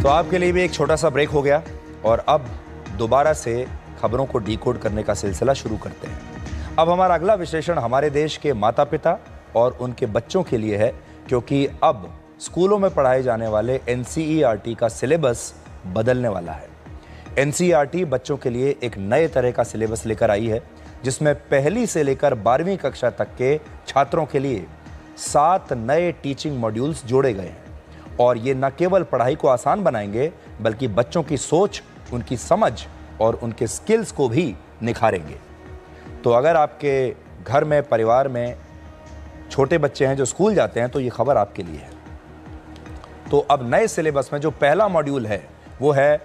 तो आपके लिए भी एक छोटा सा ब्रेक हो गया और अब दोबारा से खबरों को डीकोड करने का सिलसिला शुरू करते हैं। अब हमारा अगला विश्लेषण हमारे देश के माता पिता और उनके बच्चों के लिए है, क्योंकि अब स्कूलों में पढ़ाए जाने वाले NCERT का सिलेबस बदलने वाला है। NCERT बच्चों के लिए एक नए तरह का सिलेबस लेकर आई है, जिसमें पहली से लेकर 12वीं कक्षा तक के छात्रों के लिए 7 नए टीचिंग मॉड्यूल्स जोड़े गए हैं और ये न केवल पढ़ाई को आसान बनाएंगे बल्कि बच्चों की सोच, उनकी समझ और उनके स्किल्स को भी निखारेंगे। तो अगर आपके घर में, परिवार में छोटे बच्चे हैं जो स्कूल जाते हैं तो ये खबर आपके लिए है। तो अब नए सिलेबस में जो पहला मॉड्यूल है वो है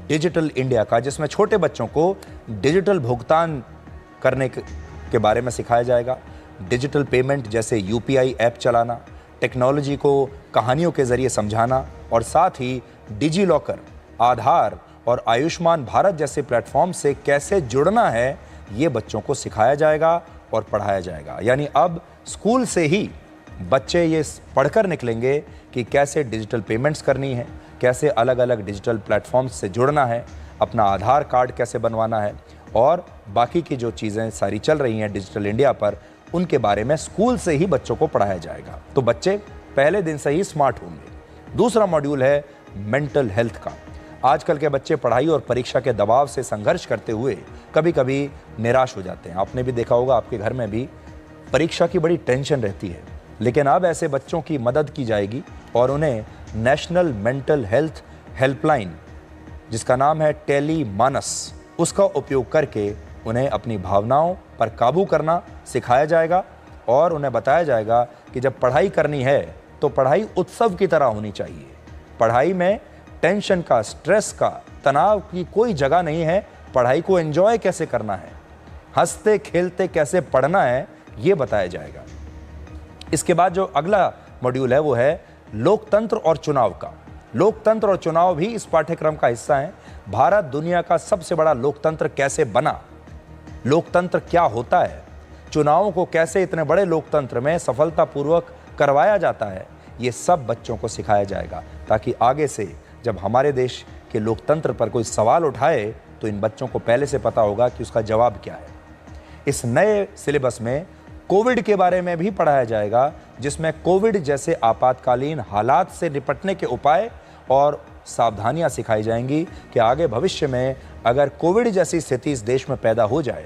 डिजिटल इंडिया का, जिसमें छोटे बच्चों को डिजिटल भुगतान करने के बारे में सिखाया जाएगा, डिजिटल पेमेंट जैसे यूपीआई ऐप चलाना, टेक्नोलॉजी को कहानियों के ज़रिए समझाना और साथ ही डिजी लॉकर, आधार और आयुष्मान भारत जैसे प्लेटफॉर्म से कैसे जुड़ना है, ये बच्चों को सिखाया जाएगा और पढ़ाया जाएगा। यानी अब स्कूल से ही बच्चे ये पढ़कर निकलेंगे कि कैसे डिजिटल पेमेंट्स करनी है, कैसे अलग अलग डिजिटल प्लेटफॉर्म्स से जुड़ना है, अपना आधार कार्ड कैसे बनवाना है और बाकी की जो चीज़ें सारी चल रही हैं डिजिटल इंडिया पर, उनके बारे में स्कूल से ही बच्चों को पढ़ाया जाएगा। तो बच्चे पहले दिन से ही स्मार्ट होंगे। दूसरा मॉड्यूल है मेंटल हेल्थ का। आजकल के बच्चे पढ़ाई और परीक्षा के दबाव से संघर्ष करते हुए कभी कभी निराश हो जाते हैं। आपने भी देखा होगा, आपके घर में भी परीक्षा की बड़ी टेंशन रहती है, लेकिन अब ऐसे बच्चों की मदद की जाएगी और उन्हें नेशनल मेंटल हेल्थ हेल्पलाइन, जिसका नाम है टेली मानस, उसका उपयोग करके उन्हें अपनी भावनाओं पर काबू करना सिखाया जाएगा और उन्हें बताया जाएगा कि जब पढ़ाई करनी है तो पढ़ाई उत्सव की तरह होनी चाहिए। पढ़ाई में टेंशन का, स्ट्रेस का, तनाव की कोई जगह नहीं है। पढ़ाई को एंजॉय कैसे करना है, हंसते खेलते कैसे पढ़ना है, ये बताया जाएगा। इसके बाद जो अगला मॉड्यूल है वो है लोकतंत्र और चुनाव का। लोकतंत्र और चुनाव भी इस पाठ्यक्रम का हिस्सा है। भारत दुनिया का सबसे बड़ा लोकतंत्र कैसे बना, लोकतंत्र क्या होता है, चुनावों को कैसे इतने बड़े लोकतंत्र में सफलतापूर्वक करवाया जाता है, ये सब बच्चों को सिखाया जाएगा, ताकि आगे से जब हमारे देश के लोकतंत्र पर कोई सवाल उठाए तो इन बच्चों को पहले से पता होगा कि उसका जवाब क्या है। इस नए सिलेबस में कोविड के बारे में भी पढ़ाया जाएगा, जिसमें कोविड जैसे आपातकालीन हालात से निपटने के उपाय और सावधानियां सिखाई जाएंगी कि आगे भविष्य में अगर कोविड जैसी स्थिति इस देश में पैदा हो जाए,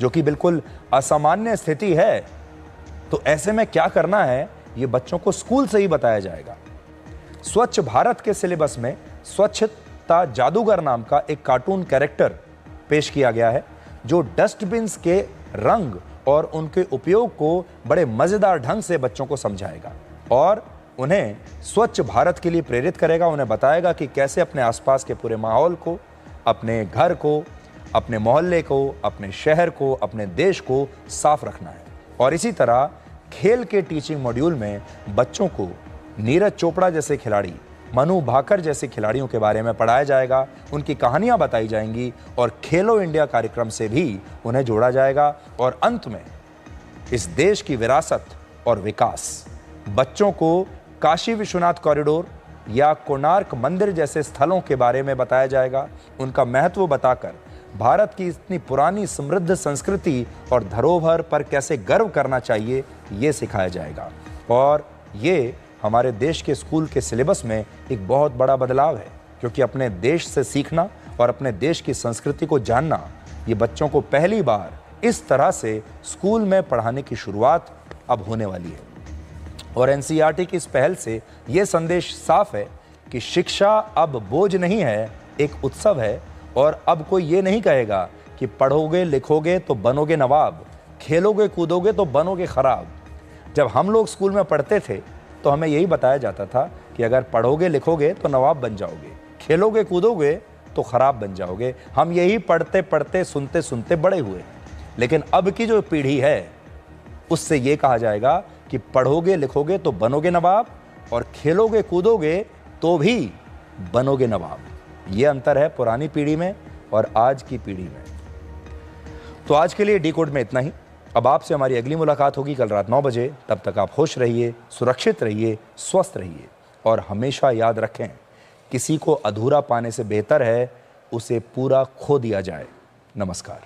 जो कि बिल्कुल असामान्य स्थिति है, तो ऐसे में क्या करना है, ये बच्चों को स्कूल से ही बताया जाएगा। स्वच्छ भारत के सिलेबस में स्वच्छता जादूगर नाम का एक कार्टून कैरेक्टर पेश किया गया है, जो डस्टबिन्स के रंग और उनके उपयोग को बड़े मज़ेदार ढंग से बच्चों को समझाएगा और उन्हें स्वच्छ भारत के लिए प्रेरित करेगा। उन्हें बताएगा कि कैसे अपने आसपास के पूरे माहौल को, अपने घर को, अपने मोहल्ले को, अपने शहर को, अपने देश को साफ रखना है। और इसी तरह खेल के टीचिंग मॉड्यूल में बच्चों को नीरज चोपड़ा जैसे खिलाड़ी, मनु भाकर जैसे खिलाड़ियों के बारे में पढ़ाया जाएगा, उनकी कहानियां बताई जाएंगी और खेलो इंडिया कार्यक्रम से भी उन्हें जोड़ा जाएगा। और अंत में इस देश की विरासत और विकास, बच्चों को काशी विश्वनाथ कॉरिडोर या कोणार्क मंदिर जैसे स्थलों के बारे में बताया जाएगा। उनका महत्व बताकर भारत की इतनी पुरानी समृद्ध संस्कृति और धरोहर पर कैसे गर्व करना चाहिए, ये सिखाया जाएगा। और ये हमारे देश के स्कूल के सिलेबस में एक बहुत बड़ा बदलाव है, क्योंकि अपने देश से सीखना और अपने देश की संस्कृति को जानना, ये बच्चों को पहली बार इस तरह से स्कूल में पढ़ाने की शुरुआत अब होने वाली है। और एनसीईआरटी की इस पहल से ये संदेश साफ है कि शिक्षा अब बोझ नहीं है, एक उत्सव है। और अब कोई ये नहीं कहेगा कि पढ़ोगे लिखोगे तो बनोगे नवाब, खेलोगे कूदोगे तो बनोगे खराब। जब हम लोग स्कूल में पढ़ते थे तो हमें यही बताया जाता था कि अगर पढ़ोगे लिखोगे तो नवाब बन जाओगे, खेलोगे कूदोगे तो खराब बन जाओगे। हम यही पढ़ते पढ़ते सुनते सुनते बड़े हुए। लेकिन अब की जो पीढ़ी है उससे ये कहा जाएगा कि पढ़ोगे लिखोगे तो बनोगे नवाब और खेलोगे कूदोगे तो भी बनोगे नवाब। ये अंतर है पुरानी पीढ़ी में और आज की पीढ़ी में। तो आज के लिए डी कोड में इतना ही। अब आपसे हमारी अगली मुलाकात होगी कल रात 9 बजे। तब तक आप खुश रहिए, सुरक्षित रहिए, स्वस्थ रहिए और हमेशा याद रखें, किसी को अधूरा पाने से बेहतर है उसे पूरा खो दिया जाए। नमस्कार।